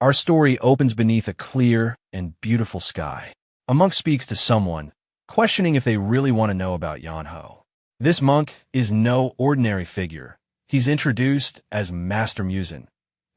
Our story opens beneath a clear and beautiful sky. A monk speaks to someone, questioning if they really want to know about Yeonho. This monk is no ordinary figure. He's introduced as Master Musin,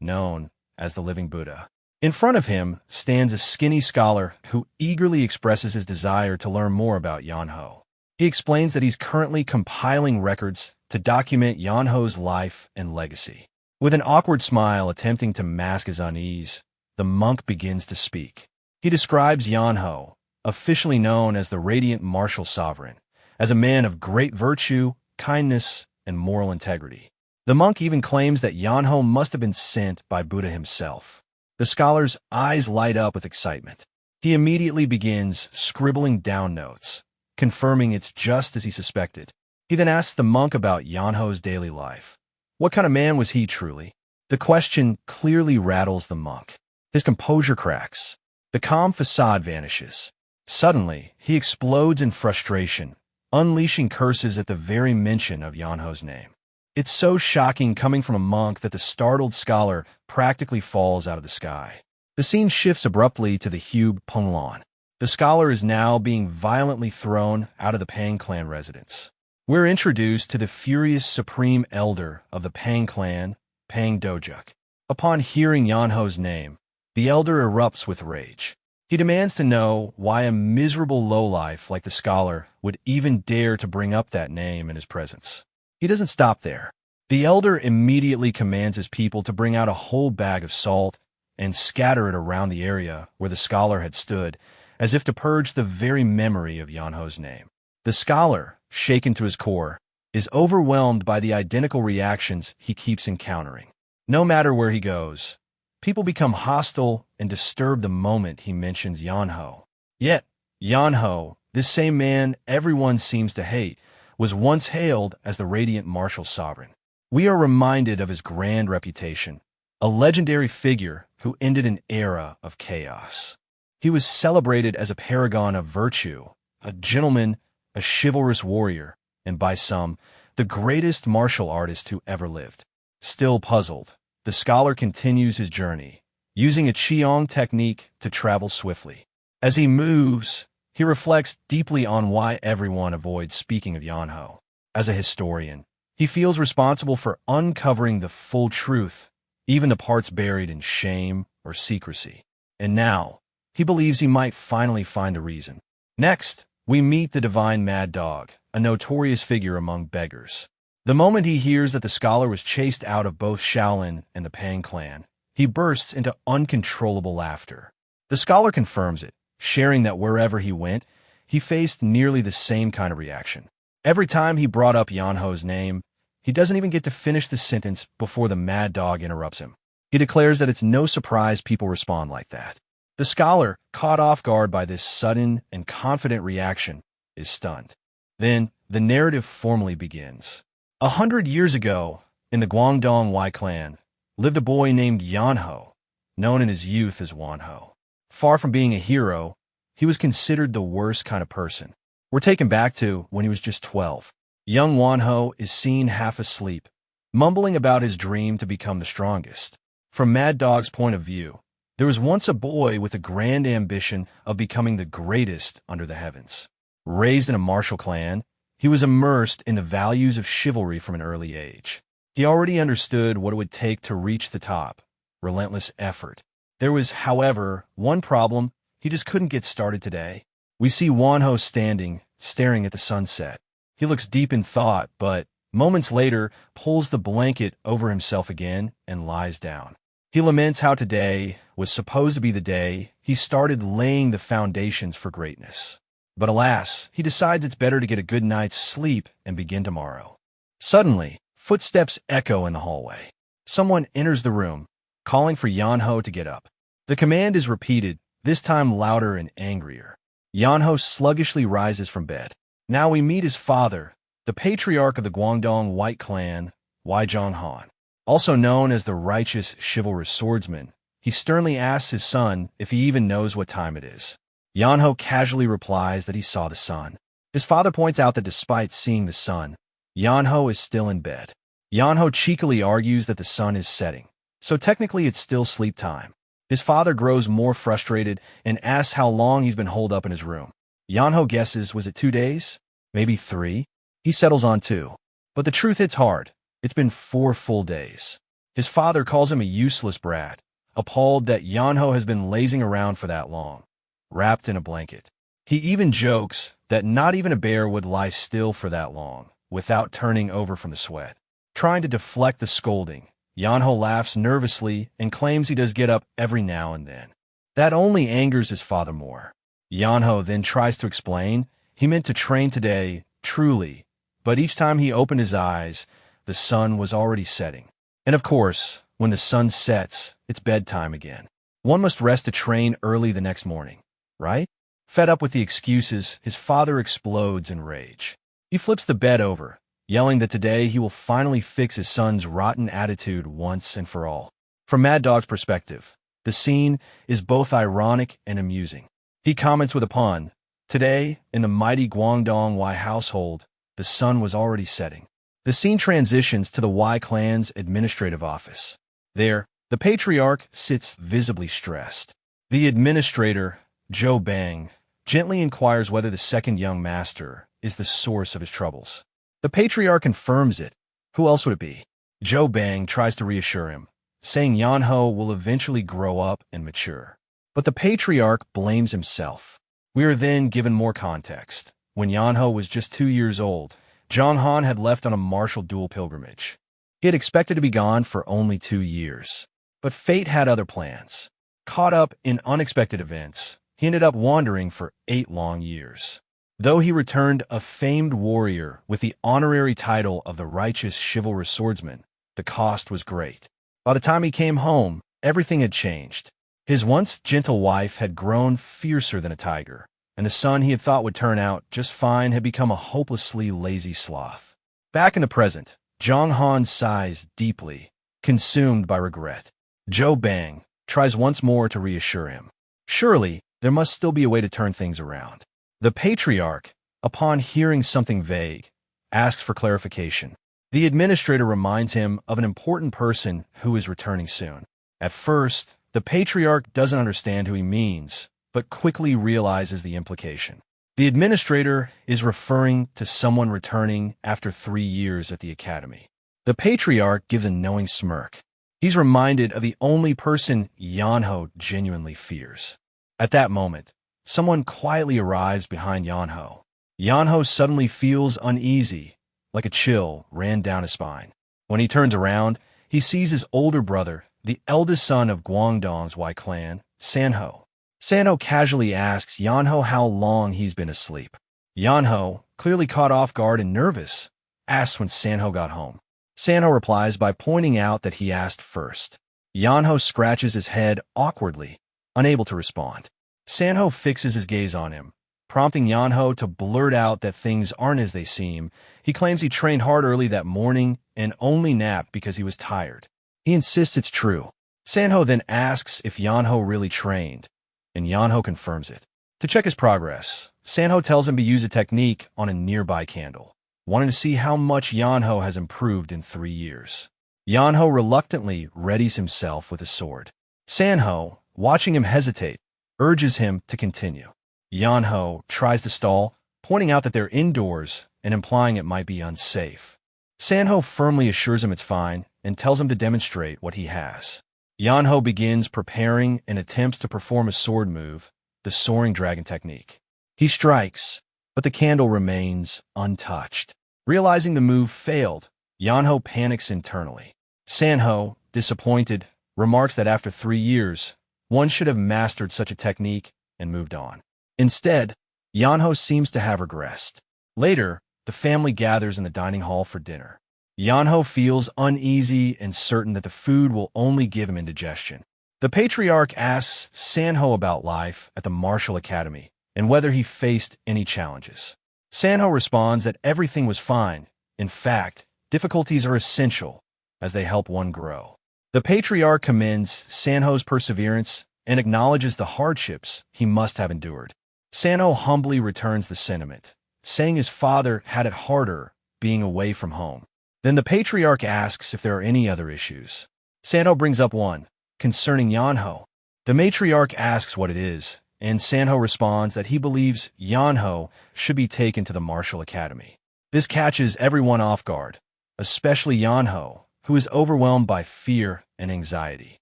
known as the Living Buddha. In front of him stands a skinny scholar who eagerly expresses his desire to learn more about Yeonho. He explains that he's currently compiling records to document Yeonho's life and legacy. With an awkward smile attempting to mask his unease, the monk begins to speak. He describes Yeonho, officially known as the Radiant Martial Sovereign, as a man of great virtue, kindness, and moral integrity. The monk even claims that Yeonho must have been sent by Buddha himself. The scholar's eyes light up with excitement. He immediately begins scribbling down notes, confirming it's just as he suspected. He then asks the monk about Yeonho's daily life. What kind of man was he truly? The question clearly rattles the monk. His composure cracks. The calm facade vanishes. Suddenly, he explodes in frustration, unleashing curses at the very mention of Yeonho's name. It's so shocking coming from a monk that the startled scholar practically falls out of the sky. The scene shifts abruptly to the Hube Penglan. The scholar is now being violently thrown out of the Pang clan residence. We're introduced to the furious supreme elder of the Pang clan, Pang Dojuk. Upon hearing Yeonho's name, the elder erupts with rage. He demands to know why a miserable lowlife like the scholar would even dare to bring up that name in his presence. He doesn't stop there. The elder immediately commands his people to bring out a whole bag of salt and scatter it around the area where the scholar had stood, as if to purge the very memory of Yeonho's name. The scholar, shaken to his core, is overwhelmed by the identical reactions he keeps encountering. No matter where he goes, people become hostile and disturbed the moment he mentions Yeonho. Yet, Yeonho, this same man everyone seems to hate, was once hailed as the Radiant Martial Sovereign. We are reminded of his grand reputation, a legendary figure who ended an era of chaos. He was celebrated as a paragon of virtue, a gentleman, a chivalrous warrior, and by some, the greatest martial artist who ever lived. Still puzzled, the scholar continues his journey, using a Qigong technique to travel swiftly. As he moves, he reflects deeply on why everyone avoids speaking of Yeonho. As a historian, he feels responsible for uncovering the full truth, even the parts buried in shame or secrecy. And now, he believes he might finally find a reason. Next, we meet the divine Mad Dog, a notorious figure among beggars. The moment he hears that the scholar was chased out of both Shaolin and the Pang clan, he bursts into uncontrollable laughter. The scholar confirms it, sharing that wherever he went, he faced nearly the same kind of reaction. Every time he brought up Yeonho's name, he doesn't even get to finish the sentence before the Mad Dog interrupts him. He declares that it's no surprise people respond like that. The scholar, caught off guard by this sudden and confident reaction, is stunned. Then, the narrative formally begins. 100 years ago, in the Guangdong Wai clan, lived a boy named Yeonho, known in his youth as Wonho. Far from being a hero, he was considered the worst kind of person. We're taken back to when he was just 12. Young Wonho is seen half asleep, mumbling about his dream to become the strongest. From Mad Dog's point of view, there was once a boy with a grand ambition of becoming the greatest under the heavens. Raised in a martial clan, he was immersed in the values of chivalry from an early age. He already understood what it would take to reach the top, relentless effort. There was, however, one problem: he just couldn't get started today. We see Wonho standing, staring at the sunset. He looks deep in thought, but moments later pulls the blanket over himself again and lies down. He laments how today was supposed to be the day he started laying the foundations for greatness. But alas, he decides it's better to get a good night's sleep and begin tomorrow. Suddenly, footsteps echo in the hallway. Someone enters the room, calling for Yeonho to get up. The command is repeated, this time louder and angrier. Yeonho sluggishly rises from bed. Now we meet his father, the patriarch of the Guangdong White clan, Wi Yeonho. Also known as the righteous chivalrous swordsman, he sternly asks his son if he even knows what time it is. Yeonho casually replies that he saw the sun. His father points out that despite seeing the sun, Yeonho is still in bed. Yeonho cheekily argues that the sun is setting, so technically it's still sleep time. His father grows more frustrated and asks how long he's been holed up in his room. Yeonho guesses, was it 2 days? Maybe 3? He settles on 2. But the truth hits hard. It's been 4 full days. His father calls him a useless brat, appalled that Yeonho has been lazing around for that long, wrapped in a blanket. He even jokes that not even a bear would lie still for that long, without turning over from the sweat. Trying to deflect the scolding, Yeonho laughs nervously and claims he does get up every now and then. That only angers his father more. Yeonho then tries to explain he meant to train today, truly, but each time he opened his eyes, the sun was already setting. And of course, when the sun sets, it's bedtime again. One must rest to train early the next morning, right? Fed up with the excuses, his father explodes in rage. He flips the bed over, yelling that today he will finally fix his son's rotten attitude once and for all. From Mad Dog's perspective, the scene is both ironic and amusing. He comments with a pun, "Today, in the mighty Guangdong Wi household, the sun was already setting." The scene transitions to the Wi clan's administrative office. There, the patriarch sits visibly stressed. The administrator, Zhou Bang, gently inquires whether the second young master is the source of his troubles. The patriarch confirms it. Who else would it be? Zhou Bang tries to reassure him, saying Yeonho will eventually grow up and mature. But the patriarch blames himself. We are then given more context. When Yeonho was just 2 years old, Zhang Han had left on a martial dual pilgrimage. He had expected to be gone for only 2 years. But fate had other plans. Caught up in unexpected events, he ended up wandering for 8 long years. Though he returned a famed warrior with the honorary title of the righteous chivalrous swordsman, the cost was great. By the time he came home, everything had changed. His once gentle wife had grown fiercer than a tiger, and the son he had thought would turn out just fine had become a hopelessly lazy sloth. Back in the present, Zhang Han sighs deeply, consumed by regret. Zhou Bang tries once more to reassure him. Surely, there must still be a way to turn things around. The patriarch, upon hearing something vague, asks for clarification. The administrator reminds him of an important person who is returning soon. At first, the patriarch doesn't understand who he means, but quickly realizes the implication. The administrator is referring to someone returning after 3 years at the academy. The patriarch gives a knowing smirk. He's reminded of the only person Yeonho genuinely fears. At that moment, someone quietly arrives behind Yeonho. Yeonho suddenly feels uneasy, like a chill ran down his spine. When he turns around, he sees his older brother, the eldest son of Guangdong's Wi clan, Sanho. Sanho casually asks Yeonho how long he's been asleep. Yeonho, clearly caught off guard and nervous, asks when Sanho got home. Sanho replies by pointing out that he asked first. Yeonho scratches his head awkwardly, unable to respond. Sanho fixes his gaze on him, prompting Yeonho to blurt out that things aren't as they seem. He claims he trained hard early that morning and only napped because he was tired. He insists it's true. Sanho then asks if Yeonho really trained, and Yeonho confirms it. To check his progress, Sanho tells him to use a technique on a nearby candle, wanting to see how much Yeonho has improved in 3 years. Yeonho reluctantly readies himself with a sword. Sanho, watching him hesitate, urges him to continue. Yeonho tries to stall, pointing out that they're indoors and implying it might be unsafe. Sanho firmly assures him it's fine and tells him to demonstrate what he has. Yeonho begins preparing and attempts to perform a sword move, the soaring dragon technique. He strikes, but the candle remains untouched. Realizing the move failed, Yeonho panics internally. Sanho, disappointed, remarks that after 3 years, one should have mastered such a technique and moved on. Instead, Yeonho seems to have regressed. Later, the family gathers in the dining hall for dinner. Yeonho feels uneasy and certain that the food will only give him indigestion. The patriarch asks Sanho about life at the martial academy and whether he faced any challenges. Sanho responds that everything was fine. In fact, difficulties are essential as they help one grow. The patriarch commends Sanho's perseverance and acknowledges the hardships he must have endured. Sanho humbly returns the sentiment, saying his father had it harder being away from home. Then the patriarch asks if there are any other issues. Sanho brings up one, concerning Yeonho. The matriarch asks what it is, and Sanho responds that he believes Yeonho should be taken to the martial academy. This catches everyone off guard, especially Yeonho, who is overwhelmed by fear and anxiety.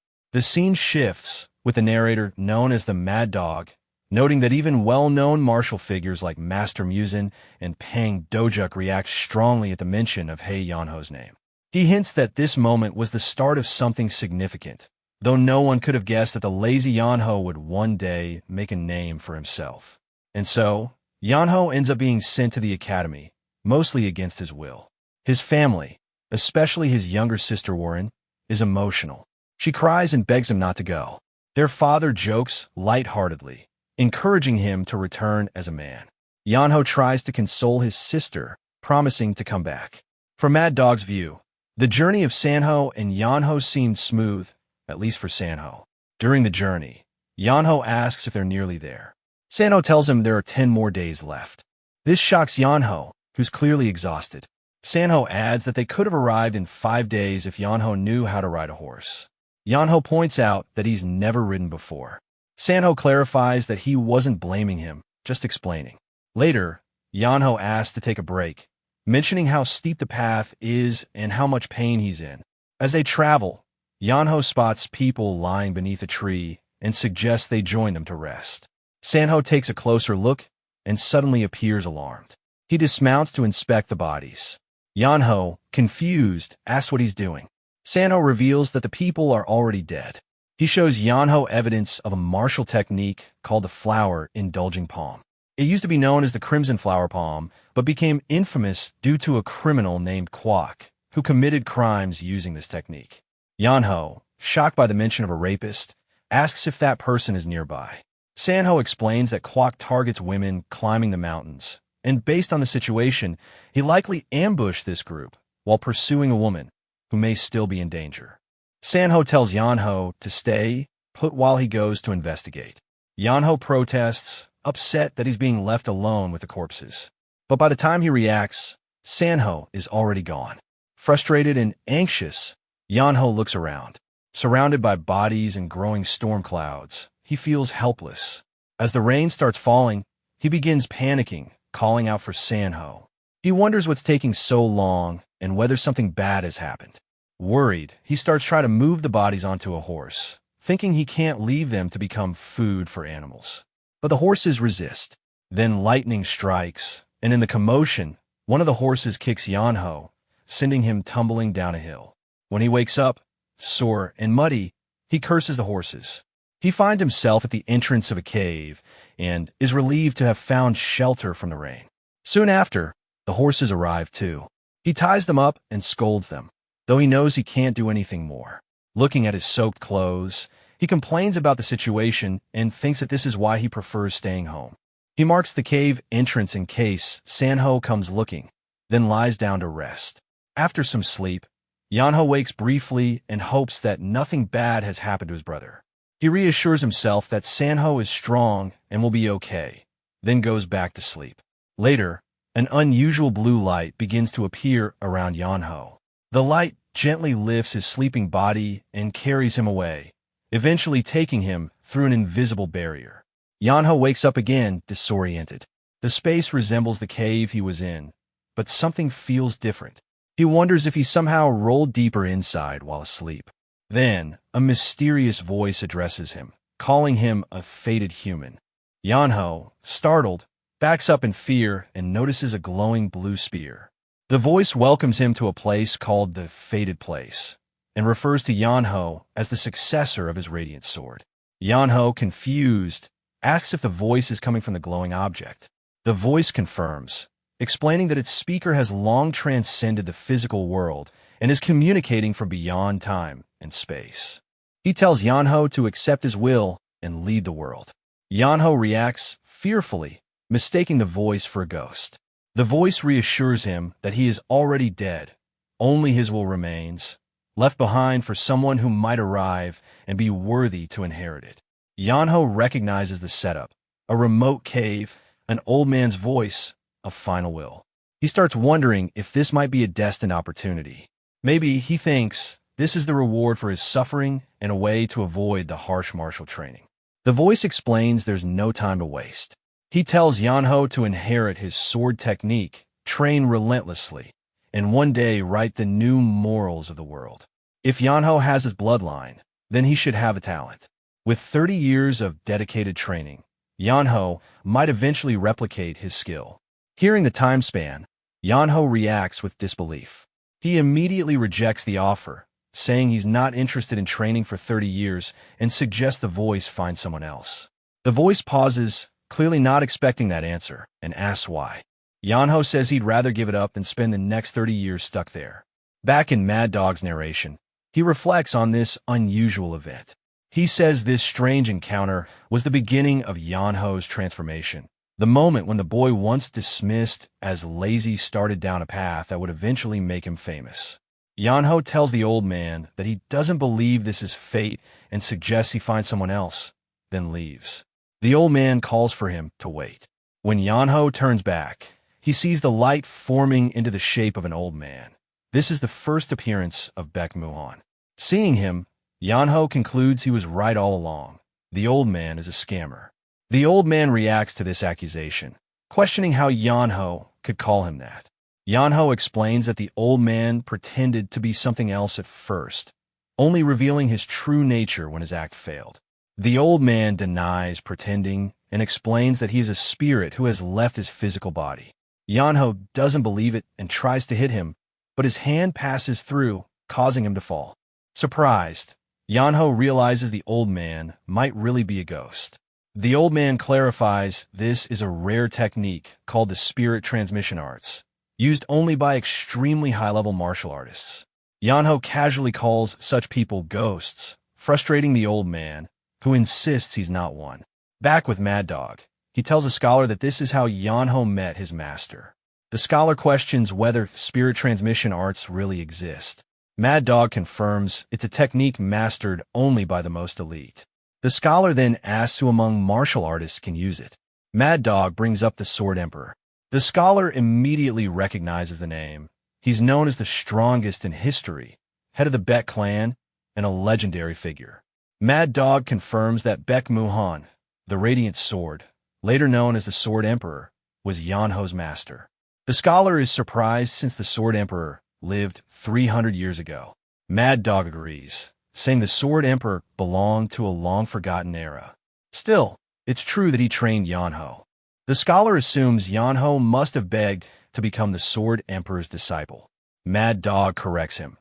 The scene shifts, with the narrator known as the Mad Dog, noting that even well-known martial figures like Master Muzin and Pang Dojuk react strongly at the mention of Hae Yeonho's name. He hints that this moment was the start of something significant, though no one could have guessed that the lazy Yeonho would one day make a name for himself. And so, Yeonho ends up being sent to the academy, mostly against his will. His family, especially his younger sister Warren, is emotional. She cries and begs him not to go. Their father jokes lightheartedly, encouraging him to return as a man. Yeonho tries to console his sister, promising to come back. From Mad Dog's view, the journey of Sanho and Yeonho seemed smooth, at least for Sanho. During the journey, Yeonho asks if they're nearly there. Sanho tells him there are 10 more days left. This shocks Yeonho, who's clearly exhausted. Sanho adds that they could have arrived in 5 days if Yeonho knew how to ride a horse. Yeonho points out that he's never ridden before. Sanho clarifies that he wasn't blaming him, just explaining. Later, Yeonho asks to take a break, mentioning how steep the path is and how much pain he's in. As they travel, Yeonho spots people lying beneath a tree and suggests they join them to rest. Sanho takes a closer look and suddenly appears alarmed. He dismounts to inspect the bodies. Yeonho, confused, asks what he's doing. Sanho reveals that the people are already dead. He shows Yeonho evidence of a martial technique called the flower indulging palm. It used to be known as the crimson flower palm, but became infamous due to a criminal named Kwok, who committed crimes using this technique. Yeonho, shocked by the mention of a rapist, asks if that person is nearby. Sanho explains that Kwok targets women climbing the mountains, and based on the situation, he likely ambushed this group while pursuing a woman who may still be in danger. Sanho tells Yeonho to stay put while he goes to investigate. Yeonho protests, upset that he's being left alone with the corpses. But by the time he reacts, Sanho is already gone. Frustrated and anxious, Yeonho looks around. Surrounded by bodies and growing storm clouds, he feels helpless. As the rain starts falling, he begins panicking, calling out for Sanho. He wonders what's taking so long and whether something bad has happened. Worried, he starts trying to move the bodies onto a horse, thinking he can't leave them to become food for animals. But the horses resist. Then lightning strikes, and in the commotion, one of the horses kicks Yeonho, sending him tumbling down a hill. When he wakes up, sore and muddy, he curses the horses. He finds himself at the entrance of a cave and is relieved to have found shelter from the rain. Soon after, the horses arrive too. He ties them up and scolds them, though he knows he can't do anything more. Looking at his soaked clothes, he complains about the situation and thinks that this is why he prefers staying home. He marks the cave entrance in case Sanho comes looking, then lies down to rest. After some sleep, Yeonho wakes briefly and hopes that nothing bad has happened to his brother. He reassures himself that Sanho is strong and will be okay, then goes back to sleep. Later, an unusual blue light begins to appear around Yeonho. The light gently lifts his sleeping body and carries him away, eventually taking him through an invisible barrier. Yeonho wakes up again, disoriented. The space resembles the cave he was in, but something feels different. He wonders if he somehow rolled deeper inside while asleep. Then, a mysterious voice addresses him, calling him a fated human. Yeonho, startled, backs up in fear and notices a glowing blue spear. The voice welcomes him to a place called the Fated Place, and refers to Yeonho as the successor of his radiant sword. Yeonho, confused, asks if the voice is coming from the glowing object. The voice confirms, explaining that its speaker has long transcended the physical world and is communicating from beyond time and space. He tells Yeonho to accept his will and lead the world. Yeonho reacts fearfully, mistaking the voice for a ghost. The voice reassures him that he is already dead. Only his will remains, left behind for someone who might arrive and be worthy to inherit it. Yeonho recognizes the setup: a remote cave, an old man's voice, a final will. He starts wondering if this might be a destined opportunity. Maybe, he thinks, this is the reward for his suffering and a way to avoid the harsh martial training. The voice explains there's no time to waste. He tells Yeonho to inherit his sword technique, train relentlessly, and one day write the new morals of the world. If Yeonho has his bloodline, then he should have a talent. With 30 years of dedicated training, Yeonho might eventually replicate his skill. Hearing the time span, Yeonho reacts with disbelief. He immediately rejects the offer, saying he's not interested in training for 30 years and suggests the voice find someone else. The voice pauses, clearly not expecting that answer, and asks why. Yeonho says he'd rather give it up than spend the next 30 years stuck there. Back in Mad Dog's narration, he reflects on this unusual event. He says this strange encounter was the beginning of Yeonho's transformation. The moment when the boy once dismissed as lazy started down a path that would eventually make him famous. Yeonho tells the old man that he doesn't believe this is fate and suggests he find someone else, then leaves. The old man calls for him to wait. When Yeonho turns back, he sees the light forming into the shape of an old man. This is the first appearance of Baek Muhan. Seeing him, Yeonho concludes he was right all along. The old man is a scammer. The old man reacts to this accusation, questioning how Yeonho could call him that. Yeonho explains that the old man pretended to be something else at first, only revealing his true nature when his act failed. The old man denies pretending and explains that he is a spirit who has left his physical body. Yeonho doesn't believe it and tries to hit him, but his hand passes through, causing him to fall. Surprised, Yeonho realizes the old man might really be a ghost. The old man clarifies this is a rare technique called the spirit transmission arts, used only by extremely high-level martial artists. Yeonho casually calls such people ghosts, frustrating the old man, who insists he's not one. Back with Mad Dog, he tells a scholar that this is how Yeonho met his master. The scholar questions whether spirit transmission arts really exist. Mad Dog confirms it's a technique mastered only by the most elite. The scholar then asks who among martial artists can use it. Mad Dog brings up the Sword Emperor. The scholar immediately recognizes the name. He's known as the strongest in history, head of the Baek clan, and a legendary figure. Mad Dog confirms that Baek Muhan, the Radiant Sword, later known as the Sword Emperor, was Yeonho's master. The scholar is surprised since the Sword Emperor lived 300 years ago. Mad Dog agrees, saying the Sword Emperor belonged to a long-forgotten era. Still, it's true that he trained Yeonho. The scholar assumes Yeonho must have begged to become the Sword Emperor's disciple. Mad Dog corrects him.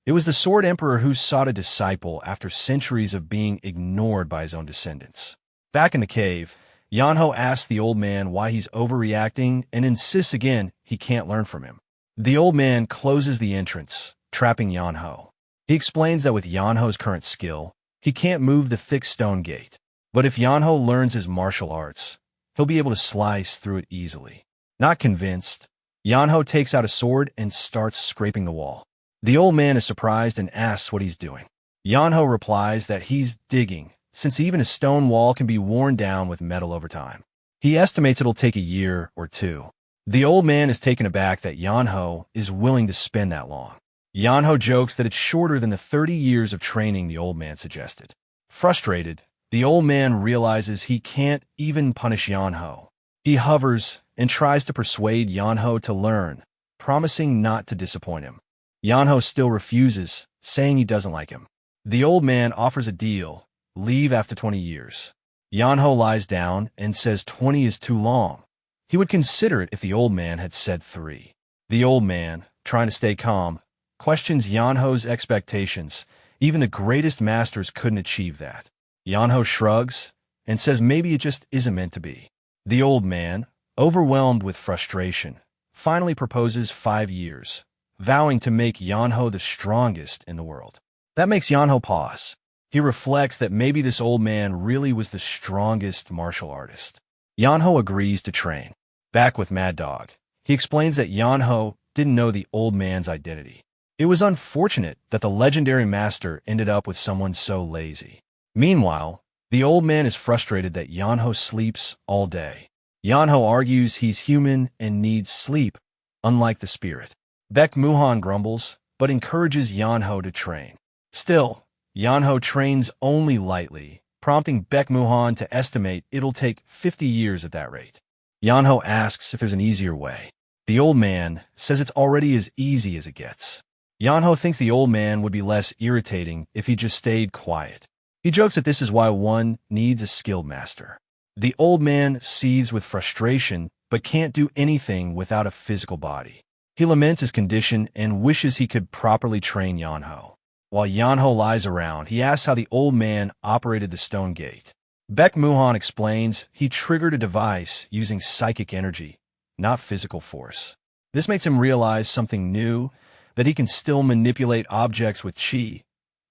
It was the Sword Emperor who sought a disciple after centuries of being ignored by his own descendants. Back in the cave, Yeonho asks the old man why he's overreacting and insists again he can't learn from him. The old man closes the entrance, trapping Yeonho. He explains that with Yeonho's current skill, he can't move the thick stone gate. But if Yeonho learns his martial arts, he'll be able to slice through it easily. Not convinced, Yeonho takes out a sword and starts scraping the wall. The old man is surprised and asks what he's doing. Yeonho replies that he's digging, since even a stone wall can be worn down with metal over time. He estimates it'll take a year or two. The old man is taken aback that Yeonho is willing to spend that long. Yeonho jokes that it's shorter than the 30 years of training the old man suggested. Frustrated, the old man realizes he can't even punish Yeonho. He hovers and tries to persuade Yeonho to learn, promising not to disappoint him. Yeonho still refuses, saying he doesn't like him. The old man offers a deal, leave after 20 years. Yeonho lies down and says 20 is too long. He would consider it if the old man had said 3. The old man, trying to stay calm, questions Yeonho's expectations. Even the greatest masters couldn't achieve that. Yeonho shrugs and says maybe it just isn't meant to be. The old man, overwhelmed with frustration, finally proposes 5 years, vowing to make Yeonho the strongest in the world. That makes Yeonho pause. He reflects that maybe this old man really was the strongest martial artist. Yeonho agrees to train. Back with Mad Dog, he explains that Yeonho didn't know the old man's identity. It was unfortunate that the legendary master ended up with someone so lazy. Meanwhile, the old man is frustrated that Yeonho sleeps all day. Yeonho argues he's human and needs sleep, unlike the spirit. Baek Muhan grumbles, but encourages Yeonho to train. Still, Yeonho trains only lightly, prompting Baek Muhan to estimate it'll take 50 years at that rate. Yeonho asks if there's an easier way. The old man says it's already as easy as it gets. Yeonho thinks the old man would be less irritating if he just stayed quiet. He jokes that this is why one needs a skilled master. The old man seethes with frustration, but can't do anything without a physical body. He laments his condition and wishes he could properly train Yeonho. While Yeonho lies around, he asks how the old man operated the stone gate. Baek Muhan explains he triggered a device using psychic energy, not physical force. This makes him realize something new, that he can still manipulate objects with chi.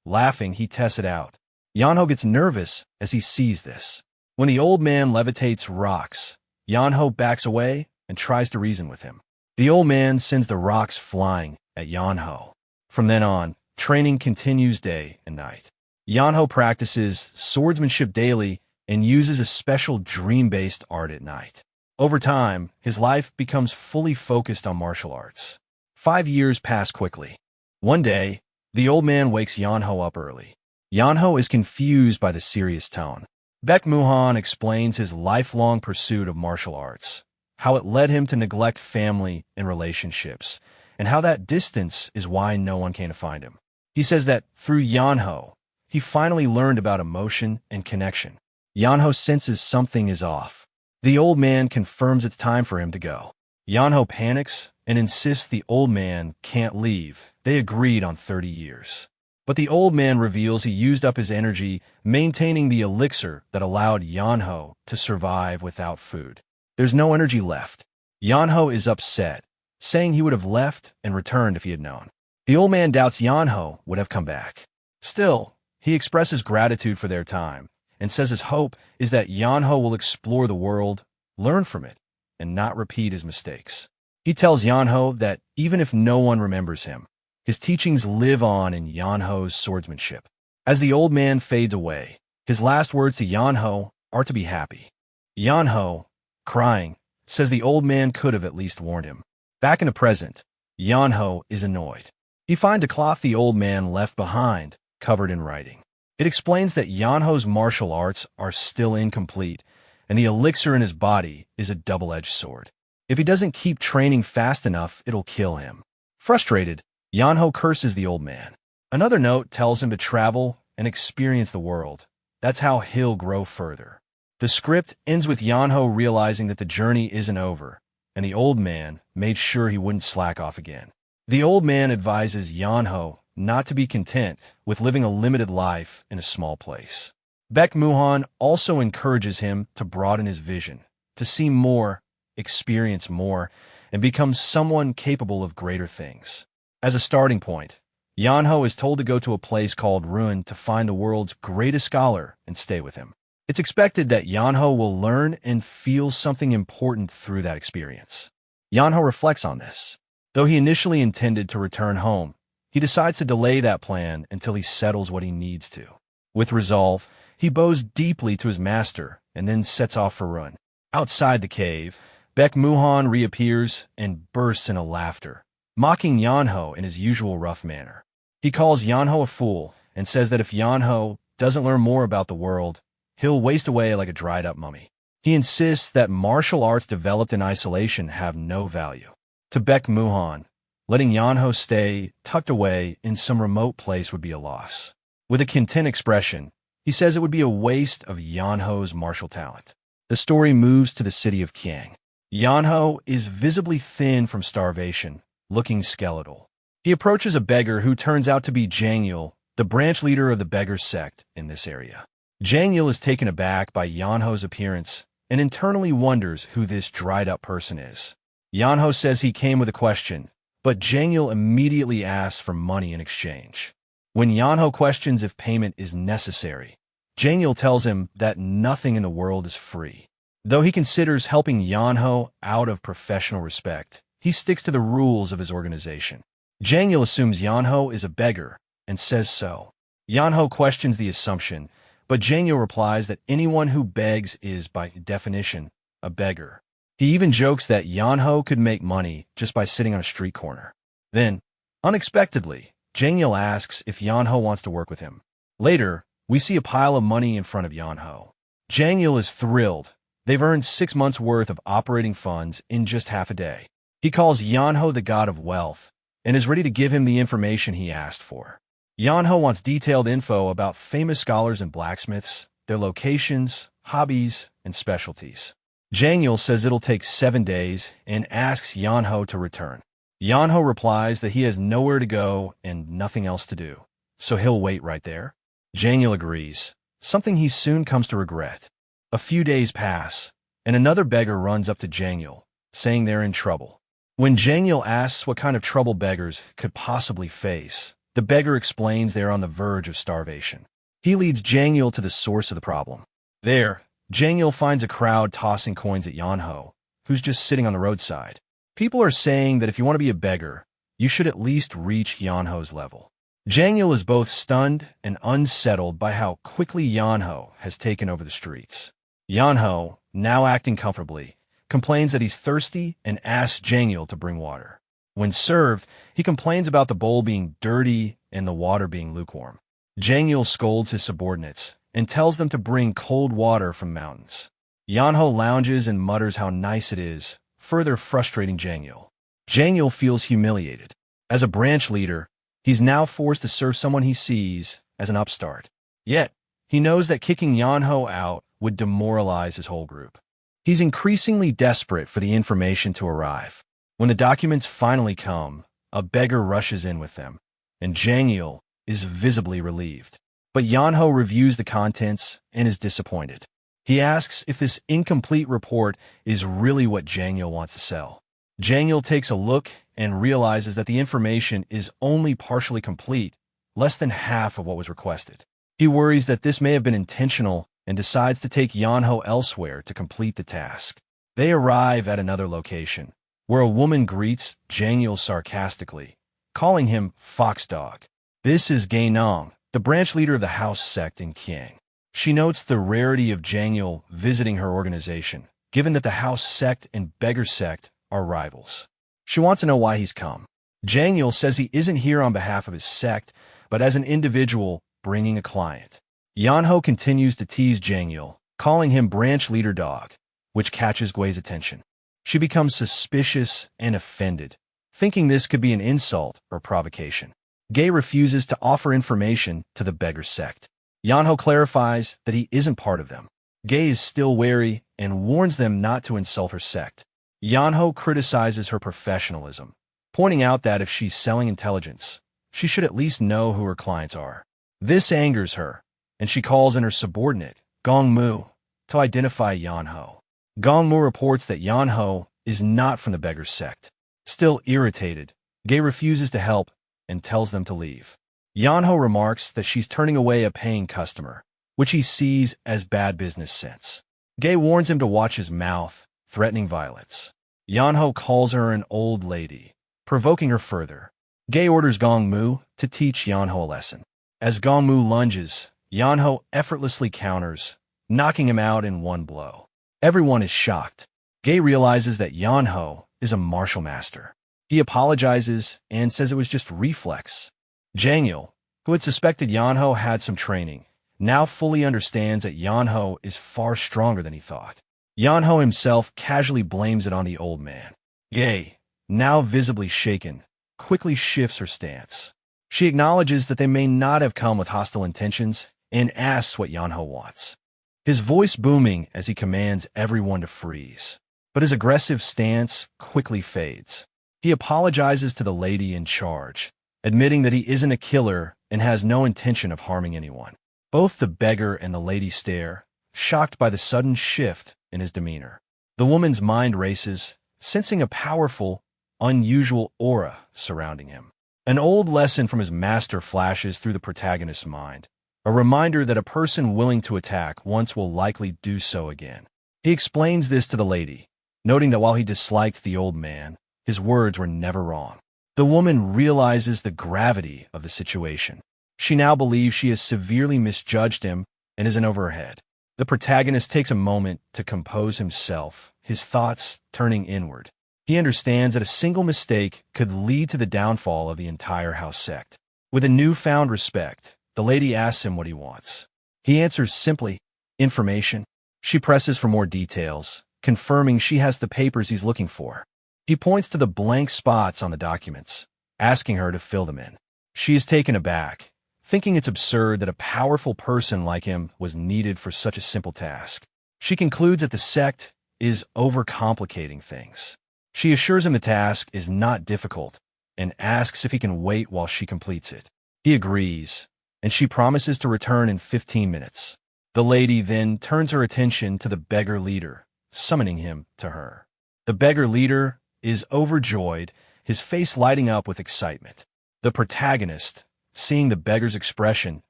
Laughing, he tests it out. Yeonho gets nervous as he sees this. When the old man levitates rocks, Yeonho backs away and tries to reason with him. The old man sends the rocks flying at Yeonho. From then on, training continues day and night. Yeonho practices swordsmanship daily and uses a special dream-based art at night. Over time, his life becomes fully focused on martial arts. 5 years pass quickly. One day, the old man wakes Yeonho up early. Yeonho is confused by the serious tone. Baek Muhan explains his lifelong pursuit of martial arts, how it led him to neglect family and relationships, and how that distance is why no one came to find him. He says that through Yeonho, he finally learned about emotion and connection. Yeonho senses something is off. The old man confirms it's time for him to go. Yeonho panics and insists the old man can't leave. They agreed on 30 years. But the old man reveals he used up his energy maintaining the elixir that allowed Yeonho to survive without food. There's no energy left. Yeonho is upset, saying he would have left and returned if he had known. The old man doubts Yeonho would have come back. Still, he expresses gratitude for their time and says his hope is that Yeonho will explore the world, learn from it, and not repeat his mistakes. He tells Yeonho that even if no one remembers him, his teachings live on in Yeonho's swordsmanship. As the old man fades away, his last words to Yeonho are to be happy. Yeonho, crying, says the old man could have at least warned him. Back in the present, Yeonho is annoyed. He finds a cloth the old man left behind, covered in writing. It explains that Yeonho's martial arts are still incomplete, and the elixir in his body is a double-edged sword. If he doesn't keep training fast enough, it'll kill him. Frustrated, Yeonho curses the old man. Another note tells him to travel and experience the world. That's how he'll grow further. The script ends with Yeonho realizing that the journey isn't over, and the old man made sure he wouldn't slack off again. The old man advises Yeonho not to be content with living a limited life in a small place. Baek Muhan also encourages him to broaden his vision, to see more, experience more, and become someone capable of greater things. As a starting point, Yeonho is told to go to a place called Ruin to find the world's greatest scholar and stay with him. It's expected that Yeonho will learn and feel something important through that experience. Yeonho reflects on this. Though he initially intended to return home, he decides to delay that plan until he settles what he needs to. With resolve, he bows deeply to his master and then sets off for Ruin. Outside the cave, Baek Muhan reappears and bursts into laughter, mocking Yeonho in his usual rough manner. He calls Yeonho a fool and says that if Yeonho doesn't learn more about the world, he'll waste away like a dried-up mummy. He insists that martial arts developed in isolation have no value. To Baek Muhan, letting Yeonho stay tucked away in some remote place would be a loss. With a content expression, he says it would be a waste of Yeonho's martial talent. The story moves to the city of Kiang. Yeonho is visibly thin from starvation, looking skeletal. He approaches a beggar who turns out to be Jangyul, the branch leader of the beggar sect in this area. Jangyul is taken aback by Yeonho's appearance and internally wonders who this dried-up person is. Yeonho says he came with a question, but Jangyul immediately asks for money in exchange. When Yeonho questions if payment is necessary, Jangyul tells him that nothing in the world is free. Though he considers helping Yeonho out of professional respect, he sticks to the rules of his organization. Jangyul assumes Yeonho is a beggar and says so. Yeonho questions the assumption, but Jangyul replies that anyone who begs is, by definition, a beggar. He even jokes that Yeonho could make money just by sitting on a street corner. Then, unexpectedly, Jangyul asks if Yeonho wants to work with him. Later, we see a pile of money in front of Yeonho. Jang-il is thrilled. They've earned 6 months' worth of operating funds in just half a day. He calls Yeonho the god of wealth and is ready to give him the information he asked for. Yeonho wants detailed info about famous scholars and blacksmiths, their locations, hobbies, and specialties. Jang-il says it'll take 7 days and asks Yeonho to return. Yeonho replies that he has nowhere to go and nothing else to do, so he'll wait right there. Jang-il agrees, something he soon comes to regret. A few days pass, and another beggar runs up to Jang-il, saying they're in trouble. When Jang-il asks what kind of trouble beggars could possibly face, the beggar explains they are on the verge of starvation. He leads Jang-il to the source of the problem. There, Jang-il finds a crowd tossing coins at Yeonho, who's just sitting on the roadside. People are saying that if you want to be a beggar, you should at least reach Yeonho's level. Jang-il is both stunned and unsettled by how quickly Yeonho has taken over the streets. Yeonho, now acting comfortably, complains that he's thirsty and asks Jang-il to bring water. When served, he complains about the bowl being dirty and the water being lukewarm. Jang-il scolds his subordinates and tells them to bring cold water from mountains. Yeonho lounges and mutters how nice it is, further frustrating Jang-il. Jang-il feels humiliated. As a branch leader, he's now forced to serve someone he sees as an upstart. Yet, he knows that kicking Yeonho out would demoralize his whole group. He's increasingly desperate for the information to arrive. When the documents finally come, a beggar rushes in with them, and Jang-il is visibly relieved. But Yeonho reviews the contents and is disappointed. He asks if this incomplete report is really what Jang-il wants to sell. Jang-il takes a look and realizes that the information is only partially complete, less than half of what was requested. He worries that this may have been intentional and decides to take Yeonho elsewhere to complete the task. They arrive at another location, where a woman greets Jang-il sarcastically, calling him Foxdog. This is Gae-nong, the branch leader of the House Sect in Kyang. She notes the rarity of Jang-il visiting her organization, given that the House Sect and Beggar Sect are rivals. She wants to know why he's come. Jang-il says he isn't here on behalf of his sect, but as an individual bringing a client. Yeonho continues to tease Jang-il, calling him branch leader dog, which catches Gui's attention. She becomes suspicious and offended, thinking this could be an insult or provocation. Guy refuses to offer information to the Beggar Sect. Yeonho clarifies that he isn't part of them. Guy is still wary and warns them not to insult her sect. Yeonho criticizes her professionalism, pointing out that if she's selling intelligence, she should at least know who her clients are. This angers her, and she calls in her subordinate, Gong-mu, to identify Yeonho. Gong-mu reports that Yeonho is not from the Beggar Sect. Still irritated, Guy refuses to help and tells them to leave. Yeonho remarks that she's turning away a paying customer, which he sees as bad business sense. Guy warns him to watch his mouth, threatening violence. Yeonho calls her an old lady, provoking her further. Guy orders Gong-mu to teach Yeonho a lesson. As Gong-mu lunges, Yeonho effortlessly counters, knocking him out in one blow. Everyone is shocked. Guy realizes that Yeonho is a martial master. He apologizes and says it was just reflex. Jang-il, who had suspected Yeonho had some training, now fully understands that Yeonho is far stronger than he thought. Yeonho himself casually blames it on the old man. Guy, now visibly shaken, quickly shifts her stance. She acknowledges that they may not have come with hostile intentions and asks what Yeonho wants. His voice booming as he commands everyone to freeze. But his aggressive stance quickly fades. He apologizes to the lady in charge, admitting that he isn't a killer and has no intention of harming anyone. Both the beggar and the lady stare, shocked by the sudden shift in his demeanor. The woman's mind races, sensing a powerful, unusual aura surrounding him. An old lesson from his master flashes through the protagonist's mind, a reminder that a person willing to attack once will likely do so again. He explains this to the lady, noting that while he disliked the old man, his words were never wrong. The woman realizes the gravity of the situation. She now believes she has severely misjudged him and is in over her head. The protagonist takes a moment to compose himself, his thoughts turning inward. He understands that a single mistake could lead to the downfall of the entire House Sect. With a newfound respect, The lady asks him what he wants. He answers simply, information. She presses for more details, confirming she has the papers he's looking for. He points to the blank spots on the documents, asking her to fill them in. She is taken aback, thinking it's absurd that a powerful person like him was needed for such a simple task. She concludes that the sect is overcomplicating things. She assures him the task is not difficult and asks if he can wait while she completes it. He agrees, and she promises to return in 15 minutes. The lady then turns her attention to the beggar leader, summoning him to her. The beggar leader is overjoyed, his face lighting up with excitement. The protagonist, seeing the beggar's expression,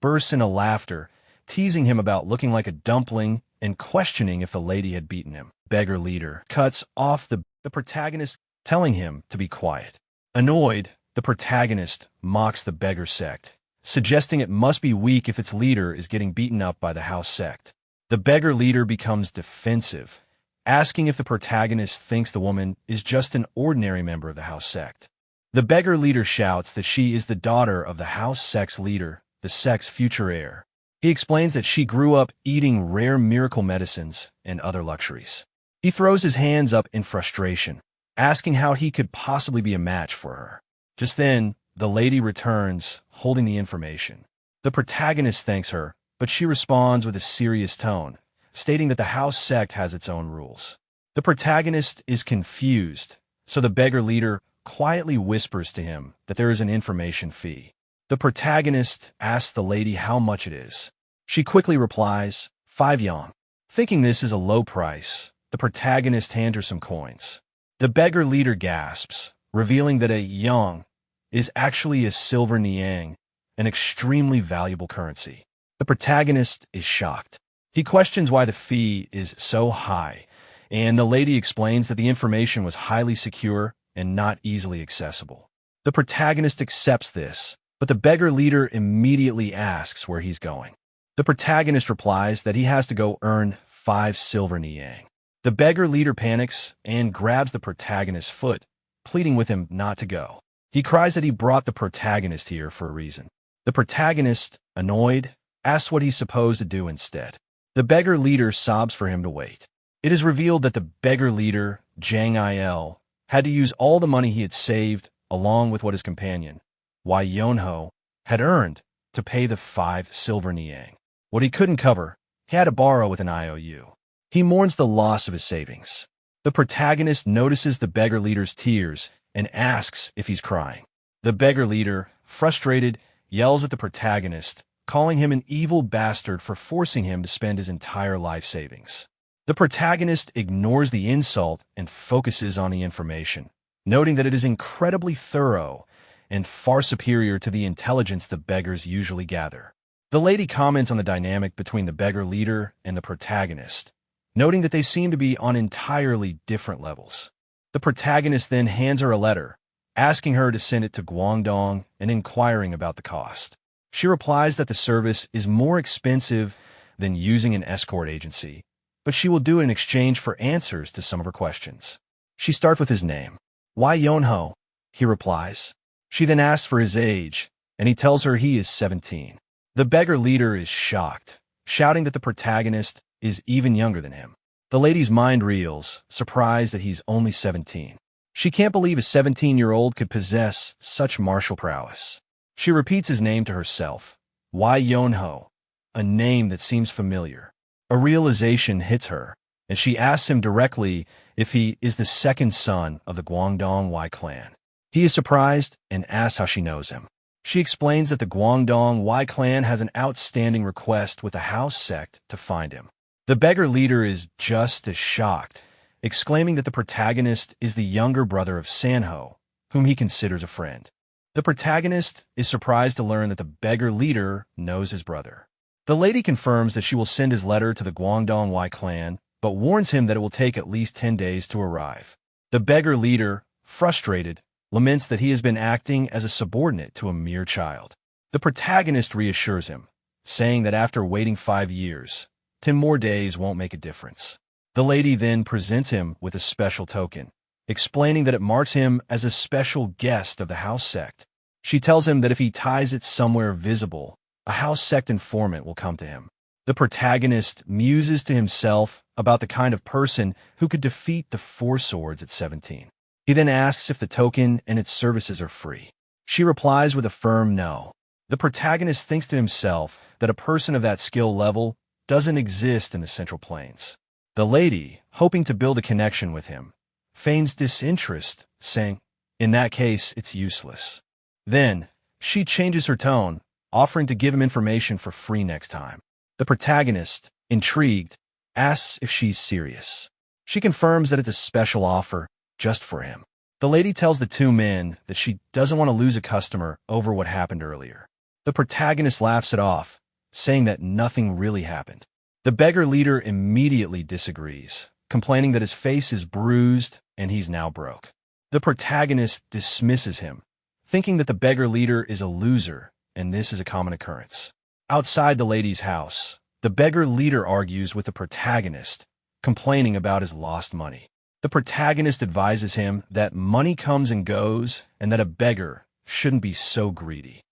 bursts into laughter, teasing him about looking like a dumpling and questioning if the lady had beaten him. Beggar leader cuts off the protagonist, telling him to be quiet. Annoyed, the protagonist mocks the beggar sect, suggesting it must be weak if its leader is getting beaten up by the house sect. The beggar leader becomes defensive, asking if the protagonist thinks the woman is just an ordinary member of the house sect. The beggar leader shouts that she is the daughter of the house sect's leader, the sect's future heir. He explains that she grew up eating rare miracle medicines and other luxuries. He throws his hands up in frustration, asking how he could possibly be a match for her. Just then, the lady returns, holding the information. The protagonist thanks her, but she responds with a serious tone, stating that the house sect has its own rules. The protagonist is confused, so the beggar leader quietly whispers to him that there is an information fee. The protagonist asks the lady how much it is. She quickly replies, 5 yuan. Thinking this is a low price, the protagonist hands her some coins. The beggar leader gasps, revealing that a yuan is actually a silver niang, an extremely valuable currency. The protagonist is shocked. He questions why the fee is so high, and the lady explains that the information was highly secure and not easily accessible. The protagonist accepts this, but the beggar leader immediately asks where he's going. The protagonist replies that he has to go earn 5 silver niang. The beggar leader panics and grabs the protagonist's foot, pleading with him not to go. He cries that he brought the protagonist here for a reason. The protagonist, annoyed, asks what he's supposed to do instead. The beggar leader sobs for him to wait. It is revealed that the beggar leader, Jang Il, had to use all the money he had saved, along with what his companion, Wi Yeonho, had earned to pay the 5 silver niang. What he couldn't cover, he had to borrow with an IOU. He mourns the loss of his savings. The protagonist notices the beggar leader's tears and asks if he's crying. The beggar leader, frustrated, yells at the protagonist, calling him an evil bastard for forcing him to spend his entire life savings. The protagonist ignores the insult and focuses on the information, noting that it is incredibly thorough and far superior to the intelligence the beggars usually gather. The lady comments on the dynamic between the beggar leader and the protagonist, noting that they seem to be on entirely different levels. The protagonist then hands her a letter, asking her to send it to Guangdong and inquiring about the cost. She replies that the service is more expensive than using an escort agency, but she will do it in exchange for answers to some of her questions. She starts with his name. Wi Yeonho, he replies. She then asks for his age, and he tells her he is 17. The beggar leader is shocked, shouting that the protagonist is even younger than him. The lady's mind reels, surprised that he's only 17. She can't believe a 17-year-old could possess such martial prowess. She repeats his name to herself, Wi Yeonho, a name that seems familiar. A realization hits her, and she asks him directly if he is the second son of the Guangdong Wi clan. He is surprised and asks how she knows him. She explains that the Guangdong Wi clan has an outstanding request with the house sect to find him. The beggar leader is just as shocked, exclaiming that the protagonist is the younger brother of Sanho, whom he considers a friend. The protagonist is surprised to learn that the beggar leader knows his brother. The lady confirms that she will send his letter to the Guangdong Wi clan, but warns him that it will take at least 10 days to arrive. The beggar leader, frustrated, laments that he has been acting as a subordinate to a mere child. The protagonist reassures him, saying that after waiting 5 years, 10 more days won't make a difference. The lady then presents him with a special token, explaining that it marks him as a special guest of the house sect. She tells him that if he ties it somewhere visible, a house sect informant will come to him. The protagonist muses to himself about the kind of person who could defeat the Four Swords at 17. He then asks if the token and its services are free. She replies with a firm no. The protagonist thinks to himself that a person of that skill level doesn't exist in the Central Plains. The lady, hoping to build a connection with him, feigns disinterest, saying, "In that case, it's useless." Then, she changes her tone, offering to give him information for free next time. The protagonist, intrigued, asks if she's serious. She confirms that it's a special offer just for him. The lady tells the two men that she doesn't want to lose a customer over what happened earlier. The protagonist laughs it off, saying that nothing really happened. The beggar leader immediately disagrees, complaining that his face is bruised and he's now broke. The protagonist dismisses him, thinking that the beggar leader is a loser and this is a common occurrence. Outside the lady's house, the beggar leader argues with the protagonist, complaining about his lost money. The protagonist advises him that money comes and goes and that a beggar shouldn't be so greedy.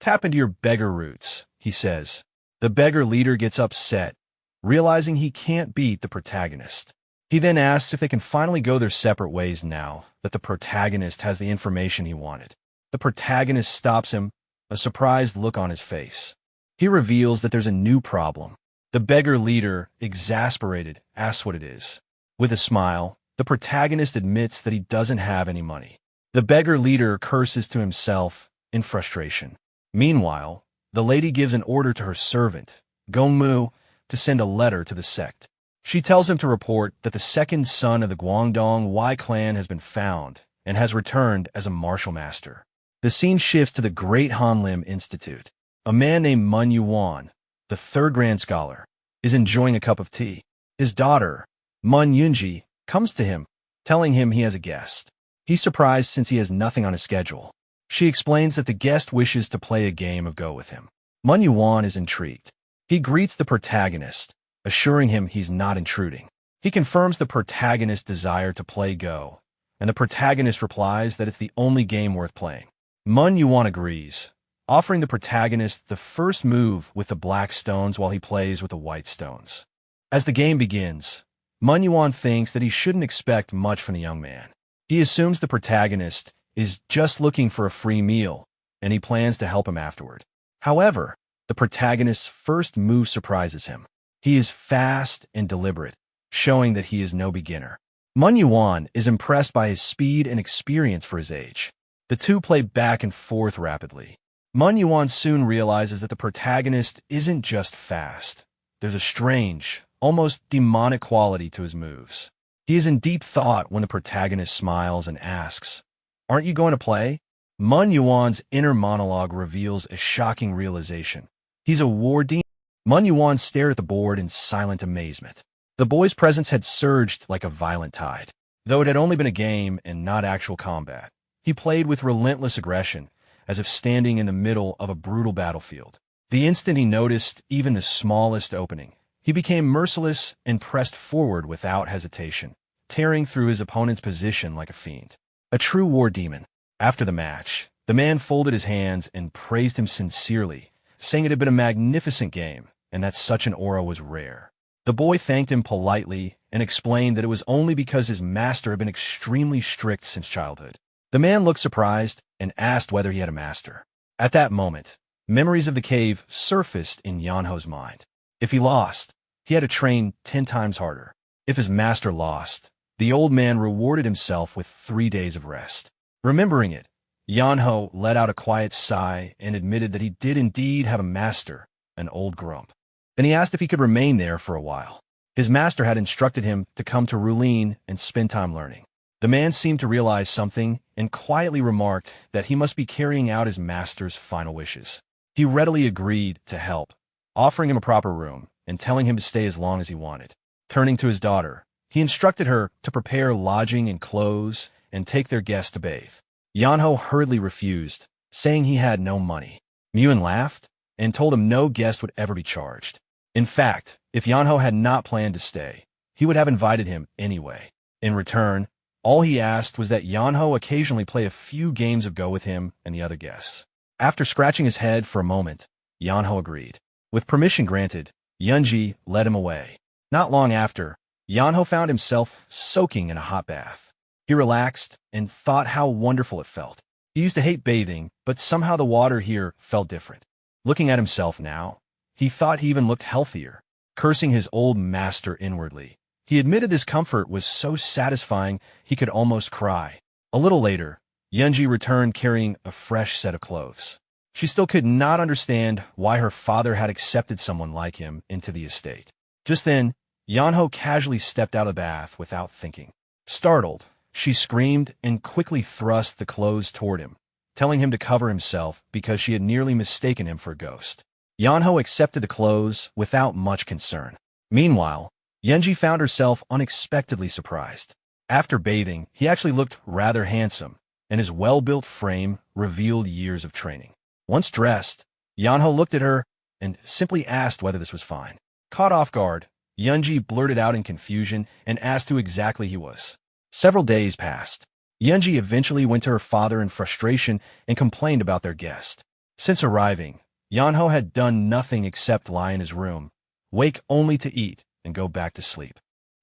"Tap into your beggar roots," he says. The beggar leader gets upset, realizing he can't beat the protagonist. He then asks if they can finally go their separate ways now that the protagonist has the information he wanted. The protagonist stops him, a surprised look on his face. He reveals that there's a new problem. The beggar leader, exasperated, asks what it is. With a smile, the protagonist admits that he doesn't have any money. The beggar leader curses to himself in frustration. Meanwhile, the lady gives an order to her servant, Gongmu, to send a letter to the sect. She tells him to report that the second son of the Guangdong Wi clan has been found and has returned as a martial master. The scene shifts to the Great Hanlim Institute. A man named Manhwa, the third grand scholar, is enjoying a cup of tea. His daughter, Mun Yunji, comes to him, telling him he has a guest. He's surprised since he has nothing on his schedule. She explains that the guest wishes to play a game of Go with him. Manhwa is intrigued. He greets the protagonist, assuring him he's not intruding. He confirms the protagonist's desire to play Go, and the protagonist replies that it's the only game worth playing. Manhwa agrees, offering the protagonist the first move with the black stones while he plays with the white stones. As the game begins, Manhwa thinks that he shouldn't expect much from the young man. He assumes the protagonist is just looking for a free meal, and he plans to help him afterward. However, the protagonist's first move surprises him. He is fast and deliberate, showing that he is no beginner. Manhwa is impressed by his speed and experience for his age. The two play back and forth rapidly. Manhwa soon realizes that the protagonist isn't just fast. There's a strange, almost demonic quality to his moves. He is in deep thought when the protagonist smiles and asks, "Aren't you going to play?" Manhwa's inner monologue reveals a shocking realization. He's a war demon. Manhwa stared at the board in silent amazement. The boy's presence had surged like a violent tide. Though it had only been a game and not actual combat, he played with relentless aggression, as if standing in the middle of a brutal battlefield. The instant he noticed even the smallest opening, he became merciless and pressed forward without hesitation, tearing through his opponent's position like a fiend. A true war demon. After the match, the man folded his hands and praised him sincerely, saying it had been a magnificent game and that such an aura was rare. The boy thanked him politely and explained that it was only because his master had been extremely strict since childhood. The man looked surprised and asked whether he had a master. At that moment, memories of the cave surfaced in Yeonho's mind. If he lost, he had to train 10 times harder. If his master lost, the old man rewarded himself with 3 days of rest. Remembering it, Yeonho let out a quiet sigh and admitted that he did indeed have a master, an old grump. Then he asked if he could remain there for a while. His master had instructed him to come to Rulin and spend time learning. The man seemed to realize something and quietly remarked that he must be carrying out his master's final wishes. He readily agreed to help, offering him a proper room and telling him to stay as long as he wanted. Turning to his daughter, he instructed her to prepare lodging and clothes and take their guest to bathe. Yeonho hurriedly refused, saying he had no money. Muin laughed and told him no guest would ever be charged. In fact, if Yeonho had not planned to stay, he would have invited him anyway. In return, all he asked was that Yeonho occasionally play a few games of Go with him and the other guests. After scratching his head for a moment, Yeonho agreed. With permission granted, Yeonji led him away. Not long after, Yeonho found himself soaking in a hot bath. He relaxed and thought how wonderful it felt. He used to hate bathing, but somehow the water here felt different. Looking at himself now, he thought he even looked healthier. Cursing his old master inwardly, he admitted this comfort was so satisfying he could almost cry. A little later, Yeonji returned carrying a fresh set of clothes. She still could not understand why her father had accepted someone like him into the estate. Just then, Yeonho casually stepped out of the bath without thinking. Startled, she screamed and quickly thrust the clothes toward him, telling him to cover himself because she had nearly mistaken him for a ghost. Yeonho accepted the clothes without much concern. Meanwhile, Yeonji found herself unexpectedly surprised. After bathing, he actually looked rather handsome, and his well-built frame revealed years of training. Once dressed, Yeonho looked at her and simply asked whether this was fine. Caught off guard, Yeonji blurted out in confusion and asked who exactly he was. Several days passed. Yeonji eventually went to her father in frustration and complained about their guest. Since arriving, Yeonho had done nothing except lie in his room, wake only to eat, and go back to sleep.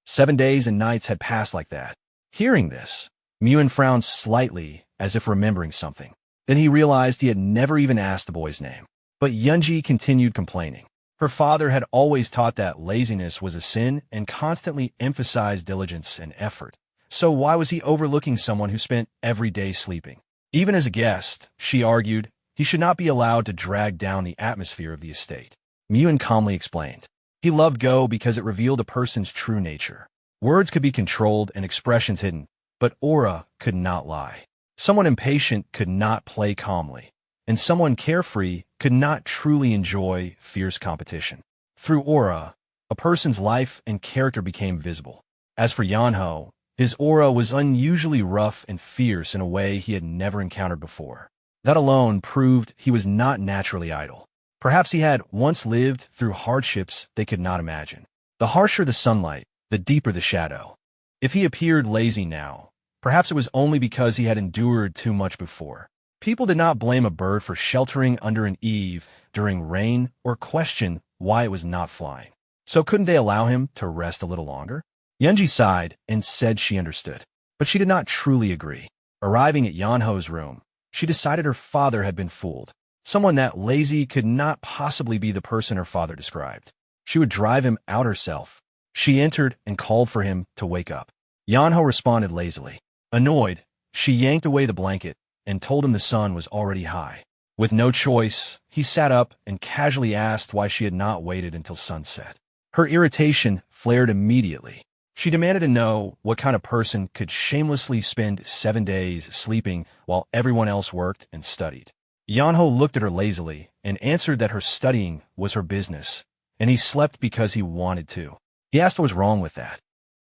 7 days and nights had passed like that. Hearing this, Myun frowned slightly as if remembering something. Then he realized he had never even asked the boy's name. But Yeonji continued complaining. Her father had always taught that laziness was a sin and constantly emphasized diligence and effort. So why was he overlooking someone who spent every day sleeping? Even as a guest, she argued, he should not be allowed to drag down the atmosphere of the estate. Myun calmly explained. He loved Go because it revealed a person's true nature. Words could be controlled and expressions hidden, but aura could not lie. Someone impatient could not play calmly, and someone carefree could not truly enjoy fierce competition. Through aura, a person's life and character became visible. As for Yeonho, his aura was unusually rough and fierce in a way he had never encountered before. That alone proved he was not naturally idle. Perhaps he had once lived through hardships they could not imagine. The harsher the sunlight, the deeper the shadow. If he appeared lazy now, perhaps it was only because he had endured too much before. People did not blame a bird for sheltering under an eave during rain or question why it was not flying. So couldn't they allow him to rest a little longer? Yeonji sighed and said she understood, but she did not truly agree. Arriving at Yeonho's room, she decided her father had been fooled. Someone that lazy could not possibly be the person her father described. She would drive him out herself. She entered and called for him to wake up. Yeonho responded lazily. Annoyed, she yanked away the blanket and told him the sun was already high. With no choice, he sat up and casually asked why she had not waited until sunset. Her irritation flared immediately. She demanded to know what kind of person could shamelessly spend 7 days sleeping while everyone else worked and studied. Yeonho looked at her lazily and answered that her studying was her business, and he slept because he wanted to. He asked what was wrong with that.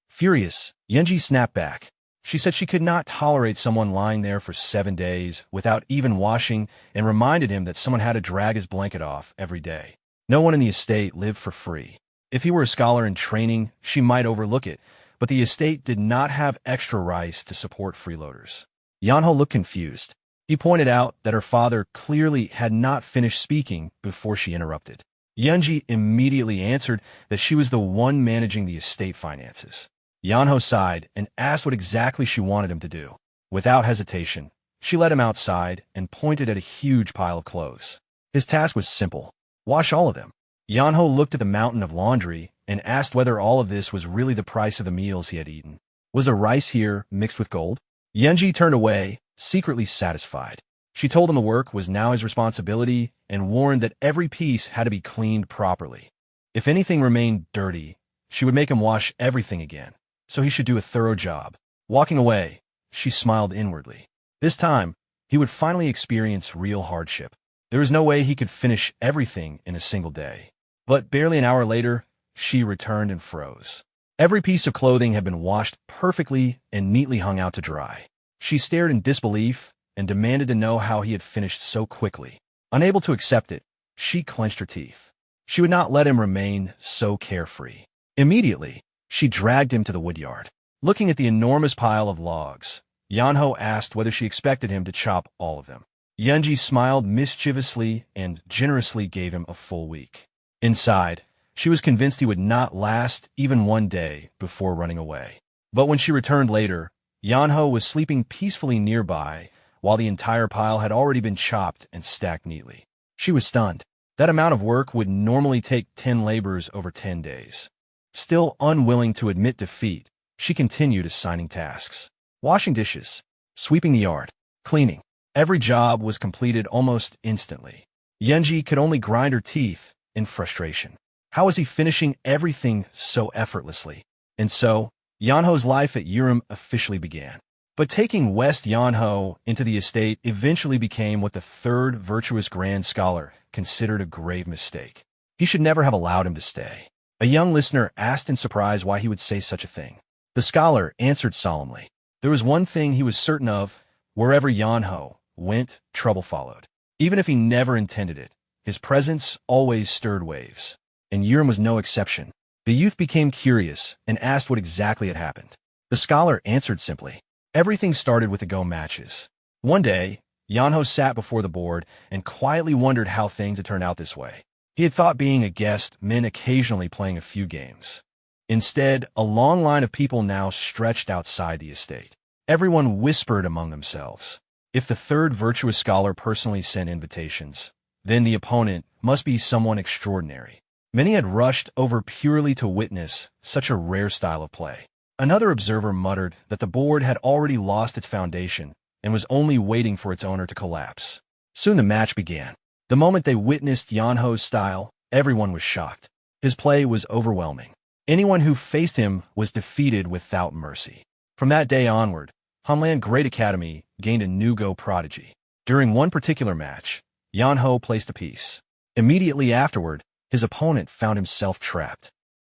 Furious, Yeonji snapped back. She said she could not tolerate someone lying there for 7 days without even washing and reminded him that someone had to drag his blanket off every day. No one in the estate lived for free. If he were a scholar in training, she might overlook it, but the estate did not have extra rice to support freeloaders. Yeonho looked confused. He pointed out that her father clearly had not finished speaking before she interrupted. Yeonji immediately answered that she was the one managing the estate finances. Yeonho sighed and asked what exactly she wanted him to do. Without hesitation, she led him outside and pointed at a huge pile of clothes. His task was simple. Wash all of them. Yeonho looked at the mountain of laundry and asked whether all of this was really the price of the meals he had eaten. Was the rice here mixed with gold? Yeonji turned away, secretly satisfied. She told him the work was now his responsibility and warned that every piece had to be cleaned properly. If anything remained dirty, she would make him wash everything again, so he should do a thorough job. Walking away, she smiled inwardly. This time, he would finally experience real hardship. There was no way he could finish everything in a single day. But barely an hour later, she returned and froze. Every piece of clothing had been washed perfectly and neatly hung out to dry. She stared in disbelief and demanded to know how he had finished so quickly. Unable to accept it, she clenched her teeth. She would not let him remain so carefree. Immediately, she dragged him to the woodyard. Looking at the enormous pile of logs, Yeonho asked whether she expected him to chop all of them. Yeonji smiled mischievously and generously gave him a full week. Inside, she was convinced he would not last even one day before running away. But when she returned later, Yeonho was sleeping peacefully nearby, while the entire pile had already been chopped and stacked neatly. She was stunned. That amount of work would normally take 10 labors over 10 days. Still unwilling to admit defeat, she continued assigning tasks. Washing dishes, sweeping the yard, cleaning. Every job was completed almost instantly. Yeonji could only grind her teeth in frustration. How was he finishing everything so effortlessly? And so, Yeonho's life at Urim officially began. But taking West Yeonho into the estate eventually became what the third virtuous grand scholar considered a grave mistake. He should never have allowed him to stay. A young listener asked in surprise why he would say such a thing. The scholar answered solemnly. There was one thing he was certain of: wherever Yeonho went, trouble followed. Even if he never intended it, his presence always stirred waves. And Urim was no exception. The youth became curious and asked what exactly had happened. The scholar answered simply. Everything started with the Go matches. One day, Yeonho sat before the board and quietly wondered how things had turned out this way. He had thought being a guest meant occasionally playing a few games. Instead, a long line of people now stretched outside the estate. Everyone whispered among themselves. If the third virtuous scholar personally sent invitations, then the opponent must be someone extraordinary. Many had rushed over purely to witness such a rare style of play. Another observer muttered that the board had already lost its foundation and was only waiting for its owner to collapse. Soon the match began. The moment they witnessed Yeonho's style, everyone was shocked. His play was overwhelming. Anyone who faced him was defeated without mercy. From that day onward, Hanlan Great Academy gained a new Go prodigy. During one particular match, Yeonho placed a piece. Immediately afterward, his opponent found himself trapped.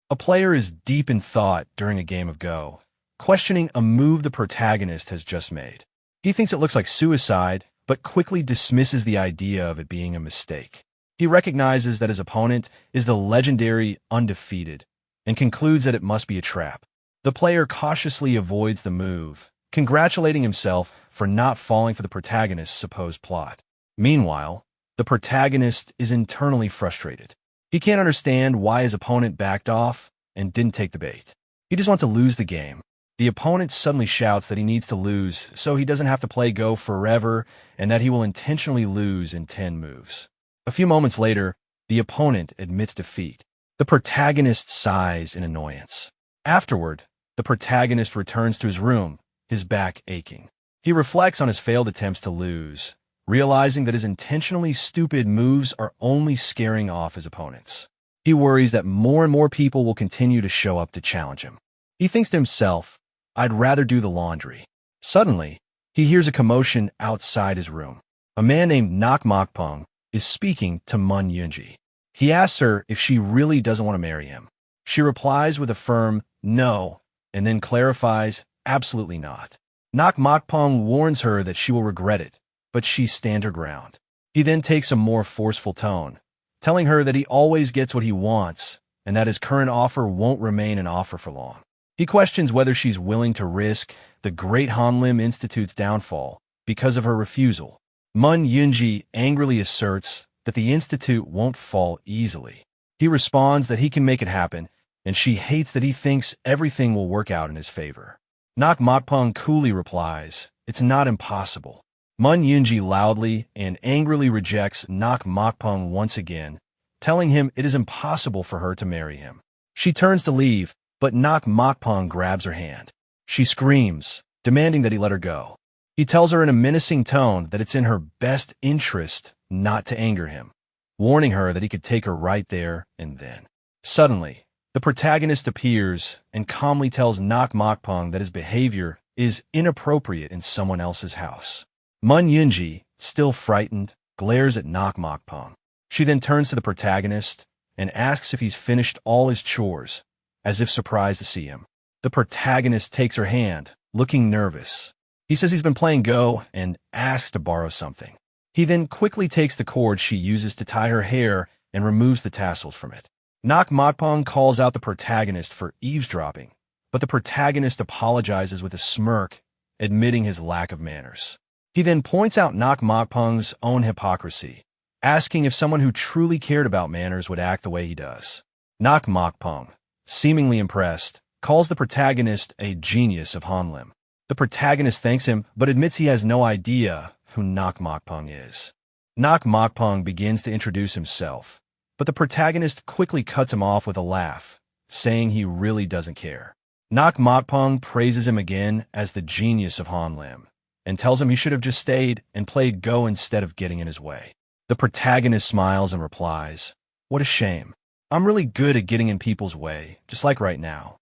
A player is deep in thought during a game of Go, questioning a move the protagonist has just made. He thinks it looks like suicide, but quickly dismisses the idea of it being a mistake. He recognizes that his opponent is the legendary Undefeated, and concludes that it must be a trap. The player cautiously avoids the move, congratulating himself for not falling for the protagonist's supposed plot. Meanwhile, the protagonist is internally frustrated. He can't understand why his opponent backed off and didn't take the bait. He just wants to lose the game. The opponent suddenly shouts that he needs to lose so he doesn't have to play Go forever and that he will intentionally lose in 10 moves. A few moments later, the opponent admits defeat. The protagonist sighs in annoyance. Afterward, the protagonist returns to his room, his back aching. He reflects on his failed attempts to lose, realizing that his intentionally stupid moves are only scaring off his opponents. He worries that more and more people will continue to show up to challenge him. He thinks to himself, I'd rather do the laundry. Suddenly, he hears a commotion outside his room. A man named Nak Mokpung is speaking to Mun Yunji. He asks her if she really doesn't want to marry him. She replies with a firm no, and then clarifies, absolutely not. Nak Mokpung warns her that she will regret it, but she stands her ground. He then takes a more forceful tone, telling her that he always gets what he wants and that his current offer won't remain an offer for long. He questions whether she's willing to risk the Great Hanlim Institute's downfall because of her refusal. Mun Yunji angrily asserts that the institute won't fall easily. He responds that he can make it happen, and she hates that he thinks everything will work out in his favor. Nak Mokpung coolly replies, it's not impossible. Mun Yunji loudly and angrily rejects Nak Mokpung once again, telling him it is impossible for her to marry him. She turns to leave, but Nak Mokpung grabs her hand. She screams, demanding that he let her go. He tells her in a menacing tone that it's in her best interest not to anger him, warning her that he could take her right there and then. Suddenly, the protagonist appears and calmly tells Nak Mokpung that his behavior is inappropriate in someone else's house. Mun Yunji, still frightened, glares at Nak Mokpung. She then turns to the protagonist and asks if he's finished all his chores, as if surprised to see him. The protagonist takes her hand, looking nervous. He says he's been playing Go and asks to borrow something. He then quickly takes the cord she uses to tie her hair and removes the tassels from it. Nak Mokpung calls out the protagonist for eavesdropping, but the protagonist apologizes with a smirk, admitting his lack of manners. He then points out Nok Mokpung's own hypocrisy, asking if someone who truly cared about manners would act the way he does. Nok Mokpung, seemingly impressed, calls the protagonist a genius of Hanlim. The protagonist thanks him, but admits he has no idea who Nok Mokpung is. Nok Mokpung begins to introduce himself, but the protagonist quickly cuts him off with a laugh, saying he really doesn't care. Nok Mokpung praises him again as the genius of Hanlim, and tells him he should have just stayed and played Go instead of getting in his way. The protagonist smiles and replies, "What a shame. I'm really good at getting in people's way, just like right now."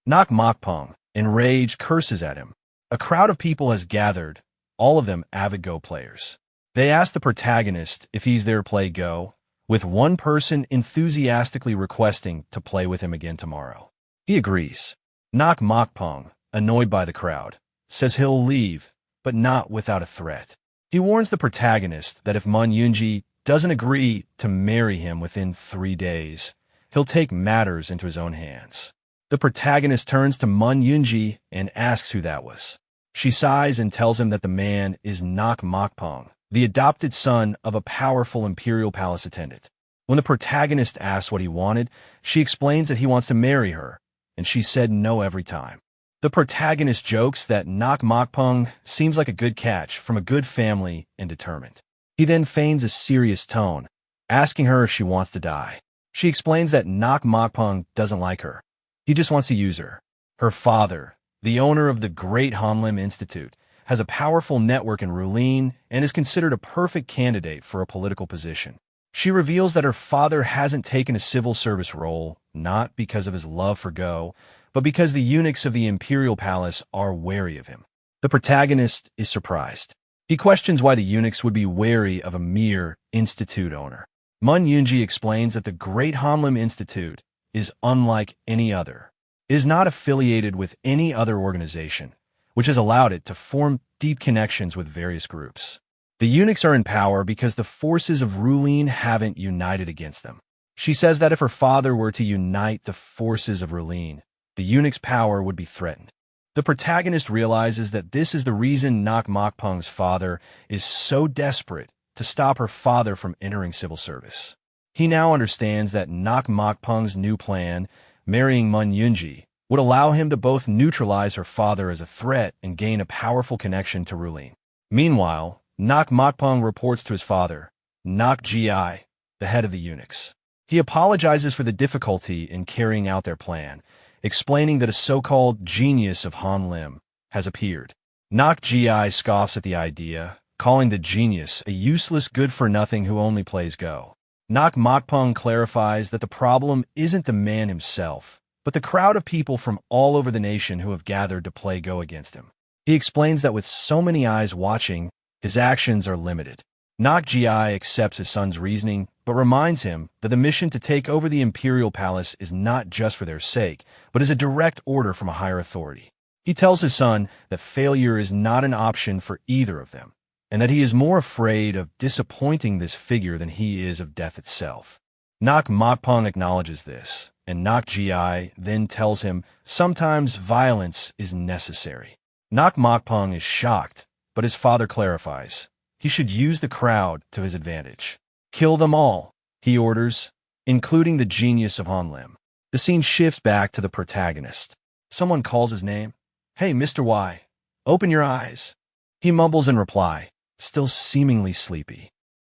Nok Mokpung, enraged, curses at him. A crowd of people has gathered, all of them avid Go players. They ask the protagonist if he's there to play Go, with one person enthusiastically requesting to play with him again tomorrow. He agrees. Nok Mokpung, annoyed by the crowd, says he'll leave, but not without a threat. He warns the protagonist that if Mun Yunji doesn't agree to marry him within 3 days, he'll take matters into his own hands. The protagonist turns to Mun Yunji and asks who that was. She sighs and tells him that the man is Nok Mokpung, the adopted son of a powerful imperial palace attendant. When the protagonist asks what he wanted, she explains that he wants to marry her, and she said no every time. The protagonist jokes that Nok Mokpung seems like a good catch from a good family and determined. He then feigns a serious tone, asking her if she wants to die. She explains that Nok Mokpung doesn't like her. He just wants to use her. Her father, the owner of the Great Hanlim Institute, has a powerful network in Rulin and is considered a perfect candidate for a political position. She reveals that her father hasn't taken a civil service role, not because of his love for Go, but because the eunuchs of the imperial palace are wary of him. The protagonist is surprised. He questions why the eunuchs would be wary of a mere institute owner. Mun Yunji explains that the Great Hanlim Institute is unlike any other. It is not affiliated with any other organization, which has allowed it to form deep connections with various groups. The eunuchs are in power because the forces of Rulin haven't united against them. She says that if her father were to unite the forces of Rulin, the eunuch's power would be threatened. The protagonist realizes that this is the reason Nok Mokpung's father is so desperate to stop her father from entering civil service. He now understands that Nok Mokpung's new plan, marrying Mun Yunji, would allow him to both neutralize her father as a threat and gain a powerful connection to Rulin. Meanwhile, Nok Mokpung reports to his father, Nok Gi, the head of the eunuchs. He apologizes for the difficulty in carrying out their plan, explaining that a so-called genius of Hanlim has appeared. Nok Gi scoffs at the idea, calling the genius a useless good-for-nothing who only plays Go. Nok Mokpung clarifies that the problem isn't the man himself, but the crowd of people from all over the nation who have gathered to play Go against him. He explains that with so many eyes watching, his actions are limited. Nok Gi accepts his son's reasoning, but reminds him that the mission to take over the imperial palace is not just for their sake, but is a direct order from a higher authority. He tells his son that failure is not an option for either of them, and that he is more afraid of disappointing this figure than he is of death itself. Nok Mokpung acknowledges this, and Nok Gi then tells him sometimes violence is necessary. Nok Mokpung is shocked, but his father clarifies. He should use the crowd to his advantage. Kill them all, he orders, including the genius of Hanlim. The scene shifts back to the protagonist. Someone calls his name. "Hey, Mr. Y, open your eyes." He mumbles in reply, still seemingly sleepy.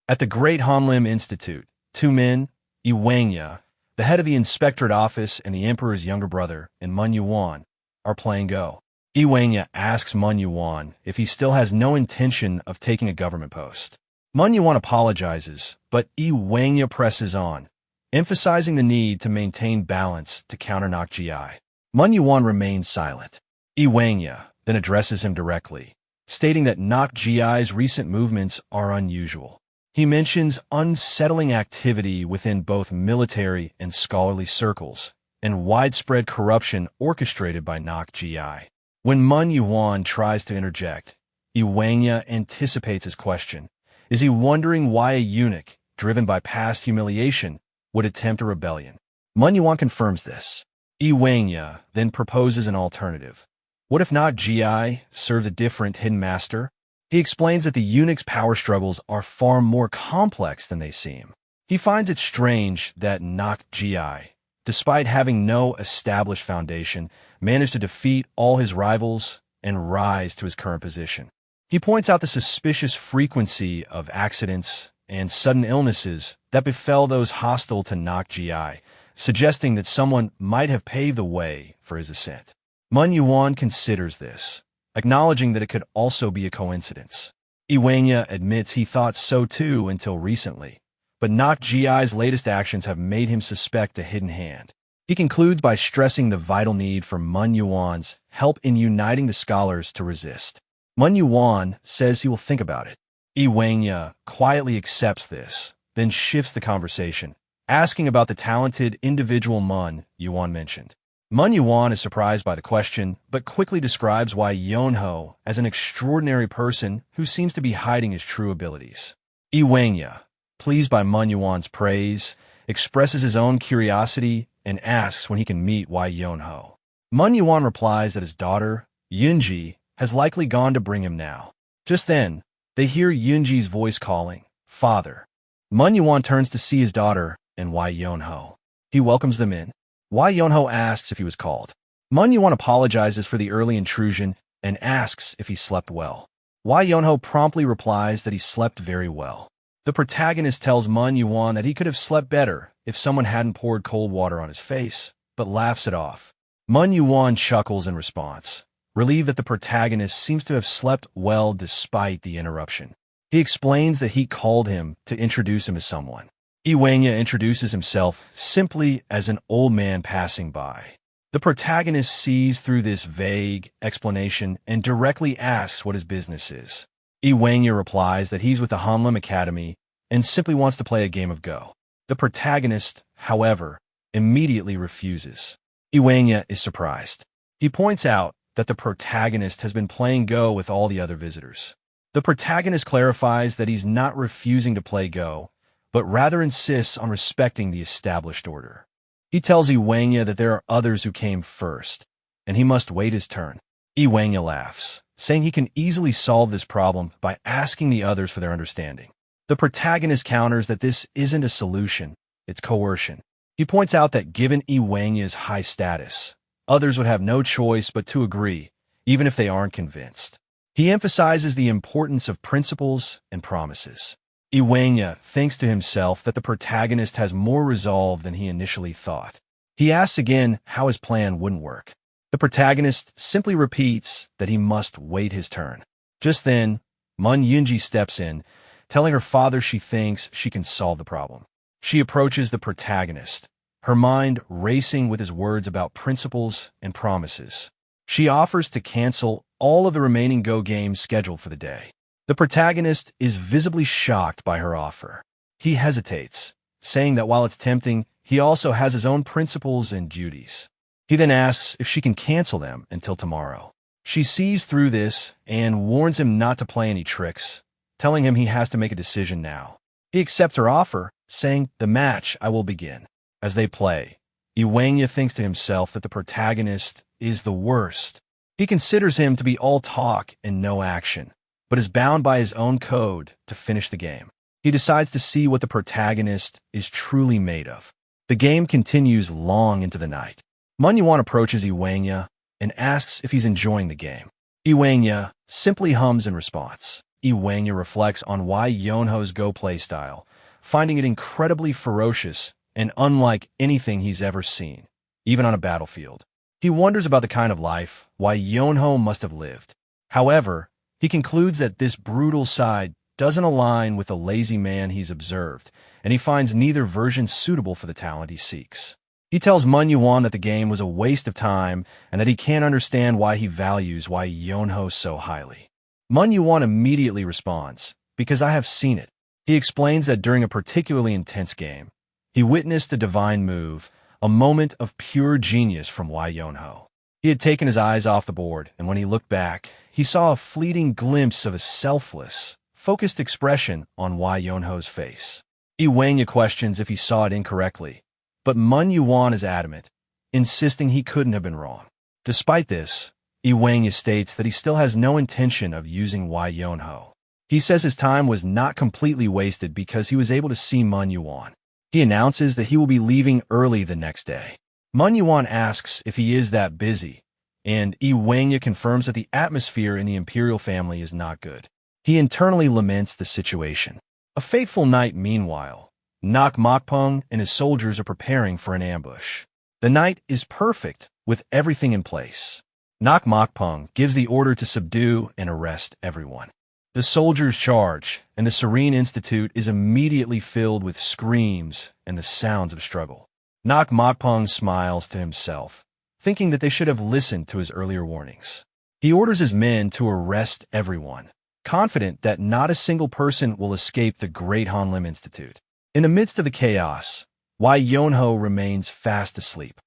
At the Great Hanlim Institute, 2 men, Wi Yeonho, the head of the inspectorate office and the emperor's younger brother, and Manhwa, are playing Go. Wi Yeonho asks Manhwa if he still has no intention of taking a government post. Manhwa apologizes, but Wi Yeonho presses on, emphasizing the need to maintain balance to counter Nok Gi. Manhwa remains silent. Wi Yeonho then addresses him directly, stating that Nok Gi's recent movements are unusual. He mentions unsettling activity within both military and scholarly circles, and widespread corruption orchestrated by Nok Gi. When Manhwa tries to interject, Wi Yeonho anticipates his question. Is he wondering why a eunuch, driven by past humiliation, would attempt a rebellion? Manhwa confirms this. Wi Yeonho then proposes an alternative. What if Nok Gi served a different hidden master? He explains that the eunuch's power struggles are far more complex than they seem. He finds it strange that Nok-ji, despite having no established foundation, managed to defeat all his rivals and rise to his current position. He points out the suspicious frequency of accidents and sudden illnesses that befell those hostile to Nok-ji, suggesting that someone might have paved the way for his ascent. Manhwa considers this, acknowledging that it could also be a coincidence. Wi Yeonho admits he thought so too until recently, but Nok-ji's latest actions have made him suspect a hidden hand. He concludes by stressing the vital need for Manhwa's help in uniting the scholars to resist. Manhwa says he will think about it. Wi Yeonho quietly accepts this, then shifts the conversation, asking about the talented individual Manhwa mentioned. Manhwa is surprised by the question, but quickly describes Wi Yeonho as an extraordinary person who seems to be hiding his true abilities. Wi Yeonho, pleased by Manhwa's praise, expresses his own curiosity and asks when he can meet Wi Yeonho. Manhwa replies that his daughter, Yoonji, has likely gone to bring him now. Just then, they hear Yoonji's voice calling, "Father." Manhwa turns to see his daughter and Wi Yeonho. He welcomes them in. Wi Yeonho asks if he was called. Manhwa apologizes for the early intrusion and asks if he slept well. Wi Yeonho promptly replies that he slept very well. The protagonist tells Manhwa that he could have slept better if someone hadn't poured cold water on his face, but laughs it off. Manhwa chuckles in response, relieved that the protagonist seems to have slept well despite the interruption. He explains that he called him to introduce him as someone. Wi Yeonho introduces himself simply as an old man passing by. The protagonist sees through this vague explanation and directly asks what his business is. Wi Yeonho replies that he's with the Hanlim Academy and simply wants to play a game of Go. The protagonist, however, immediately refuses. Wi Yeonho is surprised. He points out that the protagonist has been playing Go with all the other visitors. The protagonist clarifies that he's not refusing to play Go, but rather insists on respecting the established order. He tells Wi Yeonho that there are others who came first, and he must wait his turn. Wi Yeonho laughs, saying he can easily solve this problem by asking the others for their understanding. The protagonist counters that this isn't a solution, it's coercion. He points out that given Wi Yeonho's high status, others would have no choice but to agree, even if they aren't convinced. He emphasizes the importance of principles and promises. Wi Yeonho thinks to himself that the protagonist has more resolve than he initially thought. He asks again how his plan wouldn't work. The protagonist simply repeats that he must wait his turn. Just then, Yoonji steps in, telling her father she thinks she can solve the problem. She approaches the protagonist, her mind racing with his words about principles and promises. She offers to cancel all of the remaining Go games scheduled for the day. The protagonist is visibly shocked by her offer. He hesitates, saying that while it's tempting, he also has his own principles and duties. He then asks if she can cancel them until tomorrow. She sees through this and warns him not to play any tricks, telling him he has to make a decision now. He accepts her offer, saying, "The match I will begin." As they play, Wi Yeonho thinks to himself that the protagonist is the worst. He considers him to be all talk and no action, but is bound by his own code to finish the game. He decides to see what the protagonist is truly made of. The game continues long into the night. Manhwa approaches Wi Yeonho and asks if he's enjoying the game. Wi Yeonho simply hums in response. Wi Yeonho reflects on Wi Yeonho's Go play style, finding it incredibly ferocious and unlike anything he's ever seen, even on a battlefield. He wonders about the kind of life Wi Yeonho must have lived. However, he concludes that this brutal side doesn't align with the lazy man he's observed, and he finds neither version suitable for the talent he seeks. He tells Manhwa that the game was a waste of time and that he can't understand why he values Wi Yeonho so highly. Manhwa immediately responds, "Because I have seen it." He explains that during a particularly intense game, he witnessed a divine move, a moment of pure genius from Wi Yeonho. He had taken his eyes off the board, and when he looked back, he saw a fleeting glimpse of a selfless, focused expression on Wi Yeonho's face. Wi Yeonho questions if he saw it incorrectly, but Manhwa is adamant, insisting he couldn't have been wrong. Despite this, Yeonho states that he still has no intention of using Wi Yeonho. He says his time was not completely wasted because he was able to see Manhwa. He announces that he will be leaving early the next day. Manhwa asks if he is that busy, and Yeonho confirms that the atmosphere in the imperial family is not good. He internally laments the situation. A fateful night meanwhile. Mokpung and his soldiers are preparing for an ambush. The night is perfect, with everything in place. Mokpung gives the order to subdue and arrest everyone. The soldiers charge, and the Serene Institute is immediately filled with screams and the sounds of struggle. Mokpung smiles to himself, thinking that they should have listened to his earlier warnings. He orders his men to arrest everyone, confident that not a single person will escape the Great Hanlim Institute. In the midst of the chaos, Wi Yeonho remains fast asleep.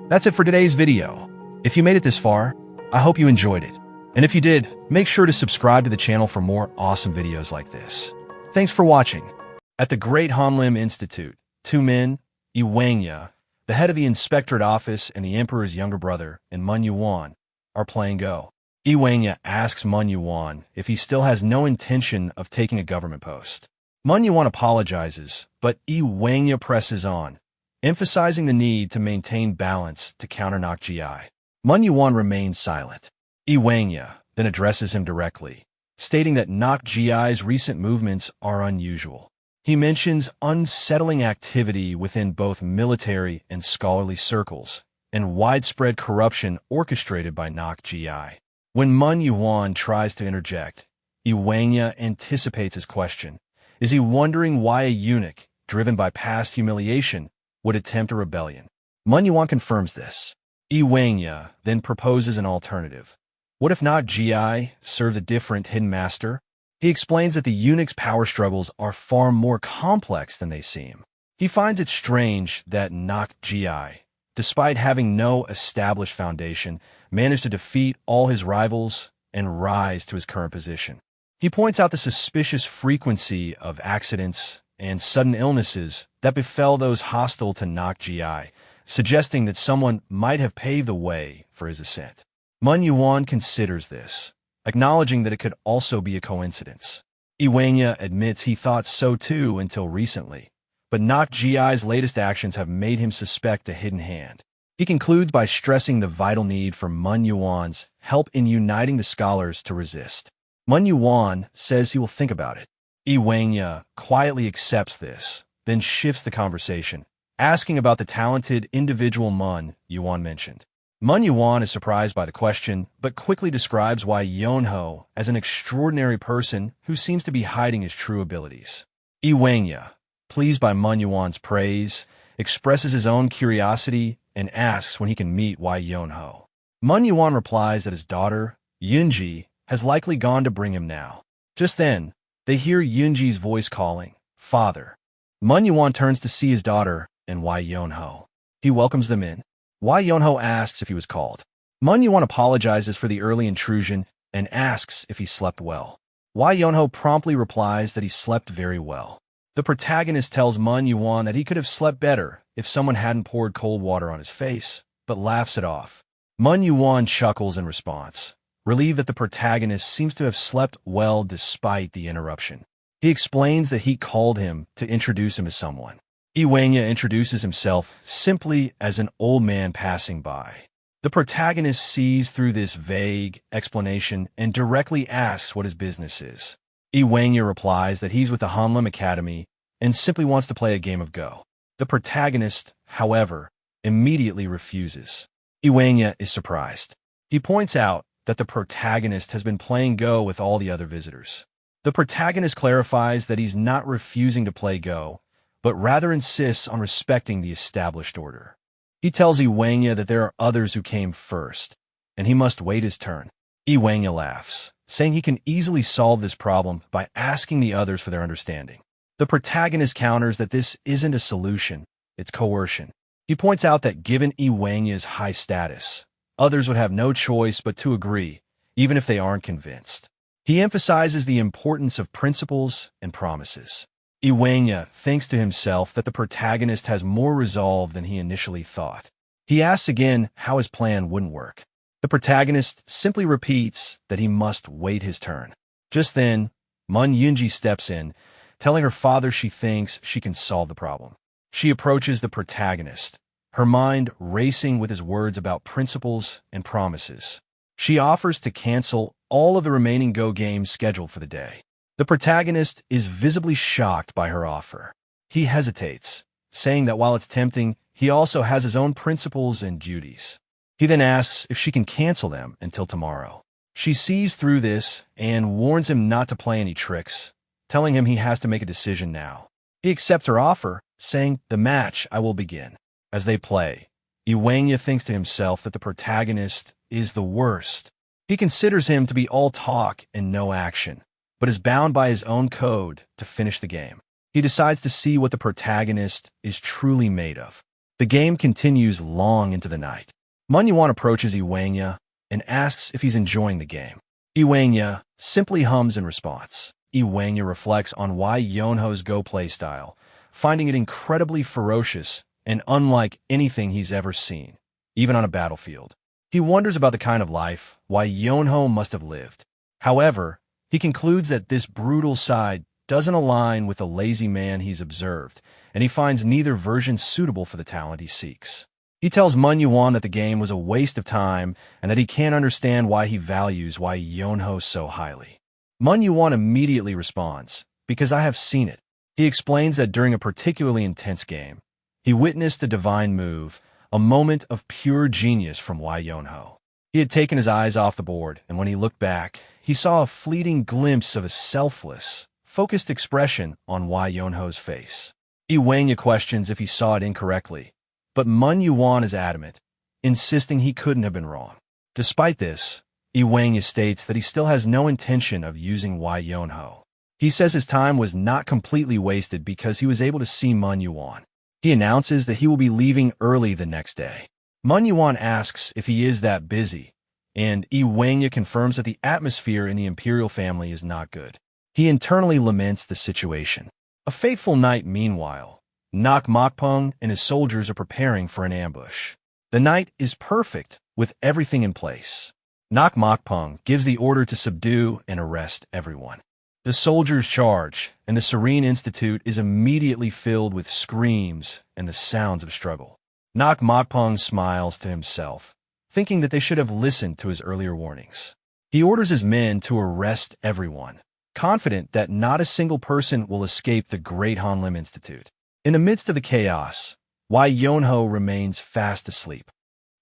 That's it for today's video. If you made it this far, I hope you enjoyed it. And if you did, make sure to subscribe to the channel for more awesome videos like this. Thanks for watching. At the Great Hanlim Institute, two men, Yeonho, the head of the inspectorate office and the emperor's younger brother, and Manhwa, are playing Go. Yeonho asks Manhwa if he still has no intention of taking a government post. Manhwa apologizes, but Yeonho presses on, emphasizing the need to maintain balance to counter Nakji. Manhwa remains silent. Yeonho then addresses him directly, stating that Nakji's recent movements are unusual. He mentions unsettling activity within both military and scholarly circles, and widespread corruption orchestrated by Nakji. When Manhwa tries to interject, Yeonho anticipates his question. Is he wondering why a eunuch, driven by past humiliation, would attempt a rebellion? Manhwa confirms this. Yeonho then proposes an alternative. What if Nakji served a different hidden master? He explains that the eunuch's power struggles are far more complex than they seem. He finds it strange that Nakji, despite having no established foundation, managed to defeat all his rivals and rise to his current position. He points out the suspicious frequency of accidents and sudden illnesses that befell those hostile to Nakji, suggesting that someone might have paved the way for his ascent. Manhwa considers this, acknowledging that it could also be a coincidence. Yeonho admits he thought so too until recently, but Nakji's latest actions have made him suspect a hidden hand. He concludes by stressing the vital need for Manhwa's help in uniting the scholars to resist. Manhwa says he will think about it. Yeonho quietly accepts this, then shifts the conversation, asking about the talented individual Manhwa mentioned. Manhwa is surprised by the question, but quickly describes Wi Yeonho as an extraordinary person who seems to be hiding his true abilities. Yeonho, pleased by Manhwa's praise, expresses his own curiosity and asks when he can meet Wi Yeonho. Manhwa replies that his daughter, Yunji, has likely gone to bring him now. Just then, they hear Yunji's voice calling, "Father." Manhwa turns to see his daughter and Wi Yeonho. He welcomes them in. Wi Yeonho asks if he was called. Manhwa apologizes for the early intrusion and asks if he slept well. Wi Yeonho promptly replies that he slept very well. The protagonist tells Manhwa that he could have slept better if someone hadn't poured cold water on his face, but laughs it off. Manhwa chuckles in response, relieved that the protagonist seems to have slept well despite the interruption. He explains that he called him to introduce him to someone. Yeonho introduces himself simply as an old man passing by. The protagonist sees through this vague explanation and directly asks what his business is. Yeonho replies that he's with the Hanlim Academy and simply wants to play a game of Go. The protagonist, however, immediately refuses. Yeonho is surprised. He points out that the protagonist has been playing Go with all the other visitors. The protagonist clarifies that he's not refusing to play Go, but rather insists on respecting the established order. He tells Yeonho that there are others who came first, and he must wait his turn. Yeonho laughs, saying he can easily solve this problem by asking the others for their understanding. The protagonist counters that this isn't a solution, it's coercion. He points out that given Yeonho's high status, others would have no choice but to agree, even if they aren't convinced. He emphasizes the importance of principles and promises. Yeonho thinks to himself that the protagonist has more resolve than he initially thought. He asks again how his plan wouldn't work. The protagonist simply repeats that he must wait his turn. Just then, Mun Yunji steps in, telling her father she thinks she can solve the problem. She approaches the protagonist, her mind racing with his words about principles and promises. She offers to cancel all of the remaining Go games scheduled for the day. The protagonist is visibly shocked by her offer. He hesitates, saying that while it's tempting, he also has his own principles and duties. He then asks if she can cancel them until tomorrow. She sees through this and warns him not to play any tricks, telling him he has to make a decision now. He accepts her offer, saying, "The match I will begin." As they play, Wi Yeonho thinks to himself that the protagonist is the worst. He considers him to be all talk and no action, but is bound by his own code to finish the game. He decides to see what the protagonist is truly made of. The game continues long into the night. Manhwa approaches Wi Yeonho and asks if he's enjoying the game. Wi Yeonho simply hums in response. Wi Yeonho reflects on Wi Yeonho's Go playstyle, finding it incredibly ferocious and unlike anything he's ever seen, even on a battlefield. He wonders about the kind of life Wi Yeonho must have lived. However, he concludes that this brutal side doesn't align with the lazy man he's observed, and he finds neither version suitable for the talent he seeks. He tells Manhwa that the game was a waste of time and that he can't understand why he values Wi Yeonho so highly. Manhwa immediately responds, "Because I have seen it." He explains that during a particularly intense game, he witnessed a divine move, a moment of pure genius from Wi Yeonho. He had taken his eyes off the board, and when he looked back, he saw a fleeting glimpse of a selfless, focused expression on Wi Yeonho's face. Wi Yeonho questions if he saw it incorrectly, but Manhwa is adamant, insisting he couldn't have been wrong. Despite this, Wi Yeonho states that he still has no intention of using Wi Yeonho. He says his time was not completely wasted because he was able to see Manhwa. He announces that he will be leaving early the next day. Manhwa asks if he is that busy, and Wi Yeonho confirms that the atmosphere in the imperial family is not good. He internally laments the situation. A fateful night meanwhile, Mokpong and his soldiers are preparing for an ambush. The night is perfect, with everything in place. Mokpong gives the order to subdue and arrest everyone. The soldiers charge, and the Serene Institute is immediately filled with screams and the sounds of struggle. Mokpong smiles to himself, thinking that they should have listened to his earlier warnings. He orders his men to arrest everyone, confident that not a single person will escape the Great Hanlim Institute. In the midst of the chaos, Wi Yeonho remains fast asleep.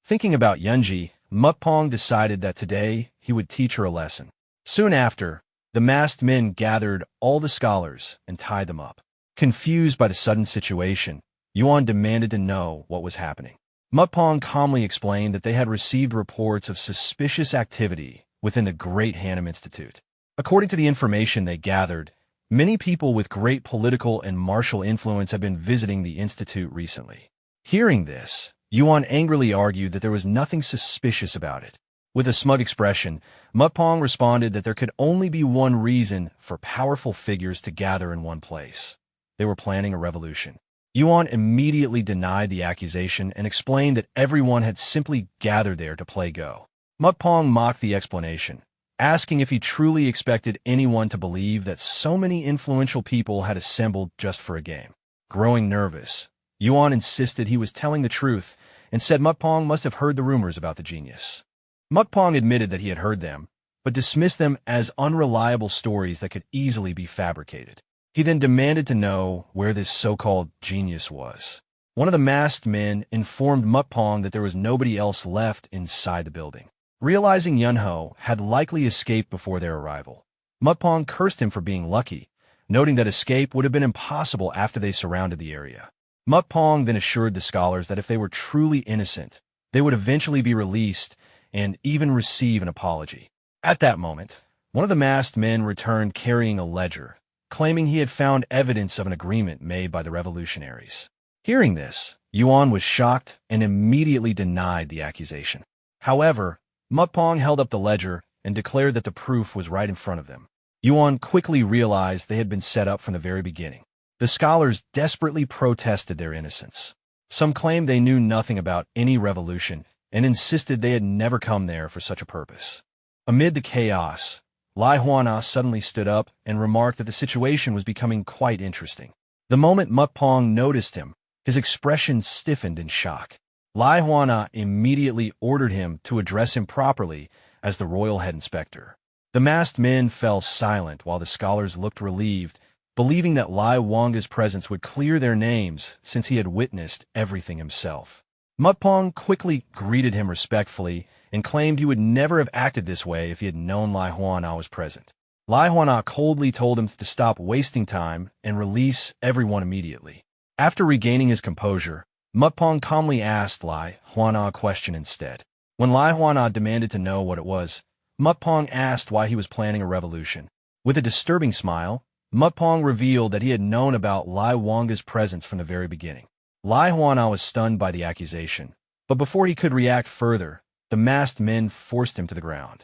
Thinking about Yunji, Mukpong decided that today he would teach her a lesson. Soon after, the masked men gathered all the scholars and tied them up. Confused by the sudden situation, Yuan demanded to know what was happening. Mukpong calmly explained that they had received reports of suspicious activity within the Great Hanlim Institute. According to the information they gathered, many people with great political and martial influence have been visiting the institute recently. Hearing this, Yuan angrily argued that there was nothing suspicious about it. With a smug expression, Mukpong responded that there could only be one reason for powerful figures to gather in one place. They were planning a revolution. Yuan immediately denied the accusation and explained that everyone had simply gathered there to play Go. Mukpong mocked the explanation, asking if he truly expected anyone to believe that so many influential people had assembled just for a game. Growing nervous, Yuan insisted he was telling the truth and said Mukpong must have heard the rumors about the genius. Mukpong admitted that he had heard them, but dismissed them as unreliable stories that could easily be fabricated. He then demanded to know where this so-called genius was. One of the masked men informed Mukpong that there was nobody else left inside the building. Realizing Yeonho had likely escaped before their arrival, Mukpong cursed him for being lucky, noting that escape would have been impossible after they surrounded the area. Mukpong then assured the scholars that if they were truly innocent, they would eventually be released and even receive an apology. At that moment, one of the masked men returned carrying a ledger, claiming he had found evidence of an agreement made by the revolutionaries. Hearing this, Yuan was shocked and immediately denied the accusation. However, Mukpong held up the ledger and declared that the proof was right in front of them. Yuan quickly realized they had been set up from the very beginning. The scholars desperately protested their innocence. Some claimed they knew nothing about any revolution, and insisted they had never come there for such a purpose. Amid the chaos, Lai Huana suddenly stood up and remarked that the situation was becoming quite interesting. The moment Mukpong noticed him, his expression stiffened in shock. Lai Huana immediately ordered him to address him properly as the royal head inspector. The masked men fell silent while the scholars looked relieved, believing that Lai Wanga's presence would clear their names since he had witnessed everything himself. Mukpong quickly greeted him respectfully and claimed he would never have acted this way if he had known Lai Huana was present. Lai Huana coldly told him to stop wasting time and release everyone immediately. After regaining his composure, Mukpong calmly asked Lai Huana a question instead. When Lai Huana demanded to know what it was, Mukpong asked why he was planning a revolution. With a disturbing smile, Mukpong revealed that he had known about Lai Wanga's presence from the very beginning. Lai Huana was stunned by the accusation, but before he could react further, the masked men forced him to the ground.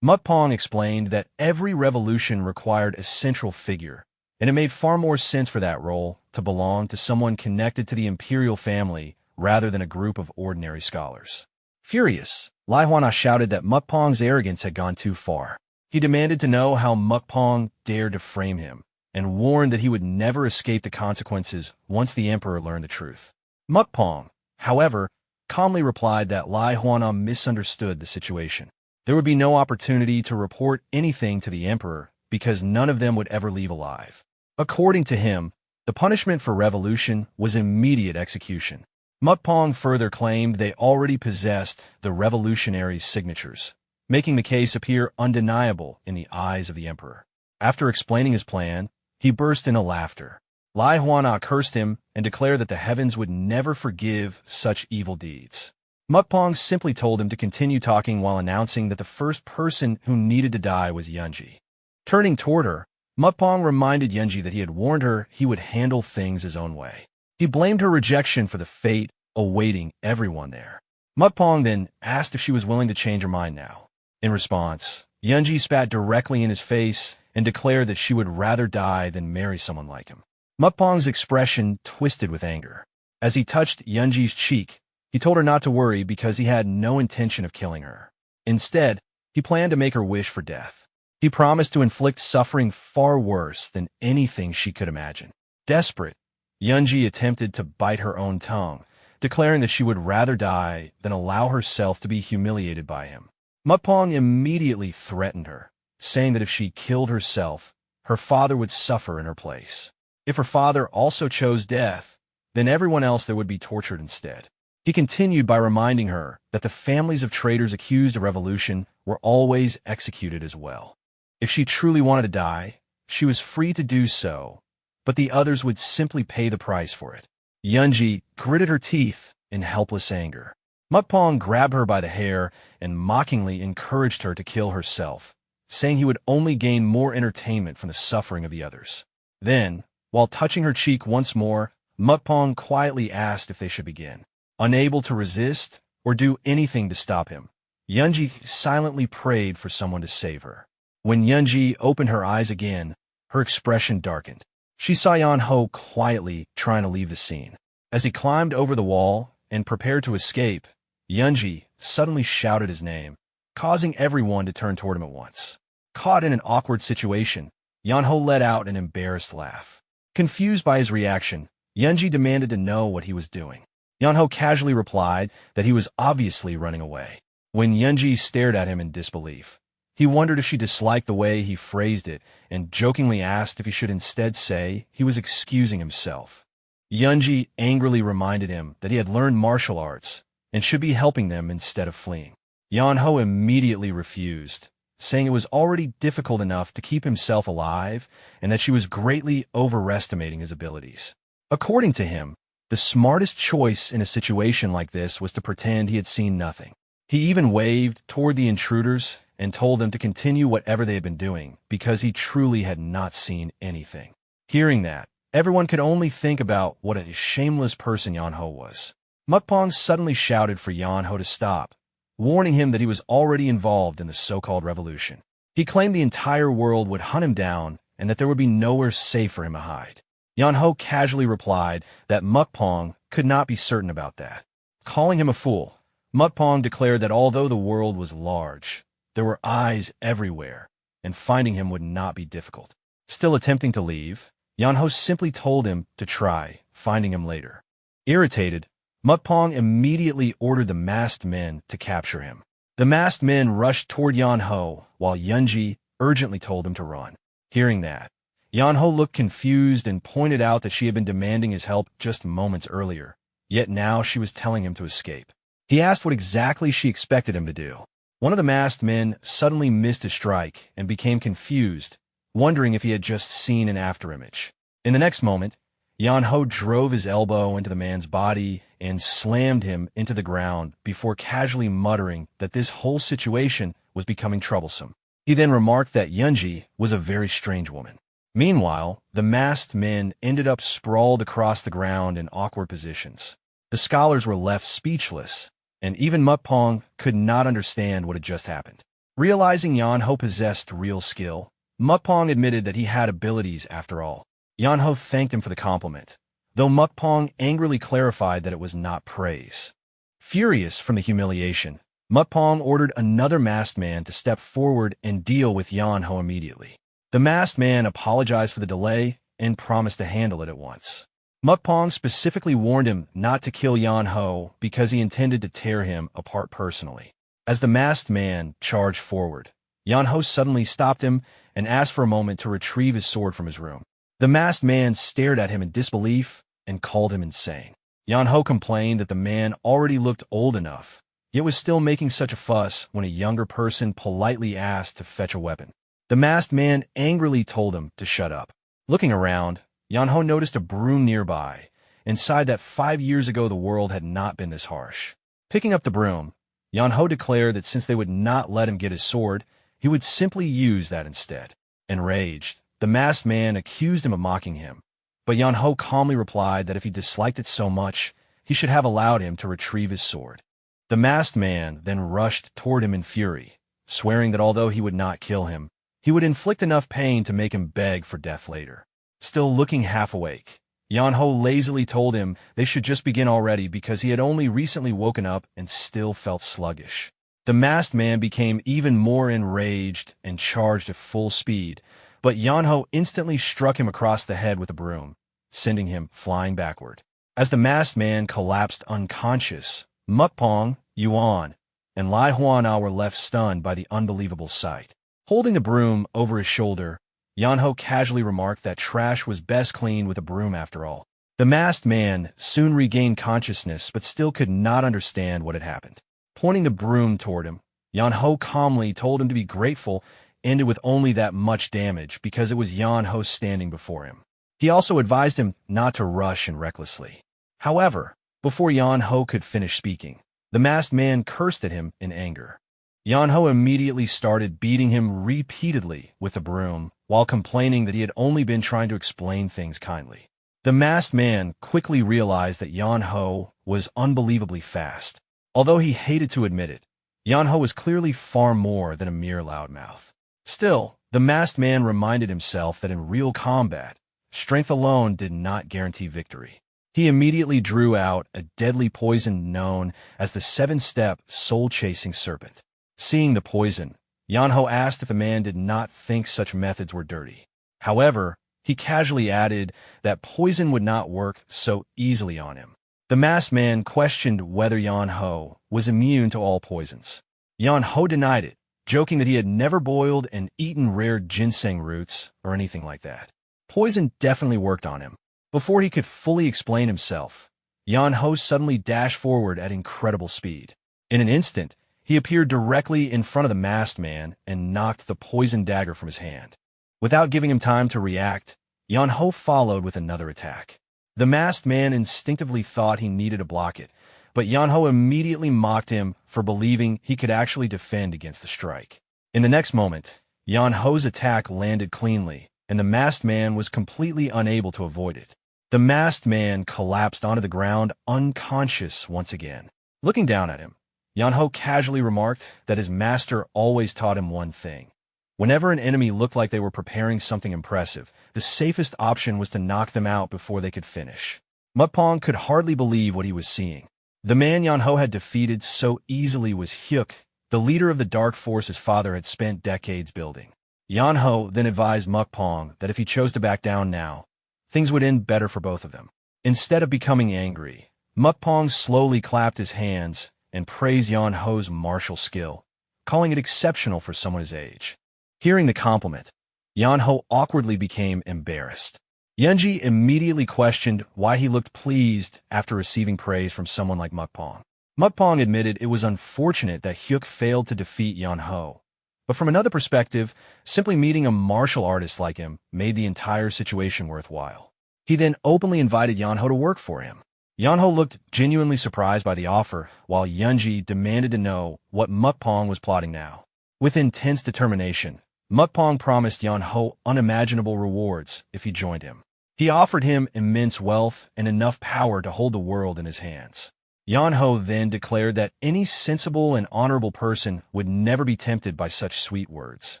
Mukpong explained that every revolution required a central figure, and it made far more sense for that role to belong to someone connected to the imperial family rather than a group of ordinary scholars. Furious, Lai Huana shouted that Mukpong's arrogance had gone too far. He demanded to know how Mukpong dared to frame him, and warned that he would never escape the consequences once the emperor learned the truth. Mukpong, however, calmly replied that Lai Huana misunderstood the situation. There would be no opportunity to report anything to the emperor because none of them would ever leave alive. According to him, the punishment for revolution was immediate execution. Mukpong further claimed they already possessed the revolutionaries' signatures, making the case appear undeniable in the eyes of the emperor. After explaining his plan, he burst into laughter. Lai Huana cursed him and declared that the heavens would never forgive such evil deeds. Mukpong simply told him to continue talking while announcing that the first person who needed to die was Yunji. Turning toward her, Mukpong reminded Yunji that he had warned her he would handle things his own way. He blamed her rejection for the fate awaiting everyone there. Mukpong then asked if she was willing to change her mind now. In response, Yunji spat directly in his face and declared that she would rather die than marry someone like him. Mukpong's expression twisted with anger. As he touched Yunji's cheek, he told her not to worry because he had no intention of killing her. Instead, he planned to make her wish for death. He promised to inflict suffering far worse than anything she could imagine. Desperate, Yunji attempted to bite her own tongue, declaring that she would rather die than allow herself to be humiliated by him. Mukpong immediately threatened her, saying that if she killed herself, her father would suffer in her place. If her father also chose death, then everyone else there would be tortured instead. He continued by reminding her that the families of traitors accused of revolution were always executed as well. If she truly wanted to die, she was free to do so, but the others would simply pay the price for it. Yunji gritted her teeth in helpless anger. Mukpong grabbed her by the hair and mockingly encouraged her to kill herself, saying he would only gain more entertainment from the suffering of the others. Then, while touching her cheek once more, Mukpong quietly asked if they should begin. Unable to resist or do anything to stop him, Yunji silently prayed for someone to save her. When Yunji opened her eyes again, her expression darkened. She saw Yeonho quietly trying to leave the scene. As he climbed over the wall and prepared to escape, Yunji suddenly shouted his name, causing everyone to turn toward him at once. Caught in an awkward situation, Yeonho let out an embarrassed laugh. Confused by his reaction, Yunji demanded to know what he was doing. Yeonho casually replied that he was obviously running away. When Yunji stared at him in disbelief, he wondered if she disliked the way he phrased it and jokingly asked if he should instead say he was excusing himself. Yunji angrily reminded him that he had learned martial arts and should be helping them instead of fleeing. Yeonho immediately refused, saying it was already difficult enough to keep himself alive and that she was greatly overestimating his abilities. According to him, the smartest choice in a situation like this was to pretend he had seen nothing. He even waved toward the intruders and told them to continue whatever they had been doing because he truly had not seen anything. Hearing that, everyone could only think about what a shameless person Yeonho was. Mukpong suddenly shouted for Yeonho to stop, warning him that he was already involved in the so-called revolution. He claimed the entire world would hunt him down and that there would be nowhere safe for him to hide. Yeonho casually replied that Mukpong could not be certain about that. Calling him a fool, Mukpong declared that although the world was large, there were eyes everywhere, and finding him would not be difficult. Still attempting to leave, Yeonho simply told him to try finding him later. Irritated, Mukpong immediately ordered the masked men to capture him. The masked men rushed toward Yeonho, while Yeonji urgently told him to run. Hearing that, Yeonho looked confused and pointed out that she had been demanding his help just moments earlier, yet now she was telling him to escape. He asked what exactly she expected him to do. One of the masked men suddenly missed his strike and became confused, wondering if he had just seen an afterimage. In the next moment, Yeonho drove his elbow into the man's body and slammed him into the ground before casually muttering that this whole situation was becoming troublesome. He then remarked that Yeonji was a very strange woman. Meanwhile, the masked men ended up sprawled across the ground in awkward positions. The scholars were left speechless, and even Mukpong could not understand what had just happened. Realizing Yeonho possessed real skill, Mukpong admitted that he had abilities after all. Yeonho thanked him for the compliment, though Mukpong angrily clarified that it was not praise. Furious from the humiliation, Mukpong ordered another masked man to step forward and deal with Yeonho immediately. The masked man apologized for the delay and promised to handle it at once. Mukpong specifically warned him not to kill Yeonho because he intended to tear him apart personally. As the masked man charged forward, Yeonho suddenly stopped him and asked for a moment to retrieve his sword from his room. The masked man stared at him in disbelief and called him insane. Yeonho complained that the man already looked old enough, yet was still making such a fuss when a younger person politely asked to fetch a weapon. The masked man angrily told him to shut up. Looking around, Yeonho noticed a broom nearby and sighed that 5 years ago the world had not been this harsh. Picking up the broom, Yeonho declared that since they would not let him get his sword, he would simply use that instead. Enraged, the masked man accused him of mocking him, but Yeonho calmly replied that if he disliked it so much, he should have allowed him to retrieve his sword. The masked man then rushed toward him in fury, swearing that although he would not kill him, he would inflict enough pain to make him beg for death later. Still looking half awake, Yeonho lazily told him they should just begin already because he had only recently woken up and still felt sluggish. The masked man became even more enraged and charged at full speed, but Yeonho instantly struck him across the head with a broom, sending him flying backward. As the masked man collapsed unconscious, Mukpong, Yuan, and Lai Huana were left stunned by the unbelievable sight. Holding the broom over his shoulder, Yeonho casually remarked that trash was best cleaned with a broom after all. The masked man soon regained consciousness but still could not understand what had happened. Pointing the broom toward him, Yeonho calmly told him to be grateful ended with only that much damage because it was Yeonho standing before him. He also advised him not to rush in recklessly. However, before Yeonho could finish speaking, the masked man cursed at him in anger. Yeonho immediately started beating him repeatedly with the broom, while complaining that he had only been trying to explain things kindly. The masked man quickly realized that Yeonho was unbelievably fast. Although he hated to admit it, Yeonho was clearly far more than a mere loudmouth. Still, the masked man reminded himself that in real combat, strength alone did not guarantee victory. He immediately drew out a deadly poison known as the 7-step soul-chasing serpent. Seeing the poison, Yeonho asked if the man did not think such methods were dirty. However, he casually added that poison would not work so easily on him. The masked man questioned whether Yeonho was immune to all poisons. Yeonho denied it, joking that he had never boiled and eaten rare ginseng roots or anything like that. Poison definitely worked on him. Before he could fully explain himself, Yeonho suddenly dashed forward at incredible speed. In an instant, he appeared directly in front of the masked man and knocked the poison dagger from his hand. Without giving him time to react, Yeonho followed with another attack. The masked man instinctively thought he needed to block it, but Yeonho immediately mocked him for believing he could actually defend against the strike. In the next moment, Yeonho's attack landed cleanly, and the masked man was completely unable to avoid it. The masked man collapsed onto the ground unconscious once again. Looking down at him, Yeonho casually remarked that his master always taught him one thing. Whenever an enemy looked like they were preparing something impressive, the safest option was to knock them out before they could finish. Mukpong could hardly believe what he was seeing. The man Yeonho had defeated so easily was Hyuk, the leader of the dark force his father had spent decades building. Yeonho then advised Mukpong that if he chose to back down now, things would end better for both of them. Instead of becoming angry, Mukpong slowly clapped his hands and praised Yeonho's martial skill, calling it exceptional for someone his age. Hearing the compliment, Yeonho awkwardly became embarrassed. Yeonji immediately questioned why he looked pleased after receiving praise from someone like Mukpong. Mukpong admitted it was unfortunate that Hyuk failed to defeat Yeonho, but from another perspective, simply meeting a martial artist like him made the entire situation worthwhile. He then openly invited Yeonho to work for him. Yeonho looked genuinely surprised by the offer, while Yeonji demanded to know what Mukpong was plotting now. With intense determination, Mukpong promised Yeonho unimaginable rewards if he joined him. He offered him immense wealth and enough power to hold the world in his hands. Yeonho then declared that any sensible and honorable person would never be tempted by such sweet words.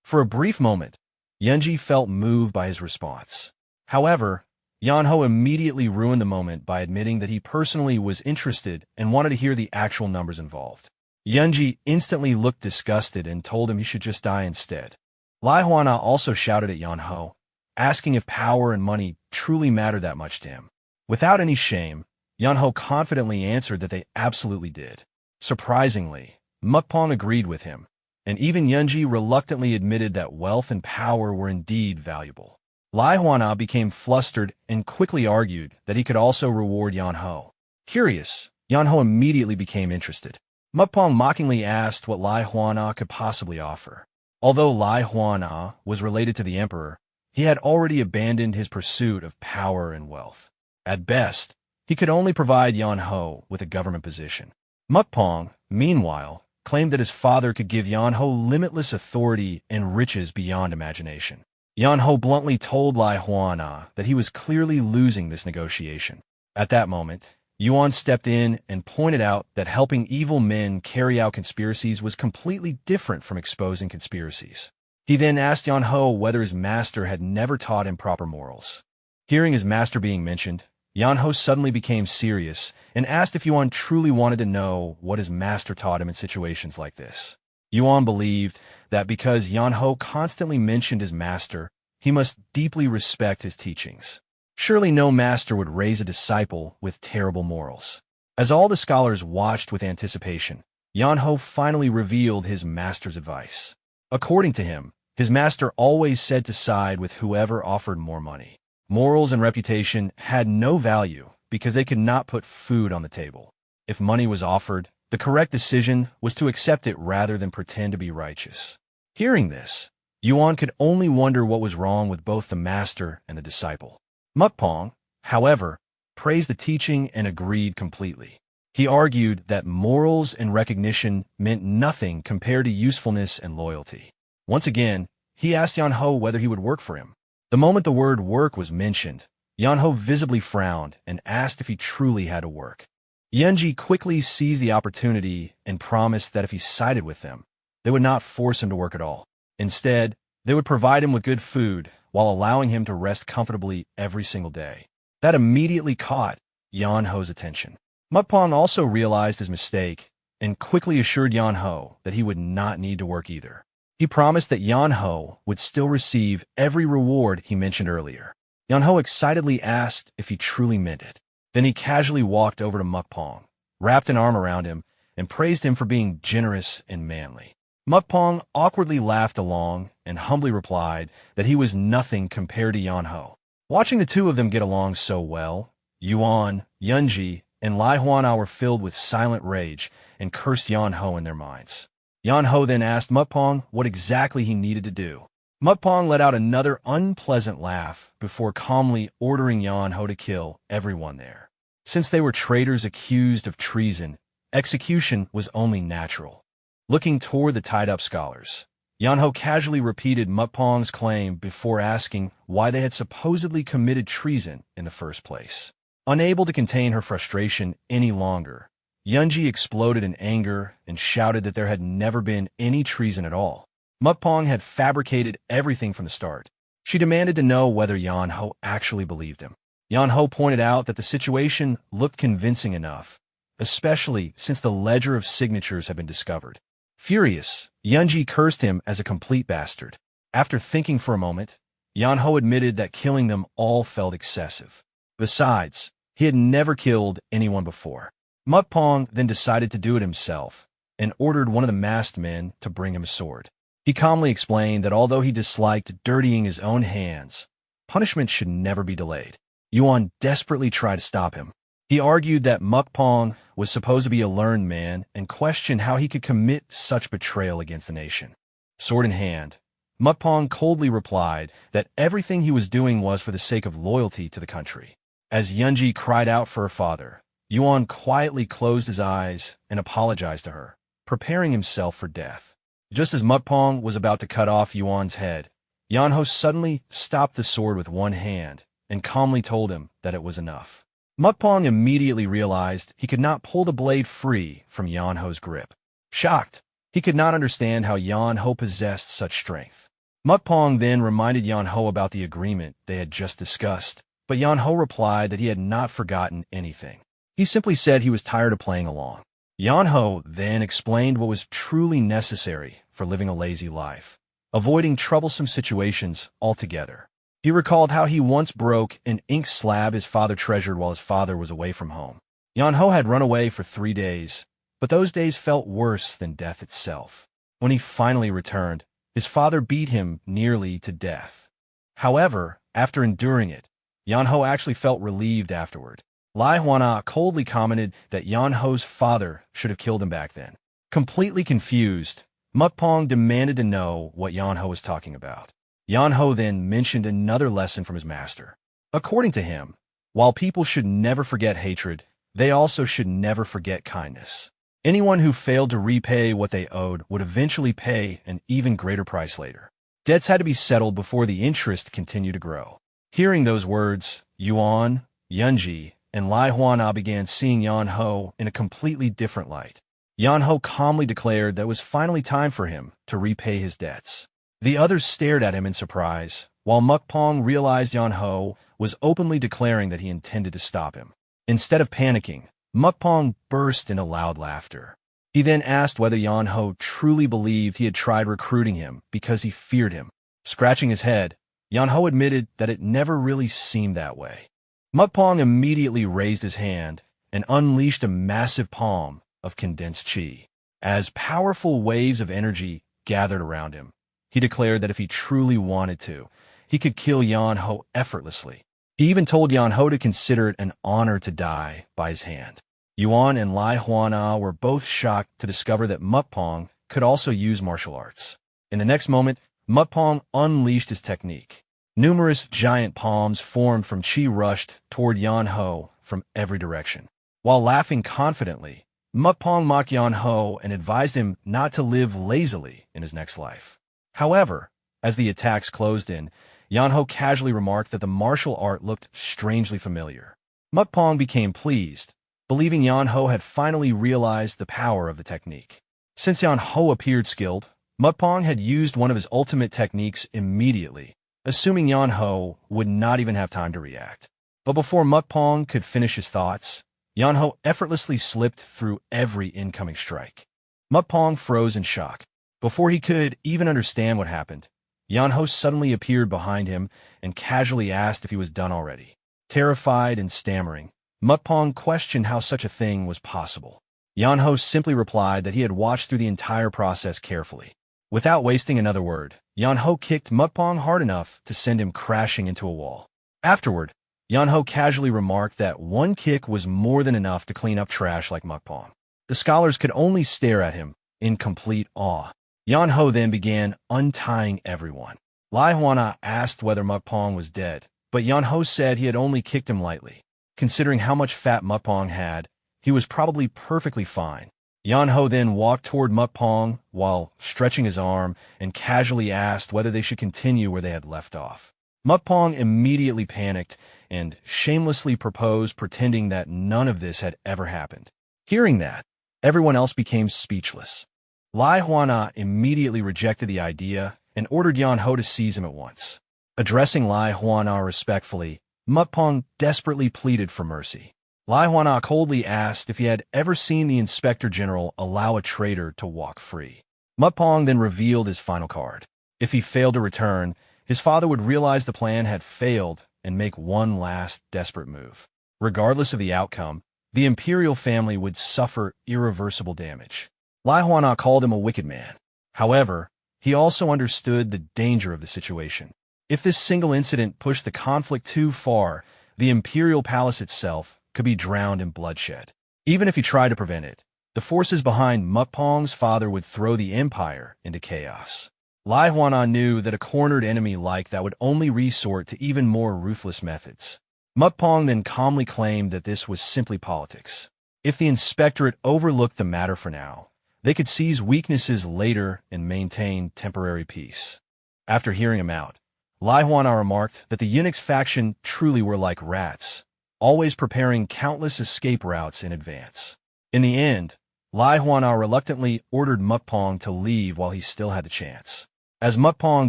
For a brief moment, Yeonji felt moved by his response. However, Yeonho immediately ruined the moment by admitting that he personally was interested and wanted to hear the actual numbers involved. Yeonji instantly looked disgusted and told him he should just die instead. Lai Hwana also shouted at Yeonho, asking if power and money truly mattered that much to him. Without any shame, Yeonho confidently answered that they absolutely did. Surprisingly, Mukpong agreed with him, and even Yeonji reluctantly admitted that wealth and power were indeed valuable. Lai Hwana became flustered and quickly argued that he could also reward Yeonho. Curious, Yeonho immediately became interested. Mukpong mockingly asked what Lai Hwana could possibly offer. Although Lai Hwana was related to the emperor, he had already abandoned his pursuit of power and wealth. At best, he could only provide Yeonho with a government position. Mukpong, meanwhile, claimed that his father could give Yeonho limitless authority and riches beyond imagination. Yeonho bluntly told Lai Hwana that he was clearly losing this negotiation. At that moment, Yuan stepped in and pointed out that helping evil men carry out conspiracies was completely different from exposing conspiracies. He then asked Yeonho whether his master had never taught him proper morals. Hearing his master being mentioned, Yeonho suddenly became serious and asked if Yuan truly wanted to know what his master taught him in situations like this. Yuan believed that because Yeonho constantly mentioned his master, he must deeply respect his teachings. Surely no master would raise a disciple with terrible morals. As all the scholars watched with anticipation, Yeonho finally revealed his master's advice. According to him, his master always said to side with whoever offered more money. Morals and reputation had no value because they could not put food on the table. If money was offered, the correct decision was to accept it rather than pretend to be righteous. Hearing this, Yuan could only wonder what was wrong with both the master and the disciple. Mukpong, however, praised the teaching and agreed completely. He argued that morals and recognition meant nothing compared to usefulness and loyalty. Once again, he asked Yeonho whether he would work for him. The moment the word work was mentioned, Yeonho visibly frowned and asked if he truly had to work. Yeonji quickly seized the opportunity and promised that if he sided with them, they would not force him to work at all. Instead, they would provide him with good food while allowing him to rest comfortably every single day. That immediately caught Yeonho's attention. Mukpong also realized his mistake and quickly assured Yeonho that he would not need to work either. He promised that Yeonho would still receive every reward he mentioned earlier. Yeonho excitedly asked if he truly meant it. Then he casually walked over to Mukpong, wrapped an arm around him, and praised him for being generous and manly. Mukpong awkwardly laughed along and humbly replied that he was nothing compared to Yeonho. Watching the two of them get along so well, Yuan, Yeonji, and Lai Hwana were filled with silent rage and cursed Yeonho in their minds. Yeonho then asked Mukpong what exactly he needed to do. Mukpong let out another unpleasant laugh before calmly ordering Yeonho to kill everyone there. Since they were traitors accused of treason, execution was only natural. Looking toward the tied-up scholars, Yeonho casually repeated Mukpong's claim before asking why they had supposedly committed treason in the first place. Unable to contain her frustration any longer, Yeonji exploded in anger and shouted that there had never been any treason at all. Mukpong had fabricated everything from the start. She demanded to know whether Yeonho actually believed him. Yeonho pointed out that the situation looked convincing enough, especially since the ledger of signatures had been discovered. Furious, Yeonji cursed him as a complete bastard. After thinking for a moment, Yeonho admitted that killing them all felt excessive. Besides, he had never killed anyone before. Mukpong then decided to do it himself and ordered one of the masked men to bring him a sword. He calmly explained that although he disliked dirtying his own hands, punishment should never be delayed. Yuan desperately tried to stop him. He argued that Mukpong was supposed to be a learned man and questioned how he could commit such betrayal against the nation. Sword in hand, Mukpong coldly replied that everything he was doing was for the sake of loyalty to the country. As Yeonji cried out for her father, Yuan quietly closed his eyes and apologized to her, preparing himself for death. Just as Mukpong was about to cut off Yuan's head, Yeonho suddenly stopped the sword with one hand and calmly told him that it was enough. Mukpong immediately realized he could not pull the blade free from Yeonho's grip. Shocked, he could not understand how Yeonho possessed such strength. Mukpong then reminded Yeonho about the agreement they had just discussed, but Yeonho replied that he had not forgotten anything. He simply said he was tired of playing along. Yeonho then explained what was truly necessary for living a lazy life, avoiding troublesome situations altogether. He recalled how he once broke an ink slab his father treasured while his father was away from home. Yeonho had run away for 3 days, but those days felt worse than death itself. When he finally returned, his father beat him nearly to death. However, after enduring it, Yeonho actually felt relieved afterward. Lai Hwana coldly commented that Yeonho's father should have killed him back then. Completely confused, Mukpong demanded to know what Yeonho was talking about. Yeonho then mentioned another lesson from his master. According to him, while people should never forget hatred, they also should never forget kindness. Anyone who failed to repay what they owed would eventually pay an even greater price later. Debts had to be settled before the interest continued to grow. Hearing those words, Yuan, Yeonji, and Lai Hwana began seeing Yeonho in a completely different light. Yeonho calmly declared that it was finally time for him to repay his debts. The others stared at him in surprise, while Mukpong realized Yeonho was openly declaring that he intended to stop him. Instead of panicking, Mukpong burst into loud laughter. He then asked whether Yeonho truly believed he had tried recruiting him because he feared him. Scratching his head, Yeonho admitted that it never really seemed that way. Mukpong immediately raised his hand and unleashed a massive palm of condensed qi. As powerful waves of energy gathered around him, he declared that if he truly wanted to, he could kill Yeonho effortlessly. He even told Yeonho to consider it an honor to die by his hand. Yuan and Lai Hwana were both shocked to discover that Mukpong could also use martial arts. In the next moment, Mukpong unleashed his technique. Numerous giant palms formed from qi rushed toward Yeonho from every direction. While laughing confidently, Mukpong mocked Yeonho and advised him not to live lazily in his next life. However, as the attacks closed in, Yeonho casually remarked that the martial art looked strangely familiar. Mukpong became pleased, believing Yeonho had finally realized the power of the technique. Since Yeonho appeared skilled, Mukpong had used one of his ultimate techniques immediately, assuming Yeonho would not even have time to react. But before Mukpong could finish his thoughts, Yeonho effortlessly slipped through every incoming strike. Mukpong froze in shock. Before he could even understand what happened, Yeonho suddenly appeared behind him and casually asked if he was done already. Terrified and stammering, Mukpong questioned how such a thing was possible. Yeonho simply replied that he had watched through the entire process carefully. Without wasting another word, Yeonho kicked Mukpong hard enough to send him crashing into a wall. Afterward, Yeonho casually remarked that one kick was more than enough to clean up trash like Mukpong. The scholars could only stare at him in complete awe. Yeonho then began untying everyone. Lai Hwana asked whether Mukpong was dead, but Yeonho said he had only kicked him lightly. Considering how much fat Mukpong had, he was probably perfectly fine. Yeonho then walked toward Mukpong while stretching his arm and casually asked whether they should continue where they had left off. Mukpong immediately panicked and shamelessly proposed, pretending that none of this had ever happened. Hearing that, everyone else became speechless. Lai Hwana immediately rejected the idea and ordered Yeonho to seize him at once. Addressing Lai Hwana respectfully, Mukpong desperately pleaded for mercy. Lai Hua coldly asked if he had ever seen the Inspector General allow a traitor to walk free. Mupong then revealed his final card. If he failed to return, his father would realize the plan had failed and make one last desperate move. Regardless of the outcome, the imperial family would suffer irreversible damage. Lai Hua called him a wicked man. However, he also understood the danger of the situation. If this single incident pushed the conflict too far, the imperial palace itself could be drowned in bloodshed. Even if he tried to prevent it, the forces behind Mupong's father would throw the empire into chaos. Lai Hua knew that a cornered enemy like that would only resort to even more ruthless methods. Mupong then calmly claimed that this was simply politics. If the inspectorate overlooked the matter for now, they could seize weaknesses later and maintain temporary peace. After hearing him out, Lai Hua remarked that the eunuchs faction truly were like rats, always preparing countless escape routes in advance. In the end, Lai Hua reluctantly ordered Mupong to leave while he still had the chance. As Mupong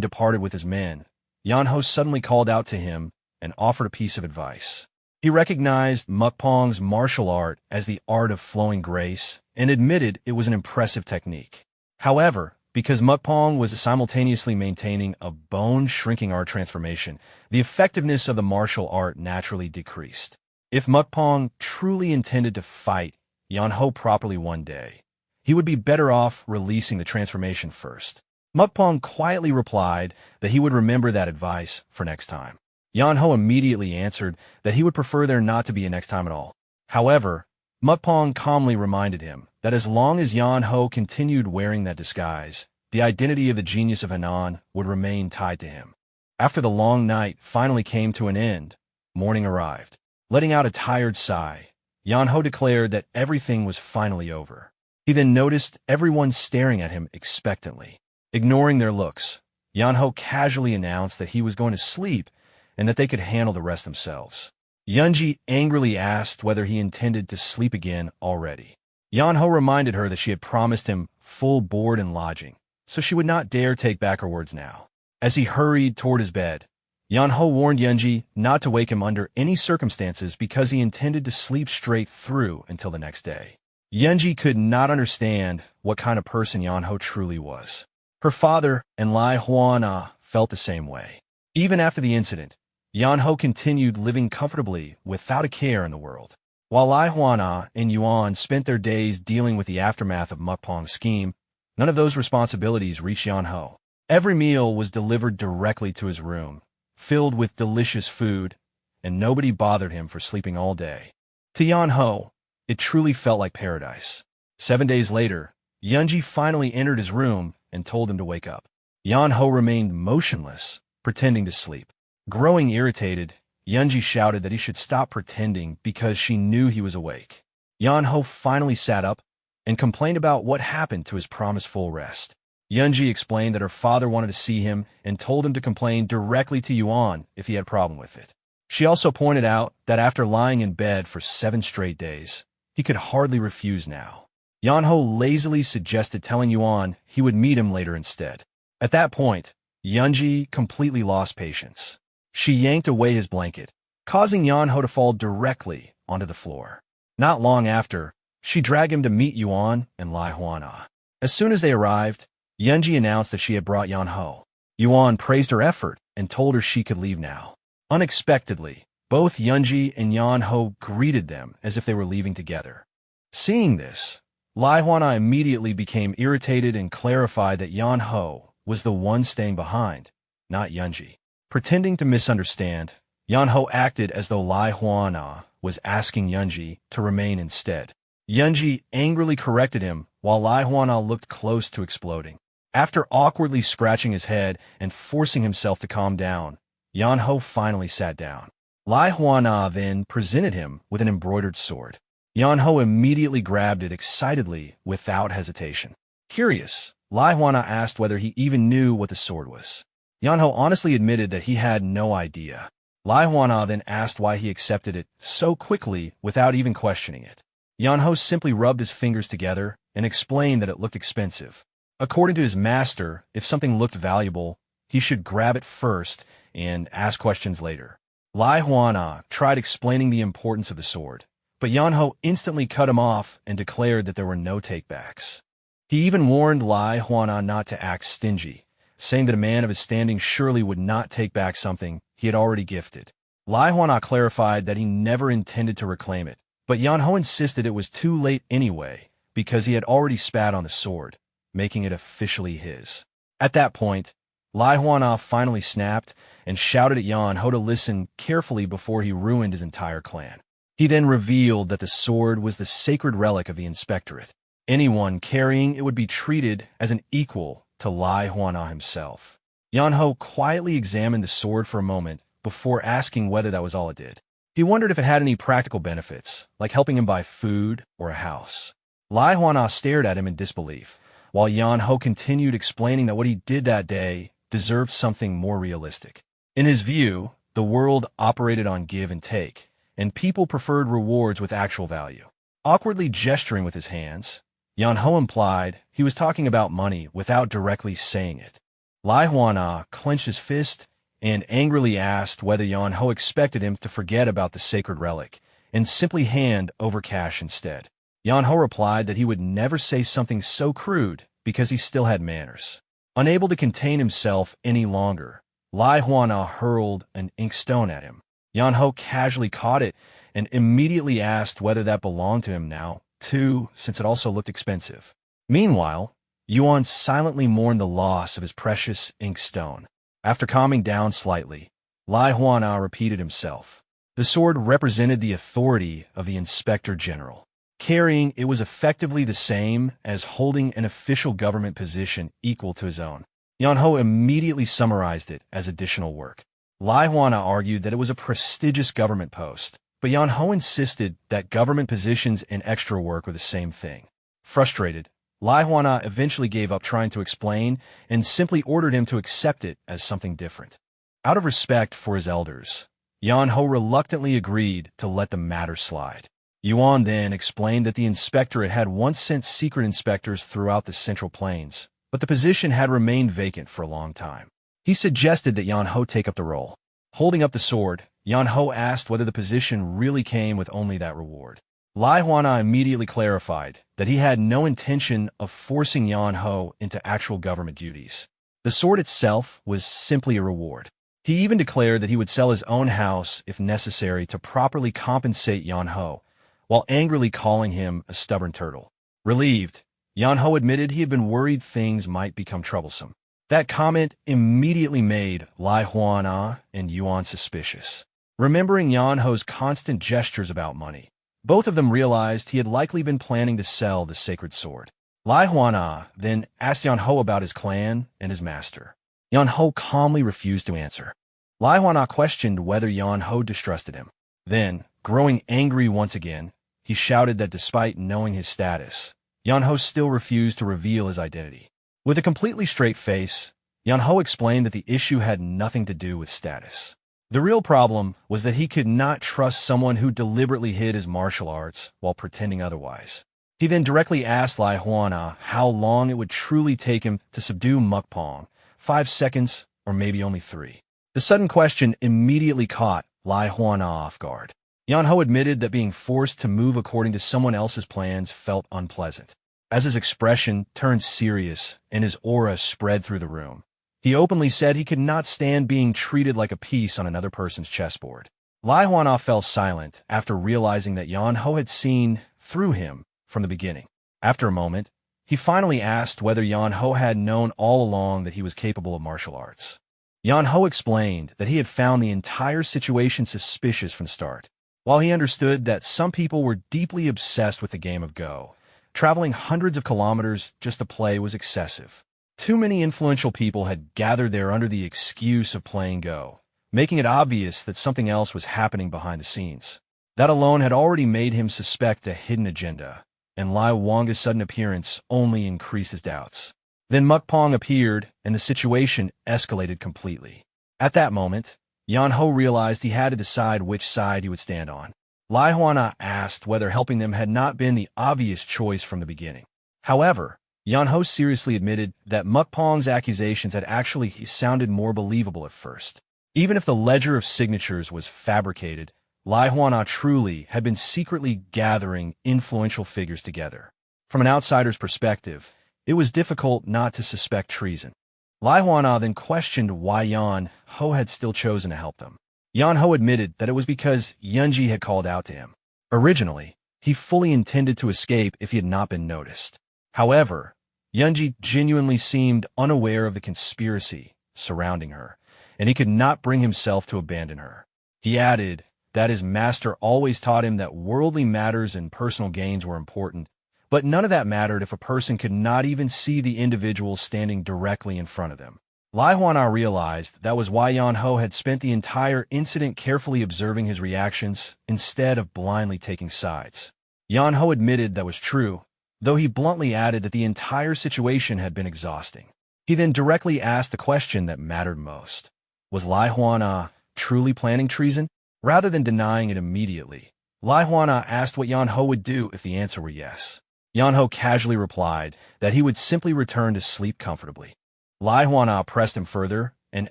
departed with his men, Yeonho suddenly called out to him and offered a piece of advice. He recognized Mupong's martial art as the art of flowing grace and admitted it was an impressive technique. However, because Mupong was simultaneously maintaining a bone-shrinking art transformation, the effectiveness of the martial art naturally decreased. If Mupong truly intended to fight Yeonho properly one day, he would be better off releasing the transformation first. Mupong quietly replied that he would remember that advice for next time. Yeonho immediately answered that he would prefer there not to be a next time at all. However, Mupong calmly reminded him that as long as Yeonho continued wearing that disguise, the identity of the genius of Hanan would remain tied to him. After the long night finally came to an end, morning arrived. Letting out a tired sigh, Yeonho declared that everything was finally over. He then noticed everyone staring at him expectantly. Ignoring their looks, Yeonho casually announced that he was going to sleep and that they could handle the rest themselves. Yeonji angrily asked whether he intended to sleep again already. Yeonho reminded her that she had promised him full board and lodging, so she would not dare take back her words now. As he hurried toward his bed, Yeonho warned Yeonji not to wake him under any circumstances because he intended to sleep straight through until the next day. Yeonji could not understand what kind of person Yeonho truly was. Her father and Lai Hua felt the same way. Even after the incident, Yeonho continued living comfortably without a care in the world. While Lai Hua and Yuan spent their days dealing with the aftermath of Mupong's scheme, none of those responsibilities reached Yeonho. Every meal was delivered directly to his room, filled with delicious food, and nobody bothered him for sleeping all day. To Yeonho, it truly felt like paradise. 7 days later, Yeonji finally entered his room and told him to wake up. Yeonho remained motionless, pretending to sleep. Growing irritated, Yeonji shouted that he should stop pretending because she knew he was awake. Yeonho finally sat up and complained about what happened to his promised full rest. Yeonji explained that her father wanted to see him and told him to complain directly to Yuan if he had a problem with it. She also pointed out that after lying in bed for 7 straight days, he could hardly refuse now. Yeonho lazily suggested telling Yuan he would meet him later instead. At that point, Yeonji completely lost patience. She yanked away his blanket, causing Yeonho to fall directly onto the floor. Not long after, she dragged him to meet Yuan and Lai Hua. As soon as they arrived, Yeonji announced that she had brought Yeonho. Yuan praised her effort and told her she could leave now. Unexpectedly, both Yeonji and Yeonho greeted them as if they were leaving together. Seeing this, Lai Hua immediately became irritated and clarified that Yeonho was the one staying behind, not Yeonji. Pretending to misunderstand, Yeonho acted as though Lai Hua was asking Yeonji to remain instead. Yeonji angrily corrected him while Lai Hua looked close to exploding. After awkwardly scratching his head and forcing himself to calm down, Yeonho finally sat down. Lai Hua then presented him with an embroidered sword. Yeonho immediately grabbed it excitedly without hesitation. Curious, Lai Hua asked whether he even knew what the sword was. Yeonho honestly admitted that he had no idea. Lai Hua then asked why he accepted it so quickly without even questioning it. Yeonho simply rubbed his fingers together and explained that it looked expensive. According to his master, if something looked valuable, he should grab it first and ask questions later. Lai Hua tried explaining the importance of the sword, but Yeonho instantly cut him off and declared that there were no takebacks. He even warned Wi Yeonho not to act stingy, saying that a man of his standing surely would not take back something he had already gifted. Wi Yeonho clarified that he never intended to reclaim it, but Yeonho insisted it was too late anyway because he had already spat on the sword, making it officially his. At that point, Wi Yeonho finally snapped and shouted at Yeonho to listen carefully before he ruined his entire clan. He then revealed that the sword was the sacred relic of the inspectorate. Anyone carrying it would be treated as an equal to Wi Yeonho himself. Yeonho quietly examined the sword for a moment before asking whether that was all it did. He wondered if it had any practical benefits, like helping him buy food or a house. Wi Yeonho stared at him in disbelief, while Yeonho continued explaining that what he did that day deserved something more realistic. In his view, the world operated on give and take, and people preferred rewards with actual value. Awkwardly gesturing with his hands, Yeonho implied he was talking about money without directly saying it. Wi Yeonho clenched his fist and angrily asked whether Yeonho expected him to forget about the sacred relic and simply hand over cash instead. Yeonho replied that he would never say something so crude because he still had manners. Unable to contain himself any longer, Wi Yeonho hurled an inkstone at him. Yeonho casually caught it and immediately asked whether that belonged to him now, too, since it also looked expensive. Meanwhile, Yuan silently mourned the loss of his precious inkstone. After calming down slightly, Wi Yeonho repeated himself. The sword represented the authority of the Inspector General. Carrying it was effectively the same as holding an official government position equal to his own. Yeonho immediately summarized it as additional work. Wi Yeonho argued that it was a prestigious government post, but Yeonho insisted that government positions and extra work were the same thing. Frustrated, Wi Yeonho eventually gave up trying to explain and simply ordered him to accept it as something different. Out of respect for his elders, Yeonho reluctantly agreed to let the matter slide. Yuan then explained that the inspectorate had once sent secret inspectors throughout the Central Plains, but the position had remained vacant for a long time. He suggested that Yeonho take up the role. Holding up the sword, Yeonho asked whether the position really came with only that reward. Wi Yeonho immediately clarified that he had no intention of forcing Yeonho into actual government duties. The sword itself was simply a reward. He even declared that he would sell his own house if necessary to properly compensate Yeonho, while angrily calling him a stubborn turtle. Relieved, Yeonho admitted he had been worried things might become troublesome. That comment immediately made Wi Yeonho and Yuan suspicious. Remembering Yeonho's constant gestures about money, both of them realized he had likely been planning to sell the sacred sword. Wi Yeonho then asked Yeonho about his clan and his master. Yeonho calmly refused to answer. Wi Yeonho questioned whether Yeonho distrusted him. Then, growing angry once again, he shouted that despite knowing his status, Yeonho still refused to reveal his identity. With a completely straight face, Yeonho explained that the issue had nothing to do with status. The real problem was that he could not trust someone who deliberately hid his martial arts while pretending otherwise. He then directly asked Wi Yeonho how long it would truly take him to subdue Mukpong, 5 seconds or maybe only 3. The sudden question immediately caught Wi Yeonho off guard. Yeonho admitted that being forced to move according to someone else's plans felt unpleasant. As his expression turned serious and his aura spread through the room, he openly said he could not stand being treated like a piece on another person's chessboard. Wi Yeonho fell silent after realizing that Yeonho had seen through him from the beginning. After a moment, he finally asked whether Yeonho had known all along that he was capable of martial arts. Yeonho explained that he had found the entire situation suspicious from the start. While he understood that some people were deeply obsessed with the game of Go, traveling hundreds of kilometers just to play was excessive. Too many influential people had gathered there under the excuse of playing Go, making it obvious that something else was happening behind the scenes. That alone had already made him suspect a hidden agenda, and Lai Wonga's sudden appearance only increased his doubts. Then Mukpong appeared, and the situation escalated completely. At that moment, Yeonho realized he had to decide which side he would stand on. Wi Yeonho asked whether helping them had not been the obvious choice from the beginning. However, Yeonho seriously admitted that Mukpong's accusations had actually sounded more believable at first. Even if the ledger of signatures was fabricated, Lai Huana truly had been secretly gathering influential figures together. From an outsider's perspective, it was difficult not to suspect treason. Lai Huana then questioned why Yeonho had still chosen to help them. Yeonho admitted that it was because Yeonji had called out to him. Originally, he fully intended to escape if he had not been noticed. However, Yeonji genuinely seemed unaware of the conspiracy surrounding her, and he could not bring himself to abandon her. He added that his master always taught him that worldly matters and personal gains were important, but none of that mattered if a person could not even see the individual standing directly in front of them. Lai Huana realized that was why Yeonho had spent the entire incident carefully observing his reactions instead of blindly taking sides. Yeonho admitted that was true, though he bluntly added that the entire situation had been exhausting. He then directly asked the question that mattered most. Was Lai Huana truly planning treason? Rather than denying it immediately, Lai Huana asked what Yeonho would do if the answer were yes. Yeonho casually replied that he would simply return to sleep comfortably. Lai Huana pressed him further and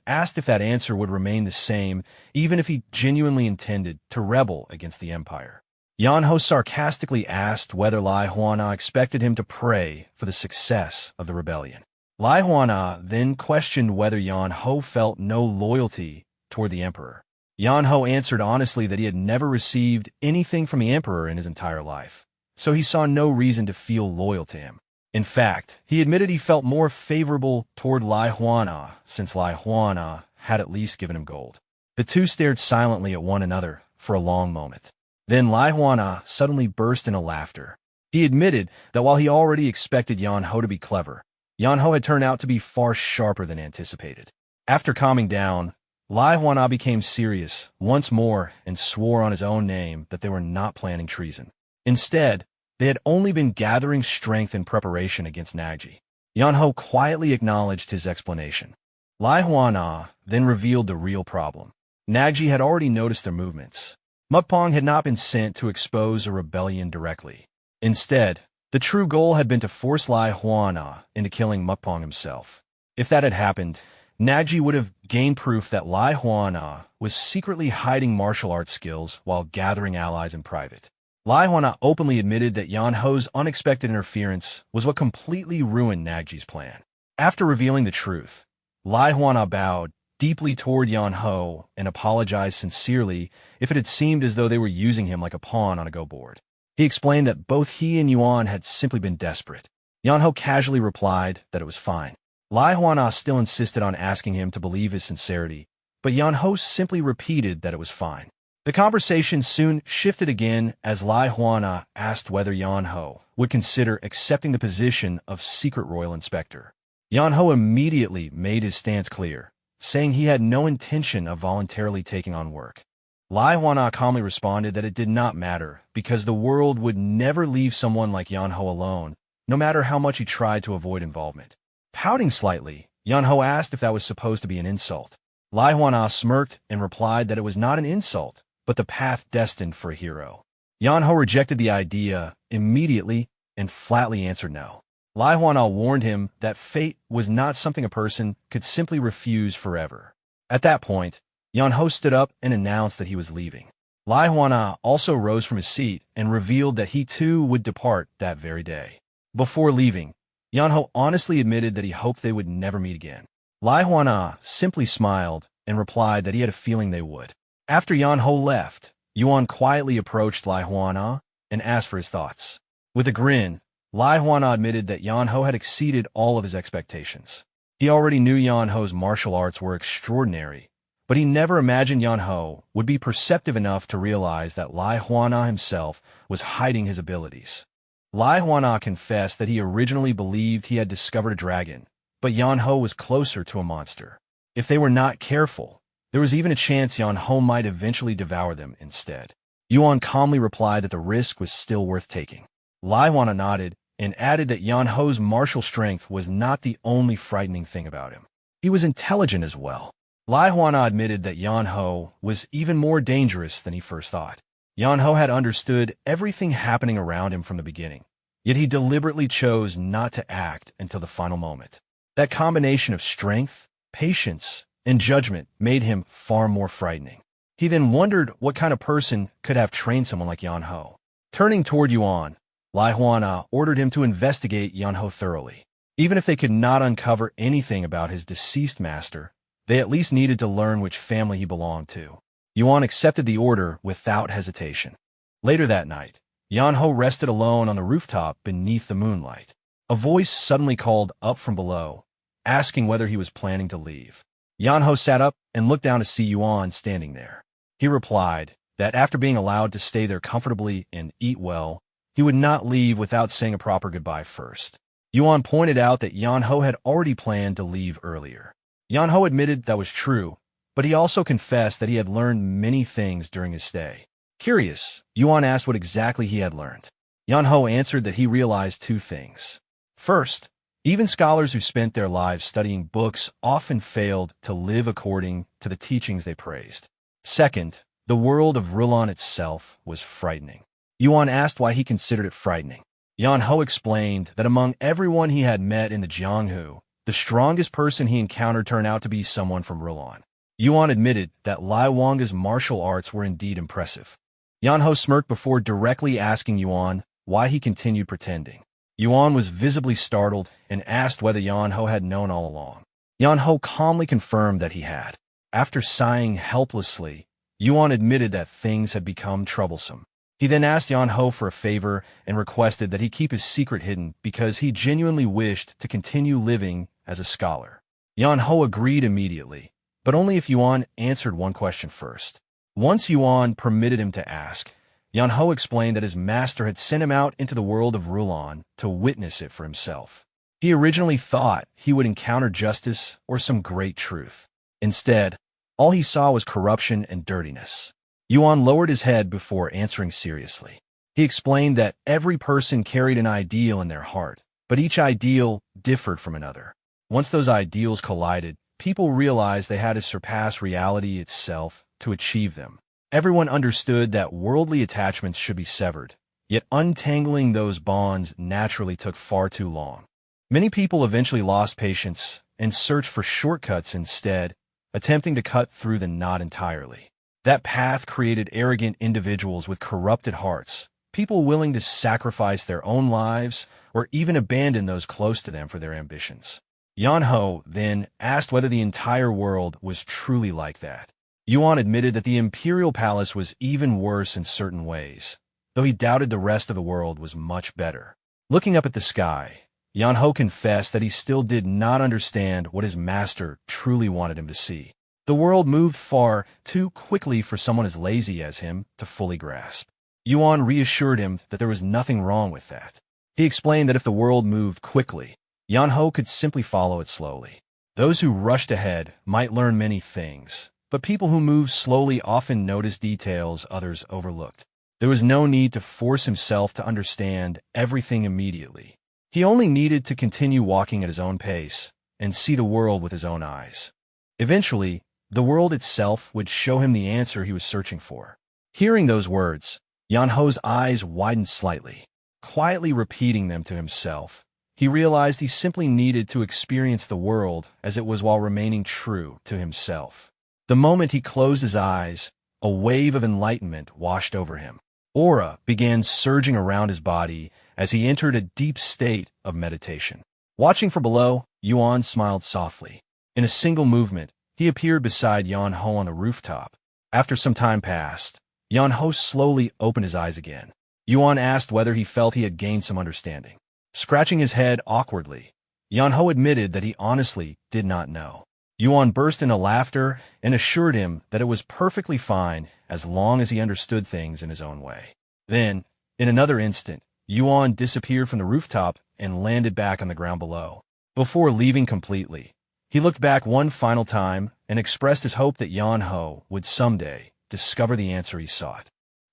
asked if that answer would remain the same even if he genuinely intended to rebel against the empire. Yeonho sarcastically asked whether Lai Huana expected him to pray for the success of the rebellion. Lai Huana then questioned whether Yeonho felt no loyalty toward the emperor. Yeonho answered honestly that he had never received anything from the emperor in his entire life, so he saw no reason to feel loyal to him. In fact, he admitted he felt more favorable toward Lai Huana since Lai Huana had at least given him gold. The two stared silently at one another for a long moment. Then Lai Huana suddenly burst into laughter. He admitted that while he already expected Yeonho to be clever, Yeonho had turned out to be far sharper than anticipated. After calming down, Lai Huana became serious once more and swore on his own name that they were not planning treason. Instead, they had only been gathering strength in preparation against Nagji. Yeonho quietly acknowledged his explanation. Lai Huana then revealed the real problem. Nagji had already noticed their movements. Mukpong had not been sent to expose a rebellion directly. Instead, the true goal had been to force Lai Huana into killing Mukpong himself. If that had happened, Nagji would have gained proof that Lai Huana was secretly hiding martial arts skills while gathering allies in private. Lai Huana openly admitted that Yeonho's unexpected interference was what completely ruined Nagji's plan. After revealing the truth, Lai Huana bowed deeply toward Yeonho and apologized sincerely if it had seemed as though they were using him like a pawn on a go board. He explained that both he and Yuan had simply been desperate. Yeonho casually replied that it was fine. Lai Huana still insisted on asking him to believe his sincerity, but Yeonho simply repeated that it was fine. The conversation soon shifted again as Lai Huana asked whether Yeonho would consider accepting the position of secret royal inspector. Yeonho immediately made his stance clear, saying he had no intention of voluntarily taking on work. Lai Huana calmly responded that it did not matter because the world would never leave someone like Yeonho alone, no matter how much he tried to avoid involvement. Pouting slightly, Yeonho asked if that was supposed to be an insult. Lai Huana smirked and replied that it was not an insult, but the path destined for a hero. Yeonho rejected the idea immediately and flatly answered no. Lai Huana warned him that fate was not something a person could simply refuse forever. At that point, Yeonho stood up and announced that he was leaving. Lai Huana also rose from his seat and revealed that he too would depart that very day. Before leaving, Yeonho honestly admitted that he hoped they would never meet again. Lai Huana simply smiled and replied that he had a feeling they would. After Yeonho left, Yuan quietly approached Lai Huana and asked for his thoughts. With a grin, Lai Huana admitted that Yeonho had exceeded all of his expectations. He already knew Yeonho's martial arts were extraordinary, but he never imagined Yeonho would be perceptive enough to realize that Lai Huana himself was hiding his abilities. Lai Huana confessed that he originally believed he had discovered a dragon, but Yeonho was closer to a monster. If they were not careful, there was even a chance Yeonho might eventually devour them instead. Yuan calmly replied that the risk was still worth taking. Lai Huana nodded and added that Yeonho's martial strength was not the only frightening thing about him. He was intelligent as well. Lai Huana admitted that Yeonho was even more dangerous than he first thought. Yeonho had understood everything happening around him from the beginning, yet he deliberately chose not to act until the final moment. That combination of strength, patience, and judgment made him far more frightening. He then wondered what kind of person could have trained someone like Yeonho. Turning toward Yuan, Lai Huana ordered him to investigate Yeonho thoroughly. Even if they could not uncover anything about his deceased master, they at least needed to learn which family he belonged to. Yuan accepted the order without hesitation. Later that night, Yeonho rested alone on the rooftop beneath the moonlight. A voice suddenly called up from below, asking whether he was planning to leave. Yeonho sat up and looked down to see Yuan standing there. He replied that after being allowed to stay there comfortably and eat well, he would not leave without saying a proper goodbye first. Yuan pointed out that Yeonho had already planned to leave earlier. Yeonho admitted that was true, but he also confessed that he had learned many things during his stay. Curious, Yuan asked what exactly he had learned. Yeonho answered that he realized two things. First, even scholars who spent their lives studying books often failed to live according to the teachings they praised. Second, the world of Rulon itself was frightening. Yuan asked why he considered it frightening. Yeonho explained that among everyone he had met in the Jianghu, the strongest person he encountered turned out to be someone from Rulon. Yuan admitted that Lai Wanga's martial arts were indeed impressive. Yeonho smirked before directly asking Yuan why he continued pretending. Yuan was visibly startled and asked whether Yeonho had known all along. Yeonho calmly confirmed that he had. After sighing helplessly, Yuan admitted that things had become troublesome. He then asked Yeonho for a favor and requested that he keep his secret hidden because he genuinely wished to continue living as a scholar. Yeonho agreed immediately, but only if Yuan answered one question first. Once Yuan permitted him to ask, Yeonho explained that his master had sent him out into the world of Rulon to witness it for himself. He originally thought he would encounter justice or some great truth. Instead, all he saw was corruption and dirtiness. Yuan lowered his head before answering seriously. He explained that every person carried an ideal in their heart, but each ideal differed from another. Once those ideals collided, people realized they had to surpass reality itself to achieve them. Everyone understood that worldly attachments should be severed, yet untangling those bonds naturally took far too long. Many people eventually lost patience and searched for shortcuts instead, attempting to cut through the knot entirely. That path created arrogant individuals with corrupted hearts, people willing to sacrifice their own lives or even abandon those close to them for their ambitions. Yeonho then asked whether the entire world was truly like that. Yuan admitted that the imperial palace was even worse in certain ways, though he doubted the rest of the world was much better. Looking up at the sky, Yeonho confessed that he still did not understand what his master truly wanted him to see. The world moved far too quickly for someone as lazy as him to fully grasp. Yuan reassured him that there was nothing wrong with that. He explained that if the world moved quickly, Yeonho could simply follow it slowly. Those who rushed ahead might learn many things, but people who moved slowly often noticed details others overlooked. There was no need to force himself to understand everything immediately. He only needed to continue walking at his own pace and see the world with his own eyes. Eventually, the world itself would show him the answer he was searching for. Hearing those words, Yeonho's eyes widened slightly. Quietly repeating them to himself, he realized he simply needed to experience the world as it was while remaining true to himself. The moment he closed his eyes, a wave of enlightenment washed over him. Aura began surging around his body as he entered a deep state of meditation. Watching from below, Yuan smiled softly. In a single movement, he appeared beside Yeonho on the rooftop. After some time passed, Yeonho slowly opened his eyes again. Yuan asked whether he felt he had gained some understanding. Scratching his head awkwardly, Yeonho admitted that he honestly did not know. Yuan burst into laughter and assured him that it was perfectly fine as long as he understood things in his own way. Then, in another instant, Yuan disappeared from the rooftop and landed back on the ground below. Before leaving completely, he looked back one final time and expressed his hope that Yeonho would someday discover the answer he sought.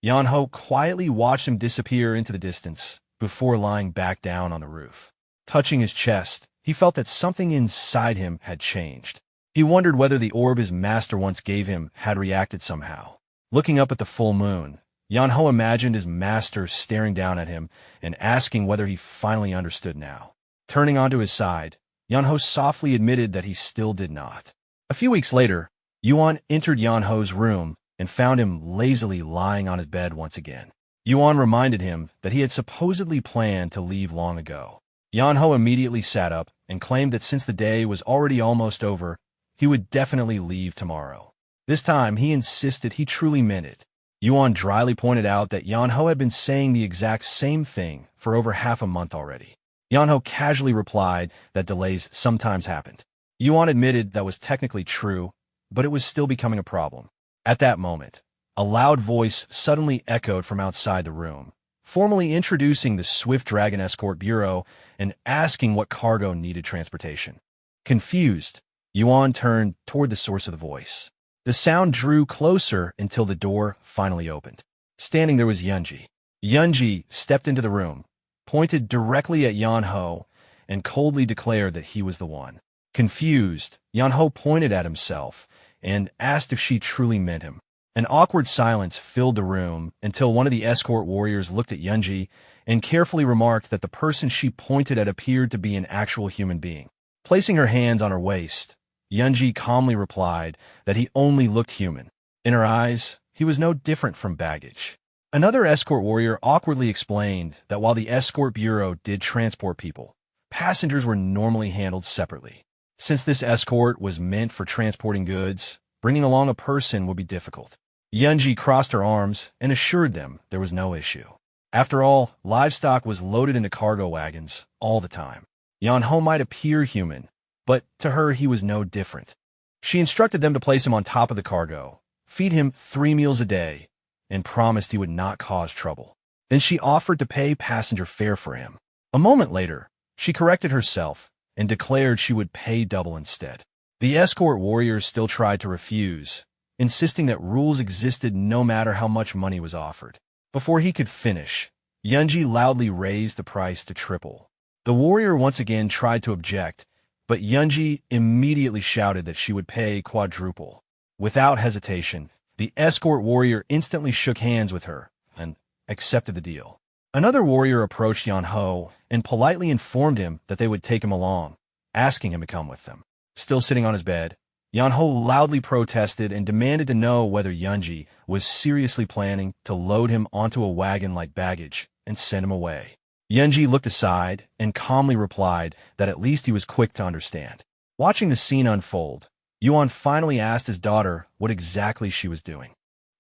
Yeonho quietly watched him disappear into the distance before lying back down on the roof. Touching his chest, he felt that something inside him had changed. He wondered whether the orb his master once gave him had reacted somehow. Looking up at the full moon, Yeonho imagined his master staring down at him and asking whether he finally understood now. Turning onto his side, Yeonho softly admitted that he still did not. A few weeks later, Yuan entered Yeonho's room and found him lazily lying on his bed once again. Yuan reminded him that he had supposedly planned to leave long ago. Yeonho immediately sat up and claimed that since the day was already almost over, he would definitely leave tomorrow. This time, he insisted he truly meant it. Yuan dryly pointed out that Yeonho had been saying the exact same thing for over half a month already. Yeonho casually replied that delays sometimes happened. Yuan admitted that was technically true, but it was still becoming a problem. At that moment, a loud voice suddenly echoed from outside the room, formally introducing the Swift Dragon Escort Bureau and asking what cargo needed transportation. Confused, Yuan turned toward the source of the voice. The sound drew closer until the door finally opened. Standing there was Yeonji. Yeonji stepped into the room, pointed directly at Yeonho, and coldly declared that he was the one. Confused, Yeonho pointed at himself and asked if she truly meant him. An awkward silence filled the room until one of the escort warriors looked at Yeonji and carefully remarked that the person she pointed at appeared to be an actual human being. Placing her hands on her waist, Yeonji calmly replied that he only looked human. In her eyes, he was no different from baggage. Another escort warrior awkwardly explained that while the escort bureau did transport people, passengers were normally handled separately. Since this escort was meant for transporting goods, bringing along a person would be difficult. Yeonji crossed her arms and assured them there was no issue. After all, livestock was loaded into cargo wagons all the time. Yeonho might appear human, but to her he was no different. She instructed them to place him on top of the cargo, feed him 3 meals a day, and promised he would not cause trouble. Then she offered to pay passenger fare for him. A moment later, she corrected herself and declared she would pay double instead. The escort warriors still tried to refuse, insisting that rules existed no matter how much money was offered. Before he could finish, Yeonji loudly raised the price to triple. The warrior once again tried to object, but Yeonji immediately shouted that she would pay quadruple. Without hesitation, the escort warrior instantly shook hands with her and accepted the deal. Another warrior approached Yeonho and politely informed him that they would take him along, asking him to come with them. Still sitting on his bed, Yeonho loudly protested and demanded to know whether Yeonji was seriously planning to load him onto a wagon like baggage and send him away. Yeonji looked aside and calmly replied that at least he was quick to understand. Watching the scene unfold, Yuan finally asked his daughter what exactly she was doing.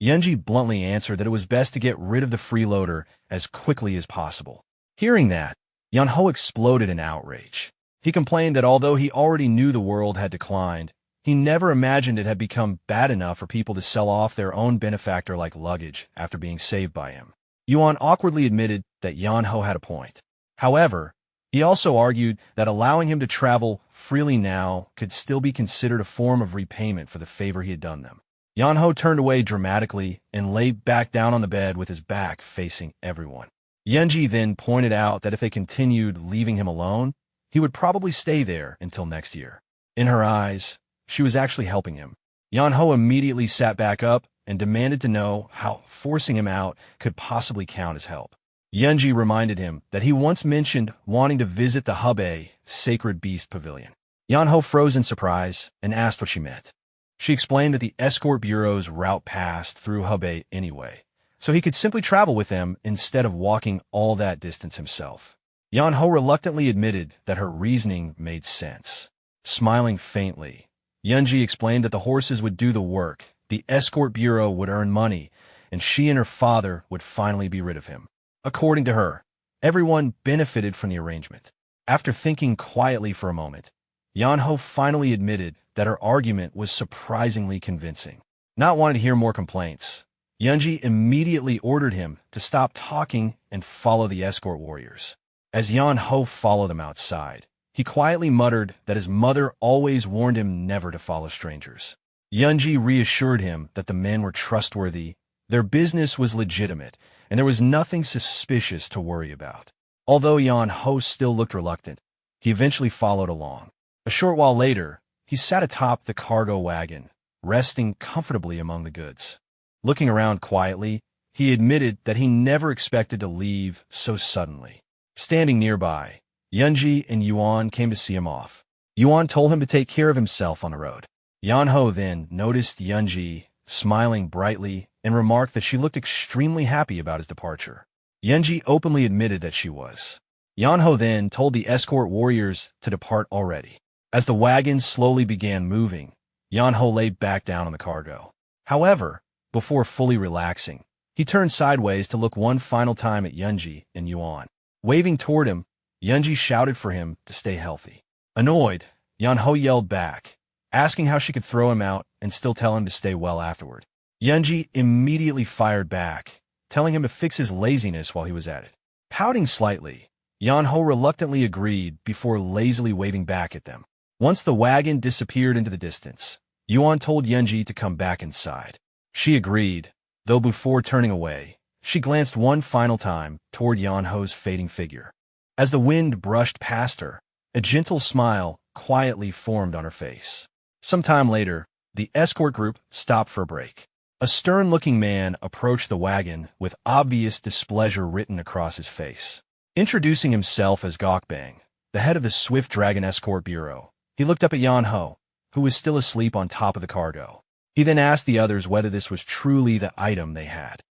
Yeonji bluntly answered that it was best to get rid of the freeloader as quickly as possible. Hearing that, Yeonho exploded in outrage. He complained that although he already knew the world had declined, he never imagined it had become bad enough for people to sell off their own benefactor like luggage after being saved by him. Yuan awkwardly admitted that Yeonho had a point. However, he also argued that allowing him to travel freely now could still be considered a form of repayment for the favor he had done them. Yeonho turned away dramatically and lay back down on the bed with his back facing everyone. Yeonji then pointed out that if they continued leaving him alone, he would probably stay there until next year. In her eyes, she was actually helping him. Yeonho immediately sat back up and demanded to know how forcing him out could possibly count as help. Yeonji reminded him that he once mentioned wanting to visit the Hubei Sacred Beast Pavilion. Yeonho froze in surprise and asked what she meant. She explained that the escort bureau's route passed through Hubei anyway, so he could simply travel with them instead of walking all that distance himself. Yeonho reluctantly admitted that her reasoning made sense. Smiling faintly, Yeonji explained that the horses would do the work, the escort bureau would earn money, and she and her father would finally be rid of him. According to her, everyone benefited from the arrangement. After thinking quietly for a moment, Yeonho finally admitted that her argument was surprisingly convincing. Not wanting to hear more complaints, Yeonji immediately ordered him to stop talking and follow the escort warriors. As Yeonho followed them outside, he quietly muttered that his mother always warned him never to follow strangers. Yeonji reassured him that the men were trustworthy, their business was legitimate, and there was nothing suspicious to worry about. Although Yeonho still looked reluctant, he eventually followed along. A short while later, he sat atop the cargo wagon, resting comfortably among the goods. Looking around quietly, he admitted that he never expected to leave so suddenly. Standing nearby, Yeonji and Yuan came to see him off. Yuan told him to take care of himself on the road. Yeonho then noticed Yeonji smiling brightly, and remarked that she looked extremely happy about his departure. Yeonji openly admitted that she was. Yeonho then told the escort warriors to depart already. As the wagon slowly began moving, Yeonho lay back down on the cargo. However, before fully relaxing, he turned sideways to look one final time at Yeonji and Yuan. Waving toward him, Yeonji shouted for him to stay healthy. Annoyed, Yeonho yelled back, asking how she could throw him out and still tell him to stay well afterward. Yeonji immediately fired back, telling him to fix his laziness while he was at it. Pouting slightly, Yeonho reluctantly agreed before lazily waving back at them. Once the wagon disappeared into the distance, Yuan told Yeonji to come back inside. She agreed, though before turning away, she glanced one final time toward Yeonho's fading figure. As the wind brushed past her, a gentle smile quietly formed on her face. Some time later, the escort group stopped for a break. A stern-looking man approached the wagon with obvious displeasure written across his face. Introducing himself as Gokbang, the head of the Swift Dragon Escort Bureau, he looked up at Yeonho, who was still asleep on top of the cargo. He then asked the others whether this was truly the item they had.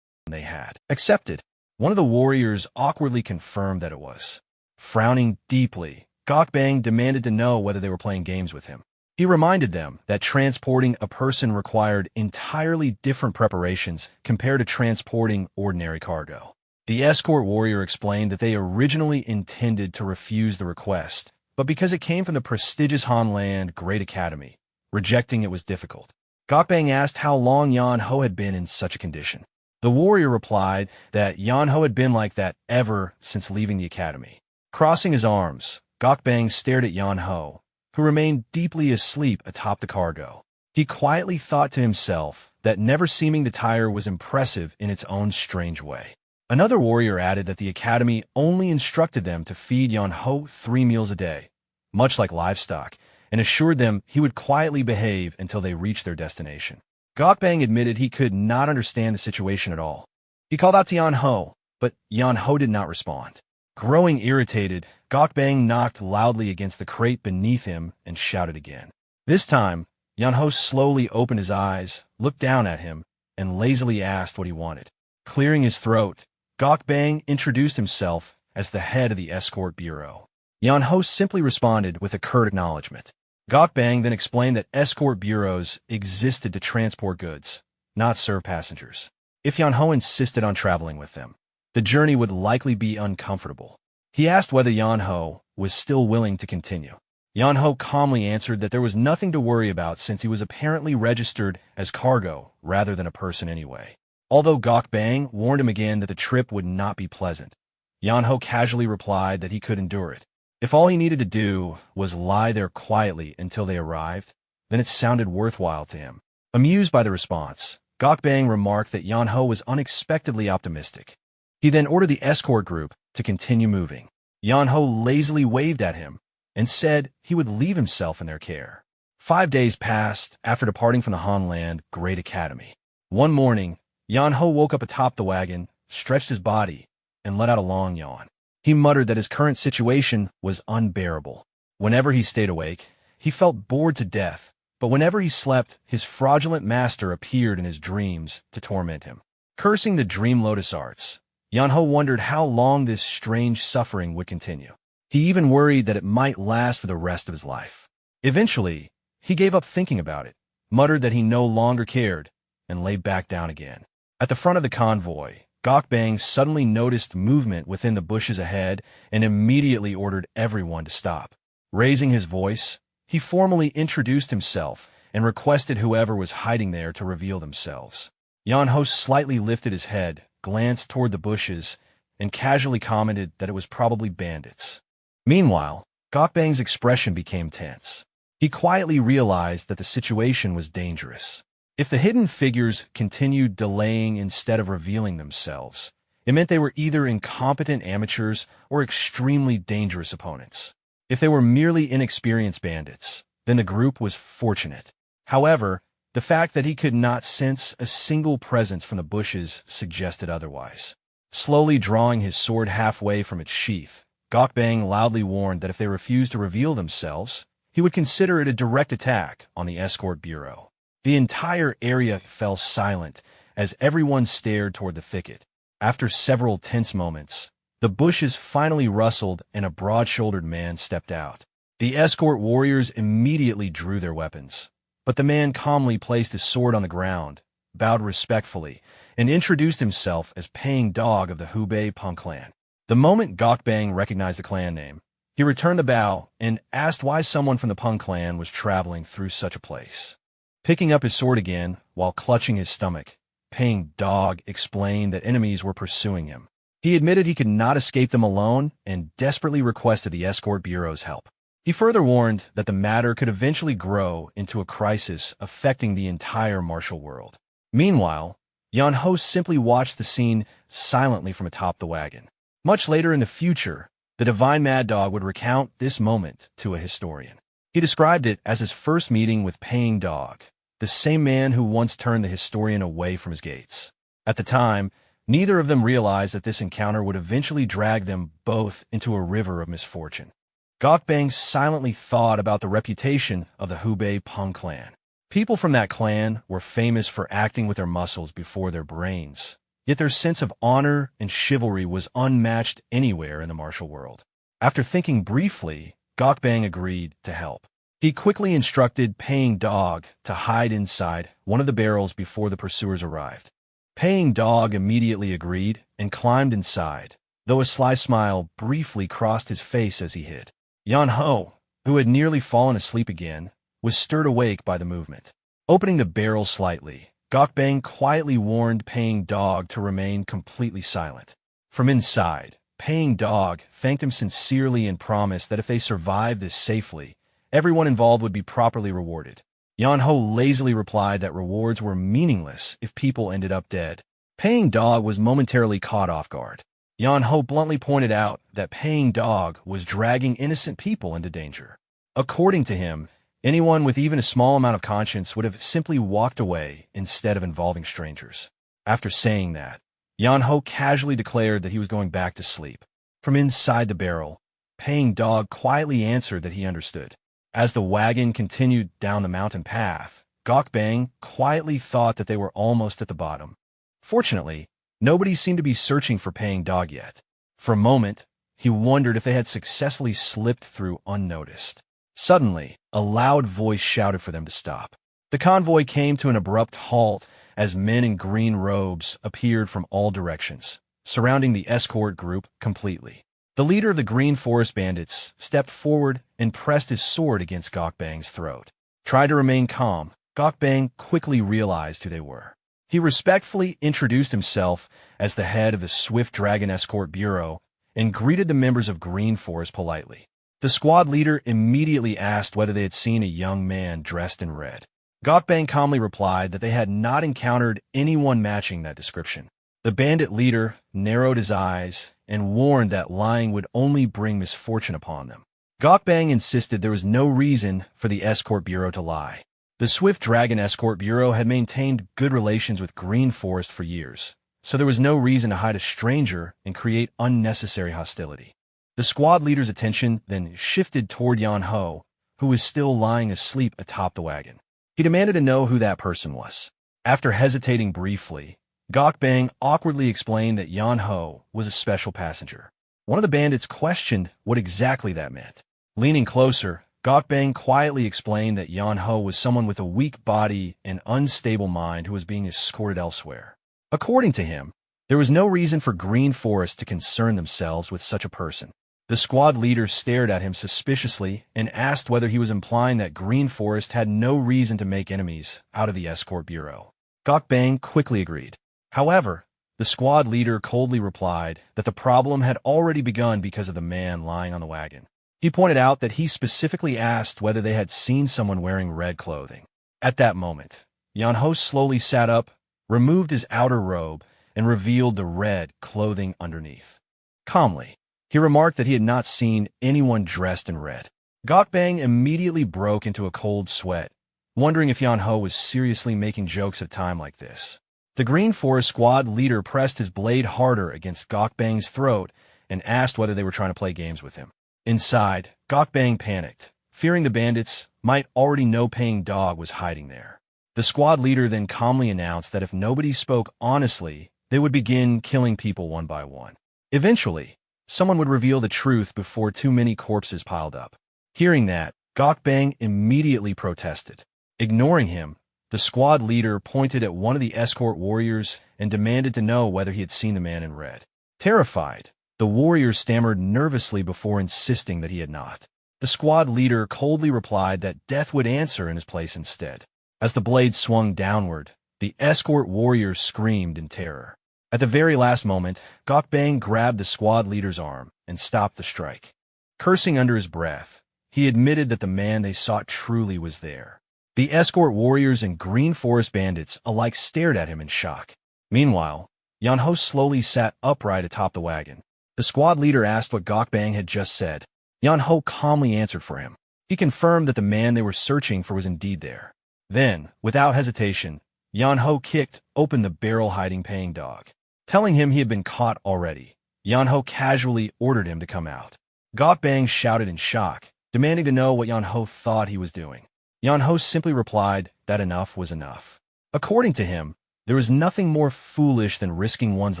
They had accepted. One of the warriors awkwardly confirmed that it was. Frowning deeply, Gokbang demanded to know whether they were playing games with him. He reminded them that transporting a person required entirely different preparations compared to transporting ordinary cargo. The escort warrior explained that they originally intended to refuse the request, but because it came from the prestigious Hanland Great Academy, rejecting it was difficult. Gokbang asked how long Yeonho had been in such a condition. The warrior replied that Yeonho had been like that ever since leaving the academy. Crossing his arms, Gokbang stared at Yeonho, who remained deeply asleep atop the cargo. He quietly thought to himself that never seeming to tire was impressive in its own strange way. Another warrior added that the academy only instructed them to feed Yeonho 3 meals a day, much like livestock, and assured them he would quietly behave until they reached their destination. Gokbang admitted he could not understand the situation at all. He called out to Yeonho, but Yeonho did not respond. Growing irritated, Gokbang knocked loudly against the crate beneath him and shouted again. This time, Yeonho slowly opened his eyes, looked down at him, and lazily asked what he wanted. Clearing his throat, Gokbang introduced himself as the head of the escort bureau. Yeonho simply responded with a curt acknowledgement. Gokbang then explained that escort bureaus existed to transport goods, not serve passengers. If Yeonho insisted on traveling with them, the journey would likely be uncomfortable. He asked whether Yeonho was still willing to continue. Yeonho calmly answered that there was nothing to worry about since he was apparently registered as cargo rather than a person anyway. Although Gokbang warned him again that the trip would not be pleasant, Yeonho casually replied that he could endure it. If all he needed to do was lie there quietly until they arrived, then it sounded worthwhile to him. Amused by the response, Gokbang remarked that Yeonho was unexpectedly optimistic. He then ordered the escort group to continue moving. Yeonho lazily waved at him and said he would leave himself in their care. 5 days passed after departing from the Hanland Great Academy. One morning, Yeonho woke up atop the wagon, stretched his body, and let out a long yawn. He muttered that his current situation was unbearable. Whenever he stayed awake, he felt bored to death, but whenever he slept, his fraudulent master appeared in his dreams to torment him. Cursing the dream lotus arts, Yeonho wondered how long this strange suffering would continue. He even worried that it might last for the rest of his life. Eventually, he gave up thinking about it, muttered that he no longer cared, and lay back down again. At the front of the convoy, Gokbang suddenly noticed movement within the bushes ahead and immediately ordered everyone to stop. Raising his voice, he formally introduced himself and requested whoever was hiding there to reveal themselves. Yeonho slightly lifted his head, glanced toward the bushes, and casually commented that it was probably bandits. Meanwhile, Gokbang's expression became tense. He quietly realized that the situation was dangerous. If the hidden figures continued delaying instead of revealing themselves, it meant they were either incompetent amateurs or extremely dangerous opponents. If they were merely inexperienced bandits, then the group was fortunate. However, the fact that he could not sense a single presence from the bushes suggested otherwise. Slowly drawing his sword halfway from its sheath, Gokbang loudly warned that if they refused to reveal themselves, he would consider it a direct attack on the escort bureau. The entire area fell silent as everyone stared toward the thicket. After several tense moments, the bushes finally rustled and a broad-shouldered man stepped out. The escort warriors immediately drew their weapons, but the man calmly placed his sword on the ground, bowed respectfully, and introduced himself as Paying Dog of the Hubei Peng clan. The moment Gokbang recognized the clan name, he returned the bow and asked why someone from the Peng clan was traveling through such a place. Picking up his sword again, while clutching his stomach, Paying Dog explained that enemies were pursuing him. He admitted he could not escape them alone and desperately requested the escort bureau's help. He further warned that the matter could eventually grow into a crisis affecting the entire martial world. Meanwhile, Yeonho simply watched the scene silently from atop the wagon. Much later in the future, the Divine Mad Dog would recount this moment to a historian. He described it as his first meeting with Paying Dog, the same man who once turned the historian away from his gates. At the time, neither of them realized that this encounter would eventually drag them both into a river of misfortune. Gokbang silently thought about the reputation of the Hubei Peng clan. People from that clan were famous for acting with their muscles before their brains, yet their sense of honor and chivalry was unmatched anywhere in the martial world. After thinking briefly, Gokbang agreed to help. He quickly instructed Paying Dog to hide inside one of the barrels before the pursuers arrived. Paying Dog immediately agreed and climbed inside, though a sly smile briefly crossed his face as he hid. Yeonho, who had nearly fallen asleep again, was stirred awake by the movement. Opening the barrel slightly, Gokbang quietly warned Paying Dog to remain completely silent. From inside, Paying Dog thanked him sincerely and promised that if they survived this safely, everyone involved would be properly rewarded. Yeonho lazily replied that rewards were meaningless if people ended up dead. Paying Dog was momentarily caught off guard. Yeonho bluntly pointed out that Paying Dog was dragging innocent people into danger. According to him, anyone with even a small amount of conscience would have simply walked away instead of involving strangers. After saying that, Yeonho casually declared that he was going back to sleep. From inside the barrel, Paying Dog quietly answered that he understood. As the wagon continued down the mountain path, Gokbang quietly thought that they were almost at the bottom. Fortunately, nobody seemed to be searching for Paying Dog yet. For a moment, he wondered if they had successfully slipped through unnoticed. Suddenly, a loud voice shouted for them to stop. The convoy came to an abrupt halt as men in green robes appeared from all directions, surrounding the escort group completely. The leader of the Green Forest Bandits stepped forward and pressed his sword against Gokbang's throat. Trying to remain calm, Gokbang quickly realized who they were. He respectfully introduced himself as the head of the Swift Dragon Escort Bureau and greeted the members of Green Forest politely. The squad leader immediately asked whether they had seen a young man dressed in red. Gokbang calmly replied that they had not encountered anyone matching that description. The bandit leader narrowed his eyes and warned that lying would only bring misfortune upon them. Gokbang insisted there was no reason for the Escort Bureau to lie. The Swift Dragon Escort Bureau had maintained good relations with Green Forest for years, so there was no reason to hide a stranger and create unnecessary hostility. The squad leader's attention then shifted toward Yeonho, who was still lying asleep atop the wagon. He demanded to know who that person was. After hesitating briefly, Gokbang awkwardly explained that Yeonho was a special passenger. One of the bandits questioned what exactly that meant. Leaning closer, Gokbang quietly explained that Yeonho was someone with a weak body and unstable mind who was being escorted elsewhere. According to him, there was no reason for Green Forest to concern themselves with such a person. The squad leader stared at him suspiciously and asked whether he was implying that Green Forest had no reason to make enemies out of the Escort Bureau. Gokbang quickly agreed. However, the squad leader coldly replied that the problem had already begun because of the man lying on the wagon. He pointed out that he specifically asked whether they had seen someone wearing red clothing. At that moment, Yeonho slowly sat up, removed his outer robe, and revealed the red clothing underneath. Calmly, he remarked that he had not seen anyone dressed in red. Gokbang immediately broke into a cold sweat, wondering if Yeonho was seriously making jokes at a time like this. The Green Forest squad leader pressed his blade harder against Gokbang's throat and asked whether they were trying to play games with him. Inside, Gokbang panicked, fearing the bandits might already know Paying Dog was hiding there. The squad leader then calmly announced that if nobody spoke honestly, they would begin killing people one by one. Eventually, someone would reveal the truth before too many corpses piled up. Hearing that, Gokbang immediately protested. Ignoring him, the squad leader pointed at one of the escort warriors and demanded to know whether he had seen the man in red. Terrified, the warrior stammered nervously before insisting that he had not. The squad leader coldly replied that death would answer in his place instead. As the blade swung downward, the escort warrior screamed in terror. At the very last moment, Gokbang grabbed the squad leader's arm and stopped the strike. Cursing under his breath, he admitted that the man they sought truly was there. The escort warriors and Green Forest bandits alike stared at him in shock. Meanwhile, Yeonho slowly sat upright atop the wagon. The squad leader asked what Gokbang had just said. Yeonho calmly answered for him. He confirmed that the man they were searching for was indeed there. Then, without hesitation, Yeonho kicked open the barrel-hiding paying dog. Telling him he had been caught already, Yeonho casually ordered him to come out. Gokbang shouted in shock, demanding to know what Yeonho thought he was doing. Yeonho simply replied that enough was enough. According to him, there was nothing more foolish than risking one's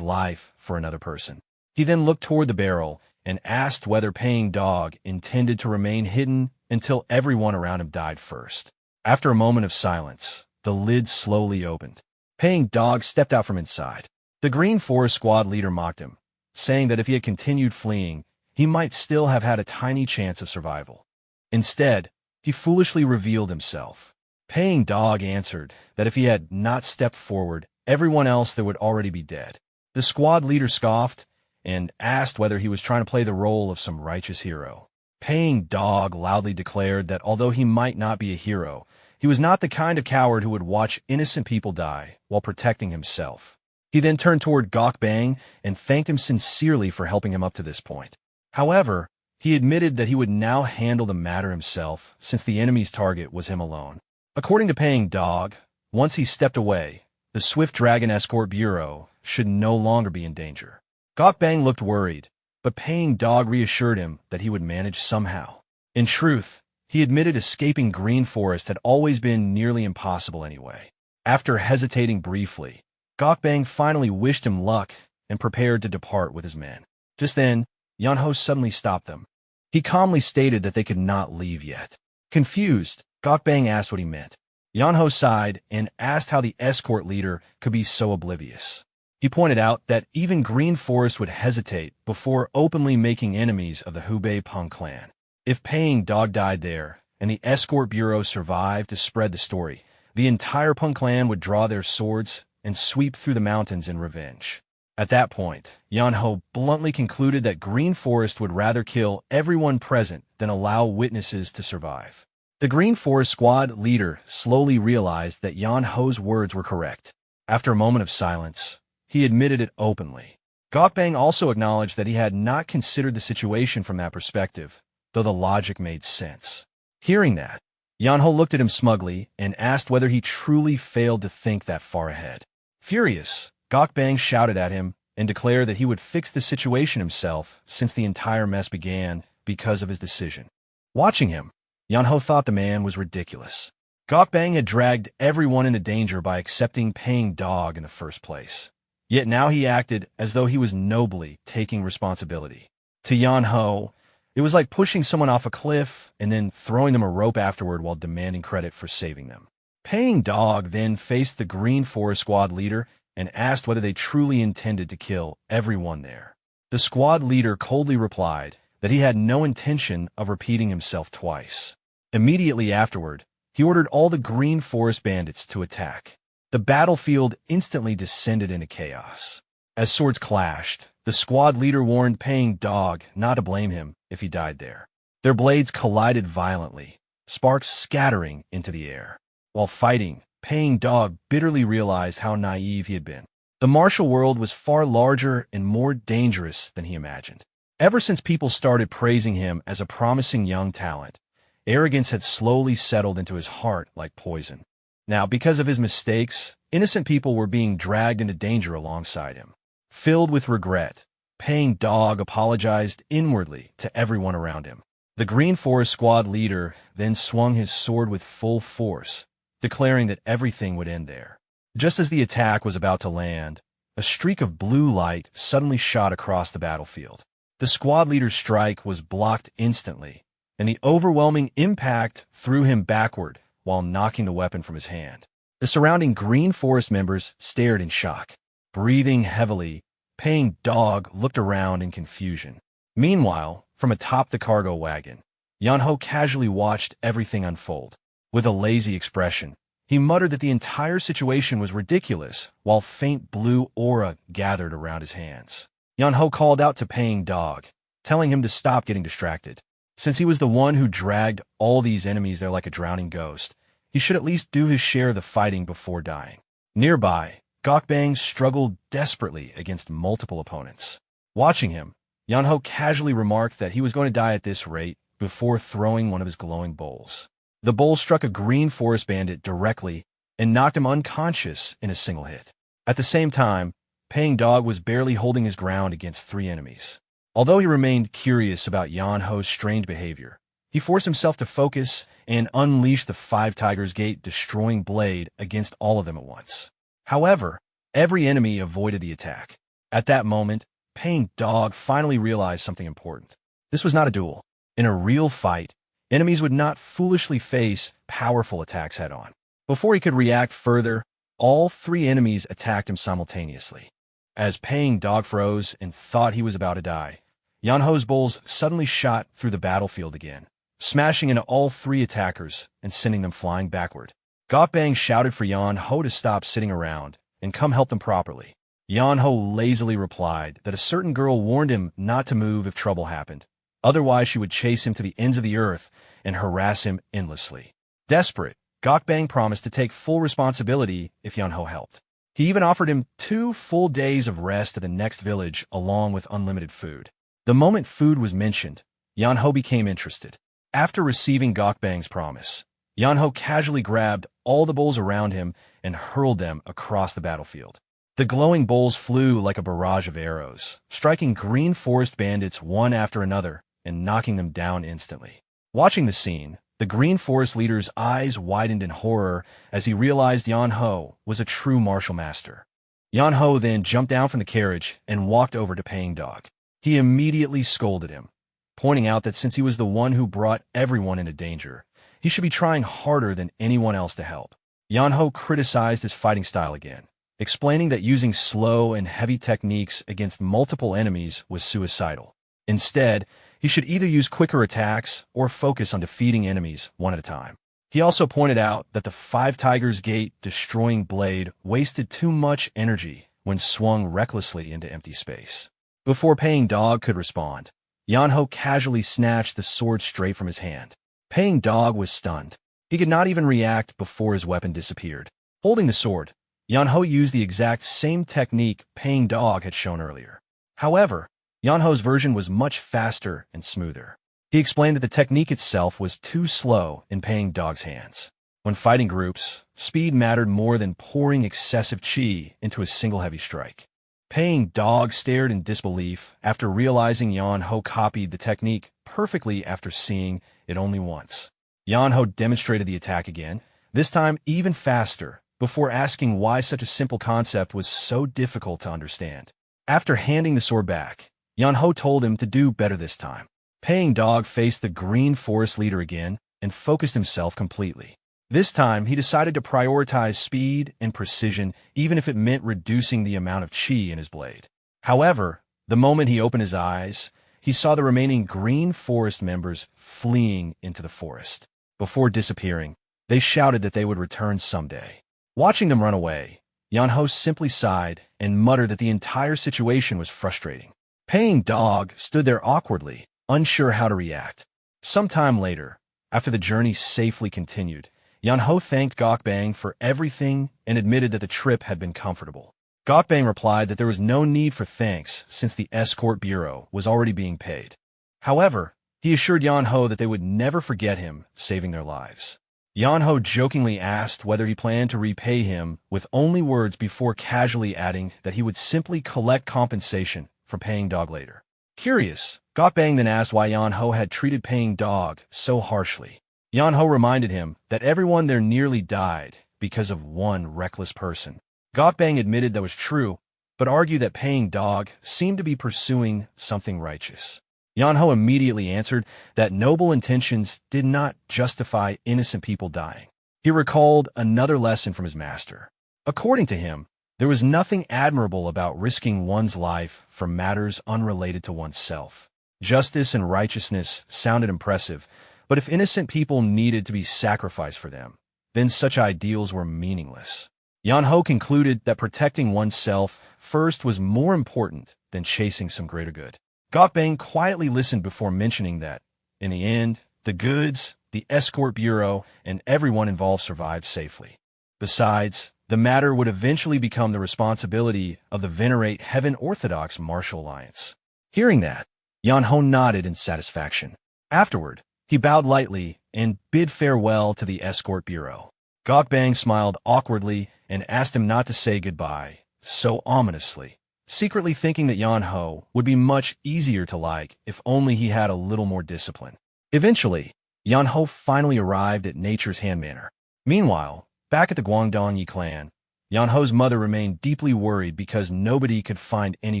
life for another person. He then looked toward the barrel and asked whether Paying Dog intended to remain hidden until everyone around him died first. After a moment of silence, the lid slowly opened. Paying Dog stepped out from inside. The Green Forest squad leader mocked him, saying that if he had continued fleeing, he might still have had a tiny chance of survival. Instead, he foolishly revealed himself. Paying Dog answered that if he had not stepped forward, everyone else there would already be dead. The squad leader scoffed and asked whether he was trying to play the role of some righteous hero. Paying Dog loudly declared that although he might not be a hero, he was not the kind of coward who would watch innocent people die while protecting himself. He then turned toward Gokbang and thanked him sincerely for helping him up to this point. However, he admitted that he would now handle the matter himself since the enemy's target was him alone. According to Paying Dog, once he stepped away, the Swift Dragon Escort Bureau should no longer be in danger. Gokbang looked worried, but Paying Dog reassured him that he would manage somehow. In truth, he admitted escaping Green Forest had always been nearly impossible anyway. After hesitating briefly, Gokbang finally wished him luck and prepared to depart with his men. Just then, Yeonho suddenly stopped them. He calmly stated that they could not leave yet. Confused, Gokbang asked what he meant. Yeonho sighed and asked how the escort leader could be so oblivious. He pointed out that even Green Forest would hesitate before openly making enemies of the Hubei Peng clan. If Paying Dog died there, and the escort bureau survived to spread the story, the entire Peng clan would draw their swords and sweep through the mountains in revenge. At that point, Yeonho bluntly concluded that Green Forest would rather kill everyone present than allow witnesses to survive. The Green Forest squad leader slowly realized that Yeonho's words were correct. After a moment of silence, he admitted it openly. Gokbang also acknowledged that he had not considered the situation from that perspective, though the logic made sense. Hearing that, Yeonho looked at him smugly and asked whether he truly failed to think that far ahead. Furious, Gokbang shouted at him and declared that he would fix the situation himself since the entire mess began because of his decision. Watching him, Yeonho thought the man was ridiculous. Gokbang had dragged everyone into danger by accepting Paying Dog in the first place. Yet now he acted as though he was nobly taking responsibility. To Yeonho, it was like pushing someone off a cliff and then throwing them a rope afterward while demanding credit for saving them. Paying Dog then faced the Green Forest squad leader and asked whether they truly intended to kill everyone there. The squad leader coldly replied that he had no intention of repeating himself twice. Immediately afterward, he ordered all the Green Forest bandits to attack. The battlefield instantly descended into chaos. As swords clashed, the squad leader warned Paying Dog not to blame him if he died there. Their blades collided violently, sparks scattering into the air. While fighting, Paying Dog bitterly realized how naive he had been. The martial world was far larger and more dangerous than he imagined. Ever since people started praising him as a promising young talent, arrogance had slowly settled into his heart like poison. Now, because of his mistakes, innocent people were being dragged into danger alongside him. Filled with regret, Paying Dog apologized inwardly to everyone around him. The Green Forest squad leader then swung his sword with full force, declaring that everything would end there. Just as the attack was about to land, a streak of blue light suddenly shot across the battlefield. The squad leader's strike was blocked instantly, and the overwhelming impact threw him backward while knocking the weapon from his hand. The surrounding Green Forest members stared in shock. Breathing heavily, Paying Dog looked around in confusion. Meanwhile, from atop the cargo wagon, Yeonho casually watched everything unfold. With a lazy expression, he muttered that the entire situation was ridiculous while faint blue aura gathered around his hands. Yeonho called out to Paying Dog, telling him to stop getting distracted. Since he was the one who dragged all these enemies there like a drowning ghost, he should at least do his share of the fighting before dying. Nearby, Gokbang struggled desperately against multiple opponents. Watching him, Yeonho casually remarked that he was going to die at this rate before throwing one of his glowing bowls. The bowl struck a Green Forest bandit directly and knocked him unconscious in a single hit. At the same time, Paying Dog was barely holding his ground against 3 enemies. Although he remained curious about Yeonho's strange behavior, he forced himself to focus and unleash the 5 Tigers Gate destroying blade against all of them at once. However, every enemy avoided the attack. At that moment, Paying Dog finally realized something important. This was not a duel. In a real fight, enemies would not foolishly face powerful attacks head-on. Before he could react further, all 3 enemies attacked him simultaneously. As Paying Dog froze and thought he was about to die, Yeonho's bowls suddenly shot through the battlefield again, smashing into all 3 attackers and sending them flying backward. Gokbang shouted for Yeonho to stop sitting around and come help them properly. Yeonho lazily replied that a certain girl warned him not to move if trouble happened. Otherwise, she would chase him to the ends of the earth and harass him endlessly. Desperate, Gokbang promised to take full responsibility if Yeonho helped. He even offered him 2 full days of rest at the next village along with unlimited food. The moment food was mentioned, Yeonho became interested. After receiving Gokbang's promise, Yeonho casually grabbed all the bowls around him and hurled them across the battlefield. The glowing bowls flew like a barrage of arrows, striking Green Forest bandits one after another and knocking them down instantly. Watching the scene, the Green Forest leader's eyes widened in horror as he realized Yeonho was a true martial master. Yeonho then jumped down from the carriage and walked over to Paying Dog. He immediately scolded him, pointing out that since he was the one who brought everyone into danger, he should be trying harder than anyone else to help. Yeonho criticized his fighting style again, explaining that using slow and heavy techniques against multiple enemies was suicidal. Instead, he should either use quicker attacks or focus on defeating enemies one at a time. He also pointed out that the 5 Tigers Gate destroying blade wasted too much energy when swung recklessly into empty space. Before Paying Dog could respond, Yeonho casually snatched the sword straight from his hand. Paying Dog was stunned. He could not even react before his weapon disappeared. Holding the sword, Yeonho used the exact same technique Paying Dog had shown earlier. However, Yeonho's version was much faster and smoother. He explained that the technique itself was too slow in Paying Dog's hands. When fighting groups, speed mattered more than pouring excessive chi into a single heavy strike. Paying Dog stared in disbelief after realizing Yeonho copied the technique perfectly after seeing it only once. Yeonho demonstrated the attack again, this time even faster, before asking why such a simple concept was so difficult to understand. After handing the sword back, Yeonho told him to do better this time. Paying Dog faced the Green Forest leader again and focused himself completely. This time, he decided to prioritize speed and precision, even if it meant reducing the amount of chi in his blade. However, the moment he opened his eyes, he saw the remaining Green Forest members fleeing into the forest. Before disappearing, they shouted that they would return someday. Watching them run away, Yeonho simply sighed and muttered that the entire situation was frustrating. Paying Dog stood there awkwardly, unsure how to react. Some time later, after the journey safely continued, Yeonho thanked Gokbang for everything and admitted that the trip had been comfortable. Gokbang replied that there was no need for thanks since the escort bureau was already being paid. However, he assured Yeonho that they would never forget him, saving their lives. Yeonho jokingly asked whether he planned to repay him with only words before casually adding that he would simply collect compensation for Paying Dog later. Curious, Gokbang then asked why Yeonho had treated Paying Dog so harshly. Yeonho reminded him that everyone there nearly died because of one reckless person. Gokbang admitted that was true, but argued that paying dog seemed to be pursuing something righteous. Yeonho immediately answered that noble intentions did not justify innocent people dying. He recalled another lesson from his master. According to him, there was nothing admirable about risking one's life for matters unrelated to oneself. Justice and righteousness sounded impressive, but if innocent people needed to be sacrificed for them, then such ideals were meaningless. Yeonho concluded that protecting oneself first was more important than chasing some greater good. Gokbang quietly listened before mentioning that, in the end, the goods, the escort bureau, and everyone involved survived safely. Besides, the matter would eventually become the responsibility of the Venerate Heaven Orthodox Martial Alliance. Hearing that, Yeonho nodded in satisfaction. Afterward, he bowed lightly and bid farewell to the escort bureau. Gokbang smiled awkwardly and asked him not to say goodbye, so ominously, secretly thinking that Yeonho would be much easier to like if only he had a little more discipline. Eventually, Yeonho finally arrived at Nature's Hand Manor. Meanwhile, back at the Guangdongyi clan, Yeonho's mother remained deeply worried because nobody could find any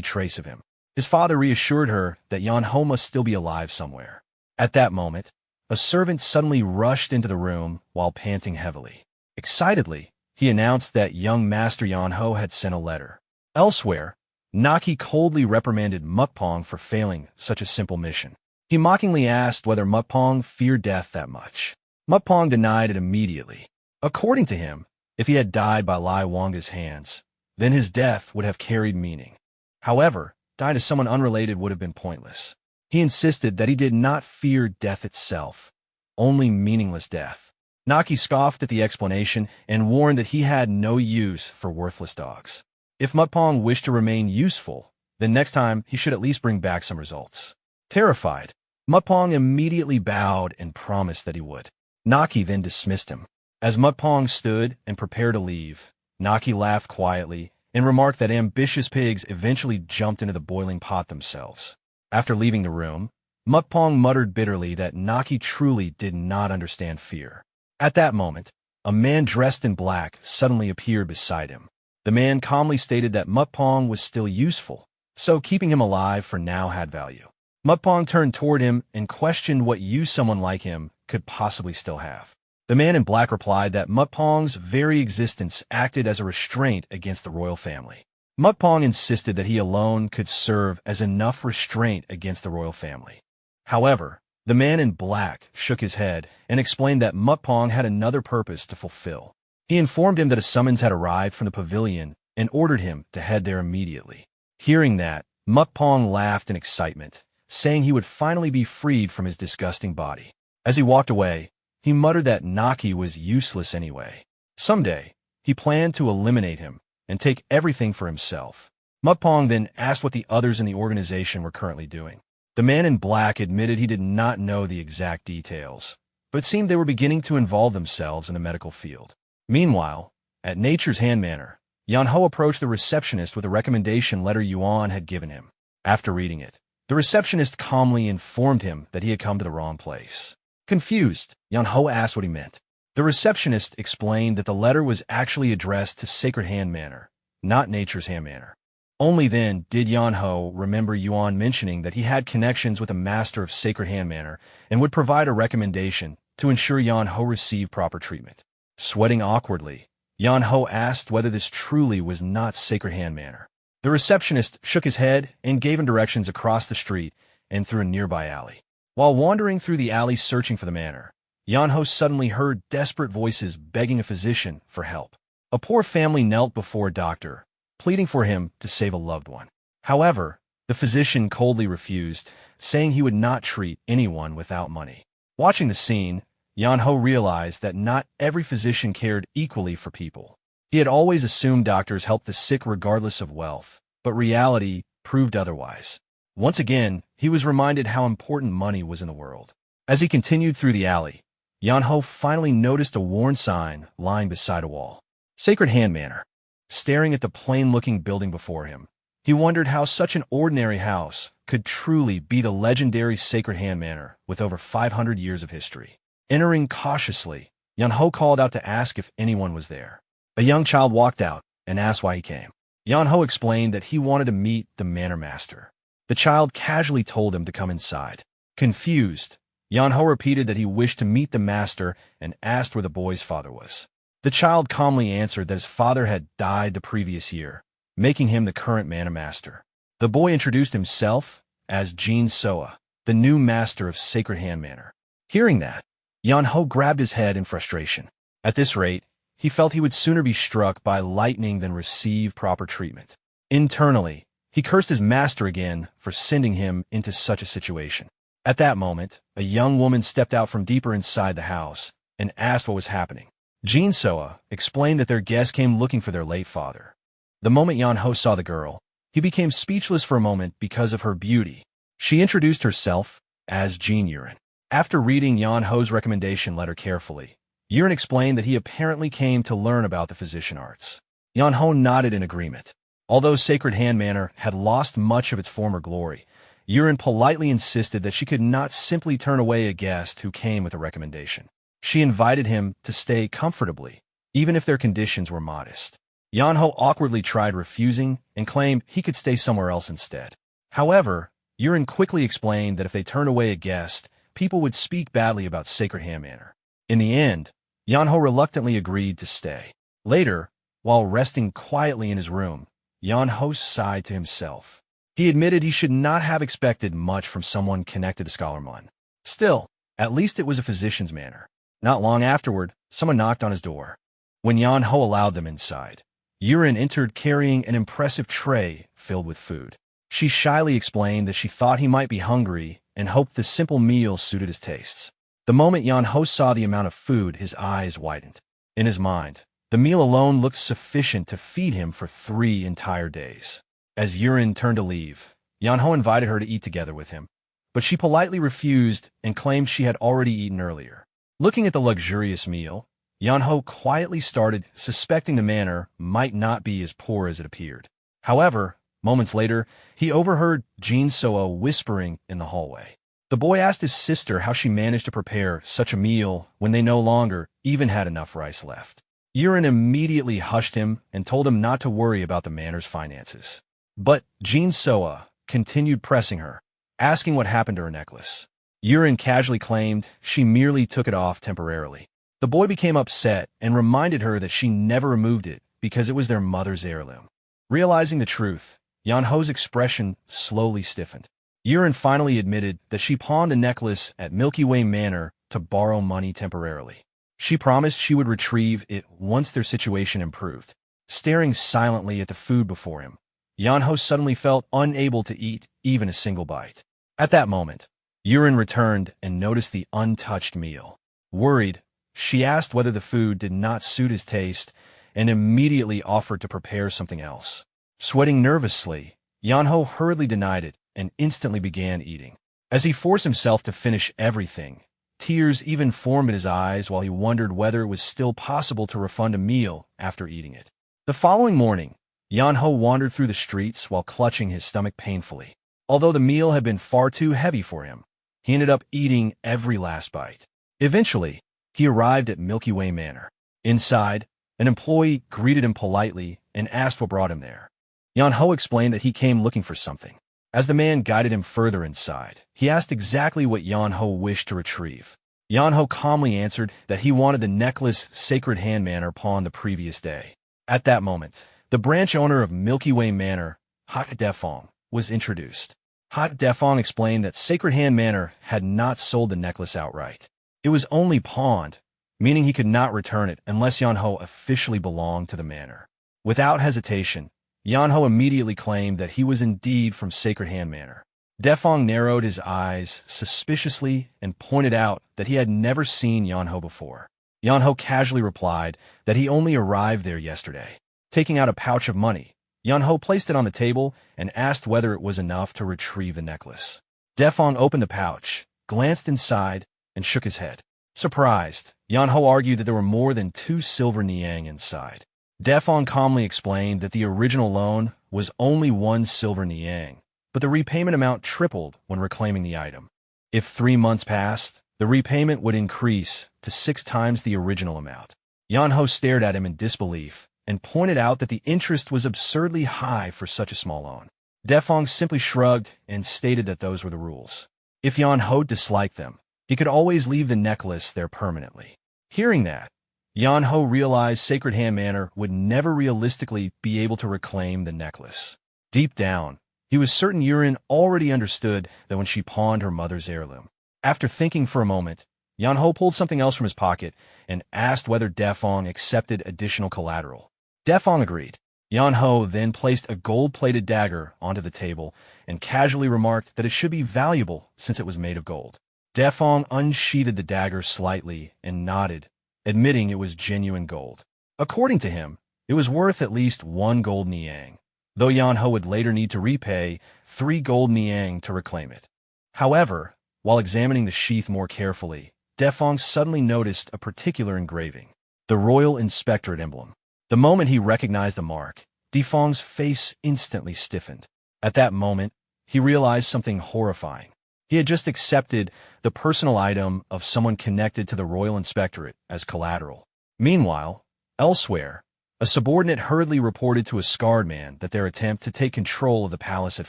trace of him. His father reassured her that Yeonho must still be alive somewhere. At that moment, a servant suddenly rushed into the room while panting heavily. Excitedly, he announced that young Master Yeonho had sent a letter. Elsewhere, Naki coldly reprimanded Mukpong for failing such a simple mission. He mockingly asked whether Mukpong feared death that much. Mukpong denied it immediately. According to him, if he had died by Lai Wanga's hands, then his death would have carried meaning. However, dying to someone unrelated would have been pointless. He insisted that he did not fear death itself, only meaningless death. Naki scoffed at the explanation and warned that he had no use for worthless dogs. If Mukpong wished to remain useful, then next time he should at least bring back some results. Terrified, Mukpong immediately bowed and promised that he would. Naki then dismissed him. As Mukpong stood and prepared to leave, Naki laughed quietly and remarked that ambitious pigs eventually jumped into the boiling pot themselves. After leaving the room, Mukpong muttered bitterly that Naki truly did not understand fear. At that moment, a man dressed in black suddenly appeared beside him. The man calmly stated that Mukpong was still useful, so keeping him alive for now had value. Mukpong turned toward him and questioned what use someone like him could possibly still have. The man in black replied that Mukpong's very existence acted as a restraint against the royal family. Mukpong insisted that he alone could serve as enough restraint against the royal family. However, the man in black shook his head and explained that Mukpong had another purpose to fulfill. He informed him that a summons had arrived from the pavilion and ordered him to head there immediately. Hearing that, Mukpong laughed in excitement, saying he would finally be freed from his disgusting body. As he walked away, he muttered that Naki was useless anyway. Someday, he planned to eliminate him and take everything for himself. Mukpong then asked what the others in the organization were currently doing. The man in black admitted he did not know the exact details, but it seemed they were beginning to involve themselves in the medical field. Meanwhile, at Nature's Hand Manor, Yeonho approached the receptionist with a recommendation letter Yuan had given him. After reading it, the receptionist calmly informed him that he had come to the wrong place. Confused, Yeonho asked what he meant. The receptionist explained that the letter was actually addressed to Sacred Hand Manor, not Nature's Hand Manor. Only then did Yeonho remember Yuan mentioning that he had connections with a master of Sacred Hand Manor and would provide a recommendation to ensure Yeonho receive proper treatment. Sweating awkwardly, Yeonho asked whether this truly was not Sacred Hand Manor. The receptionist shook his head and gave him directions across the street and through a nearby alley. While wandering through the alley searching for the manor, Yeonho suddenly heard desperate voices begging a physician for help. A poor family knelt before a doctor, pleading for him to save a loved one. However, the physician coldly refused, saying he would not treat anyone without money. Watching the scene, Yeonho realized that not every physician cared equally for people. He had always assumed doctors helped the sick regardless of wealth, but reality proved otherwise. Once again, he was reminded how important money was in the world. As he continued through the alley, Yeonho finally noticed a worn sign lying beside a wall. Sacred Hand Manor. Staring at the plain-looking building before him, he wondered how such an ordinary house could truly be the legendary Sacred Hand Manor with over 500 years of history. Entering cautiously, Yeonho called out to ask if anyone was there. A young child walked out and asked why he came. Yeonho explained that he wanted to meet the manor master. The child casually told him to come inside. Confused, Yeonho repeated that he wished to meet the master and asked where the boy's father was. The child calmly answered that his father had died the previous year, making him the current manor master. The boy introduced himself as Jin Soa, the new master of Sacred Hand Manor. Hearing that, Yeonho grabbed his head in frustration. At this rate, he felt he would sooner be struck by lightning than receive proper treatment. Internally, he cursed his master again for sending him into such a situation. At that moment, a young woman stepped out from deeper inside the house and asked what was happening. Jin Soa explained that their guest came looking for their late father. The moment Yeonho saw the girl, he became speechless for a moment because of her beauty. She introduced herself as Jin Yurin. After reading Yeonho's recommendation letter carefully, Yurin explained that he apparently came to learn about the physician arts. Yeonho nodded in agreement. Although Sacred Hand Manor had lost much of its former glory, Yurin politely insisted that she could not simply turn away a guest who came with a recommendation. She invited him to stay comfortably, even if their conditions were modest. Yeonho awkwardly tried refusing and claimed he could stay somewhere else instead. However, Yurin quickly explained that if they turned away a guest, people would speak badly about Sacred Hand Manor. In the end, Yeonho reluctantly agreed to stay. Later, while resting quietly in his room, Yeonho sighed to himself. He admitted he should not have expected much from someone connected to Scholar Mun. Still, at least it was a physician's manor. Not long afterward, someone knocked on his door. When Yeonho allowed them inside, Yurin entered carrying an impressive tray filled with food. She shyly explained that she thought he might be hungry and hoped the simple meal suited his tastes. The moment Yeonho saw the amount of food, his eyes widened. In his mind, the meal alone looked sufficient to feed him for 3 entire days. As Yurin turned to leave, Yeonho invited her to eat together with him, but she politely refused and claimed she had already eaten earlier. Looking at the luxurious meal, Yeonho quietly started suspecting the manor might not be as poor as it appeared. However, moments later, he overheard Jin Soa whispering in the hallway. The boy asked his sister how she managed to prepare such a meal when they no longer even had enough rice left. Yurin immediately hushed him and told him not to worry about the manor's finances. But Jin Soa continued pressing her, asking what happened to her necklace. Yurin casually claimed she merely took it off temporarily. The boy became upset and reminded her that she never removed it because it was their mother's heirloom. Realizing the truth, Yeonho's expression slowly stiffened. Yurin finally admitted that she pawned the necklace at Milky Way Manor to borrow money temporarily. She promised she would retrieve it once their situation improved. Staring silently at the food before him, Yeonho suddenly felt unable to eat even a single bite. At that moment, Yurin returned and noticed the untouched meal. Worried, she asked whether the food did not suit his taste and immediately offered to prepare something else. Sweating nervously, Yeonho hurriedly denied it and instantly began eating. As he forced himself to finish everything, tears even formed in his eyes while he wondered whether it was still possible to refund a meal after eating it. The following morning, Yeonho wandered through the streets while clutching his stomach painfully. Although the meal had been far too heavy for him, he ended up eating every last bite. Eventually, he arrived at Milky Way Manor. Inside, an employee greeted him politely and asked what brought him there. Yeonho explained that he came looking for something. As the man guided him further inside, he asked exactly what Yeonho wished to retrieve. Yeonho calmly answered that he wanted the necklace Sacred Hand Manor pawned the previous day. At that moment, the branch owner of Milky Way Manor, Hak Defong, was introduced. Hak Defong explained that Sacred Hand Manor had not sold the necklace outright. It was only pawned, meaning he could not return it unless Yeonho officially belonged to the manor. Without hesitation, Yeonho immediately claimed that he was indeed from Sacred Hand Manor. Defong narrowed his eyes suspiciously and pointed out that he had never seen Yeonho before. Yeonho casually replied that he only arrived there yesterday. Taking out a pouch of money, Yeonho placed it on the table and asked whether it was enough to retrieve the necklace. Defong opened the pouch, glanced inside, and shook his head. Surprised, Yeonho argued that there were more than 2 silver niang inside. Defong calmly explained that the original loan was only 1 silver niang, but the repayment amount tripled when reclaiming the item. If 3 months passed, the repayment would increase to 6 times the original amount. Yeonho stared at him in disbelief and pointed out that the interest was absurdly high for such a small loan. Defong simply shrugged and stated that those were the rules. If Yeonho disliked them, he could always leave the necklace there permanently. Hearing that, Yeonho realized Sacred Hand Manor would never realistically be able to reclaim the necklace. Deep down, he was certain Yurin already understood that when she pawned her mother's heirloom. After thinking for a moment, Yeonho pulled something else from his pocket and asked whether Defong accepted additional collateral. Defong agreed. Yeonho then placed a gold-plated dagger onto the table and casually remarked that it should be valuable since it was made of gold. Defong unsheathed the dagger slightly and nodded, admitting it was genuine gold. According to him, it was worth at least 1 gold niang, though Yeonho would later need to repay 3 gold niang to reclaim it. However, while examining the sheath more carefully, Defong suddenly noticed a particular engraving, the Royal Inspectorate emblem. The moment he recognized the mark, Defong's face instantly stiffened. At that moment, he realized something horrifying. He had just accepted the personal item of someone connected to the Royal Inspectorate as collateral. Meanwhile, elsewhere, a subordinate hurriedly reported to a scarred man that their attempt to take control of the palace had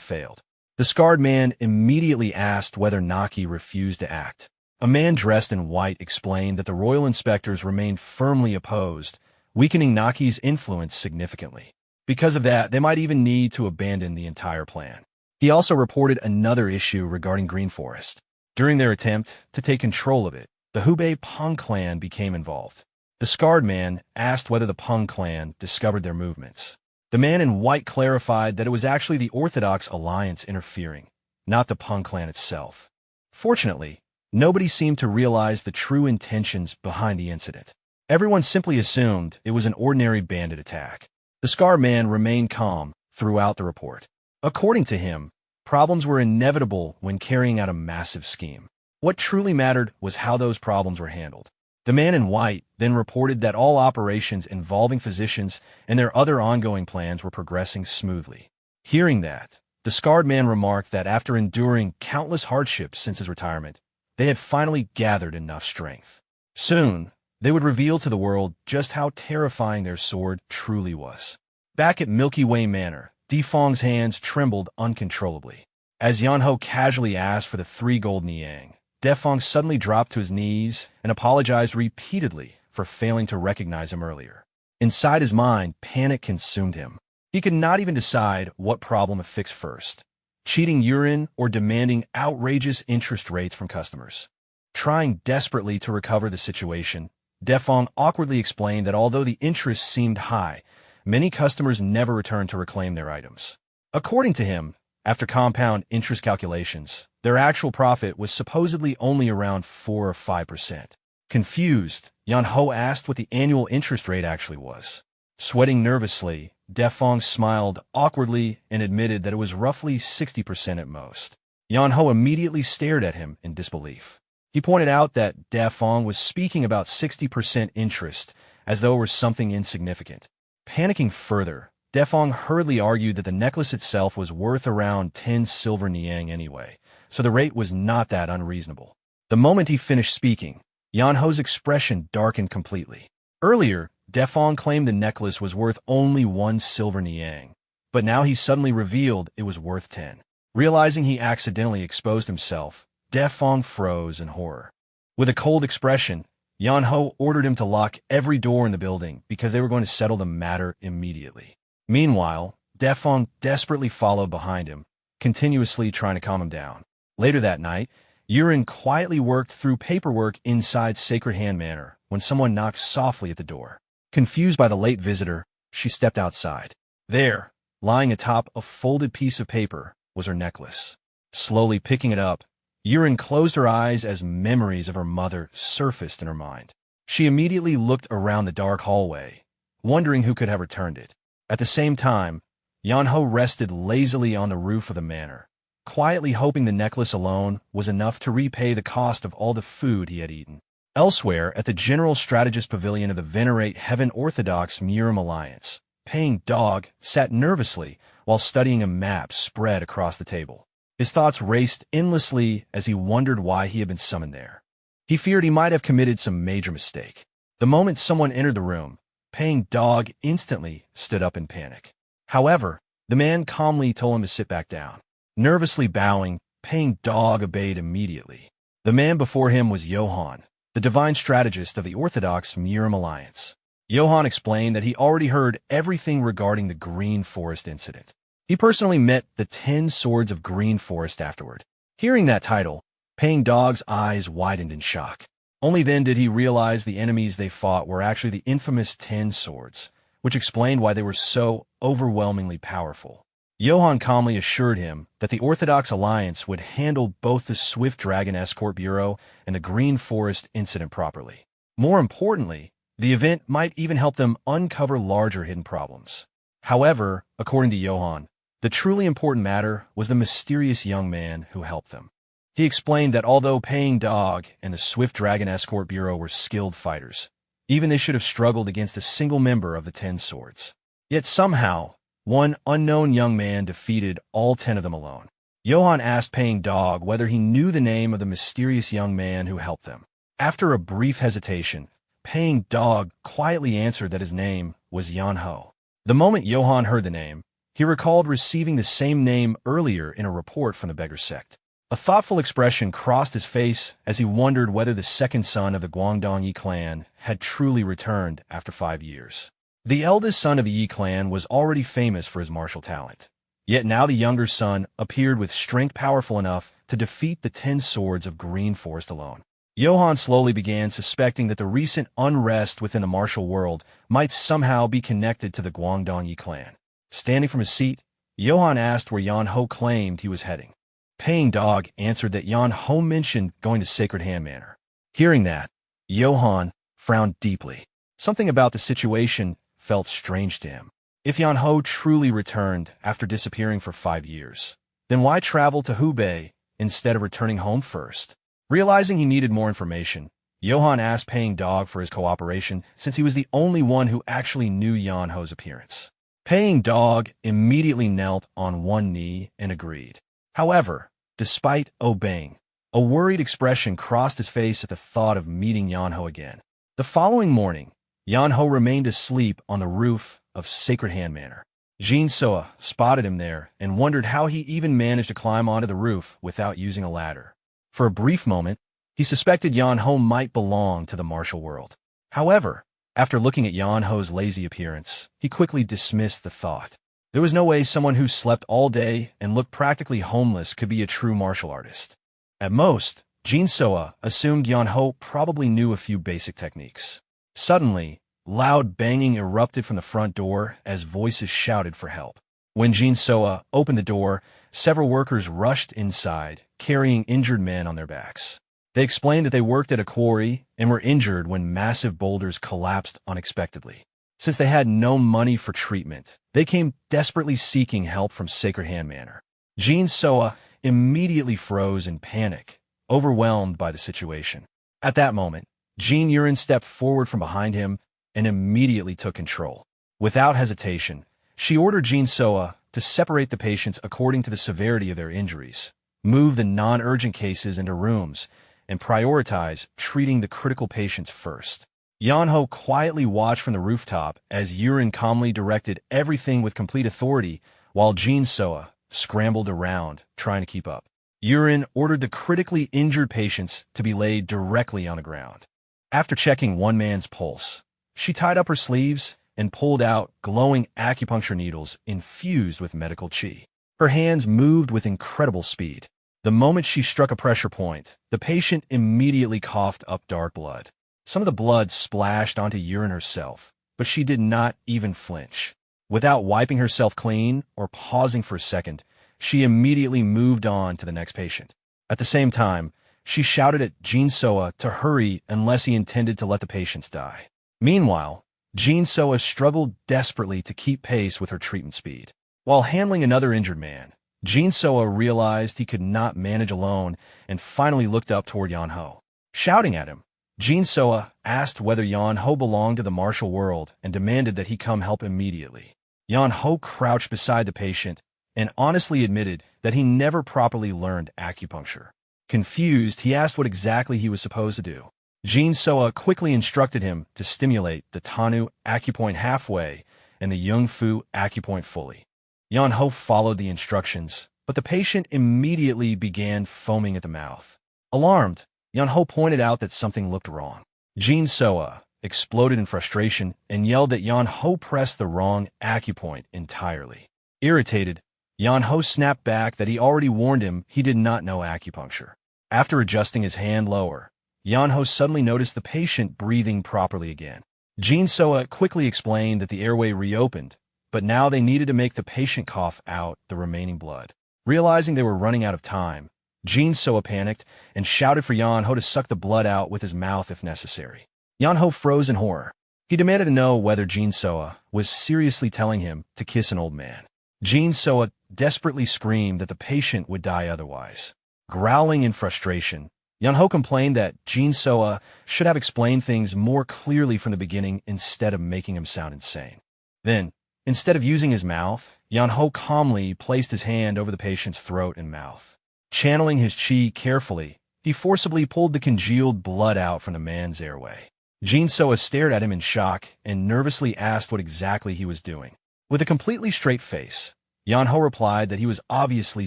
failed. The scarred man immediately asked whether Naki refused to act. A man dressed in white explained that the royal inspectors remained firmly opposed, weakening Naki's influence significantly. Because of that, they might even need to abandon the entire plan. He also reported another issue regarding Green Forest. During their attempt to take control of it, the Hubei Peng clan became involved. The scarred man asked whether the Peng clan discovered their movements. The man in white clarified that it was actually the Orthodox Alliance interfering, not the Peng clan itself. Fortunately, nobody seemed to realize the true intentions behind the incident. Everyone simply assumed it was an ordinary bandit attack. The scarred man remained calm throughout the report. According to him, problems were inevitable when carrying out a massive scheme. What truly mattered was how those problems were handled. The man in white then reported that all operations involving physicians and their other ongoing plans were progressing smoothly. Hearing that, the scarred man remarked that after enduring countless hardships since his retirement, they had finally gathered enough strength. Soon, they would reveal to the world just how terrifying their sword truly was. Back at Milky Way Manor, Defong's hands trembled uncontrollably. As Yeonho casually asked for the 3 gold niang, Defong suddenly dropped to his knees and apologized repeatedly for failing to recognize him earlier. Inside his mind, panic consumed him. He could not even decide what problem to fix first: cheating Yurin or demanding outrageous interest rates from customers. Trying desperately to recover the situation, Defong awkwardly explained that although the interest seemed high, many customers never returned to reclaim their items. According to him, after compound interest calculations, their actual profit was supposedly only around 4 or 5%. Confused, Yeonho asked what the annual interest rate actually was. Sweating nervously, Defong smiled awkwardly and admitted that it was roughly 60% at most. Yeonho immediately stared at him in disbelief. He pointed out that Defong was speaking about 60% interest as though it were something insignificant. Panicking further, Defong hurriedly argued that the necklace itself was worth around 10 silver niang anyway, so the rate was not that unreasonable. The moment he finished speaking, Yeonho's expression darkened completely. Earlier, Defong claimed the necklace was worth only 1 silver niang, but now he suddenly revealed it was worth 10. Realizing he accidentally exposed himself, Defong froze in horror. With a cold expression, Yeonho ordered him to lock every door in the building because they were going to settle the matter immediately. Meanwhile, Defong desperately followed behind him, continuously trying to calm him down. Later that night, Yurin quietly worked through paperwork inside Sacred Hand Manor when someone knocked softly at the door. Confused by the late visitor, she stepped outside. There, lying atop a folded piece of paper, was her necklace. Slowly picking it up, Yurin closed her eyes as memories of her mother surfaced in her mind. She immediately looked around the dark hallway, wondering who could have returned it. At the same time, Yeonho rested lazily on the roof of the manor, quietly hoping the necklace alone was enough to repay the cost of all the food he had eaten. Elsewhere, at the General Strategist Pavilion of the Venerate Heaven Orthodox Murim Alliance, Paying Dog sat nervously while studying a map spread across the table. His thoughts raced endlessly as he wondered why he had been summoned there. He feared he might have committed some major mistake. The moment someone entered the room, Paying Dog instantly stood up in panic. However, the man calmly told him to sit back down. Nervously bowing, Paying Dog obeyed immediately. The man before him was Johann, the divine strategist of the Orthodox Murim Alliance. Johann explained that he already heard everything regarding the Green Forest incident. He personally met the 10 Swords of Green Forest afterward. Hearing that title, Paying Dog's eyes widened in shock. Only then did he realize the enemies they fought were actually the infamous 10 Swords, which explained why they were so overwhelmingly powerful. Johann calmly assured him that the Orthodox Alliance would handle both the Swift Dragon Escort Bureau and the Green Forest incident properly. More importantly, the event might even help them uncover larger hidden problems. However, according to Johann, the truly important matter was the mysterious young man who helped them. He explained that although Paying Dog and the Swift Dragon Escort Bureau were skilled fighters, even they should have struggled against a single member of the 10 Swords. Yet somehow, one unknown young man defeated all 10 of them alone. Johann asked Paying Dog whether he knew the name of the mysterious young man who helped them. After a brief hesitation, Paying Dog quietly answered that his name was Yeonho. The moment Johann heard the name, he recalled receiving the same name earlier in a report from the Beggar Sect. A thoughtful expression crossed his face as he wondered whether the second son of the Guangdong Yi clan had truly returned after 5 years. The eldest son of the Yi clan was already famous for his martial talent. Yet now the younger son appeared with strength powerful enough to defeat the 10 Swords of Green Forest alone. Johann slowly began suspecting that the recent unrest within the martial world might somehow be connected to the Guangdong Yi clan. Standing from his seat, Johann asked where Yeonho claimed he was heading. Paying Dog answered that Yeonho mentioned going to Sacred Hand Manor. Hearing that, Johann frowned deeply. Something about the situation felt strange to him. If Yeonho truly returned after disappearing for 5 years, then why travel to Hubei instead of returning home first? Realizing he needed more information, Johann asked Paying Dog for his cooperation since he was the only one who actually knew Yeonho's appearance. Paying Dog immediately knelt on one knee and agreed. However, despite obeying, a worried expression crossed his face at the thought of meeting Yeonho again. The following morning, Yeonho remained asleep on the roof of Sacred Hand Manor. Jin Soa spotted him there and wondered how he even managed to climb onto the roof without using a ladder. For a brief moment, he suspected Yeonho might belong to the martial world. However, after looking at Yeonho's lazy appearance, he quickly dismissed the thought. There was no way someone who slept all day and looked practically homeless could be a true martial artist. At most, Jin Soa assumed Yeonho probably knew a few basic techniques. Suddenly, loud banging erupted from the front door as voices shouted for help. When Jin Soa opened the door, several workers rushed inside, carrying injured men on their backs. They explained that they worked at a quarry and were injured when massive boulders collapsed unexpectedly. Since they had no money for treatment, they came desperately seeking help from Sacred Hand Manor. Jin Soa immediately froze in panic, overwhelmed by the situation. At that moment, Jin Yurin stepped forward from behind him and immediately took control. Without hesitation, she ordered Jin Soa to separate the patients according to the severity of their injuries, move the non-urgent cases into rooms, and prioritize treating the critical patients first. Yeonho quietly watched from the rooftop as Yurin calmly directed everything with complete authority while Jin Soa scrambled around, trying to keep up. Yurin ordered the critically injured patients to be laid directly on the ground. After checking one man's pulse, she tied up her sleeves and pulled out glowing acupuncture needles infused with medical qi. Her hands moved with incredible speed. The moment she struck a pressure point, the patient immediately coughed up dark blood. Some of the blood splashed onto Yurin herself, but she did not even flinch. Without wiping herself clean or pausing for a second, she immediately moved on to the next patient. At the same time, she shouted at Jin Soa to hurry unless he intended to let the patients die. Meanwhile, Jin Soa struggled desperately to keep pace with her treatment speed. While handling another injured man, Jin Soa realized he could not manage alone and finally looked up toward Yeonho. Shouting at him, Jin Soa asked whether Yeonho belonged to the martial world and demanded that he come help immediately. Yeonho crouched beside the patient and honestly admitted that he never properly learned acupuncture. Confused, he asked what exactly he was supposed to do. Jin Soa quickly instructed him to stimulate the Tanu acupoint halfway and the Yungfu acupoint fully. Yeonho followed the instructions, but the patient immediately began foaming at the mouth. Alarmed, Yeonho pointed out that something looked wrong. Jin Soa exploded in frustration and yelled that Yeonho pressed the wrong acupoint entirely. Irritated, Yeonho snapped back that he already warned him he did not know acupuncture. After adjusting his hand lower, Yeonho suddenly noticed the patient breathing properly again. Jin Soa quickly explained that the airway reopened, but now they needed to make the patient cough out the remaining blood. Realizing they were running out of time, Jin Soa panicked and shouted for Yeonho to suck the blood out with his mouth if necessary. Yeonho froze in horror. He demanded to know whether Jin Soa was seriously telling him to kiss an old man. Jin Soa desperately screamed that the patient would die otherwise. Growling in frustration, Yeonho complained that Jin Soa should have explained things more clearly from the beginning instead of making him sound insane. Then, instead of using his mouth, Yeonho calmly placed his hand over the patient's throat and mouth. Channeling his chi carefully, he forcibly pulled the congealed blood out from the man's airway. Jin Soa stared at him in shock and nervously asked what exactly he was doing. With a completely straight face, Yeonho replied that he was obviously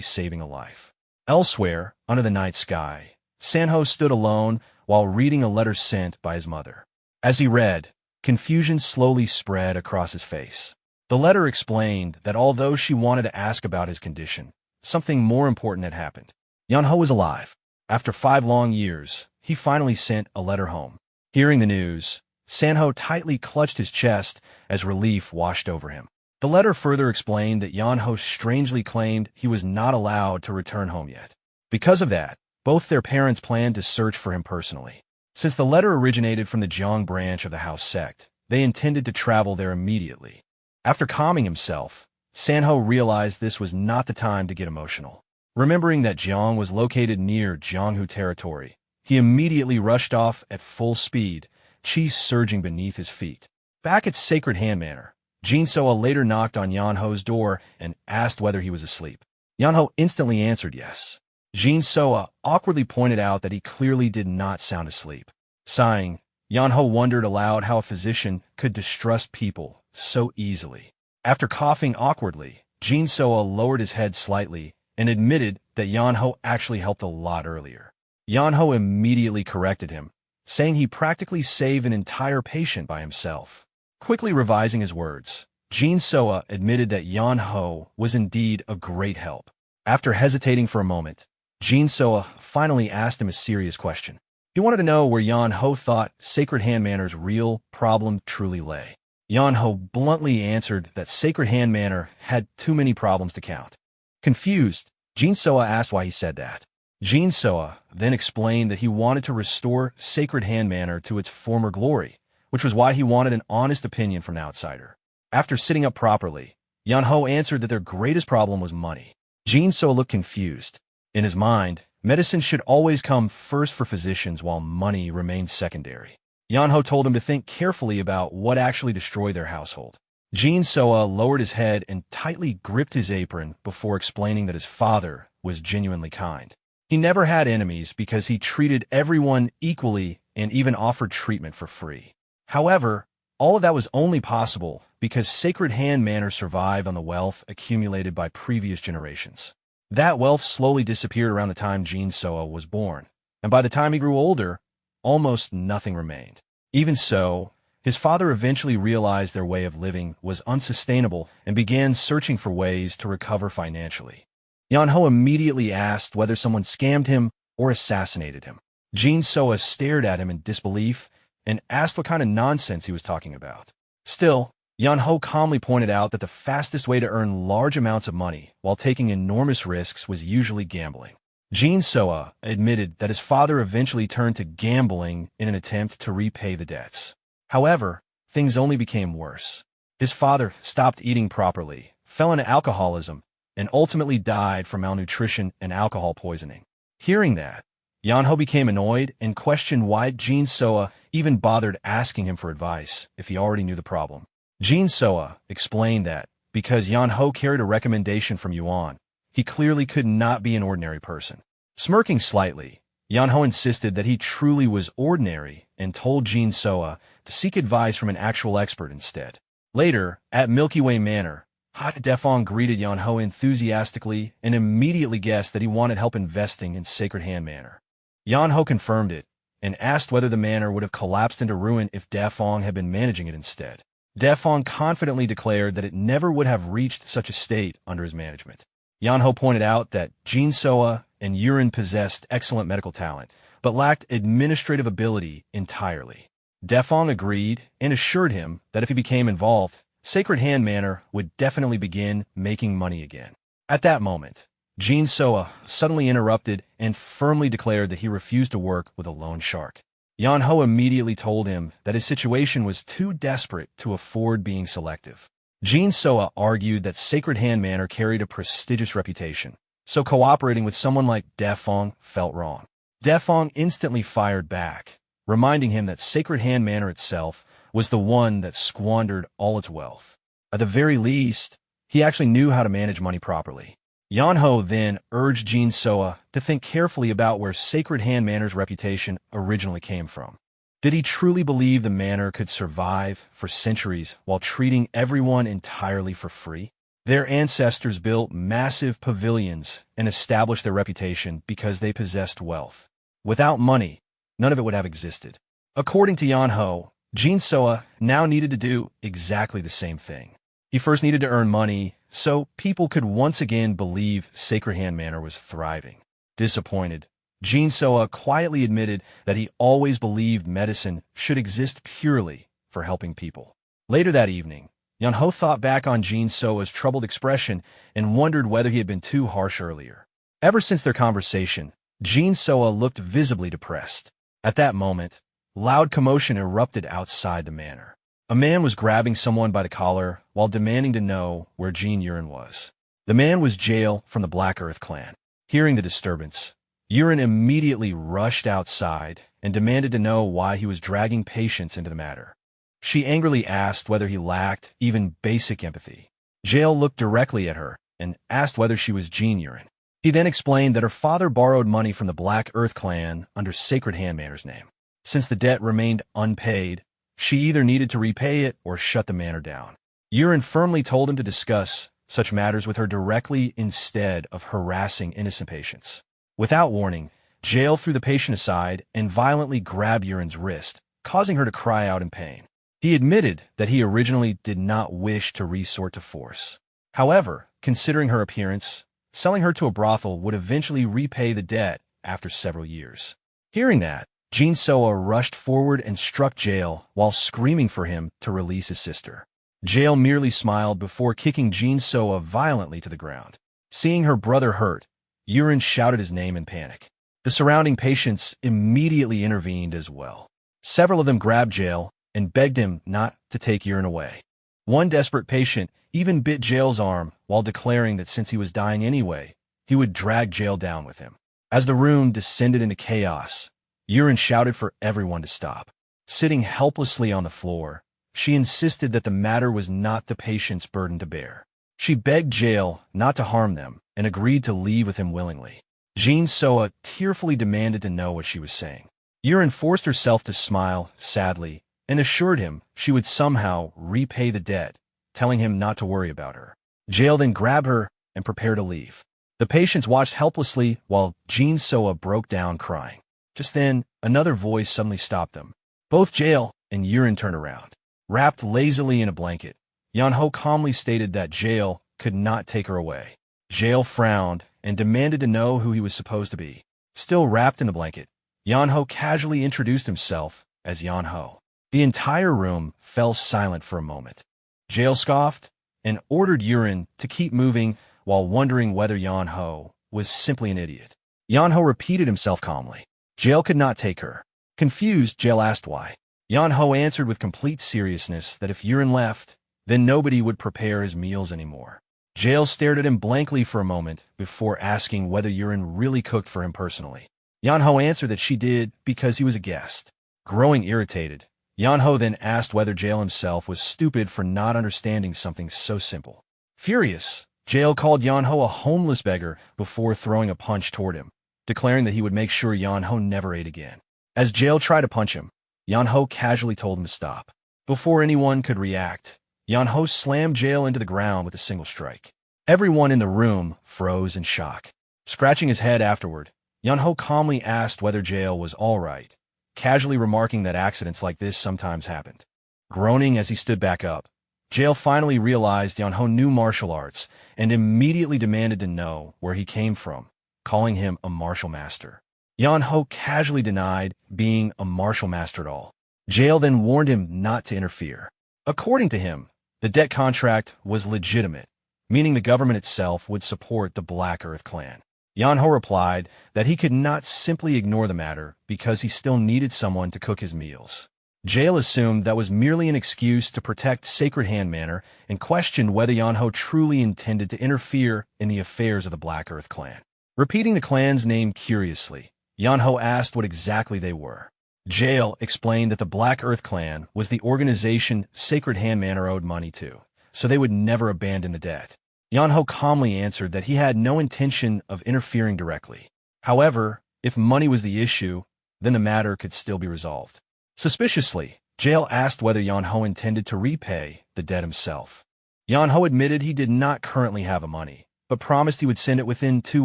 saving a life. Elsewhere, under the night sky, Sanho stood alone while reading a letter sent by his mother. As he read, confusion slowly spread across his face. The letter explained that although she wanted to ask about his condition, something more important had happened. Yeonho was alive. After 5 long years, he finally sent a letter home. Hearing the news, Sanho tightly clutched his chest as relief washed over him. The letter further explained that Yeonho strangely claimed he was not allowed to return home yet. Because of that, both their parents planned to search for him personally. Since the letter originated from the Jeong branch of the Hua Sect, they intended to travel there immediately. After calming himself, Sanho realized this was not the time to get emotional. Remembering that Jeong was located near Jeonghu territory, he immediately rushed off at full speed, chi surging beneath his feet. Back at Sacred Hand Manor, Jin Soa later knocked on Yeonho's door and asked whether he was asleep. Yeonho instantly answered yes. Jin Soa awkwardly pointed out that he clearly did not sound asleep. Sighing, Yeonho wondered aloud how a physician could distrust people so easily. After coughing awkwardly, Jin Soa lowered his head slightly and admitted that Yeonho actually helped a lot earlier. Yeonho immediately corrected him, saying he practically saved an entire patient by himself. Quickly revising his words, Jin Soa admitted that Yeonho was indeed a great help. After hesitating for a moment, Jin Soa finally asked him a serious question. He wanted to know where Yeonho thought Sacred Hand Manor's real problem truly lay. Yeonho bluntly answered that Sacred Hand Manor had too many problems to count. Confused, Jin Soa asked why he said that. Jin Soa then explained that he wanted to restore Sacred Hand Manor to its former glory, which was why he wanted an honest opinion from an outsider. After sitting up properly, Yeonho answered that their greatest problem was money. Jin Soa looked confused. In his mind, medicine should always come first for physicians while money remained secondary. Yeonho told him to think carefully about what actually destroyed their household. Jin Soa lowered his head and tightly gripped his apron before explaining that his father was genuinely kind. He never had enemies because he treated everyone equally and even offered treatment for free. However, all of that was only possible because Sacred Hand Manor survived on the wealth accumulated by previous generations. That wealth slowly disappeared around the time Jin Soa was born, and by the time he grew older, almost nothing remained. Even so, his father eventually realized their way of living was unsustainable and began searching for ways to recover financially. Yeonho immediately asked whether someone scammed him or assassinated him. Jin Soa stared at him in disbelief and asked what kind of nonsense he was talking about. Still, Yeonho calmly pointed out that the fastest way to earn large amounts of money while taking enormous risks was usually gambling. Jin Soa admitted that his father eventually turned to gambling in an attempt to repay the debts. However, things only became worse. His father stopped eating properly, fell into alcoholism, and ultimately died from malnutrition and alcohol poisoning. Hearing that, Yeonho became annoyed and questioned why Jin Soa even bothered asking him for advice if he already knew the problem. Jin Soa explained that because Yeonho carried a recommendation from Yuan, he clearly could not be an ordinary person. Smirking slightly, Yeonho insisted that he truly was ordinary and told Jin Soa to seek advice from an actual expert instead. Later, at Milky Way Manor, Ha Defong greeted Yeonho enthusiastically and immediately guessed that he wanted help investing in Sacred Hand Manor. Yeonho confirmed it and asked whether the manor would have collapsed into ruin if Defong had been managing it instead. Defong confidently declared that it never would have reached such a state under his management. Yeonho pointed out that Jin Soa and Yurin possessed excellent medical talent, but lacked administrative ability entirely. Defong agreed and assured him that if he became involved, Sacred Hand Manor would definitely begin making money again. At that moment, Jin Soa suddenly interrupted and firmly declared that he refused to work with a loan shark. Yeonho immediately told him that his situation was too desperate to afford being selective. Jin Soa argued that Sacred Hand Manor carried a prestigious reputation, so cooperating with someone like Defong felt wrong. Defong instantly fired back, reminding him that Sacred Hand Manor itself was the one that squandered all its wealth. At the very least, he actually knew how to manage money properly. Yeonho then urged Jin Soa to think carefully about where Sacred Hand Manor's reputation originally came from. Did he truly believe the manor could survive for centuries while treating everyone entirely for free? Their ancestors built massive pavilions and established their reputation because they possessed wealth. Without money, none of it would have existed. According to Yeonho, Jin Soa now needed to do exactly the same thing. He first needed to earn money so people could once again believe Sacred Hand Manor was thriving. Disappointed, Jin Soa quietly admitted that he always believed medicine should exist purely for helping people. Later that evening, Yeonho thought back on Jin Soa's troubled expression and wondered whether he had been too harsh earlier. Ever since their conversation, Jin Soa looked visibly depressed. At that moment, loud commotion erupted outside the manor. A man was grabbing someone by the collar while demanding to know where Jin Yurin was. The man was Jael from the Black Earth clan. Hearing the disturbance, Yurin immediately rushed outside and demanded to know why he was dragging patients into the matter. She angrily asked whether he lacked even basic empathy. Jael looked directly at her and asked whether she was Jin Yurin. He then explained that her father borrowed money from the Black Earth clan under Sacred Hand Manor's name. Since the debt remained unpaid, she either needed to repay it or shut the manor down. Yurin firmly told him to discuss such matters with her directly instead of harassing innocent patients. Without warning, Jael threw the patient aside and violently grabbed Yurin's wrist, causing her to cry out in pain. He admitted that he originally did not wish to resort to force. However, considering her appearance, selling her to a brothel would eventually repay the debt after several years. Hearing that, Jin Soa rushed forward and struck Jael while screaming for him to release his sister. Jael merely smiled before kicking Jin Soa violently to the ground. Seeing her brother hurt, Yurin shouted his name in panic. The surrounding patients immediately intervened as well. Several of them grabbed Jael and begged him not to take Yurin away. One desperate patient even bit Jael's arm while declaring that since he was dying anyway, he would drag Jael down with him. As the room descended into chaos, Yurin shouted for everyone to stop. Sitting helplessly on the floor, she insisted that the matter was not the patient's burden to bear. She begged Jael not to harm them and agreed to leave with him willingly. Jin Soa tearfully demanded to know what she was saying. Yurin forced herself to smile sadly and assured him she would somehow repay the debt, telling him not to worry about her. Jael then grabbed her and prepared to leave. The patients watched helplessly while Jin Soa broke down crying. Just then, another voice suddenly stopped them. Both Jael and Yurin turned around. Wrapped lazily in a blanket, Yeonho calmly stated that Jael could not take her away. Jael frowned and demanded to know who he was supposed to be. Still wrapped in the blanket, Yeonho casually introduced himself as Yeonho. The entire room fell silent for a moment. Jael scoffed and ordered Yurin to keep moving while wondering whether Yeonho was simply an idiot. Yeonho repeated himself calmly. Jael could not take her. Confused, Jael asked why. Yeonho answered with complete seriousness that if Yurin left, then nobody would prepare his meals anymore. Jael stared at him blankly for a moment before asking whether Yurin really cooked for him personally. Yeonho answered that she did because he was a guest. Growing irritated, Yeonho then asked whether Jael himself was stupid for not understanding something so simple. Furious, Jael called Yeonho a homeless beggar before throwing a punch toward him. declaring that he would make sure Yeonho never ate again. As Jail tried to punch him, Yeonho casually told him to stop. Before anyone could react, Yeonho slammed Jail into the ground with a single strike. Everyone in the room froze in shock. Scratching his head afterward, Yeonho calmly asked whether Jail was all right, casually remarking that accidents like this sometimes happened. Groaning as he stood back up, Jail finally realized Yeonho knew martial arts and immediately demanded to know where he came from, calling him a martial master. Yeonho casually denied being a martial master at all. Jail then warned him not to interfere. According to him, the debt contract was legitimate, meaning the government itself would support the Black Earth clan. Yeonho replied that he could not simply ignore the matter because he still needed someone to cook his meals. Jail assumed that was merely an excuse to protect Sacred Hand Manor and questioned whether Yeonho truly intended to interfere in the affairs of the Black Earth clan. Repeating the clan's name curiously, Yeonho asked what exactly they were. Jail explained that the Black Earth clan was the organization Sacred Hand Manor owed money to, so they would never abandon the debt. Yeonho calmly answered that he had no intention of interfering directly. However, if money was the issue, then the matter could still be resolved. Suspiciously, Jail asked whether Yeonho intended to repay the debt himself. Yeonho admitted he did not currently have the money, but promised he would send it within 2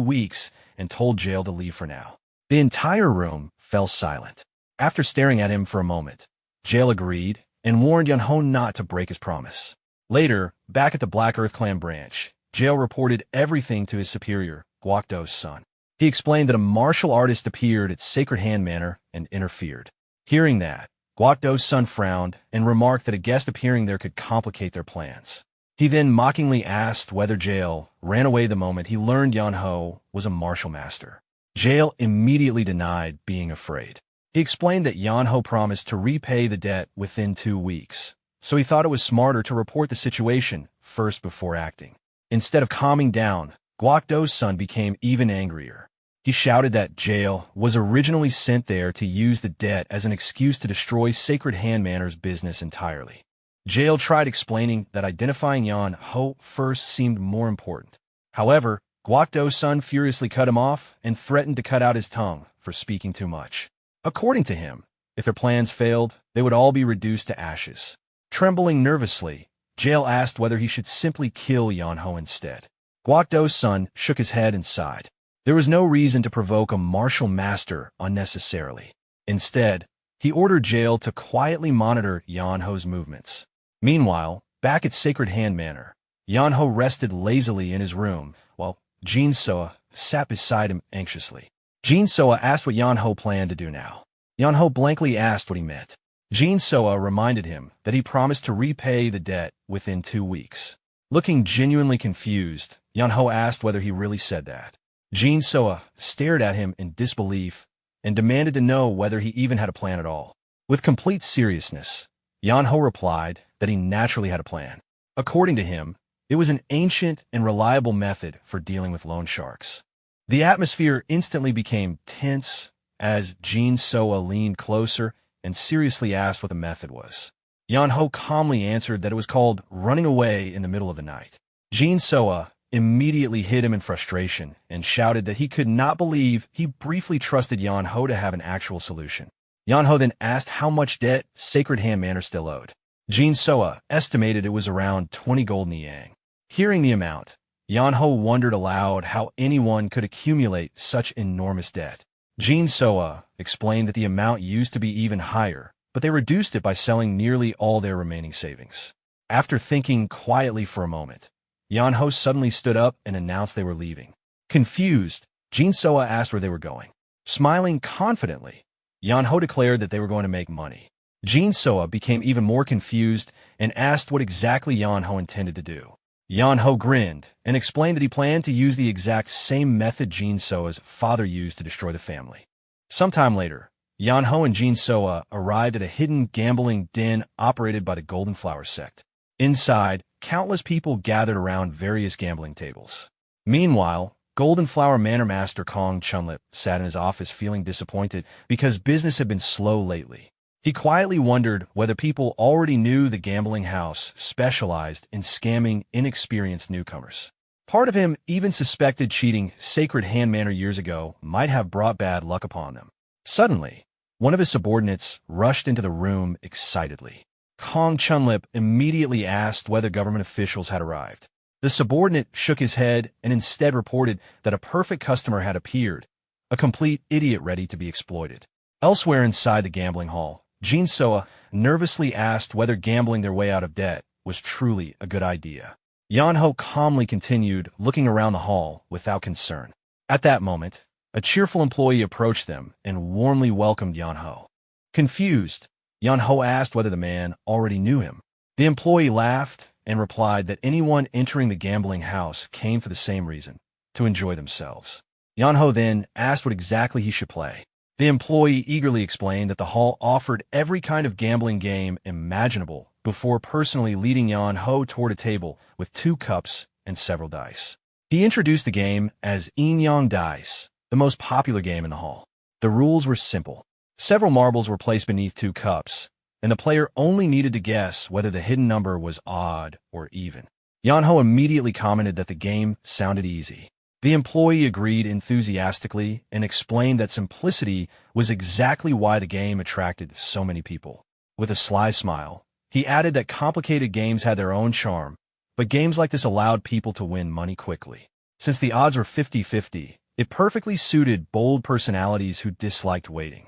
weeks and told Jail to leave for now. The entire room fell silent. After staring at him for a moment, Jail agreed and warned Yeonho not to break his promise. Later, back at the Black Earth clan branch, Jail reported everything to his superior, Gwakdo's son. He explained that a martial artist appeared at Sacred Hand Manor and interfered. Hearing that, Gwakdo's son frowned and remarked that a guest appearing there could complicate their plans. He then mockingly asked whether Jail ran away the moment he learned Yeonho was a martial master. Jail immediately denied being afraid. He explained that Yeonho promised to repay the debt within 2 weeks, so he thought it was smarter to report the situation first before acting. Instead of calming down, Gwakdo's son became even angrier. He shouted that Jail was originally sent there to use the debt as an excuse to destroy Sacred Hand Manor's business entirely. Jail tried explaining that identifying Yeonho first seemed more important. However, Gwakdo's son furiously cut him off and threatened to cut out his tongue for speaking too much. According to him, if their plans failed, they would all be reduced to ashes. Trembling nervously, Jail asked whether he should simply kill Yeonho instead. Gwakdo's son shook his head and sighed. There was no reason to provoke a martial master unnecessarily. Instead, he ordered Jail to quietly monitor Yeonho's movements. Meanwhile, back at Sacred Hand Manor, Yeonho rested lazily in his room while Jin-soa sat beside him anxiously. Jin-soa asked what Yeonho planned to do now. Yeonho blankly asked what he meant. Jin-soa reminded him that he promised to repay the debt within 2 weeks. Looking genuinely confused, Yeonho asked whether he really said that. Jin-soa stared at him in disbelief and demanded to know whether he even had a plan at all. With complete seriousness, Yeonho replied that he naturally had a plan. According to him, it was an ancient and reliable method for dealing with loan sharks. The atmosphere instantly became tense as Jin-soa leaned closer and seriously asked what the method was. Yeonho calmly answered that it was called running away in the middle of the night. Jin-soa immediately hit him in frustration and shouted that he could not believe he briefly trusted Yeonho to have an actual solution. Yeonho then asked how much debt Sacred Hand Manor still owed. Jin-soa estimated it was around 20 golden yang. Hearing the amount, Yeonho wondered aloud how anyone could accumulate such enormous debt. Jin-soa explained that the amount used to be even higher, but they reduced it by selling nearly all their remaining savings. After thinking quietly for a moment, Yeonho suddenly stood up and announced they were leaving. Confused, Jin-soa asked where they were going. Smiling confidently, Yeonho declared that they were going to make money. Jin-soa became even more confused and asked what exactly Yeonho intended to do. Yeonho grinned and explained that he planned to use the exact same method Jin-soa's father used to destroy the family. Sometime later, Yeonho and Jin-soa arrived at a hidden gambling den operated by the Golden Flower Sect. Inside, countless people gathered around various gambling tables. Meanwhile, Golden Flower Manor Master Kong Chunlip sat in his office feeling disappointed because business had been slow lately. He quietly wondered whether people already knew the gambling house specialized in scamming inexperienced newcomers. Part of him even suspected cheating sacred hand manner years ago might have brought bad luck upon them. Suddenly, one of his subordinates rushed into the room excitedly. Kong Chunlip immediately asked whether government officials had arrived. The subordinate shook his head and instead reported that a perfect customer had appeared, a complete idiot ready to be exploited. Elsewhere inside the gambling hall, Jin Soa nervously asked whether gambling their way out of debt was truly a good idea. Yeonho calmly continued looking around the hall without concern. At that moment, a cheerful employee approached them and warmly welcomed Yeonho. Confused, Yeonho asked whether the man already knew him. The employee laughed and replied that anyone entering the gambling house came for the same reason, to enjoy themselves. Yeonho then asked what exactly he should play. The employee eagerly explained that the hall offered every kind of gambling game imaginable before personally leading Yeonho toward a table with 2 cups and several dice. He introduced the game as Inyang Dice, the most popular game in the hall. The rules were simple. Several marbles were placed beneath 2 cups, and the player only needed to guess whether the hidden number was odd or even. Yeonho immediately commented that the game sounded easy. The employee agreed enthusiastically and explained that simplicity was exactly why the game attracted so many people. With a sly smile, he added that complicated games had their own charm, but games like this allowed people to win money quickly. Since the odds were 50-50, it perfectly suited bold personalities who disliked waiting.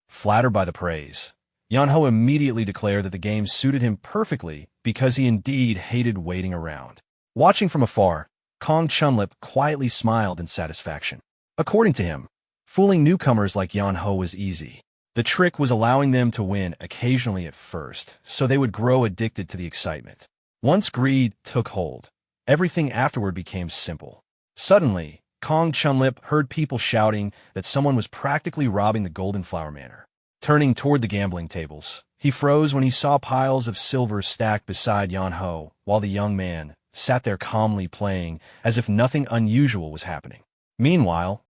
Flattered by the praise, Yeonho immediately declared that the game suited him perfectly because he indeed hated waiting around. Watching from afar, Kong Chunlip quietly smiled in satisfaction. According to him, fooling newcomers like Yeonho was easy. The trick was allowing them to win occasionally at first, so they would grow addicted to the excitement. Once greed took hold, everything afterward became simple. Suddenly, Kong Chunlip heard people shouting that someone was practically robbing the Golden Flower Manor. Turning toward the gambling tables, he froze when he saw piles of silver stacked beside Yeonho, while the young man sat there calmly playing as if nothing unusual was happening. Meanwhile,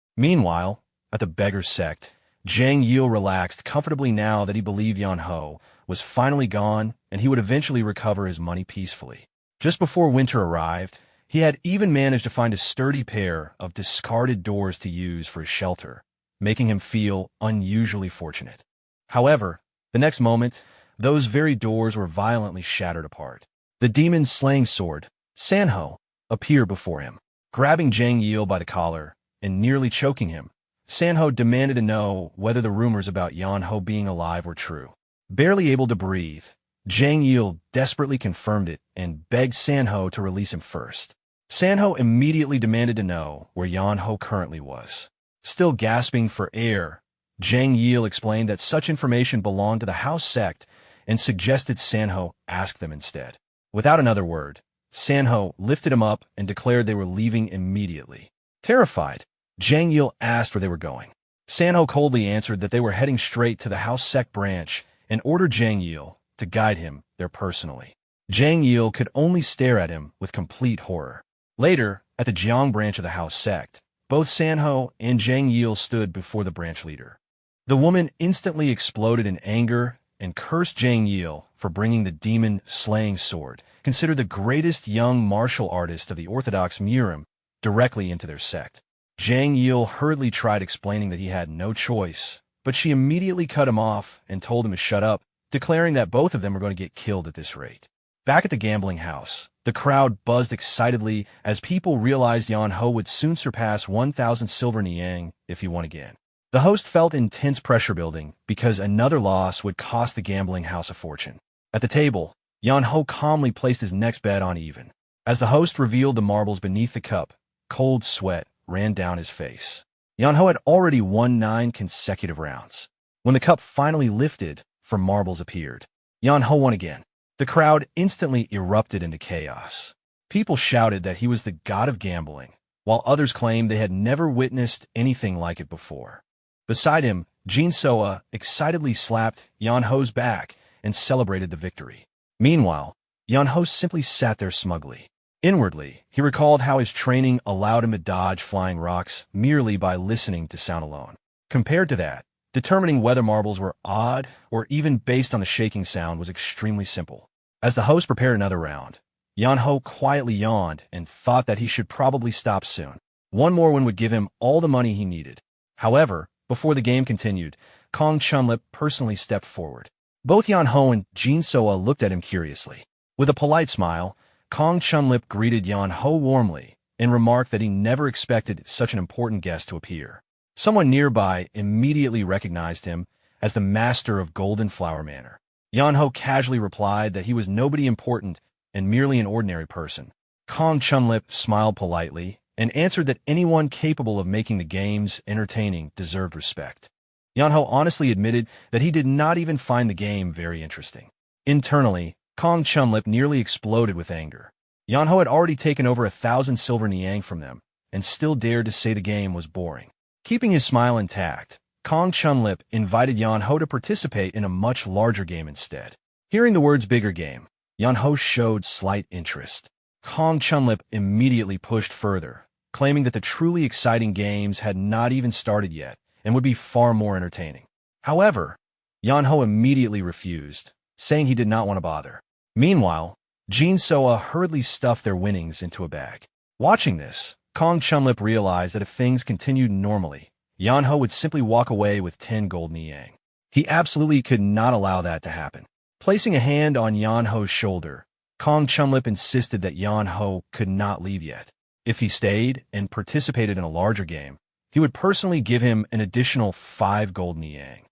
at the Beggar's Sect, Jang Yil relaxed comfortably now that he believed Yeonho was finally gone and he would eventually recover his money peacefully. Just before winter arrived, he had even managed to find a sturdy pair of discarded doors to use for his shelter, making him feel unusually fortunate. However, the next moment, those very doors were violently shattered apart. The demon's slaying sword, Sanho, appeared before him. Grabbing Jang Yil by the collar and nearly choking him, Sanho demanded to know whether the rumors about Yeonho being alive were true. Barely able to breathe, Jang Yil desperately confirmed it and begged Sanho to release him first. Sanho immediately demanded to know where Yeonho currently was. Still gasping for air, Jang Yil explained that such information belonged to the Hua Sect and suggested Sanho ask them instead. Without another word, Sanho lifted him up and declared they were leaving immediately. Terrified, Jang Yil asked where they were going. Sanho coldly answered that they were heading straight to the Hua Sect branch and ordered Jang Yil to guide him there personally. Jang Yil could only stare at him with complete horror. Later, at the Jiang branch of the Hua Sect, both Sanho and Jang Yil stood before the branch leader. The woman instantly exploded in anger and cursed Jang Yil for bringing the demon-slaying sword, considered the greatest young martial artist of the Orthodox Murim, directly into their sect. Jang Yil hurriedly tried explaining that he had no choice, but she immediately cut him off and told him to shut up, declaring that both of them were going to get killed at this rate. Back at the gambling house, the crowd buzzed excitedly as people realized Yeonho would soon surpass 1,000 silver niang if he won again. The host felt intense pressure building because another loss would cost the gambling house a fortune. At the table, Yeonho calmly placed his next bet on even. As the host revealed the marbles beneath the cup, cold sweat ran down his face. Yeonho had already won 9 consecutive rounds. When the cup finally lifted, for marbles appeared. Yeonho won again. The crowd instantly erupted into chaos. People shouted that he was the god of gambling, while others claimed they had never witnessed anything like it before. Beside him, Jin Soa excitedly slapped Yeonho's back and celebrated the victory. Meanwhile, Yeonho simply sat there smugly. Inwardly, he recalled how his training allowed him to dodge flying rocks merely by listening to sound alone. Compared to that, determining whether marbles were odd or even based on the shaking sound was extremely simple. As the host prepared another round, Yeonho quietly yawned and thought that he should probably stop soon. One more win would give him all the money he needed. However, before the game continued, Kong Chunlip personally stepped forward. Both Yeonho and Jin Soa looked at him curiously. With a polite smile, Kong Chunlip greeted Yeonho warmly and remarked that he never expected such an important guest to appear. Someone nearby immediately recognized him as the master of Golden Flower Manor. Yeonho casually replied that he was nobody important and merely an ordinary person. Kong Chunlip smiled politely and answered that anyone capable of making the games entertaining deserved respect. Yeonho honestly admitted that he did not even find the game very interesting. Internally, Kong Chunlip nearly exploded with anger. Yeonho had already taken over 1,000 silver niang from them and still dared to say the game was boring. Keeping his smile intact, Kong Chunlip invited Yeonho to participate in a much larger game instead. Hearing the words bigger game, Yeonho showed slight interest. Kong Chunlip immediately pushed further, claiming that the truly exciting games had not even started yet and would be far more entertaining. However, Yeonho immediately refused, saying he did not want to bother. Meanwhile, Jin Soa hurriedly stuffed their winnings into a bag. Watching this, Kong Chunlip realized that if things continued normally, Yeonho would simply walk away with 10 gold niang. He absolutely could not allow that to happen. Placing a hand on Yeonho's shoulder, Kong Chunlip insisted that Yeonho could not leave yet. If he stayed and participated in a larger game, he would personally give him an additional 5 gold niang.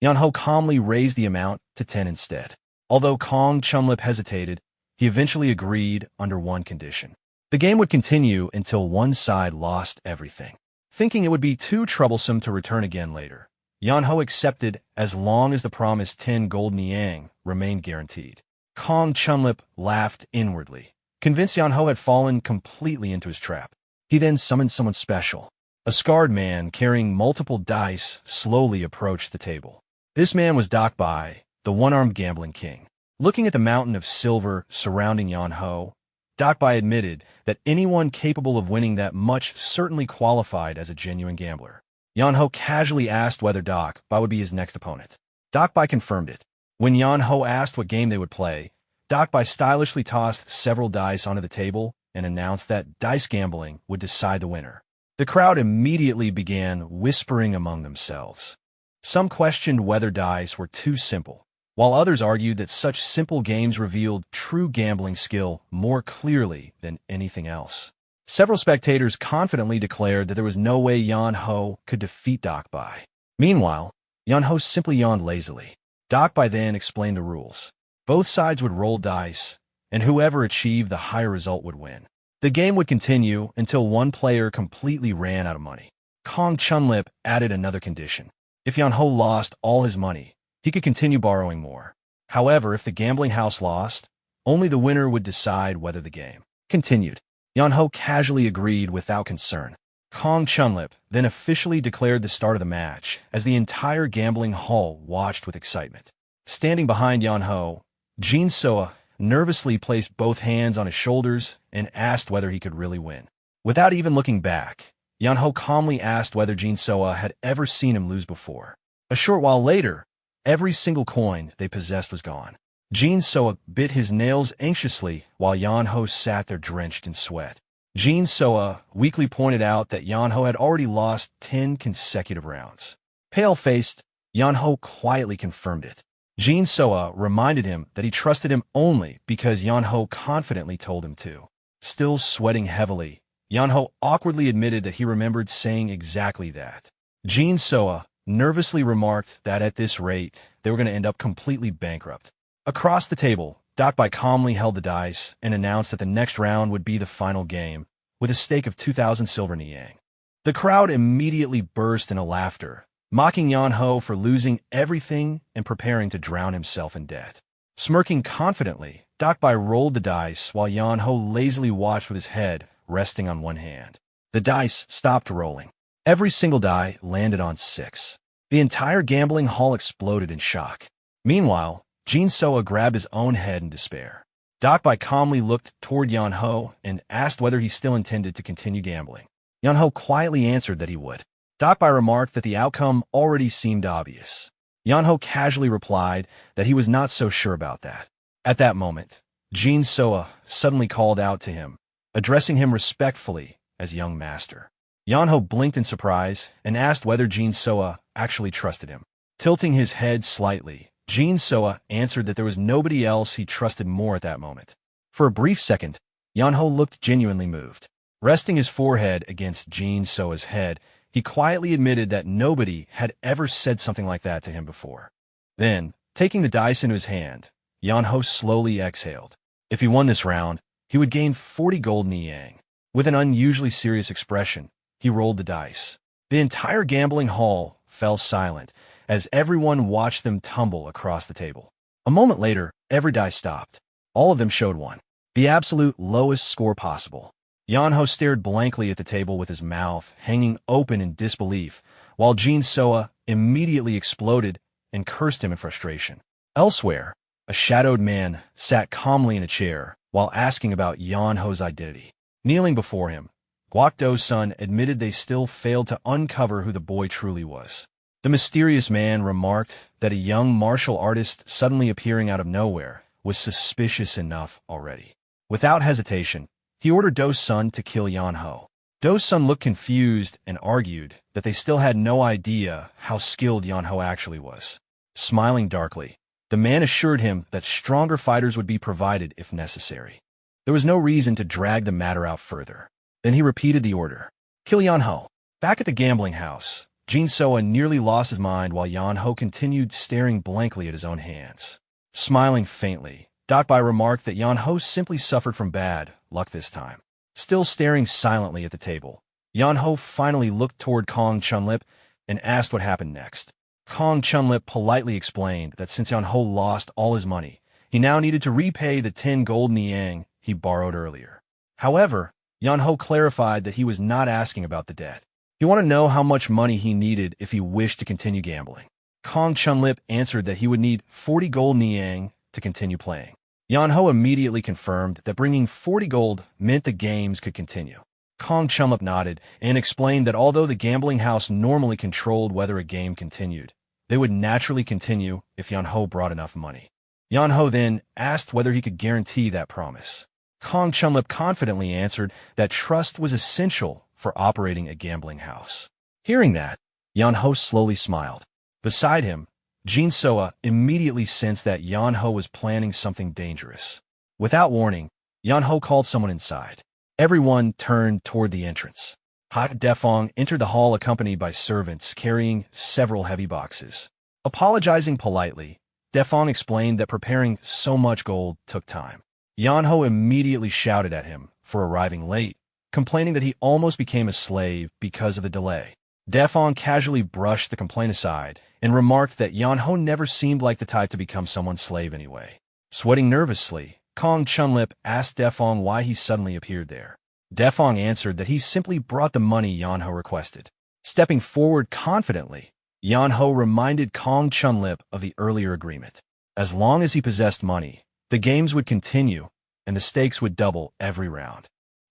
Yeonho calmly raised the amount to 10 instead. Although Kong Chunlip hesitated, he eventually agreed under one condition. The game would continue until one side lost everything. Thinking it would be too troublesome to return again later, Yeonho accepted as long as the promised 10 gold niang remained guaranteed. Kong Chunlip laughed inwardly, convinced Yeonho had fallen completely into his trap. He then summoned someone special. A scarred man carrying multiple dice slowly approached the table. This man was Dakbai, the one-armed gambling king. Looking at the mountain of silver surrounding Yeonho, Dakbai admitted that anyone capable of winning that much certainly qualified as a genuine gambler. Yeonho casually asked whether Dakbai would be his next opponent. Dakbai confirmed it. When Yeonho asked what game they would play, Dakbai stylishly tossed several dice onto the table and announced that dice gambling would decide the winner. The crowd immediately began whispering among themselves. Some questioned whether dice were too simple, while others argued that such simple games revealed true gambling skill more clearly than anything else. Several spectators confidently declared that there was no way Yeonho could defeat Dakbai. Meanwhile, Yeonho simply yawned lazily. Dakbai then explained the rules. Both sides would roll dice, and whoever achieved the higher result would win. The game would continue until one player completely ran out of money. Kong Chunlip added another condition. If Yeonho lost all his money, he could continue borrowing more. However, if the gambling house lost, only the winner would decide whether the game continued. Yeonho casually agreed without concern. Kong Chunlip then officially declared the start of the match as the entire gambling hall watched with excitement. Standing behind Yeonho, Jin Soa nervously placed both hands on his shoulders and asked whether he could really win. Without even looking back, Yeonho calmly asked whether Jin Soa had ever seen him lose before. A short while later, every single coin they possessed was gone. Jin Soa bit his nails anxiously while Yeonho sat there drenched in sweat. Jin Soa weakly pointed out that Yeonho had already lost 10 consecutive rounds. Pale-faced, Yeonho quietly confirmed it. Jin Soa reminded him that he trusted him only because Yeonho confidently told him to. Still sweating heavily, Yeonho awkwardly admitted that he remembered saying exactly that. Jin Soa nervously remarked that at this rate, they were going to end up completely bankrupt. Across the table, Dakbai calmly held the dice and announced that the next round would be the final game, with a stake of 2,000 silver niang. The crowd immediately burst into laughter, mocking Yeonho for losing everything and preparing to drown himself in debt. Smirking confidently, Dakbai rolled the dice while Yeonho lazily watched with his head resting on one hand. The dice stopped rolling. Every single die landed on 6. The entire gambling hall exploded in shock. Meanwhile, Jin Soa grabbed his own head in despair. Dakbai calmly looked toward Yeonho and asked whether he still intended to continue gambling. Yeonho quietly answered that he would. Dakbai remarked that the outcome already seemed obvious. Yeonho casually replied that he was not so sure about that. At that moment, Jin Soa suddenly called out to him, addressing him respectfully as young master. Yeonho blinked in surprise and asked whether Jin Soa actually trusted him. Tilting his head slightly, Jin Soa answered that there was nobody else he trusted more at that moment. For a brief second, Yeonho looked genuinely moved. Resting his forehead against Jin Soa's head, he quietly admitted that nobody had ever said something like that to him before. Then, taking the dice into his hand, Yeonho slowly exhaled. If he won this round, he would gain 40 gold Niang. With an unusually serious expression, he rolled the dice. The entire gambling hall fell silent as everyone watched them tumble across the table. A moment later, every die stopped. All of them showed 1. The absolute lowest score possible. Yeonho stared blankly at the table with his mouth hanging open in disbelief, while Jin Soa immediately exploded and cursed him in frustration. Elsewhere, a shadowed man sat calmly in a chair while asking about Yeonho's identity. Kneeling before him, Guokdo's son admitted they still failed to uncover who the boy truly was. The mysterious man remarked that a young martial artist suddenly appearing out of nowhere was suspicious enough already. Without hesitation, he ordered Do's son to kill Yeonho. Do's son looked confused and argued that they still had no idea how skilled Yeonho actually was. Smiling darkly, the man assured him that stronger fighters would be provided if necessary. There was no reason to drag the matter out further. Then he repeated the order. Kill Yeonho. Back at the gambling house, Jin Soa nearly lost his mind while Yeonho continued staring blankly at his own hands. Smiling faintly, Dakbai remarked that Yeonho simply suffered from bad luck this time. Still staring silently at the table, Yeonho finally looked toward Kong Chunlip and asked what happened next. Kong Chunlip politely explained that since Yeonho lost all his money, he now needed to repay the 10 gold Niang he borrowed earlier. However, Yeonho clarified that he was not asking about the debt. He wanted to know how much money he needed if he wished to continue gambling. Kong Chunlip answered that he would need 40 gold Niang to continue playing. Yeonho immediately confirmed that bringing 40 gold meant the games could continue. Kong Chunlip nodded and explained that although the gambling house normally controlled whether a game continued, they would naturally continue if Yeonho brought enough money. Yeonho then asked whether he could guarantee that promise. Kong Chunlip confidently answered that trust was essential for operating a gambling house. Hearing that, Yeonho slowly smiled. Beside him, Jin Soa immediately sensed that Yeonho was planning something dangerous. Without warning, Yeonho called someone inside. Everyone turned toward the entrance. Ha Defong entered the hall accompanied by servants carrying several heavy boxes. Apologizing politely, Defong explained that preparing so much gold took time. Yeonho immediately shouted at him for arriving late, complaining that he almost became a slave because of the delay. Defong casually brushed the complaint aside and remarked that Yeonho never seemed like the type to become someone's slave anyway. Sweating nervously, Kong Chunlip asked Defong why he suddenly appeared there. Defong answered that he simply brought the money Yeonho requested. Stepping forward confidently, Yeonho reminded Kong Chunlip of the earlier agreement. As long as he possessed money, the games would continue and the stakes would double every round.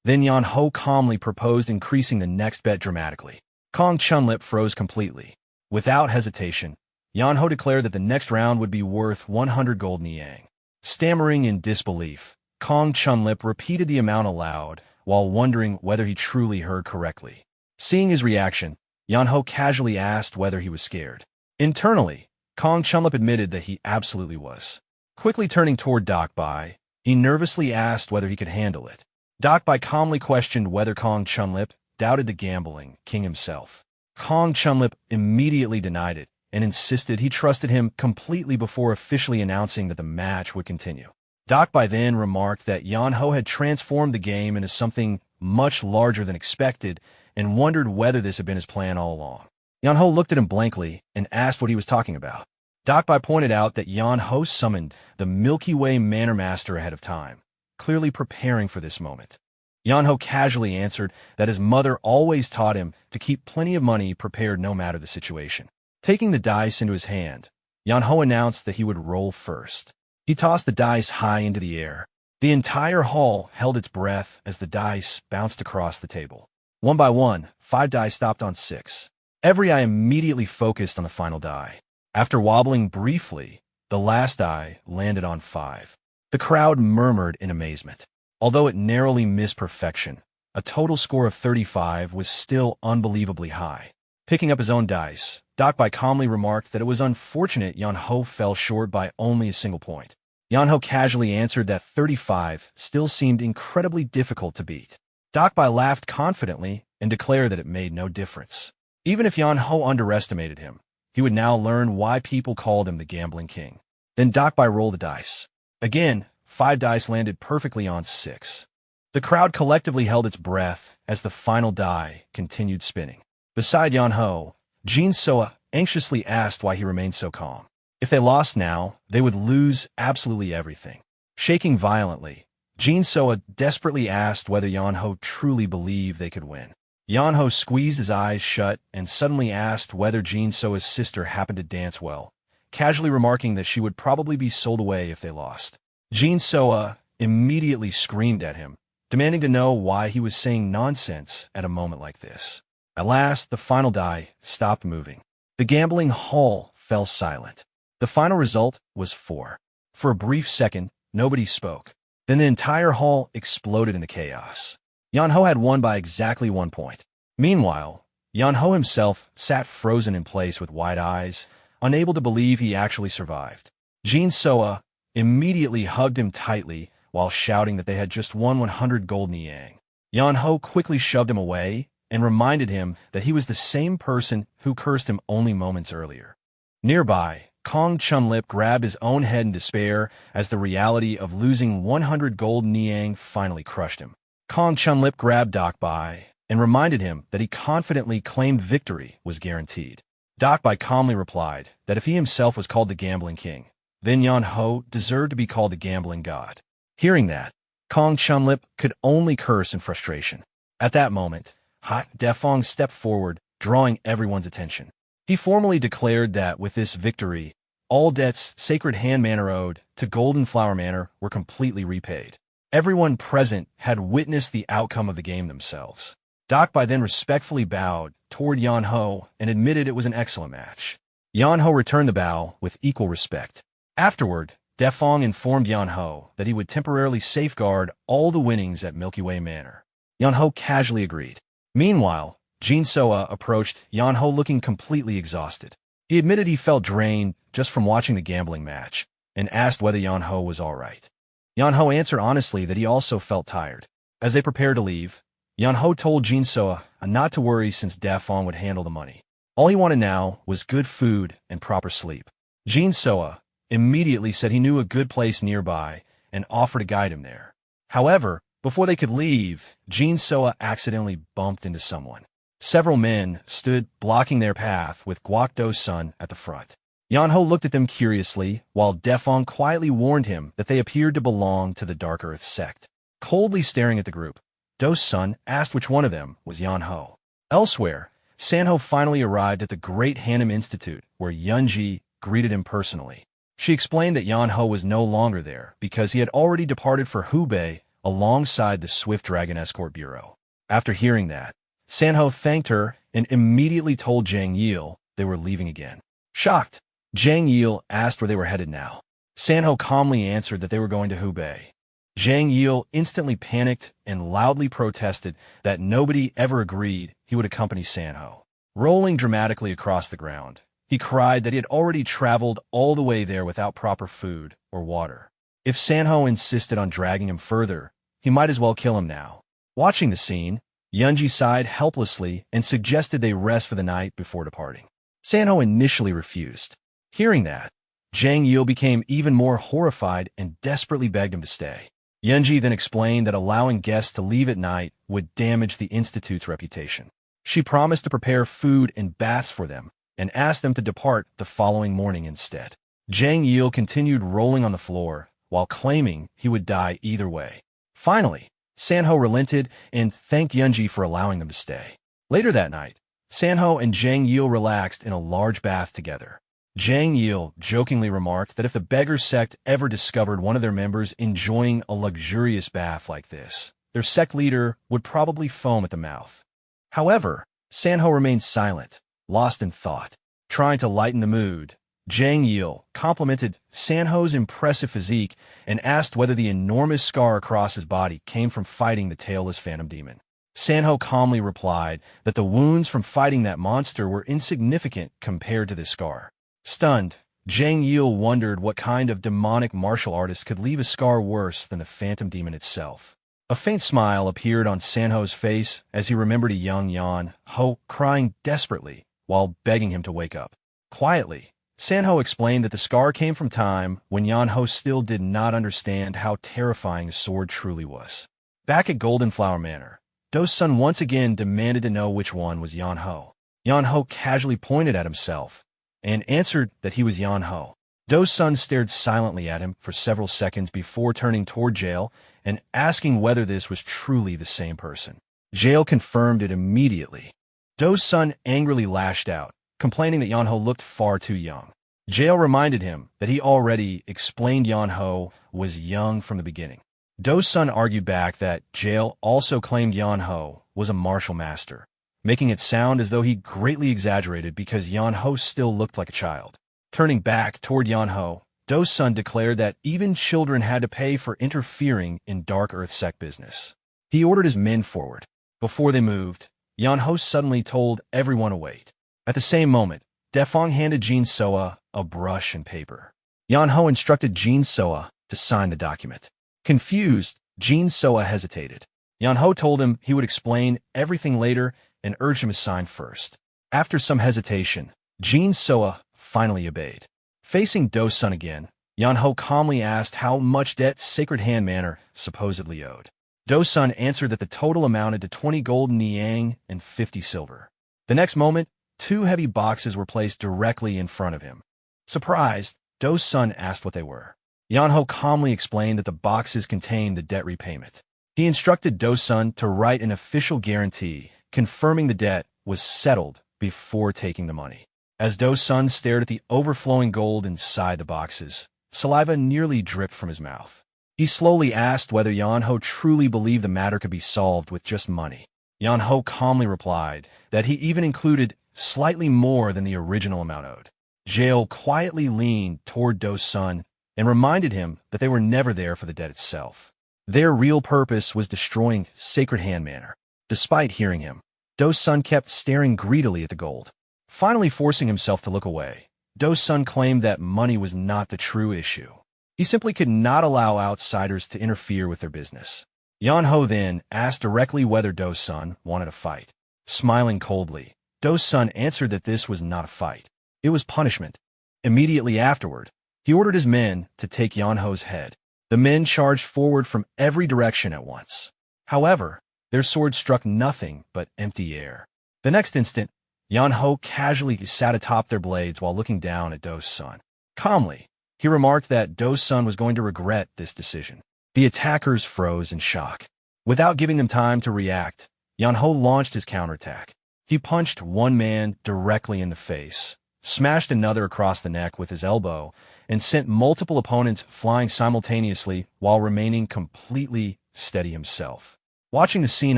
Then Yeonho calmly proposed increasing the next bet dramatically. Kong Chunlip froze completely. Without hesitation, Yeonho declared that the next round would be worth 100 gold Niang. Stammering in disbelief, Kong Chunlip repeated the amount aloud while wondering whether he truly heard correctly. Seeing his reaction, Yeonho casually asked whether he was scared. Internally, Kong Chunlip admitted that he absolutely was. Quickly turning toward Dakbai, he nervously asked whether he could handle it. Dakbai calmly questioned whether Kong Chunlip doubted the gambling king himself. Kong Chunlip immediately denied it and insisted he trusted him completely before officially announcing that the match would continue. Dakbai then remarked that Yeonho had transformed the game into something much larger than expected and wondered whether this had been his plan all along. Yeonho looked at him blankly and asked what he was talking about. Dakbai pointed out that Yeonho summoned the Milky Way Manor Master ahead of time, clearly preparing for this moment. Yeonho casually answered that his mother always taught him to keep plenty of money prepared no matter the situation. Taking the dice into his hand, Yeonho announced that he would roll first. He tossed the dice high into the air. The entire hall held its breath as the dice bounced across the table. One by one, 5 die stopped on 6. Every eye immediately focused on the final die. After wobbling briefly, the last die landed on 5. The crowd murmured in amazement. Although it narrowly missed perfection, a total score of 35 was still unbelievably high. Picking up his own dice, Bai calmly remarked that it was unfortunate Yeonho fell short by only a single point. Yeonho casually answered that 35 still seemed incredibly difficult to beat. Bai laughed confidently and declared that it made no difference. Even if Yeonho underestimated him, he would now learn why people called him the Gambling King. Then Bai rolled the dice. Again, 5 dice landed perfectly on 6. The crowd collectively held its breath as the final die continued spinning. Beside Yeonho, Jin Soa anxiously asked why he remained so calm. If they lost now, they would lose absolutely everything. Shaking violently, Jin Soa desperately asked whether Yeonho truly believed they could win. Yeonho squeezed his eyes shut and suddenly asked whether Jin Soa's sister happened to dance well, casually remarking that she would probably be sold away if they lost. Jin Soa immediately screamed at him, demanding to know why he was saying nonsense at a moment like this. At last, the final die stopped moving. The gambling hall fell silent. The final result was 4. For a brief second, nobody spoke. Then the entire hall exploded into chaos. Yeonho had won by exactly 1 point. Meanwhile, Yeonho himself sat frozen in place with wide eyes, unable to believe he actually survived. Jin Soa immediately hugged him tightly while shouting that they had just won 100 gold niang. Yeonho quickly shoved him away and reminded him that he was the same person who cursed him only moments earlier. Nearby, Kong Chunlip grabbed his own head in despair as the reality of losing 100 gold niang finally crushed him. Kong Chunlip grabbed Bai and reminded him that he confidently claimed victory was guaranteed. Bai calmly replied that if he himself was called the Gambling King, then Yeonho deserved to be called the Gambling God. Hearing that, Kong Chunlip could only curse in frustration. At that moment, Defong stepped forward, drawing everyone's attention. He formally declared that with this victory, all debts Sacred Hand Manor owed to Golden Flower Manor were completely repaid. Everyone present had witnessed the outcome of the game themselves. Bai then respectfully bowed toward Yeonho and admitted it was an excellent match. Yeonho returned the bow with equal respect. Afterward, Defong informed Yeonho that he would temporarily safeguard all the winnings at Milky Way Manor. Yeonho casually agreed. Meanwhile, Jin Soa approached Yeonho looking completely exhausted. He admitted he felt drained just from watching the gambling match and asked whether Yeonho was all right. Yeonho answered honestly that he also felt tired. As they prepared to leave, Yeonho told Jin Soa not to worry since Defong would handle the money. All he wanted now was good food and proper sleep. Jin Soa immediately said he knew a good place nearby and offered to guide him there. However, before they could leave, Jin Soa accidentally bumped into someone. Several men stood blocking their path with Guokdo's son at the front. Yeonho looked at them curiously, while Defong quietly warned him that they appeared to belong to the Dark Earth sect. Coldly staring at the group, Do's son asked which one of them was Yeonho. Elsewhere, Sanho finally arrived at the Great Hanam Institute, where Yeonji greeted him personally. She explained that Yeonho was no longer there because he had already departed for Hubei alongside the Swift Dragon Escort Bureau. After hearing that, Sanho thanked her and immediately told Jang Yil they were leaving again. Shocked, Jang Yil asked where they were headed now. Sanho calmly answered that they were going to Hubei. Jang Yil instantly panicked and loudly protested that nobody ever agreed he would accompany Sanho. Rolling dramatically across the ground, he cried that he had already traveled all the way there without proper food or water. If Sanho insisted on dragging him further, he might as well kill him now. Watching the scene, Yeonji sighed helplessly and suggested they rest for the night before departing. Sanho initially refused. Hearing that, Jang Yil became even more horrified and desperately begged him to stay. Yeonji then explained that allowing guests to leave at night would damage the Institute's reputation. She promised to prepare food and baths for them and asked them to depart the following morning instead. Jang Yil continued rolling on the floor while claiming he would die either way. Finally, Sanho relented and thanked Yeonji for allowing them to stay. Later that night, Sanho and Jang Yil relaxed in a large bath together. Jang Yil jokingly remarked that if the beggar sect ever discovered one of their members enjoying a luxurious bath like this, their sect leader would probably foam at the mouth. However, Sanho remained silent, lost in thought. Trying to lighten the mood, Jang Yil complimented Sanho's impressive physique and asked whether the enormous scar across his body came from fighting the tailless phantom demon. Sanho calmly replied that the wounds from fighting that monster were insignificant compared to this scar. Stunned, Jang Yil wondered what kind of demonic martial artist could leave a scar worse than the phantom demon itself. A faint smile appeared on Sanho's face as he remembered a young Yeonho crying desperately while begging him to wake up. Quietly, Sanho explained that the scar came from time when Yeonho still did not understand how terrifying a sword truly was. Back at Golden Flower Manor, Do's son once again demanded to know which one was Yeonho. Yeonho casually pointed at himself and answered that he was Yeonho. Do's son stared silently at him for several seconds before turning toward Jail and asking whether this was truly the same person. Jail confirmed it immediately. Do's son angrily lashed out, complaining that Yeonho looked far too young. Jail reminded him that he already explained Yeonho was young from the beginning. Do's son argued back that Jail also claimed Yeonho was a martial master, making it sound as though he greatly exaggerated because Yeonho still looked like a child. Turning back toward Yeonho, Do's son declared that even children had to pay for interfering in Dark Earth Sect business. He ordered his men forward. Before they moved, Yeonho suddenly told everyone to wait. At the same moment, Defong handed Jin Soa a brush and paper. Yeonho instructed Jin Soa to sign the document. Confused, Jin Soa hesitated. Yeonho told him he would explain everything later and urged him to sign first. After some hesitation, Jin Soa finally obeyed. Facing Do's son again, Yeonho calmly asked how much debt Sacred Hand Manor supposedly owed. Do's son answered that the total amounted to 20 golden niang and 50 silver. The next moment, 2 heavy boxes were placed directly in front of him. Surprised, Do's son asked what they were. Yeonho calmly explained that the boxes contained the debt repayment. He instructed Do's son to write an official guarantee confirming the debt was settled before taking the money. As Do's son stared at the overflowing gold inside the boxes, saliva nearly dripped from his mouth. He slowly asked whether Yeonho truly believed the matter could be solved with just money. Yeonho calmly replied that he even included slightly more than the original amount owed. Jail quietly leaned toward Do's son and reminded him that they were never there for the debt itself. Their real purpose was destroying Sacred Hand Manor. Despite hearing him, Do's son kept staring greedily at the gold. Finally forcing himself to look away, Do's son claimed that money was not the true issue. He simply could not allow outsiders to interfere with their business. Yeonho then asked directly whether Do's son wanted a fight. Smiling coldly, Do's son answered that this was not a fight. It was punishment. Immediately afterward, he ordered his men to take Yeonho's head. The men charged forward from every direction at once. However, their swords struck nothing but empty air. The next instant, Yeonho casually sat atop their blades while looking down at Do's son. Calmly, he remarked that Do's son was going to regret this decision. The attackers froze in shock. Without giving them time to react, Yeonho launched his counterattack. He punched one man directly in the face, smashed another across the neck with his elbow, and sent multiple opponents flying simultaneously while remaining completely steady himself. Watching the scene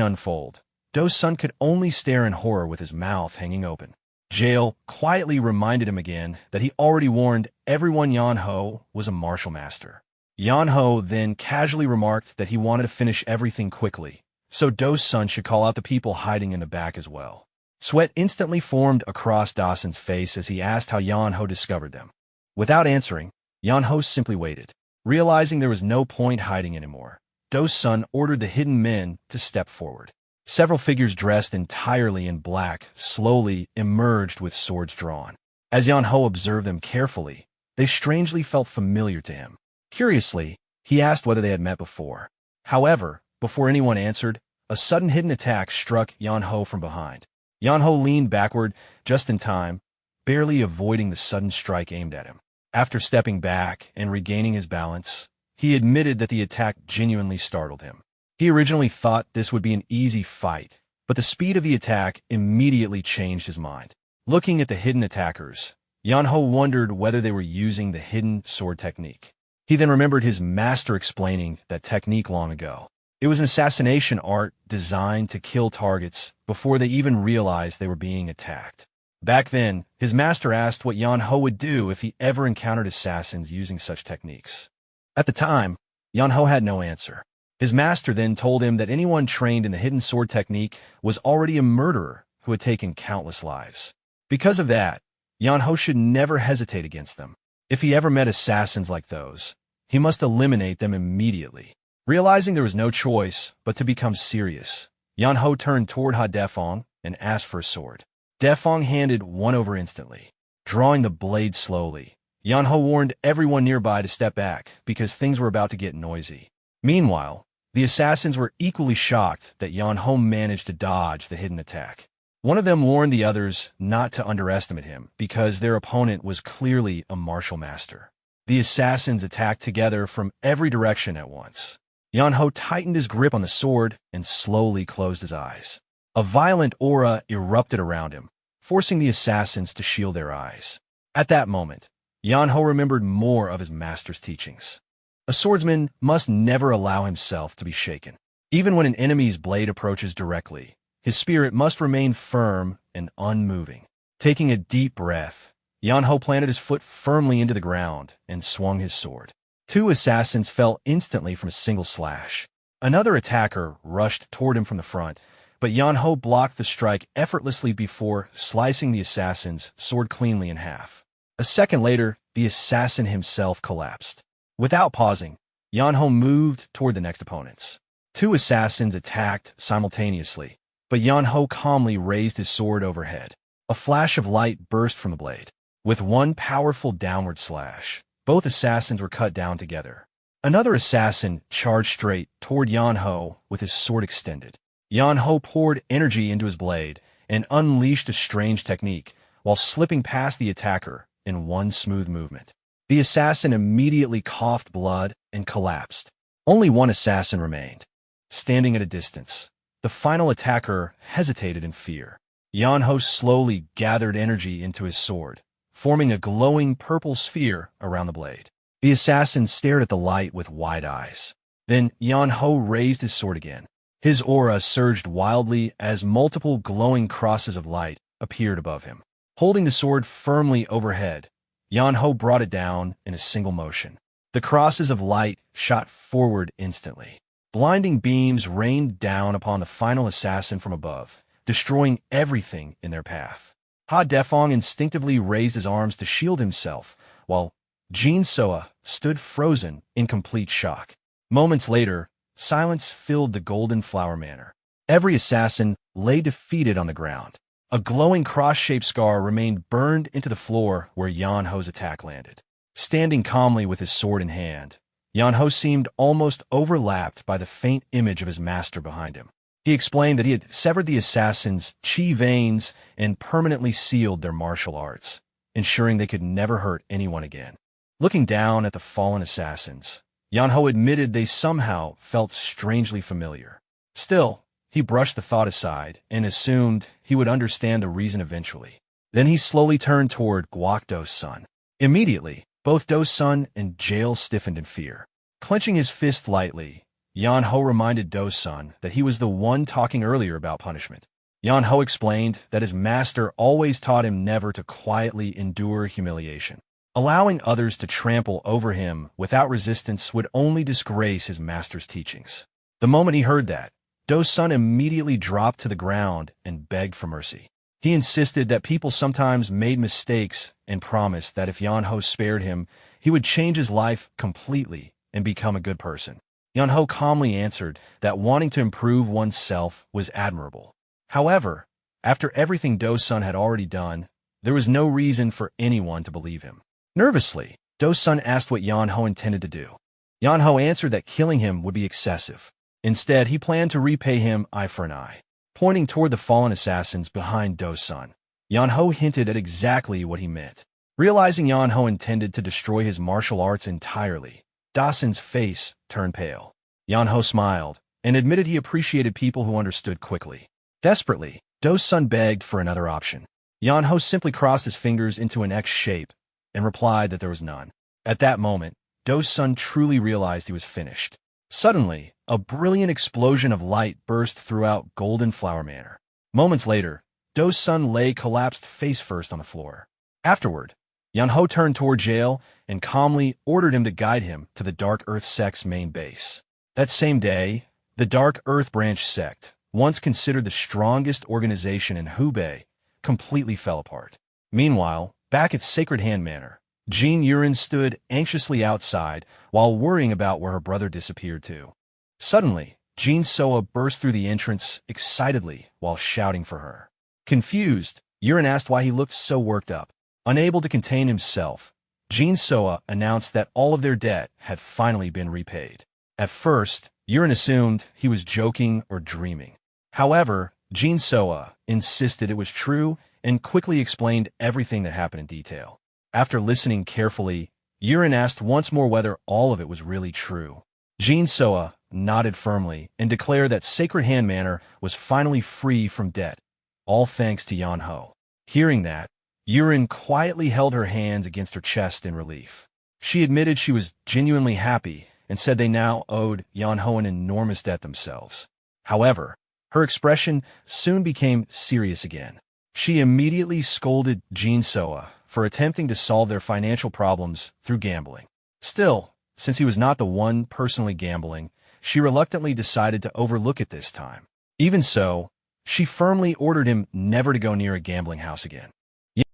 unfold, Do's son could only stare in horror with his mouth hanging open. Jail quietly reminded him again that he already warned everyone Yeonho was a martial master. Yeonho then casually remarked that he wanted to finish everything quickly, so Do's son should call out the people hiding in the back as well. Sweat instantly formed across Dawson's face as he asked how Yeonho discovered them. Without answering, Yeonho simply waited. Realizing there was no point hiding anymore, Do's son ordered the hidden men to step forward. Several figures dressed entirely in black slowly emerged with swords drawn. As Yeonho observed them carefully, they strangely felt familiar to him. Curiously, he asked whether they had met before. However, before anyone answered, a sudden hidden attack struck Yeonho from behind. Yeonho leaned backward just in time, barely avoiding the sudden strike aimed at him. After stepping back and regaining his balance, he admitted that the attack genuinely startled him. He originally thought this would be an easy fight, but the speed of the attack immediately changed his mind. Looking at the hidden attackers, Yeonho wondered whether they were using the hidden sword technique. He then remembered his master explaining that technique long ago. It was an assassination art designed to kill targets before they even realized they were being attacked. Back then, his master asked what Yeonho would do if he ever encountered assassins using such techniques. At the time, Yeonho had no answer. His master then told him that anyone trained in the hidden sword technique was already a murderer who had taken countless lives. Because of that, Yeonho should never hesitate against them. If he ever met assassins like those, he must eliminate them immediately. Realizing there was no choice but to become serious, Yeonho turned toward Ha Defong and asked for a sword. Defong handed one over instantly. Drawing the blade slowly, Yeonho warned everyone nearby to step back because things were about to get noisy. Meanwhile, the assassins were equally shocked that Yeonho managed to dodge the hidden attack. One of them warned the others not to underestimate him because their opponent was clearly a martial master. The assassins attacked together from every direction at once. Yeonho tightened his grip on the sword and slowly closed his eyes. A violent aura erupted around him, forcing the assassins to shield their eyes. At that moment, Yeonho remembered more of his master's teachings. A swordsman must never allow himself to be shaken. Even when an enemy's blade approaches directly, his spirit must remain firm and unmoving. Taking a deep breath, Yeonho planted his foot firmly into the ground and swung his sword. 2 assassins fell instantly from a single slash. Another attacker rushed toward him from the front, but Yeonho blocked the strike effortlessly before slicing the assassin's sword cleanly in half. A second later, the assassin himself collapsed. Without pausing, Yeonho moved toward the next opponents. 2 assassins attacked simultaneously, but Yeonho calmly raised his sword overhead. A flash of light burst from the blade. With one powerful downward slash, both assassins were cut down together. Another assassin charged straight toward Yeonho with his sword extended. Yeonho poured energy into his blade and unleashed a strange technique while slipping past the attacker in one smooth movement. The assassin immediately coughed blood and collapsed. Only one assassin remained, standing at a distance. The final attacker hesitated in fear. Yeonho slowly gathered energy into his sword, forming a glowing purple sphere around the blade. The assassin stared at the light with wide eyes. Then Yeonho raised his sword again. His aura surged wildly as multiple glowing crosses of light appeared above him. Holding the sword firmly overhead, Yeonho brought it down in a single motion. The crosses of light shot forward instantly. Blinding beams rained down upon the final assassin from above, destroying everything in their path. Ha Defong instinctively raised his arms to shield himself, while Jin Soa stood frozen in complete shock. Moments later, silence filled the Golden Flower Manor. Every assassin lay defeated on the ground. A glowing cross-shaped scar remained burned into the floor where Yeonho's attack landed. Standing calmly with his sword in hand, Yeonho seemed almost overlapped by the faint image of his master behind him. He explained that he had severed the assassins' chi veins and permanently sealed their martial arts, ensuring they could never hurt anyone again. Looking down at the fallen assassins, Yeonho admitted they somehow felt strangely familiar. Still, he brushed the thought aside and assumed he would understand the reason eventually. Then he slowly turned toward Guok Do's son. Immediately, both Do's son and Jail stiffened in fear. Clenching his fist lightly, Yeonho reminded Do's son that he was the one talking earlier about punishment. Yeonho explained that his master always taught him never to quietly endure humiliation. Allowing others to trample over him without resistance would only disgrace his master's teachings. The moment he heard that, Do's son immediately dropped to the ground and begged for mercy. He insisted that people sometimes made mistakes and promised that if Yeonho spared him, he would change his life completely and become a good person. Yeonho calmly answered that wanting to improve oneself was admirable. However, after everything Do's son had already done, there was no reason for anyone to believe him. Nervously, Do's son asked what Yeonho intended to do. Yeonho answered that killing him would be excessive. Instead, he planned to repay him eye for an eye. Pointing toward the fallen assassins behind Do's son, Yeonho hinted at exactly what he meant. Realizing Yeonho intended to destroy his martial arts entirely, Dawson's face turned pale. Yeonho smiled and admitted he appreciated people who understood quickly. Desperately, Do's son begged for another option. Yeonho simply crossed his fingers into an X shape and replied that there was none. At that moment, Do's son truly realized he was finished. Suddenly, a brilliant explosion of light burst throughout Golden Flower Manor. Moments later, Do's son lay collapsed face first on the floor. Afterward, Yeonho turned toward jail and calmly ordered him to guide him to the Dark Earth Sect's main base. That same day, the Dark Earth Branch Sect, once considered the strongest organization in Hubei, completely fell apart. Meanwhile, back at Sacred Hand Manor, Jean Yurin stood anxiously outside while worrying about where her brother disappeared to. Suddenly, Jean Soa burst through the entrance excitedly while shouting for her. Confused, Yurin asked why he looked so worked up. Unable to contain himself, Jean Soa announced that all of their debt had finally been repaid. At first, Yurin assumed he was joking or dreaming. However, Jean Soa insisted it was true and quickly explained everything that happened in detail. After listening carefully, Yurin asked once more whether all of it was really true. Jean Soa nodded firmly and declared that Sacred Hand Manor was finally free from debt, all thanks to Yeonho. Hearing that, Yurin quietly held her hands against her chest in relief. She admitted she was genuinely happy and said they now owed Yeonho an enormous debt themselves. However, her expression soon became serious again. She immediately scolded Jean Soa for attempting to solve their financial problems through gambling. Still, since he was not the one personally gambling, she reluctantly decided to overlook it this time. Even so, she firmly ordered him never to go near a gambling house again.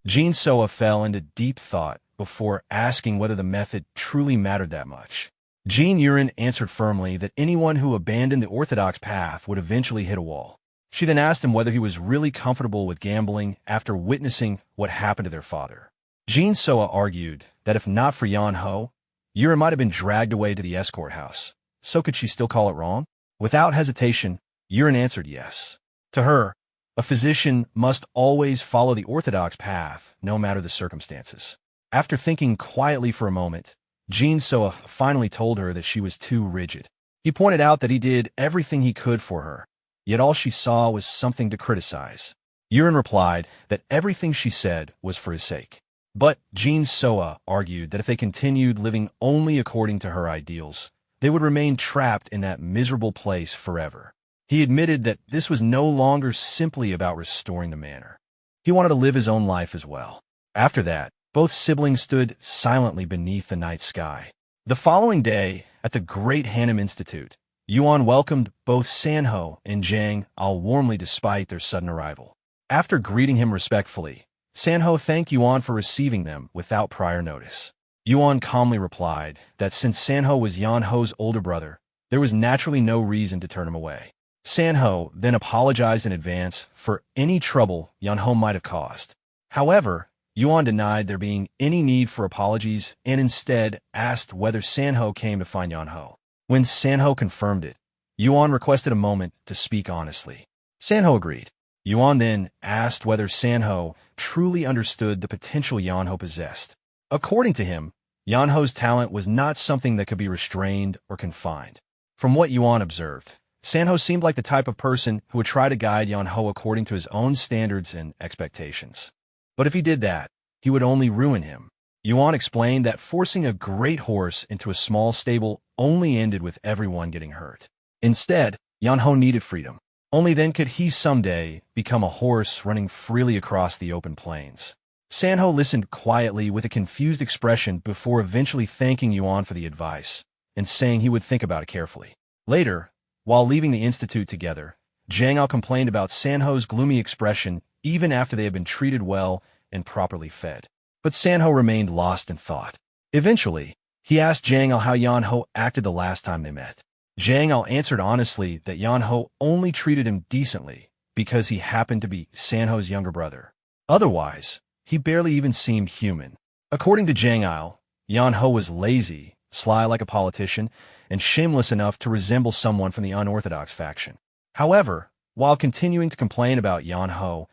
Jean Soa fell into deep thought before asking whether the method truly mattered that much. Jean Yurin answered firmly that anyone who abandoned the orthodox path would eventually hit a wall. She then asked him whether he was really comfortable with gambling after witnessing what happened to their father. Jean Soa argued that if not for Yeonho, Yurin might have been dragged away to the escort house. So could she still call it wrong? Without hesitation, Yurin answered yes. To her, a physician must always follow the orthodox path, no matter the circumstances. After thinking quietly for a moment, Jean Soa finally told her that she was too rigid. He pointed out that he did everything he could for her, yet all she saw was something to criticize. Yurin replied that everything she said was for his sake. But Jean Soa argued that if they continued living only according to her ideals, they would remain trapped in that miserable place forever. He admitted that this was no longer simply about restoring the manor. He wanted to live his own life as well. After that, both siblings stood silently beneath the night sky. The following day, at the Great Hanam Institute, Yuan welcomed both Sanho and Jang Al warmly despite their sudden arrival. After greeting him respectfully, Sanho thanked Yuan for receiving them without prior notice. Yuan calmly replied that since Sanho was Yeonho's older brother, there was naturally no reason to turn him away. Sanho then apologized in advance for any trouble Yeonho might have caused. However, Yuan denied there being any need for apologies and instead asked whether Sanho came to find Yeonho. When Sanho confirmed it, Yuan requested a moment to speak honestly. Sanho agreed. Yuan then asked whether Sanho truly understood the potential Yeonho possessed. According to him, Yeonho's talent was not something that could be restrained or confined. From what Yuan observed, Sanho seemed like the type of person who would try to guide Yeonho according to his own standards and expectations. But if he did that, he would only ruin him. Yuan explained that forcing a great horse into a small stable only ended with everyone getting hurt. Instead, Yeonho needed freedom. Only then could he someday become a horse running freely across the open plains. Sanho listened quietly with a confused expression before eventually thanking Yuan for the advice and saying he would think about it carefully. Later, while leaving the institute together, Jang Al complained about Sanho's gloomy expression even after they had been treated well and properly fed. But Sanho remained lost in thought. Eventually, he asked Jang Al how Yeonho acted the last time they met. Jang Al answered honestly that Yeonho only treated him decently because he happened to be Sanho's younger brother. Otherwise, he barely even seemed human. According to Jang Al, Yeonho was lazy, sly like a politician, and shameless enough to resemble someone from the unorthodox faction. However, while continuing to complain about Yeonho,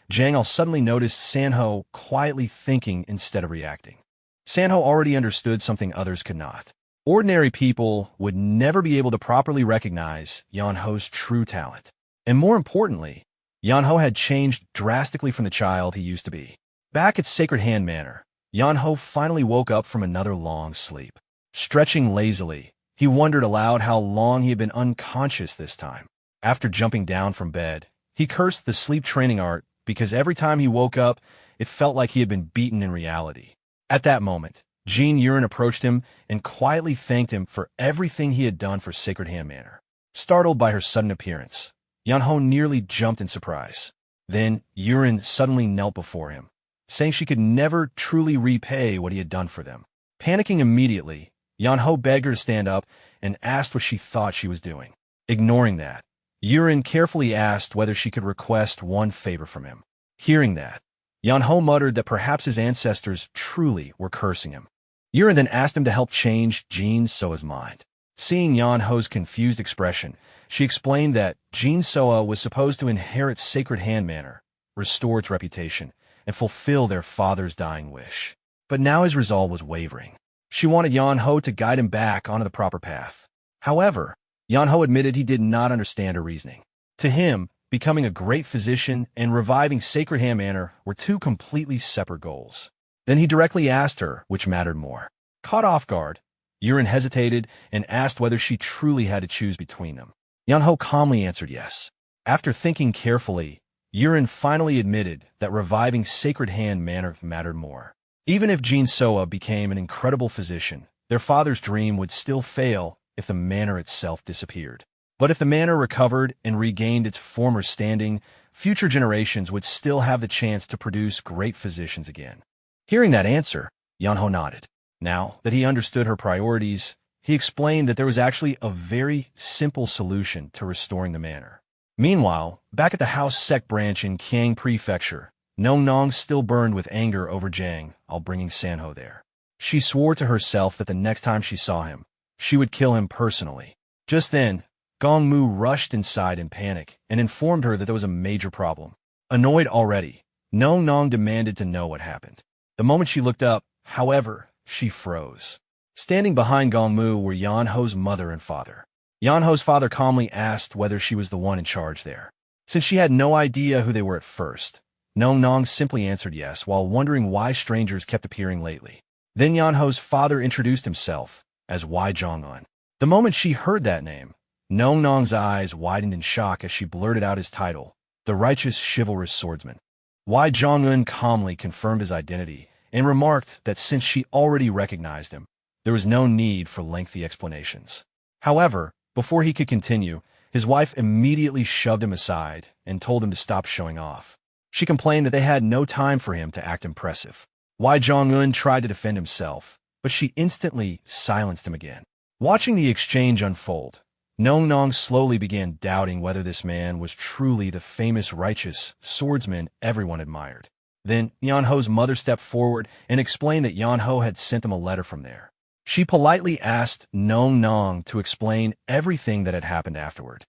Jang Al suddenly noticed Sanho quietly thinking instead of reacting. Sanho already understood something others could not. Ordinary people would never be able to properly recognize Yeonho's true talent. And more importantly, Yeonho had changed drastically from the child he used to be. Back at Sacred Hand Manor, Yeonho finally woke up from another long sleep. Stretching lazily, he wondered aloud how long he had been unconscious this time. After jumping down from bed, he cursed the sleep training art because every time he woke up, it felt like he had been beaten in reality. At that moment, Jin Yurin approached him and quietly thanked him for everything he had done for Sacred Hand Manor. Startled by her sudden appearance, Yeonho nearly jumped in surprise. Then Yurin suddenly knelt before him, saying she could never truly repay what he had done for them. Panicking immediately, Yeonho begged her to stand up and asked what she thought she was doing. Ignoring that, Yurin carefully asked whether she could request one favor from him. Hearing that, Yeonho muttered that perhaps his ancestors truly were cursing him. Yurin then asked him to help change Jin Soa's mind. Seeing Yeonho's confused expression, she explained that Jin Soa was supposed to inherit Sacred Hand Manor, restore its reputation, and fulfill their father's dying wish. But now his resolve was wavering. She wanted Yeonho to guide him back onto the proper path. However, Yeonho admitted he did not understand her reasoning. To him, becoming a great physician and reviving Sacred Hand Manor were two completely separate goals. Then he directly asked her which mattered more. Caught off guard, Yurin hesitated and asked whether she truly had to choose between them. Yeonho calmly answered yes. After thinking carefully, Yurin finally admitted that reviving Sacred Hand Manor mattered more. Even if Jin Soa became an incredible physician, their father's dream would still fail if the manor itself disappeared. But if the manor recovered and regained its former standing, future generations would still have the chance to produce great physicians again. Hearing that answer, Yeonho nodded. Now that he understood her priorities, he explained that there was actually a very simple solution to restoring the manor. Meanwhile, back at the Hua Sect branch in Kiang Prefecture, Nong still burned with anger over Jang while bringing Sanho there. She swore to herself that the next time she saw him, she would kill him personally. Just then, Gongmu rushed inside in panic and informed her that there was a major problem. Annoyed already, Nong demanded to know what happened. The moment she looked up, however, she froze. Standing behind Gongmu were Yeonho's mother and father. Yeonho's father calmly asked whether she was the one in charge there. Since she had no idea who they were at first, Nong simply answered yes while wondering why strangers kept appearing lately. Then Yeonho's father introduced himself as Wi Yeonho. The moment she heard that name, Nong's eyes widened in shock as she blurted out his title, the righteous chivalrous swordsman. Wi Yeonho calmly confirmed his identity and remarked that since she already recognized him, there was no need for lengthy explanations. However, before he could continue, his wife immediately shoved him aside and told him to stop showing off. She complained that they had no time for him to act impressive. Wi Yeonho tried to defend himself, but she instantly silenced him again. Watching the exchange unfold, Nong slowly began doubting whether this man was truly the famous righteous swordsman everyone admired. Then Yeonho's mother stepped forward and explained that Yeonho had sent him a letter from there. She politely asked Nong to explain everything that had happened afterward.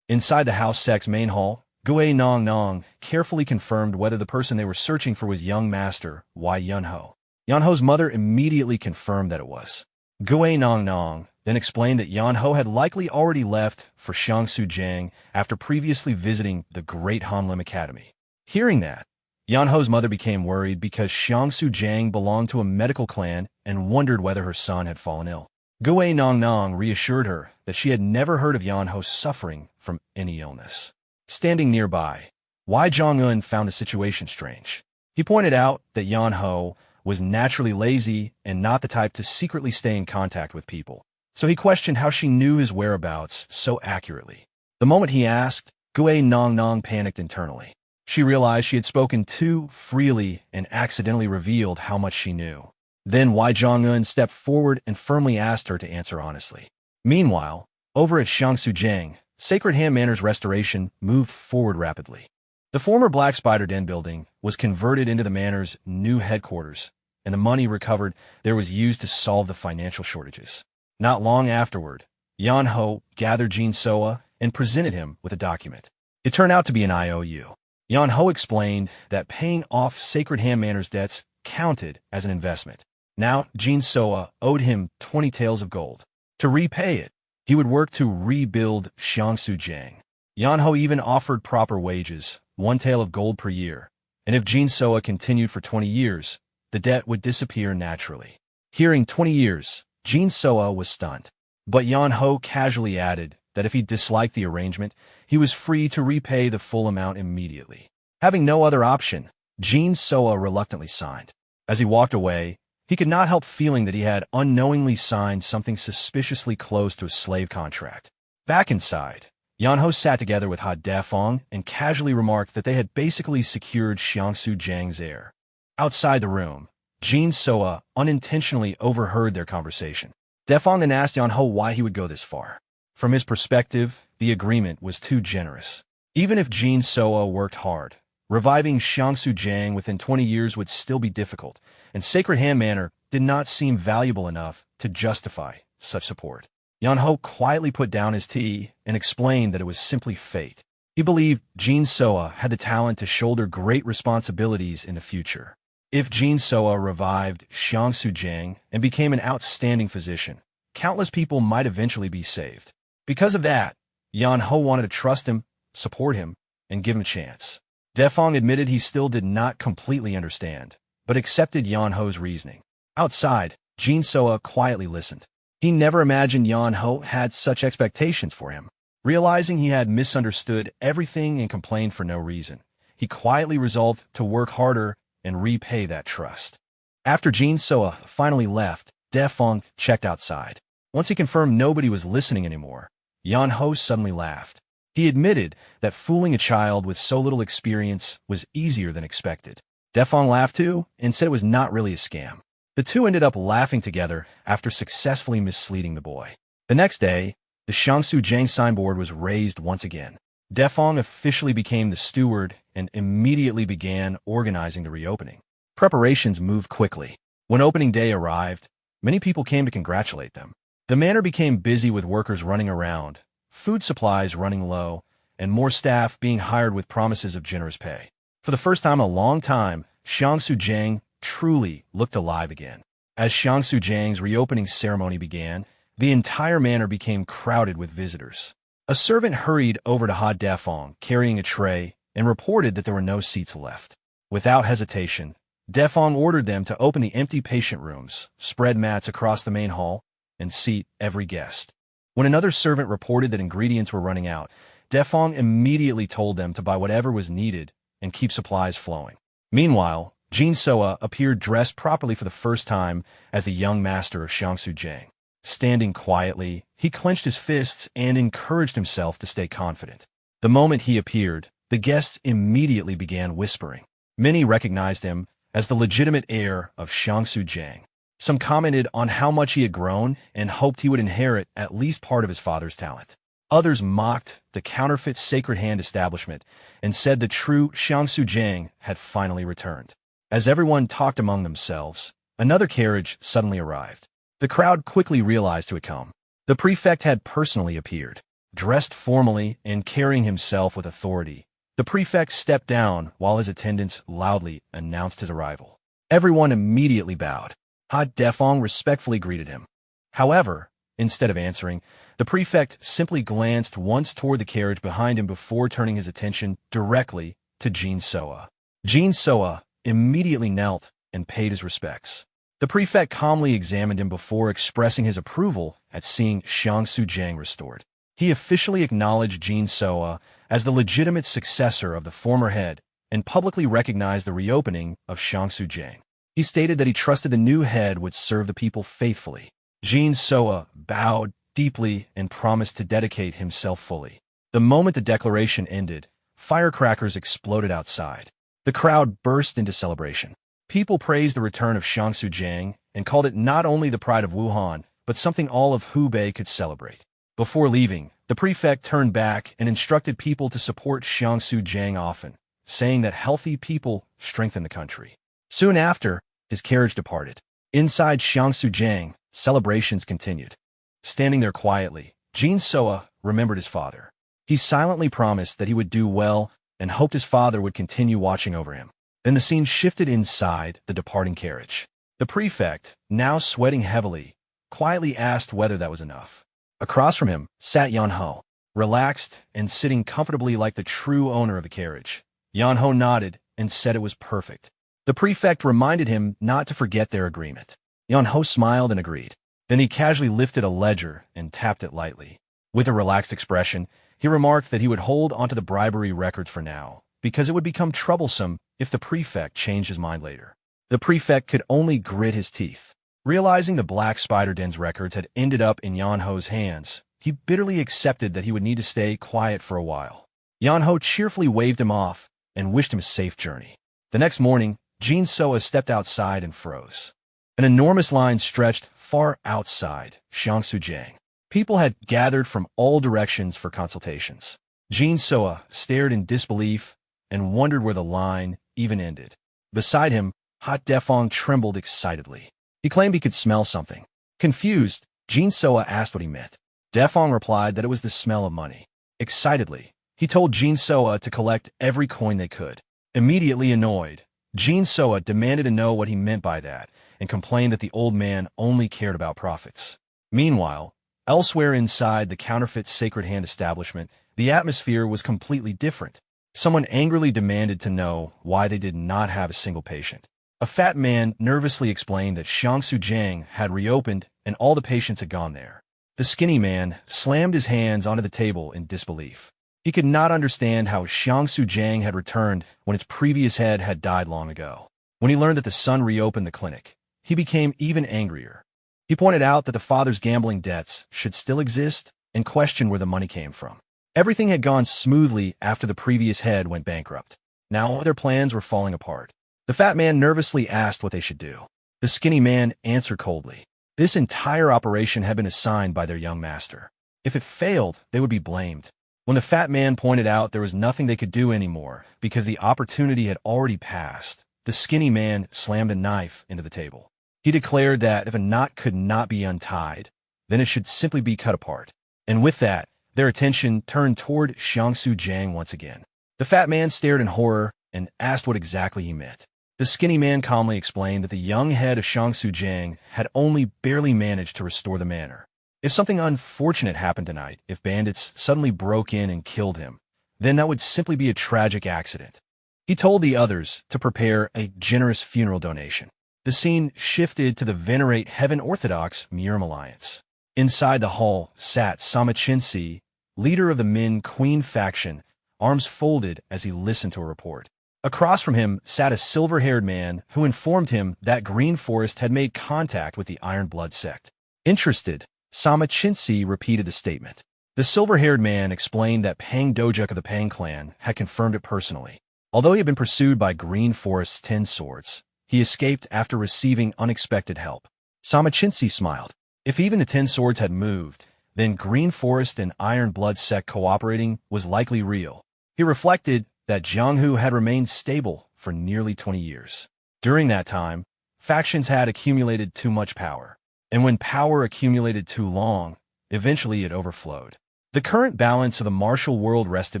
Inside the Hua Sect's main hall, Gue Nong carefully confirmed whether the person they were searching for was young master Wi Yeonho. Yeonho's mother immediately confirmed that it was. Gue Nong then explained that Yeonho had likely already left for Xiangsu Jiang after previously visiting the Great Hanlim Academy. Hearing that, Yeonho's mother became worried because Xiangsu Jiang belonged to a medical clan and wondered whether her son had fallen ill. Gue Nong reassured her that she had never heard of Yeonho suffering from any illness. Standing nearby, Wi Yeonho found the situation strange. He pointed out that Yeonho was naturally lazy and not the type to secretly stay in contact with people, so he questioned how she knew his whereabouts so accurately. The moment he asked, Gue Nong panicked internally. She realized she had spoken too freely and accidentally revealed how much she knew. Then Wi Yeonho stepped forward and firmly asked her to answer honestly. Meanwhile, over at Xiangsu Jiang, Sacred Hand Manor's restoration moved forward rapidly. The former Black Spider Den building was converted into the manor's new headquarters, and the money recovered there was used to solve the financial shortages. Not long afterward, Yeonho gathered Jin Soa and presented him with a document. It turned out to be an IOU. Yeonho explained that paying off Sacred Hand Manor's debts counted as an investment. Now, Jin Soa owed him 20 taels of gold. To repay it, he would work to rebuild Xiangsu Jiang. Yeonho even offered proper wages, 1 tael of gold per year, and if Jin Soa continued for 20 years, the debt would disappear naturally. Hearing 20 years, Jin Soa was stunned. But Yeonho casually added that if he disliked the arrangement, he was free to repay the full amount immediately. Having no other option, Jin Soa reluctantly signed. As he walked away, he could not help feeling that he had unknowingly signed something suspiciously close to a slave contract. Back inside, Yeonho sat together with Ha Defong and casually remarked that they had basically secured Xiangsu Jiang's heir. Outside the room, Jin Soa unintentionally overheard their conversation. Defong then asked Yeonho why he would go this far. From his perspective, the agreement was too generous. Even if Jin Soa worked hard, reviving Xiangsu Jiang within 20 years would still be difficult, and Sacred Hand Manor did not seem valuable enough to justify such support. Yeonho quietly put down his tea and explained that it was simply fate. He believed Jin Soa had the talent to shoulder great responsibilities in the future. If Jin Soa revived Xiangsu Jiang and became an outstanding physician, countless people might eventually be saved. Because of that, Yeonho wanted to trust him, support him, and give him a chance. Defong admitted he still did not completely understand, but accepted Yeonho's reasoning. Outside, Jin Soa quietly listened. He never imagined Yeonho had such expectations for him. Realizing he had misunderstood everything and complained for no reason, he quietly resolved to work harder and repay that trust. After Jin Soa finally left, Defong checked outside. Once he confirmed nobody was listening anymore, Yeonho suddenly laughed. He admitted that fooling a child with so little experience was easier than expected. Defong laughed too and said it was not really a scam. The two ended up laughing together after successfully misleading the boy. The next day, the Xiangsu Jiang signboard was raised once again. Defong officially became the steward and immediately began organizing the reopening. Preparations moved quickly. When opening day arrived, many people came to congratulate them. The manor became busy with workers running around, food supplies running low, and more staff being hired with promises of generous pay. For the first time in a long time, Xiangsu Jiang truly looked alive again. As Xiangsu Jiang's reopening ceremony began, the entire manor became crowded with visitors. A servant hurried over to Ha Defong carrying a tray and reported that there were no seats left. Without hesitation, Defong ordered them to open the empty patient rooms, spread mats across the main hall, and seat every guest. When another servant reported that ingredients were running out, Defong immediately told them to buy whatever was needed and keep supplies flowing. Meanwhile, Jin Soa appeared dressed properly for the first time as the young master of Xiangsu Jiang. Standing quietly, he clenched his fists and encouraged himself to stay confident. The moment he appeared, the guests immediately began whispering. Many recognized him as the legitimate heir of Xiangsu Jiang. Some commented on how much he had grown and hoped he would inherit at least part of his father's talent. Others mocked the counterfeit Sacred Hand establishment and said the true Xiangsu Jiang had finally returned. As everyone talked among themselves, another carriage suddenly arrived. The crowd quickly realized who had come. The prefect had personally appeared. Dressed formally and carrying himself with authority, the prefect stepped down while his attendants loudly announced his arrival. Everyone immediately bowed. Ha Defong respectfully greeted him. However, instead of answering, the prefect simply glanced once toward the carriage behind him before turning his attention directly to Jin Soa. Jin Soa immediately knelt and paid his respects. The prefect calmly examined him before expressing his approval at seeing Xiangsu Jiang restored. He officially acknowledged Jin Soa as the legitimate successor of the former head and publicly recognized the reopening of Xiangsu Jiang. He stated that he trusted the new head would serve the people faithfully. Jin Soa bowed deeply and promised to dedicate himself fully. The moment the declaration ended, firecrackers exploded outside. The crowd burst into celebration. People praised the return of Xiangsu Jiang and called it not only the pride of Wuhan, but something all of Hubei could celebrate. Before leaving, the prefect turned back and instructed people to support Xiangsu Jiang often, saying that healthy people strengthen the country. Soon after, his carriage departed. Inside Xiangsu Jiang, celebrations continued. Standing there quietly, Jin Soa remembered his father. He silently promised that he would do well and hoped his father would continue watching over him. Then the scene shifted inside the departing carriage. The prefect, now sweating heavily, quietly asked whether that was enough. Across from him sat Yeonho, relaxed and sitting comfortably like the true owner of the carriage. Yeonho nodded and said it was perfect. The prefect reminded him not to forget their agreement. Yeonho smiled and agreed. Then he casually lifted a ledger and tapped it lightly. With a relaxed expression, he remarked that he would hold onto the bribery records for now, because it would become troublesome if the prefect changed his mind later. The prefect could only grit his teeth. Realizing the Black Spider Den's records had ended up in Yeonho's hands, he bitterly accepted that he would need to stay quiet for a while. Yeonho cheerfully waved him off and wished him a safe journey. The next morning, Jin Soa stepped outside and froze. An enormous line stretched far outside Xiangsujang. People had gathered from all directions for consultations. Jin Soa stared in disbelief and wondered where the line even ended. Beside him, Hot Defong trembled excitedly. He claimed he could smell something. Confused, Jin Soa asked what he meant. Defong replied that it was the smell of money. Excitedly, he told Jin Soa to collect every coin they could. Immediately annoyed, Jin Soa demanded to know what he meant by that and complained that the old man only cared about profits. Meanwhile, elsewhere inside the counterfeit Sacred Hand establishment, the atmosphere was completely different. Someone angrily demanded to know why they did not have a single patient. A fat man nervously explained that Xiangsujang had reopened and all the patients had gone there. The skinny man slammed his hands onto the table in disbelief. He could not understand how Xiangsujang had returned when its previous head had died long ago. When he learned that the son reopened the clinic, he became even angrier. He pointed out that the father's gambling debts should still exist and questioned where the money came from. Everything had gone smoothly after the previous head went bankrupt. Now all their plans were falling apart. The fat man nervously asked what they should do. The skinny man answered coldly. This entire operation had been assigned by their young master. If it failed, they would be blamed. When the fat man pointed out there was nothing they could do anymore because the opportunity had already passed, the skinny man slammed a knife into the table. He declared that if a knot could not be untied, then it should simply be cut apart. And with that, their attention turned toward Xiangsujang once again. The fat man stared in horror and asked what exactly he meant. The skinny man calmly explained that the young head of Xiangsujang had only barely managed to restore the manor. If something unfortunate happened tonight, if bandits suddenly broke in and killed him, then that would simply be a tragic accident. He told the others to prepare a generous funeral donation. The scene shifted to the Venerate Heaven Orthodox Murim Alliance. Inside the hall sat Samachinsi, leader of the Min Queen faction, arms folded as he listened to a report. Across from him sat a silver-haired man who informed him that Green Forest had made contact with the Iron Blood sect. Interested, Samachinsi repeated the statement. The silver-haired man explained that Pang Dojuk of the Pang clan had confirmed it personally. Although he had been pursued by Green Forest's 10 swords, he escaped after receiving unexpected help. Samachinsi smiled. If even the 10 swords had moved, then Green Forest and Iron Blood sect cooperating was likely real. He reflected that Jianghu had remained stable for nearly 20 years. During that time, factions had accumulated too much power. And when power accumulated too long, eventually it overflowed. The current balance of the martial world rested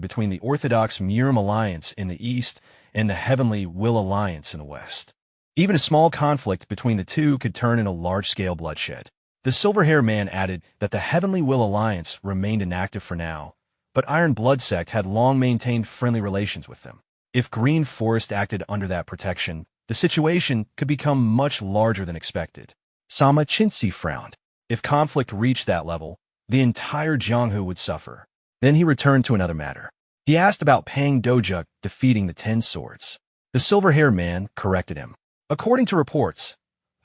between the Orthodox Murim Alliance in the east and the Heavenly Will Alliance in the west. Even a small conflict between the two could turn into large-scale bloodshed. The silver-haired man added that the Heavenly Will Alliance remained inactive for now, but Iron Blood sect had long maintained friendly relations with them. If Green Forest acted under that protection, the situation could become much larger than expected. Samachinsi frowned. If conflict reached that level, the entire Jianghu would suffer. Then he returned to another matter. He asked about Pang Dojuk defeating the 10 swords. The silver-haired man corrected him. According to reports,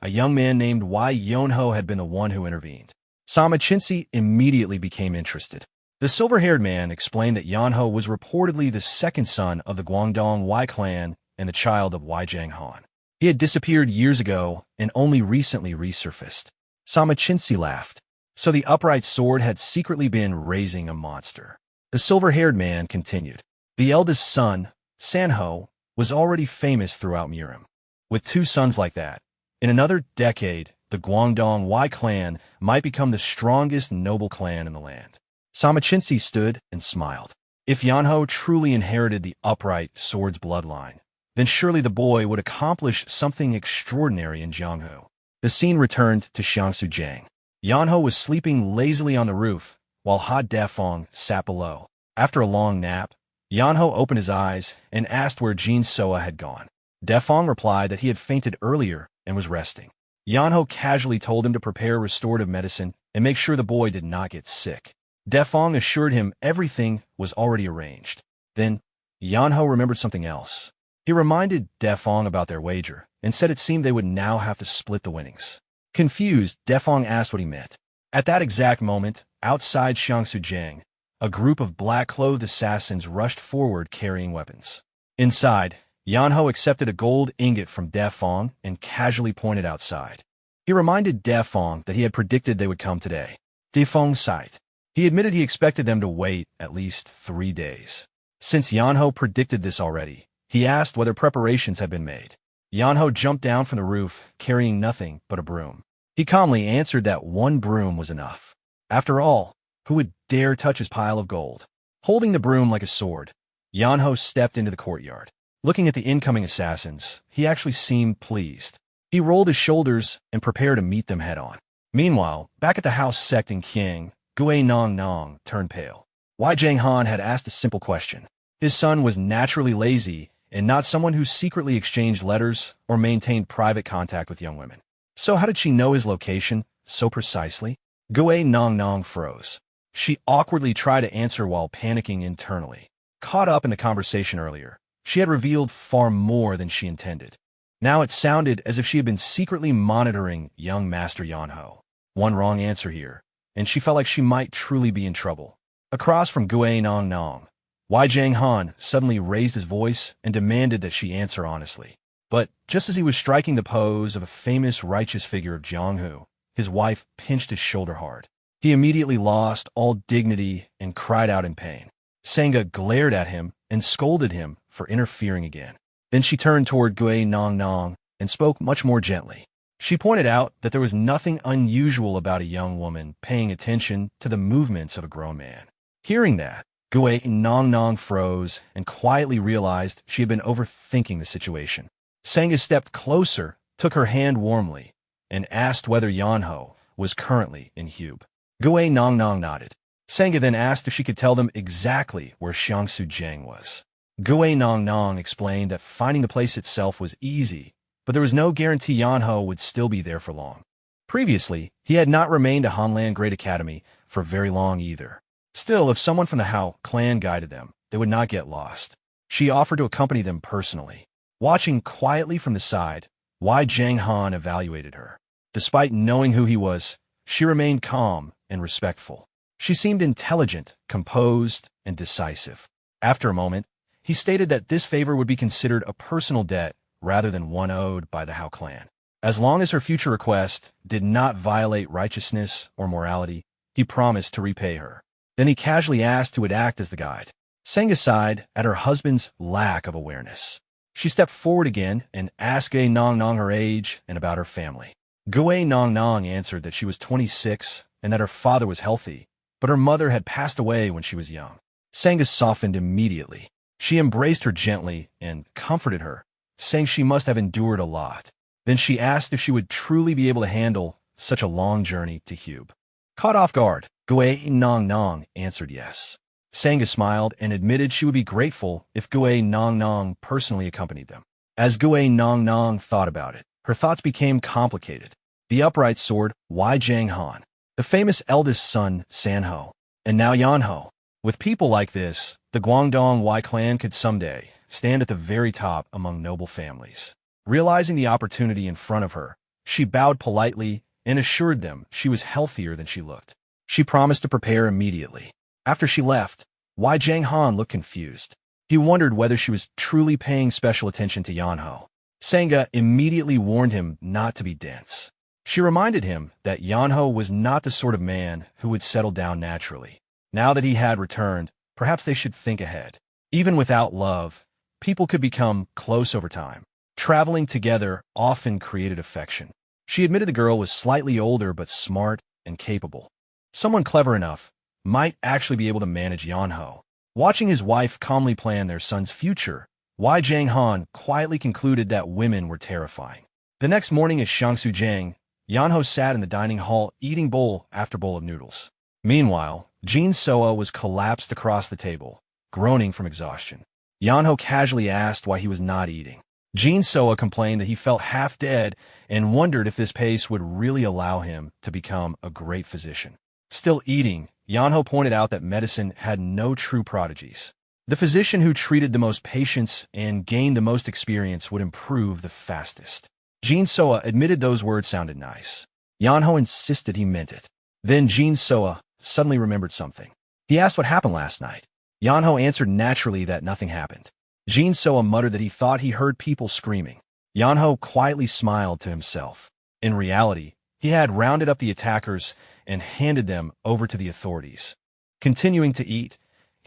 a young man named Wi Yeonho had been the one who intervened. Samachinsi immediately became interested. The silver-haired man explained that Yeonho was reportedly the second son of the Guangdong Wi clan and the child of Wi Jianghan. He had disappeared years ago and only recently resurfaced. Samachinsi laughed. So the upright sword had secretly been raising a monster. The silver-haired man continued. The eldest son, Sanho, was already famous throughout Murim. With 2 sons like that, in another decade, the Guangdong Wi clan might become the strongest noble clan in the land. Samachinsi stood and smiled. If Yeonho truly inherited the upright sword's bloodline, then surely the boy would accomplish something extraordinary in Jianghu. The scene returned to Xiangsujang. Yeonho was sleeping lazily on the roof, while Hot Defong sat below. After a long nap, Yeonho opened his eyes and asked where Jin Soa had gone. Defong replied that he had fainted earlier and was resting. Yeonho casually told him to prepare restorative medicine and make sure the boy did not get sick. Defong assured him everything was already arranged. Then, Yeonho remembered something else. He reminded Defong about their wager and said it seemed they would now have to split the winnings. Confused, Defong asked what he meant. At that exact moment, outside Xiangsujang, a group of black-clothed assassins rushed forward carrying weapons. Inside, Yeonho accepted a gold ingot from Defong and casually pointed outside. He reminded Defong that he had predicted they would come today. Defong sighed. He admitted he expected them to wait at least 3 days. Since Yeonho predicted this already, he asked whether preparations had been made. Yeonho jumped down from the roof, carrying nothing but a broom. He calmly answered that one broom was enough. After all, who would dare touch his pile of gold? Holding the broom like a sword, Yeonho stepped into the courtyard. Looking at the incoming assassins, he actually seemed pleased. He rolled his shoulders and prepared to meet them head-on. Meanwhile, back at the Hua Sect in Qiang, Wi Yeonho turned pale. Wi Yeonho had asked a simple question. His son was naturally lazy and not someone who secretly exchanged letters or maintained private contact with young women. So how did she know his location so precisely? Wi Yeonho froze. She awkwardly tried to answer while panicking internally. Caught up in the conversation earlier, she had revealed far more than she intended. Now it sounded as if she had been secretly monitoring young Master Yeonho. One wrong answer here, and she felt like she might truly be in trouble. Across from Wi Yeonho, Wi Yeonho suddenly raised his voice and demanded that she answer honestly. But just as he was striking the pose of a famous righteous figure of Jianghu, his wife pinched his shoulder hard. He immediately lost all dignity and cried out in pain. Sanga glared at him and scolded him for interfering again. Then she turned toward Wi Yeonho and spoke much more gently. She pointed out that there was nothing unusual about a young woman paying attention to the movements of a grown man. Hearing that, Wi Yeonho froze and quietly realized she had been overthinking the situation. Sanga stepped closer, took her hand warmly, and asked whether Yeonho was currently in Hube. Wi Yeonho nodded. Sanga then asked if she could tell them exactly where Xiangsujang was. Wi Yeonho explained that finding the place itself was easy, but there was no guarantee Yeonho would still be there for long. Previously, he had not remained at Hanlan Great Academy for very long either. Still, if someone from the Hao clan guided them, they would not get lost. She offered to accompany them personally. Watching quietly from the side, Wi Yeonho evaluated her. Despite knowing who he was, she remained calm and respectful. She seemed intelligent, composed, and decisive. After a moment, he stated that this favor would be considered a personal debt rather than one owed by the Hao clan. As long as her future request did not violate righteousness or morality, he promised to repay her. Then he casually asked who would act as the guide. Sanga sighed at her husband's lack of awareness. She stepped forward again and asked Wi Yeonho her age and about her family. Wi Yeonho answered that she was 26 and that her father was healthy, but her mother had passed away when she was young. Sanga softened immediately. She embraced her gently and comforted her, saying she must have endured a lot. Then she asked if she would truly be able to handle such a long journey to Hube. Caught off guard, Wi Yeonho answered yes. Sanga smiled and admitted she would be grateful if Wi Yeonho personally accompanied them. As Wi Yeonho thought about it, her thoughts became complicated. The upright sword, Wi Yeonho, the famous eldest son, Sanho, and now Yeonho. With people like this, the Guangdong Wi clan could someday stand at the very top among noble families. Realizing the opportunity in front of her, she bowed politely and assured them she was healthier than she looked. She promised to prepare immediately. After she left, Wi Yeonho looked confused. He wondered whether she was truly paying special attention to Yeonho. Sanga immediately warned him not to be dense. She reminded him that Yeonho was not the sort of man who would settle down naturally. Now that he had returned, perhaps they should think ahead. Even without love, people could become close over time. Traveling together often created affection. She admitted the girl was slightly older but smart and capable. Someone clever enough might actually be able to manage Yeonho. Watching his wife calmly plan their son's future, Wi Yeonho quietly concluded that women were terrifying. The next morning at Xiangsujang, Yeonho sat in the dining hall eating bowl after bowl of noodles. Meanwhile, Jin Soa was collapsed across the table, groaning from exhaustion. Yeonho casually asked why he was not eating. Jin Soa complained that he felt half dead and wondered if this pace would really allow him to become a great physician. Still eating, Yeonho pointed out that medicine had no true prodigies. The physician who treated the most patients and gained the most experience would improve the fastest. Jin Soa admitted those words sounded nice. Yeonho insisted he meant it. Then Jin Soa suddenly remembered something. He asked what happened last night. Yeonho answered naturally that nothing happened. Jin Soa muttered that he thought he heard people screaming. Yeonho quietly smiled to himself. In reality, he had rounded up the attackers and handed them over to the authorities. Continuing to eat,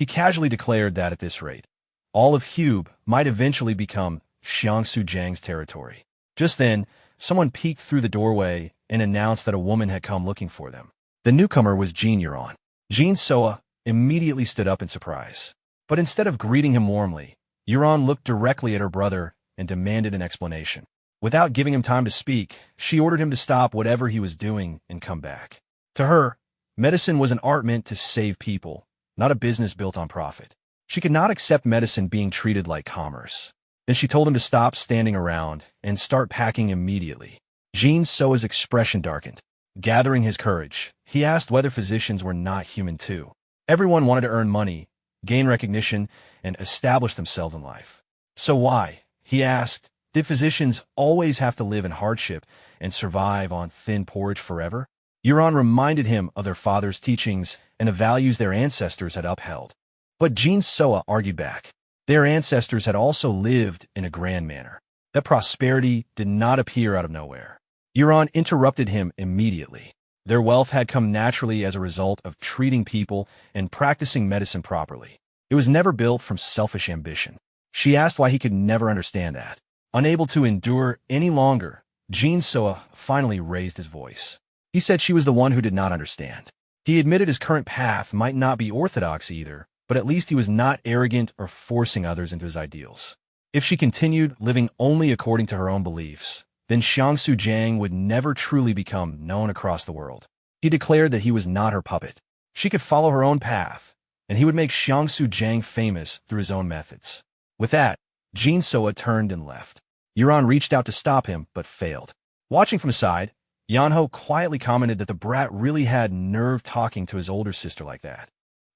he casually declared that at this rate, all of Hube might eventually become Xiangsu Jiang's territory. Just then, someone peeked through the doorway and announced that a woman had come looking for them. The newcomer was Jin Yuron. Jin Soa immediately stood up in surprise. But instead of greeting him warmly, Yuron looked directly at her brother and demanded an explanation. Without giving him time to speak, she ordered him to stop whatever he was doing and come back. To her, medicine was an art meant to save people, not a business built on profit. She could not accept medicine being treated like commerce. Then she told him to stop standing around and start packing immediately. Jin Soa's expression darkened. Gathering his courage, he asked whether physicians were not human too. Everyone wanted to earn money, gain recognition, and establish themselves in life. So why, he asked, did physicians always have to live in hardship and survive on thin porridge forever? Yuron reminded him of their father's teachings and the values their ancestors had upheld. But Jin Soa argued back. Their ancestors had also lived in a grand manner. That prosperity did not appear out of nowhere. Yuron interrupted him immediately. Their wealth had come naturally as a result of treating people and practicing medicine properly. It was never built from selfish ambition. She asked why he could never understand that. Unable to endure any longer, Jin Soa finally raised his voice. He said she was the one who did not understand. He admitted his current path might not be orthodox either, but at least he was not arrogant or forcing others into his ideals. If she continued living only according to her own beliefs, then Xiangsu Jiang would never truly become known across the world. He declared that he was not her puppet. She could follow her own path, and he would make Xiangsu Jiang famous through his own methods. With that, Jin Soa turned and left. Yuron reached out to stop him, but failed. Watching from aside, Yeonho quietly commented that the brat really had nerve talking to his older sister like that.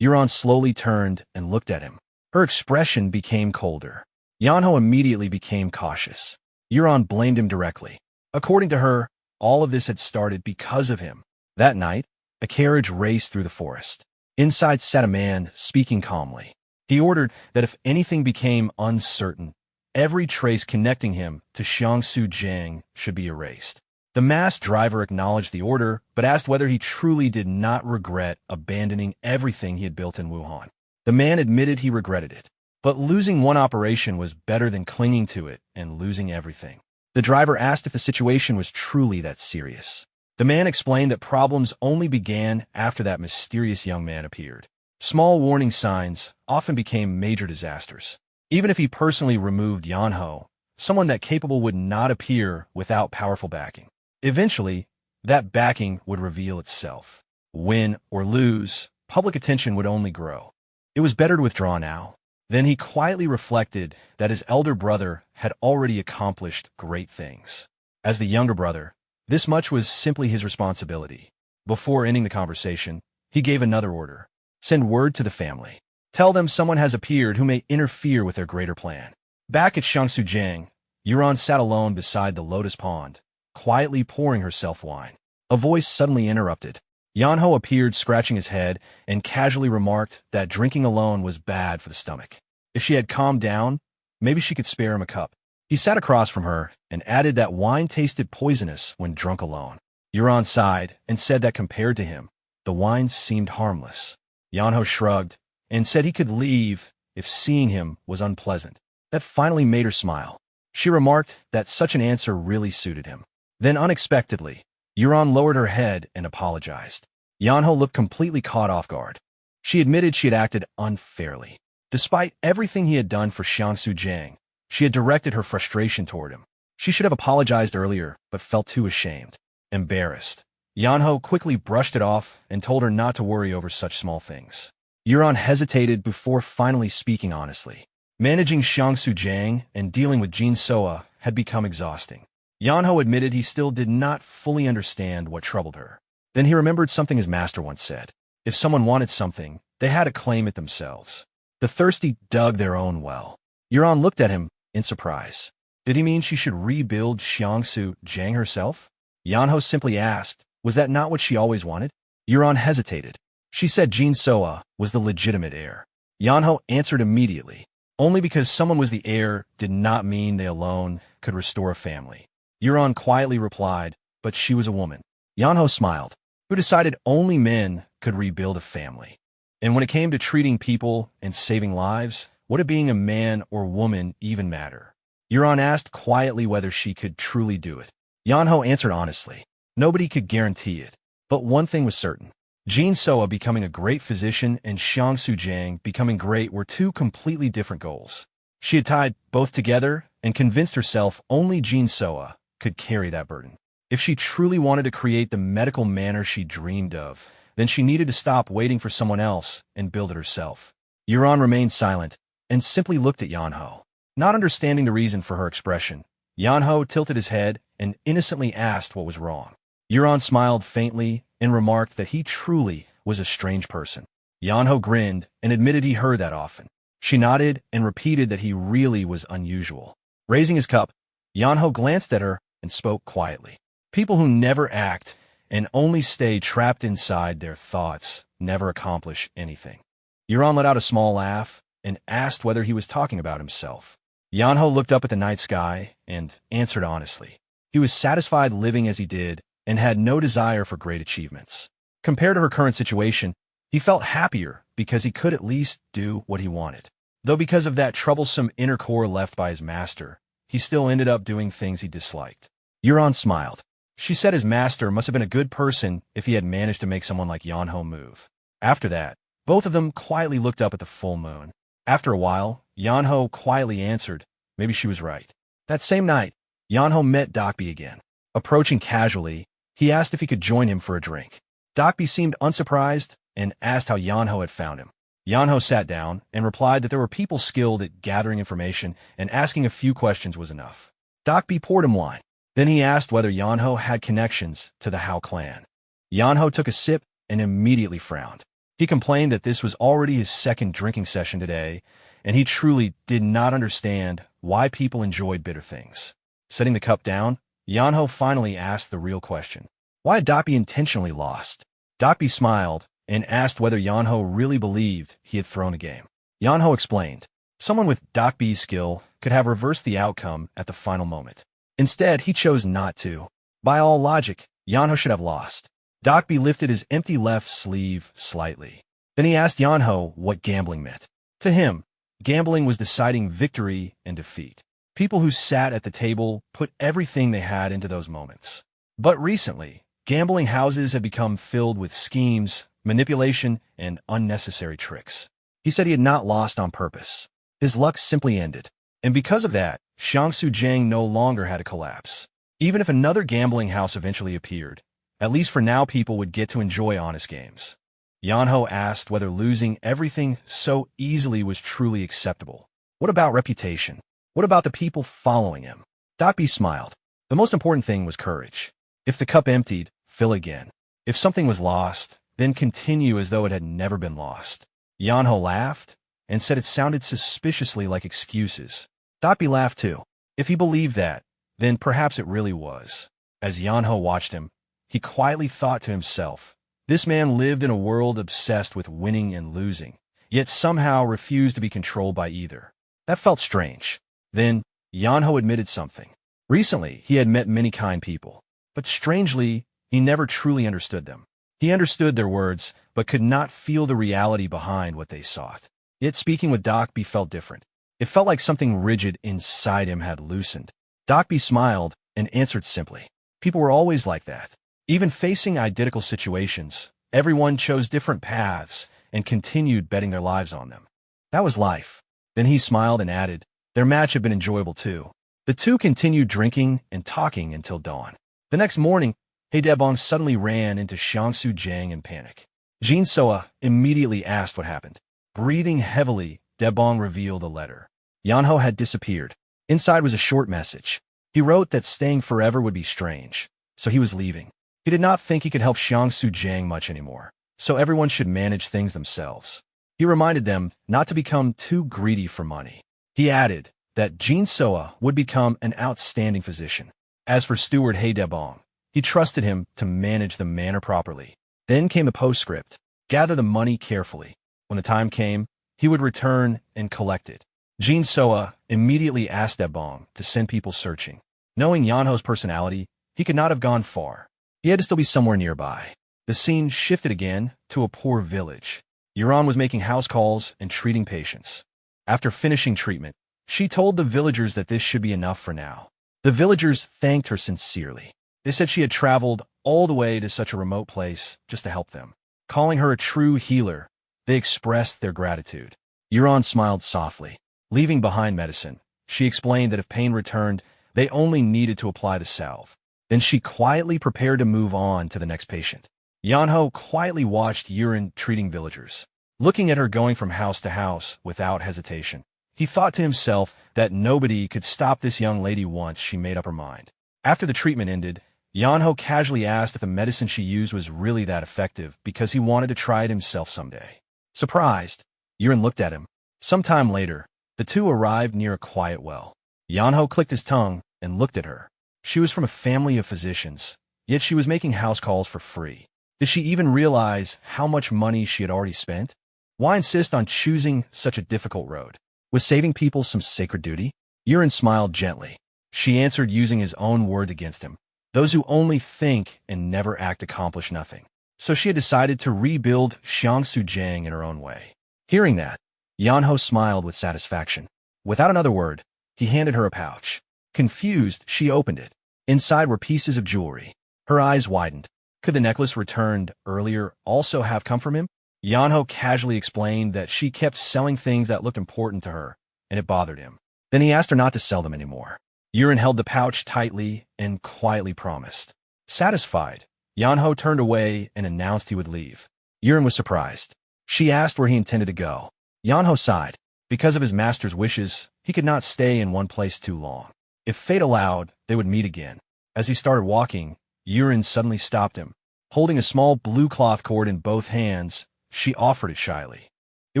Yuron slowly turned and looked at him. Her expression became colder. Yeonho immediately became cautious. Yuron blamed him directly. According to her, all of this had started because of him. That night, a carriage raced through the forest. Inside sat a man, speaking calmly. He ordered that if anything became uncertain, every trace connecting him to Xiangsu Jiang should be erased. The masked driver acknowledged the order, but asked whether he truly did not regret abandoning everything he had built in Wuhan. The man admitted he regretted it, but losing one operation was better than clinging to it and losing everything. The driver asked if the situation was truly that serious. The man explained that problems only began after that mysterious young man appeared. Small warning signs often became major disasters. Even if he personally removed Yeonho, someone that capable would not appear without powerful backing. Eventually, that backing would reveal itself. Win or lose, public attention would only grow. It was better to withdraw now. Then he quietly reflected that his elder brother had already accomplished great things. As the younger brother, this much was simply his responsibility. Before ending the conversation, he gave another order. Send word to the family. Tell them someone has appeared who may interfere with their greater plan. Back at Xiangsu Jiang, Yuron sat alone beside the lotus pond, quietly pouring herself wine. A voice suddenly interrupted. Yeonho appeared scratching his head and casually remarked that drinking alone was bad for the stomach. If she had calmed down, maybe she could spare him a cup. He sat across from her and added that wine tasted poisonous when drunk alone. Yuron sighed and said that compared to him, the wine seemed harmless. Yeonho shrugged and said he could leave if seeing him was unpleasant. That finally made her smile. She remarked that such an answer really suited him. Then unexpectedly, Yuron lowered her head and apologized. Yeonho looked completely caught off guard. She admitted she had acted unfairly. Despite everything he had done for Xiangsu Jiang, she had directed her frustration toward him. She should have apologized earlier, but felt too ashamed. Embarrassed, Yeonho quickly brushed it off and told her not to worry over such small things. Yuron hesitated before finally speaking honestly. Managing Xiangsu Jiang and dealing with Jin Soa had become exhausting. Yeonho admitted he still did not fully understand what troubled her. Then he remembered something his master once said. If someone wanted something, they had to claim it themselves. The thirsty dug their own well. Yuan looked at him in surprise. Did he mean she should rebuild Xiangsu Jiang herself? Yeonho simply asked, was that not what she always wanted? Yuan hesitated. She said Jin Soa was the legitimate heir. Yeonho answered immediately. Only because someone was the heir did not mean they alone could restore a family. Yuan quietly replied, but she was a woman. Yeonho smiled. Who decided only men could rebuild a family? And when it came to treating people and saving lives, would it being a man or woman even matter? Yuan asked quietly whether she could truly do it. Yeonho answered honestly. Nobody could guarantee it. But one thing was certain. Jin Soa becoming a great physician and Xiangsu Jiang becoming great were two completely different goals. She had tied both together and convinced herself only Jin Soa could carry that burden. If she truly wanted to create the medical manor she dreamed of, then she needed to stop waiting for someone else and build it herself. Yuan remained silent and simply looked at Yeonho. Not understanding the reason for her expression, Yeonho tilted his head and innocently asked what was wrong. Yuan smiled faintly and remarked that he truly was a strange person. Yeonho grinned and admitted he heard that often. She nodded and repeated that he really was unusual. Raising his cup, Yeonho glanced at her and spoke quietly. People who never act and only stay trapped inside their thoughts never accomplish anything. Yuan let out a small laugh and asked whether he was talking about himself. Yeonho looked up at the night sky and answered honestly. He was satisfied living as he did and had no desire for great achievements. Compared to her current situation, he felt happier because he could at least do what he wanted. Though because of that troublesome inner core left by his master, he still ended up doing things he disliked. Yuan smiled. She said his master must have been a good person if he had managed to make someone like Yeonho move. After that, both of them quietly looked up at the full moon. After a while, Yeonho quietly answered, maybe she was right. That same night, Yeonho met Dokbi again. Approaching casually, he asked if he could join him for a drink. Dokbi seemed unsurprised and asked how Yeonho had found him. Yeonho sat down and replied that there were people skilled at gathering information and asking a few questions was enough. Dokbi poured him wine. Then he asked whether Yeonho had connections to the Hao clan. Yeonho took a sip and immediately frowned. He complained that this was already his second drinking session today, and he truly did not understand why people enjoyed bitter things. Setting the cup down, Yeonho finally asked the real question. Why had Dokbi intentionally lost? Dokbi smiled and asked whether Yeonho really believed he had thrown a game. Yeonho explained. Someone with Dokbi's skill could have reversed the outcome at the final moment. Instead, he chose not to. By all logic, Yeonho should have lost. Dokbi lifted his empty left sleeve slightly. Then he asked Yeonho what gambling meant. To him, gambling was deciding victory and defeat. People who sat at the table put everything they had into those moments. But recently, gambling houses had become filled with schemes, manipulation, and unnecessary tricks. He said he had not lost on purpose. His luck simply ended. And because of that, Xiangsu Jiang no longer had a collapse. Even if another gambling house eventually appeared, at least for now people would get to enjoy honest games. Yeonho asked whether losing everything so easily was truly acceptable. What about reputation? What about the people following him? Dokbi smiled. The most important thing was courage. If the cup emptied, fill again. If something was lost, then continue as though it had never been lost. Yeonho laughed and said it sounded suspiciously like excuses. Dokbi laughed too. If he believed that, then perhaps it really was. As Yeonho watched him, he quietly thought to himself, this man lived in a world obsessed with winning and losing, yet somehow refused to be controlled by either. That felt strange. Then, Yeonho admitted something. Recently, he had met many kind people, but strangely, he never truly understood them. He understood their words, but could not feel the reality behind what they sought. Yet speaking with Dokbi felt different. It felt like something rigid inside him had loosened. Dokbi smiled and answered simply. People were always like that. Even facing identical situations, everyone chose different paths and continued betting their lives on them. That was life. Then he smiled and added, their match had been enjoyable too. The two continued drinking and talking until dawn. The next morning, Debong suddenly ran into Xiangsu Jiang in panic. Jin Soa immediately asked what happened. Breathing heavily, Debong revealed a letter. Yeonho had disappeared. Inside was a short message. He wrote that staying forever would be strange, so he was leaving. He did not think he could help Xiangsu Jiang much anymore, so everyone should manage things themselves. He reminded them not to become too greedy for money. He added that Jin Soa would become an outstanding physician. As for Steward Haedebong, he trusted him to manage the manor properly. Then came a postscript: gather the money carefully. When the time came, he would return and collect it. Jin Soa immediately asked Debong to send people searching. Knowing Yeonho's personality, he could not have gone far. He had to still be somewhere nearby. The scene shifted again to a poor village. Euron was making house calls and treating patients. After finishing treatment, she told the villagers that this should be enough for now. The villagers thanked her sincerely. They said she had traveled all the way to such a remote place just to help them. Calling her a true healer, they expressed their gratitude. Euron smiled softly. Leaving behind medicine, she explained that if pain returned, they only needed to apply the salve. Then she quietly prepared to move on to the next patient. Yeonho quietly watched Euron treating villagers. Looking at her going from house to house without hesitation, he thought to himself that nobody could stop this young lady once she made up her mind. After the treatment ended, Yeonho casually asked if the medicine she used was really that effective because he wanted to try it himself someday. Surprised, Euron looked at him. Sometime later, the two arrived near a quiet well. Yeonho clicked his tongue and looked at her. She was from a family of physicians, yet she was making house calls for free. Did she even realize how much money she had already spent? Why insist on choosing such a difficult road? Was saving people some sacred duty? Euron smiled gently. She answered using his own words against him. Those who only think and never act accomplish nothing. So she had decided to rebuild Xiangsu-jiang in her own way. Hearing that, Yeonho smiled with satisfaction. Without another word, he handed her a pouch. Confused, she opened it. Inside were pieces of jewelry. Her eyes widened. Could the necklace returned earlier also have come from him? Yeonho casually explained that she kept selling things that looked important to her, and it bothered him. Then he asked her not to sell them anymore. Euron held the pouch tightly and quietly promised. Satisfied, Yeonho turned away and announced he would leave. Euron was surprised. She asked where he intended to go. Yeonho sighed. Because of his master's wishes, he could not stay in one place too long. If fate allowed, they would meet again. As he started walking, Euron suddenly stopped him. Holding a small blue cloth cord in both hands, she offered it shyly. It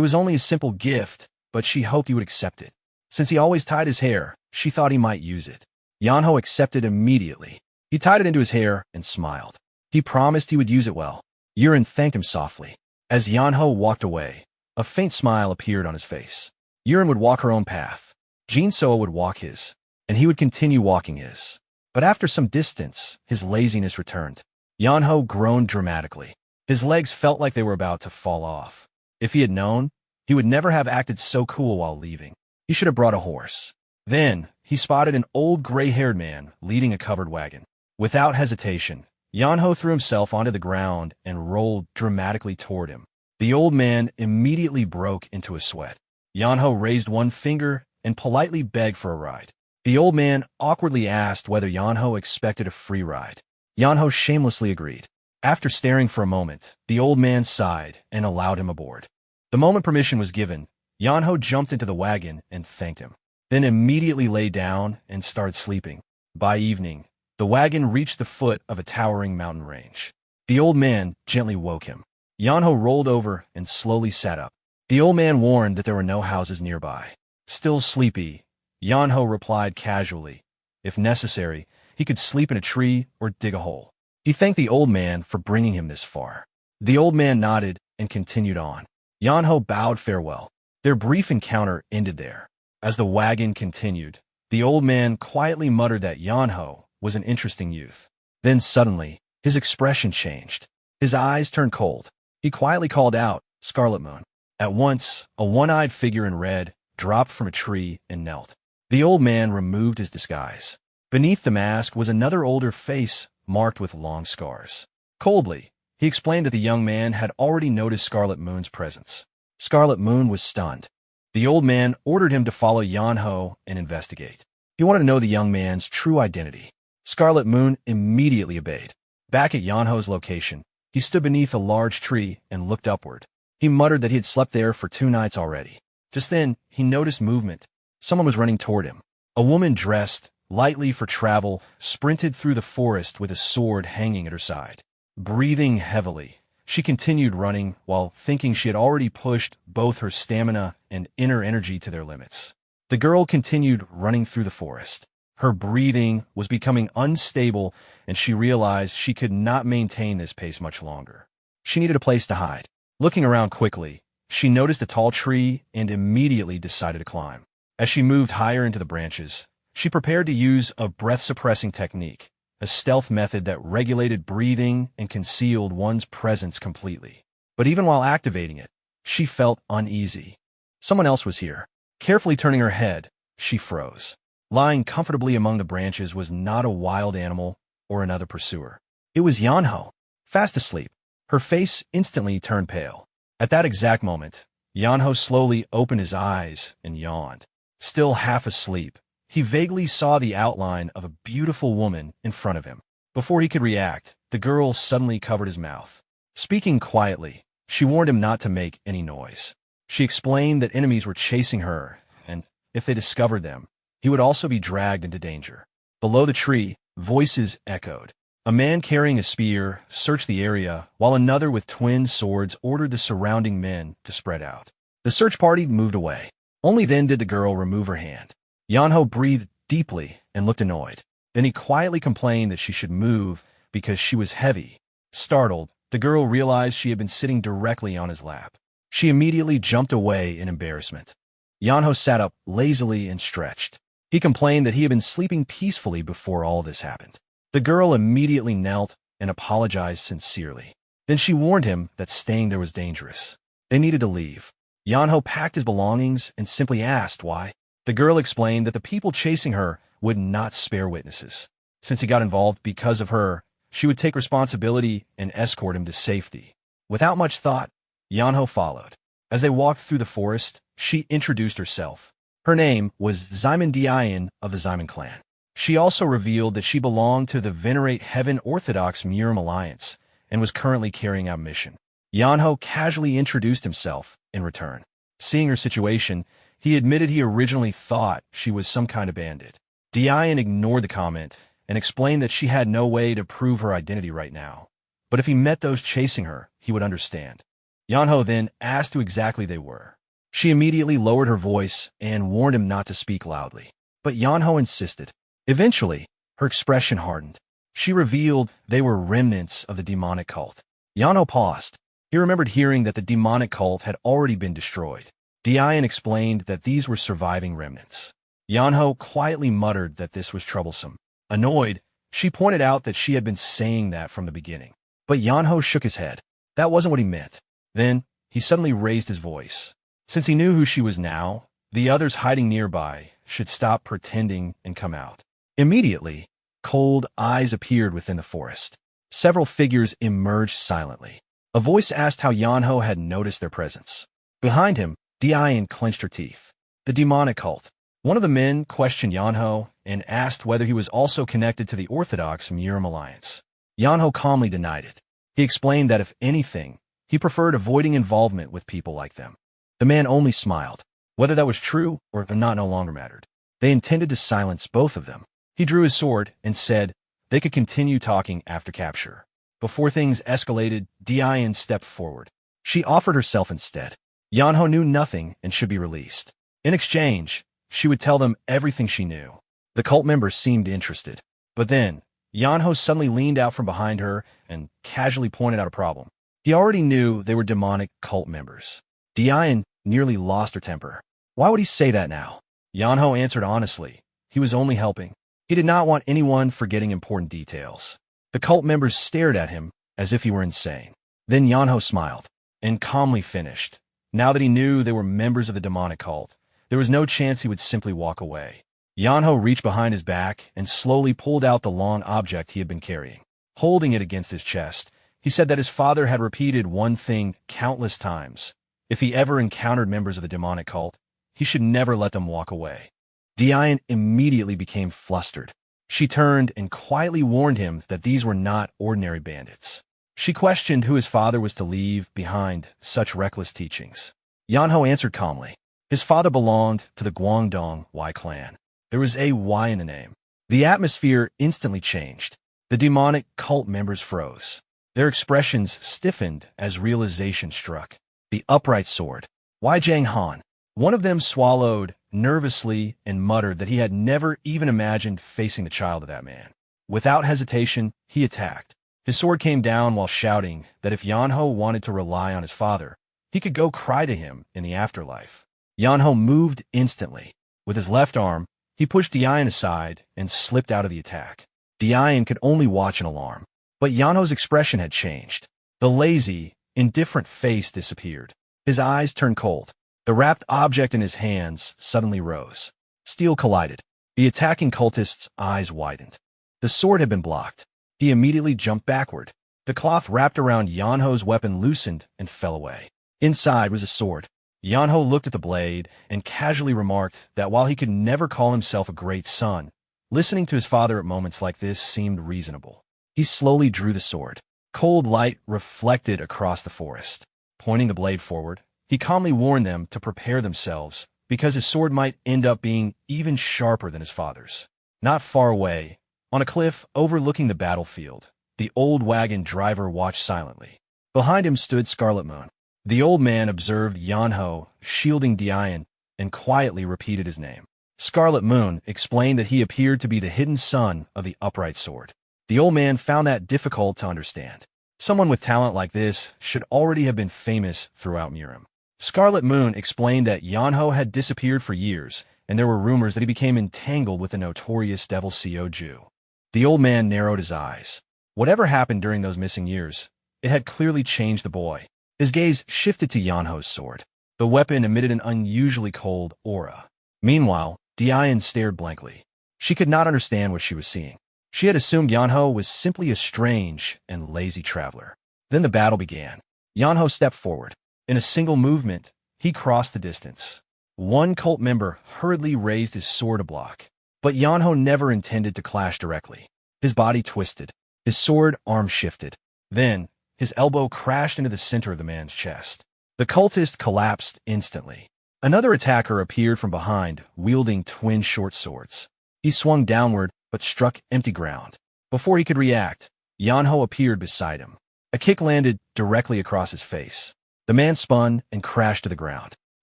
was only a simple gift, but she hoped he would accept it. Since he always tied his hair, she thought he might use it. Yeonho accepted immediately. He tied it into his hair and smiled. He promised he would use it well. Euron thanked him softly. As Yeonho walked away, a faint smile appeared on his face. Euron would walk her own path. Jin Soa would walk his, and he would continue walking his. But after some distance, his laziness returned. Yeonho groaned dramatically. His legs felt like they were about to fall off. If he had known, he would never have acted so cool while leaving. He should have brought a horse. Then, he spotted an old gray-haired man leading a covered wagon. Without hesitation, Yeonho threw himself onto the ground and rolled dramatically toward him. The old man immediately broke into a sweat. Yeonho raised one finger and politely begged for a ride. The old man awkwardly asked whether Yeonho expected a free ride. Yeonho shamelessly agreed. After staring for a moment, the old man sighed and allowed him aboard. The moment permission was given, Yeonho jumped into the wagon and thanked him, then immediately lay down and started sleeping. By evening, the wagon reached the foot of a towering mountain range. The old man gently woke him. Yeonho rolled over and slowly sat up. The old man warned that there were no houses nearby. Still sleepy, Yeonho replied casually, if necessary, he could sleep in a tree or dig a hole. He thanked the old man for bringing him this far. The old man nodded and continued on. Yeonho bowed farewell. Their brief encounter ended there. As the wagon continued, the old man quietly muttered that Yeonho was an interesting youth. Then suddenly, his expression changed. His eyes turned cold. He quietly called out, "Scarlet Moon." At once, a one-eyed figure in red dropped from a tree and knelt. The old man removed his disguise. Beneath the mask was another older face marked with long scars. Coldly, he explained that the young man had already noticed Scarlet Moon's presence. Scarlet Moon was stunned. The old man ordered him to follow Yeonho and investigate. He wanted to know the young man's true identity. Scarlet Moon immediately obeyed. Back at Yeonho's location, he stood beneath a large tree and looked upward. He muttered that he had slept there for 2 nights already. Just then, he noticed movement. Someone was running toward him. A woman dressed lightly for travel sprinted through the forest with a sword hanging at her side. Breathing heavily, She continued running while thinking she had already pushed both her stamina and inner energy to their limits. The girl continued running through the forest. Her breathing was becoming unstable, and she realized she could not maintain this pace much longer. She needed a place to hide. Looking around quickly, she noticed a tall tree and immediately decided to climb. As she moved higher into the branches, she prepared to use a breath-suppressing technique, a stealth method that regulated breathing and concealed one's presence completely. But even while activating it, she felt uneasy. Someone else was here. Carefully turning her head, she froze. Lying comfortably among the branches was not a wild animal or another pursuer. It was Yeonho, fast asleep. Her face instantly turned pale. At that exact moment, Yeonho slowly opened his eyes and yawned. Still half asleep, he vaguely saw the outline of a beautiful woman in front of him. Before he could react, the girl suddenly covered his mouth. Speaking quietly, she warned him not to make any noise. She explained that enemies were chasing her, and if they discovered them, he would also be dragged into danger. Below the tree, voices echoed. A man carrying a spear searched the area, while another with twin swords ordered the surrounding men to spread out. The search party moved away. Only then did the girl remove her hand. Yeonho breathed deeply and looked annoyed. Then he quietly complained that she should move because she was heavy. Startled, the girl realized she had been sitting directly on his lap. She immediately jumped away in embarrassment. Yeonho sat up lazily and stretched. He complained that he had been sleeping peacefully before all this happened. The girl immediately knelt and apologized sincerely. Then she warned him that staying there was dangerous. They needed to leave. Yeonho packed his belongings and simply asked why. The girl explained that the people chasing her would not spare witnesses. Since he got involved because of her, she would take responsibility and escort him to safety. Without much thought, Yeonho followed. As they walked through the forest, she introduced herself. Her name was Zyman Dian of the Zyman clan. She also revealed that she belonged to the Venerate Heaven Orthodox Murim Alliance and was currently carrying out a mission. Yeonho casually introduced himself in return. Seeing her situation, he admitted he originally thought she was some kind of bandit. Dian ignored the comment and explained that she had no way to prove her identity right now. But if he met those chasing her, he would understand. Yeonho then asked who exactly they were. She immediately lowered her voice and warned him not to speak loudly. But Yeonho insisted. Eventually, her expression hardened. She revealed they were remnants of the demonic cult. Yeonho paused. He remembered hearing that the demonic cult had already been destroyed. Dian explained that these were surviving remnants. Yeonho quietly muttered that this was troublesome. Annoyed, she pointed out that she had been saying that from the beginning. But Yeonho shook his head. That wasn't what he meant. Then, he suddenly raised his voice. Since he knew who she was now, the others hiding nearby should stop pretending and come out. Immediately, cold eyes appeared within the forest. Several figures emerged silently. A voice asked how Yeonho had noticed their presence. Behind him, Dian clenched her teeth. The demonic cult. One of the men questioned Yeonho and asked whether he was also connected to the Orthodox Murim Alliance. Yeonho calmly denied it. He explained that if anything, he preferred avoiding involvement with people like them. The man only smiled. Whether that was true or not no longer mattered. They intended to silence both of them. He drew his sword and said they could continue talking after capture. Before things escalated, Dian stepped forward. She offered herself instead. Yeonho knew nothing and should be released. In exchange, she would tell them everything she knew. The cult members seemed interested. But then, Yeonho suddenly leaned out from behind her and casually pointed out a problem. He already knew they were demonic cult members. Dian nearly lost her temper. Why would he say that now? Yeonho answered honestly. He was only helping. He did not want anyone forgetting important details. The cult members stared at him as if he were insane. Then Yeonho smiled and calmly finished. Now that he knew they were members of the demonic cult, there was no chance he would simply walk away. Yeonho reached behind his back and slowly pulled out the long object he had been carrying. Holding it against his chest, he said that his father had repeated one thing countless times. If he ever encountered members of the demonic cult, he should never let them walk away. Dian immediately became flustered. She turned and quietly warned him that these were not ordinary bandits. She questioned who his father was to leave behind such reckless teachings. Yeonho answered calmly. His father belonged to the Guangdong Wi clan. There was a Y in the name. The atmosphere instantly changed. The demonic cult members froze. Their expressions stiffened as realization struck. The upright sword. Wi Yeonho. One of them swallowed nervously and muttered that he had never even imagined facing the child of that man. Without hesitation, he attacked. His sword came down while shouting that if Yeonho wanted to rely on his father, he could go cry to him in the afterlife. Yeonho moved instantly. With his left arm, he pushed Dian aside and slipped out of the attack. Dian could only watch in alarm. But Yeonho's expression had changed. The lazy, indifferent face disappeared. His eyes turned cold. The wrapped object in his hands suddenly rose. Steel collided. The attacking cultist's eyes widened. The sword had been blocked. He immediately jumped backward. The cloth wrapped around Yeonho's weapon loosened and fell away. Inside was a sword. Yeonho looked at the blade and casually remarked that while he could never call himself a great son, listening to his father at moments like this seemed reasonable. He slowly drew the sword. Cold light reflected across the forest. Pointing the blade forward, he calmly warned them to prepare themselves because his sword might end up being even sharper than his father's. Not far away, on a cliff overlooking the battlefield, the old wagon driver watched silently. Behind him stood Scarlet Moon. The old man observed Yeonho shielding Dian and quietly repeated his name. Scarlet Moon explained that he appeared to be the hidden son of the upright sword. The old man found that difficult to understand. Someone with talent like this should already have been famous throughout Murim. Scarlet Moon explained that Yeonho had disappeared for years, and there were rumors that he became entangled with the notorious Devil Seo Ju. The old man narrowed his eyes. Whatever happened during those missing years, it had clearly changed the boy. His gaze shifted to Yeonho's sword. The weapon emitted an unusually cold aura. Meanwhile, Dian stared blankly. She could not understand what she was seeing. She had assumed Yeonho was simply a strange and lazy traveler. Then the battle began. Yeonho stepped forward. In a single movement, he crossed the distance. One cult member hurriedly raised his sword to block. But Yeonho never intended to clash directly. His body twisted. His sword arm shifted. Then, his elbow crashed into the center of the man's chest. The cultist collapsed instantly. Another attacker appeared from behind, wielding twin short swords. He swung downward, but struck empty ground. Before he could react, Yeonho appeared beside him. A kick landed directly across his face. The man spun and crashed to the ground.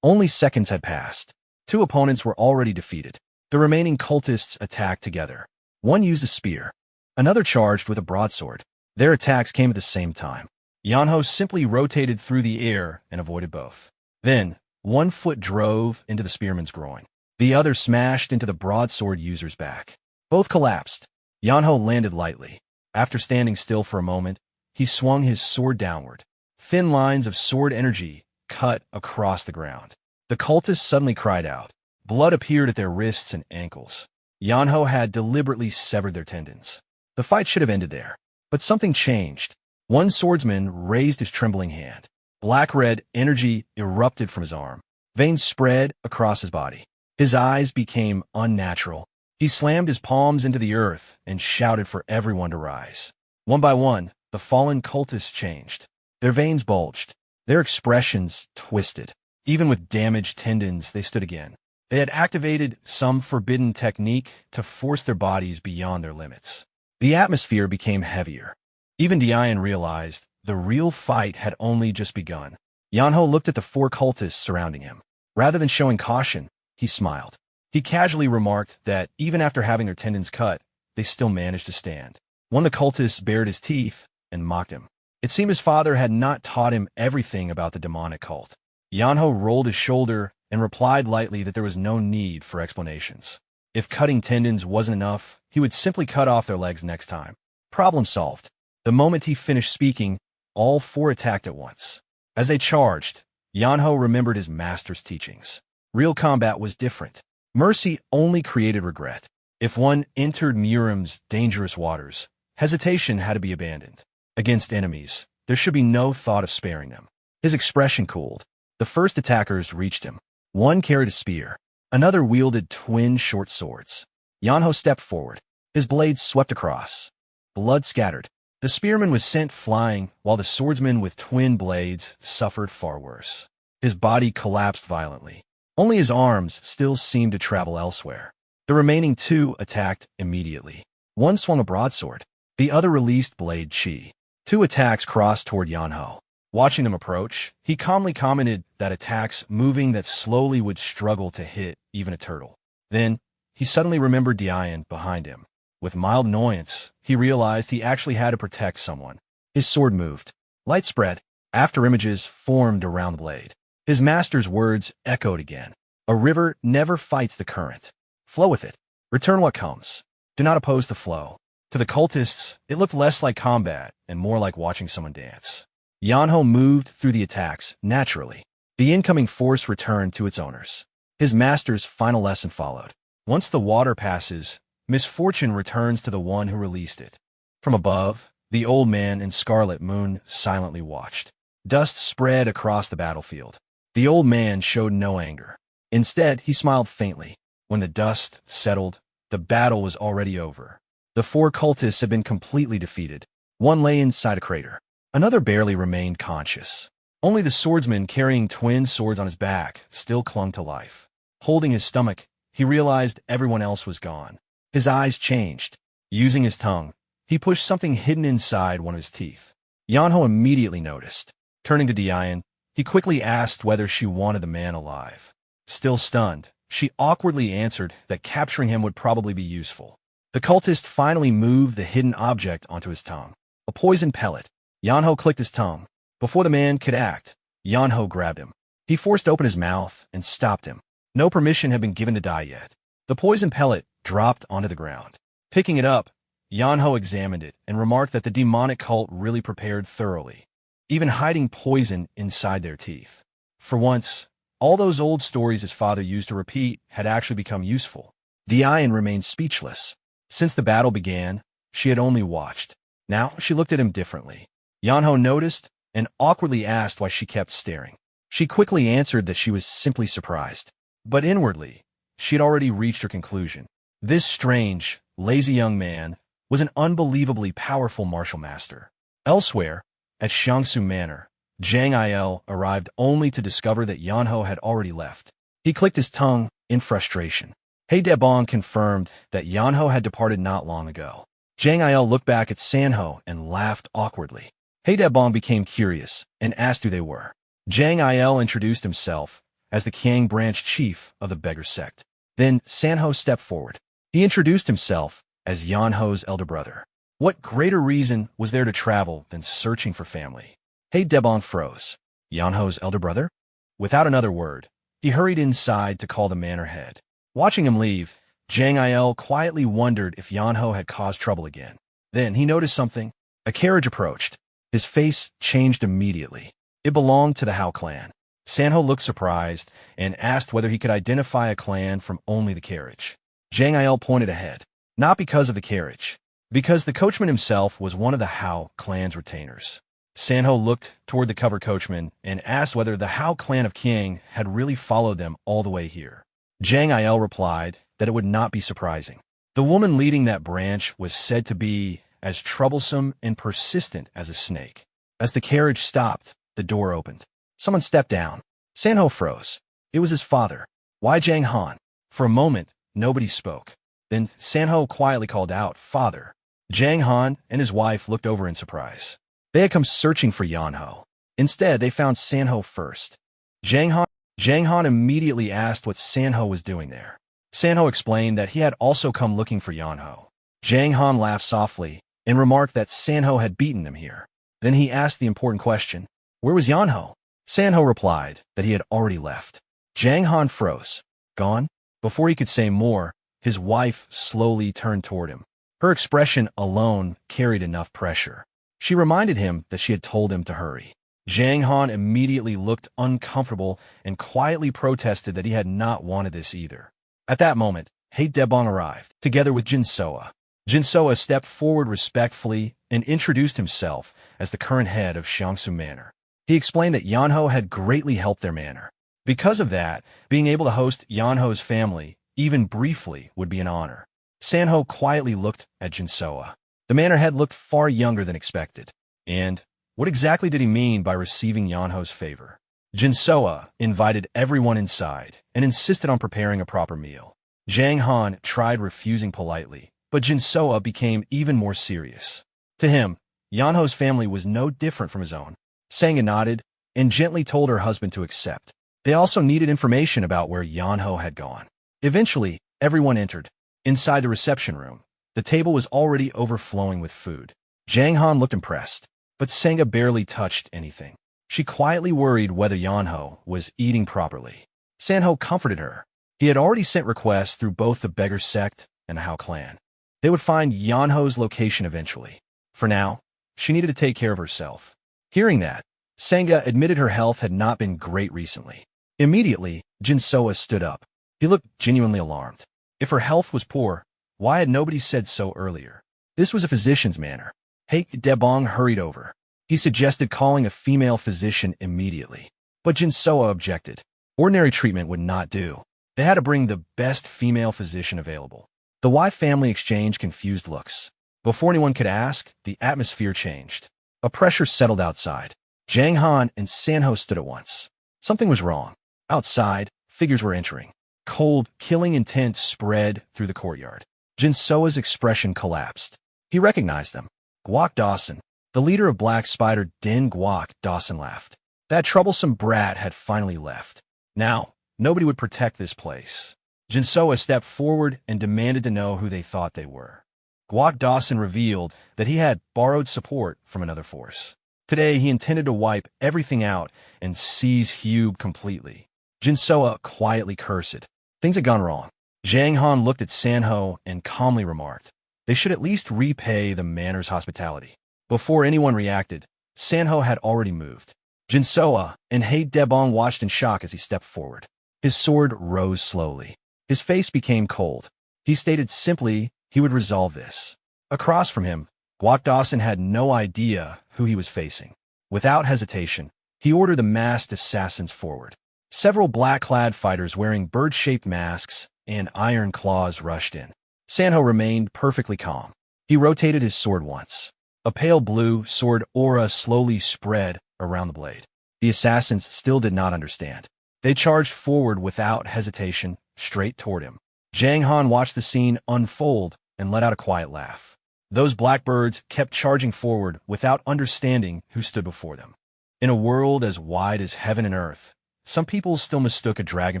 Only seconds had passed. Two opponents were already defeated. The remaining cultists attacked together. One used a spear. Another charged with a broadsword. Their attacks came at the same time. Yeonho simply rotated through the air and avoided both. Then, one foot drove into the spearman's groin. The other smashed into the broadsword user's back. Both collapsed. Yeonho landed lightly. After standing still for a moment, he swung his sword downward. Thin lines of sword energy cut across the ground. The cultists suddenly cried out. Blood appeared at their wrists and ankles. Yeonho had deliberately severed their tendons. The fight should have ended there. But something changed. One swordsman raised his trembling hand. Black-red energy erupted from his arm. Veins spread across his body. His eyes became unnatural. He slammed his palms into the earth and shouted for everyone to rise. One by one, the fallen cultists changed. Their veins bulged. Their expressions twisted. Even with damaged tendons, they stood again. They had activated some forbidden technique to force their bodies beyond their limits. The atmosphere became heavier. Even Dian realized the real fight had only just begun. Yeonho looked at the four cultists surrounding him. Rather than showing caution, he smiled. He casually remarked that even after having their tendons cut, they still managed to stand. One of the cultists bared his teeth and mocked him. It seemed his father had not taught him everything about the demonic cult. Yeonho rolled his shoulder and replied lightly that there was no need for explanations. If cutting tendons wasn't enough, he would simply cut off their legs next time. Problem solved. The moment he finished speaking, all four attacked at once. As they charged, Yeonho remembered his master's teachings. Real combat was different. Mercy only created regret. If one entered Murim's dangerous waters, hesitation had to be abandoned. Against enemies, there should be no thought of sparing them. His expression cooled. The first attackers reached him. One carried a spear. Another wielded twin short swords. Yeonho stepped forward. His blades swept across. Blood scattered. The spearman was sent flying, while the swordsman with twin blades suffered far worse. His body collapsed violently. Only his arms still seemed to travel elsewhere. The remaining two attacked immediately. One swung a broadsword. The other released blade chi. Two attacks crossed toward Yeonho. Watching them approach, he calmly commented that attacks moving that slowly would struggle to hit even a turtle. Then, he suddenly remembered Dian behind him. With mild annoyance, he realized he actually had to protect someone. His sword moved. Light spread. After images formed around the blade. His master's words echoed again. A river never fights the current. Flow with it. Return what comes. Do not oppose the flow. To the cultists, it looked less like combat and more like watching someone dance. Yeonho moved through the attacks naturally. The incoming force returned to its owners. His master's final lesson followed. Once the water passes, misfortune returns to the one who released it. From above, the old man in scarlet moon silently watched. Dust spread across the battlefield. The old man showed no anger. Instead, he smiled faintly. When the dust settled, the battle was already over. The four cultists had been completely defeated. One lay inside a crater. Another barely remained conscious. Only the swordsman carrying twin swords on his back still clung to life. Holding his stomach, he realized everyone else was gone. His eyes changed. Using his tongue, he pushed something hidden inside one of his teeth. Yeonho immediately noticed. Turning to Dian, he quickly asked whether she wanted the man alive. Still stunned, she awkwardly answered that capturing him would probably be useful. The cultist finally moved the hidden object onto his tongue. A poison pellet. Yeonho clicked his tongue. Before the man could act, Yeonho grabbed him. He forced open his mouth and stopped him. No permission had been given to die yet. The poison pellet dropped onto the ground. Picking it up, Yeonho examined it and remarked that the demonic cult really prepared thoroughly, even hiding poison inside their teeth. For once, all those old stories his father used to repeat had actually become useful. Dian remained speechless. Since the battle began, she had only watched. Now she looked at him differently. Yeonho noticed and awkwardly asked why she kept staring. She quickly answered that she was simply surprised. But inwardly, she had already reached her conclusion. This strange, lazy young man was an unbelievably powerful martial master. Elsewhere, at Xiangsu Manor, Jang Il arrived only to discover that Yeonho had already left. He clicked his tongue in frustration. He Debong confirmed that Yeonho had departed not long ago. Jang Il looked back at Sanho and laughed awkwardly. He Debong became curious and asked who they were. Jang Il introduced himself as the Kiang branch chief of the Beggar Sect. Then Sanho stepped forward. He introduced himself as Yeonho's elder brother. What greater reason was there to travel than searching for family? He Debong froze. Yeonho's elder brother? Without another word, he hurried inside to call the manor head. Watching him leave, Jang Il quietly wondered if Yeonho had caused trouble again. Then he noticed something. A carriage approached. His face changed immediately. It belonged to the Hao clan. Sanho looked surprised and asked whether he could identify a clan from only the carriage. Jang Il pointed ahead. Not because of the carriage, because the coachman himself was one of the Hao clan's retainers. Sanho looked toward the cover coachman and asked whether the Hao clan of Kiang had really followed them all the way here. Jang Il replied that it would not be surprising. The woman leading that branch was said to be as troublesome and persistent as a snake. As the carriage stopped, the door opened. Someone stepped down. Sanho froze. It was his father. Why Jang Han? For a moment, nobody spoke. Then Sanho quietly called out, "Father." Jang Han and his wife looked over in surprise. They had come searching for Yeonho. Instead, they found Sanho first. Jang Han immediately asked what Sanho was doing there. Sanho explained that he had also come looking for Yeonho. Jang Han laughed softly and remarked that Sanho had beaten him here. Then he asked the important question, where was Yeonho? Sanho replied that he had already left. Jang Han froze. Gone? Before he could say more, his wife slowly turned toward him. Her expression alone carried enough pressure. She reminded him that she had told him to hurry. Jang Han immediately looked uncomfortable and quietly protested that he had not wanted this either. At that moment, He Debong arrived, together with Jinsoa. Jinsoa stepped forward respectfully and introduced himself as the current head of Xiangsu Manor. He explained that Yeonho had greatly helped their manor. Because of that, being able to host Yeonho's family, even briefly, would be an honor. Sanho quietly looked at Jinsoa. The manor head looked far younger than expected. And what exactly did he mean by receiving Yeonho's favor? Jinsoa invited everyone inside and insisted on preparing a proper meal. Jang Han tried refusing politely, but Jinsoa became even more serious. To him, Yeonho's family was no different from his own. Sanga nodded and gently told her husband to accept. They also needed information about where Yeonho had gone. Eventually, everyone entered. Inside the reception room, the table was already overflowing with food. Jang Han looked impressed, but Sanga barely touched anything. She quietly worried whether Yeonho was eating properly. Sanho comforted her. He had already sent requests through both the Beggar Sect and the Hao clan. They would find Yeonho's location eventually. For now, she needed to take care of herself. Hearing that, Sanga admitted her health had not been great recently. Immediately, Jinsoa stood up. He looked genuinely alarmed. If her health was poor, why had nobody said so earlier? This was a physician's manner. Hae Debong hurried over. He suggested calling a female physician immediately. But Jinsoa objected. Ordinary treatment would not do. They had to bring the best female physician available. The Wi family exchanged confused looks. Before anyone could ask, the atmosphere changed. A pressure settled outside. Jang Han and Sanho stood at once. Something was wrong. Outside, figures were entering. Cold, killing intent spread through the courtyard. Jinsoa's expression collapsed. He recognized them. Guok Dawson, the leader of Black Spider Den Guok Dawson laughed. That troublesome brat had finally left. Now, nobody would protect this place. Jinsoa stepped forward and demanded to know who they thought they were. Guok Dawson revealed that he had borrowed support from another force. Today, he intended to wipe everything out and seize Hube completely. Jinsoa quietly cursed. Things had gone wrong. Jang Han looked at Sanho and calmly remarked, they should at least repay the manor's hospitality. Before anyone reacted, Sanho had already moved. Jinsoa and Hae Debong watched in shock as he stepped forward. His sword rose slowly. His face became cold. He stated simply he would resolve this. Across from him, Guok Dawson had no idea who he was facing. Without hesitation, he ordered the masked assassins forward. Several black-clad fighters wearing bird-shaped masks and iron claws rushed in. Sanho remained perfectly calm. He rotated his sword once. A pale blue sword aura slowly spread around the blade. The assassins still did not understand. They charged forward without hesitation, straight toward him. Jang Han watched the scene unfold and let out a quiet laugh. Those blackbirds kept charging forward without understanding who stood before them. In a world as wide as heaven and earth, some people still mistook a dragon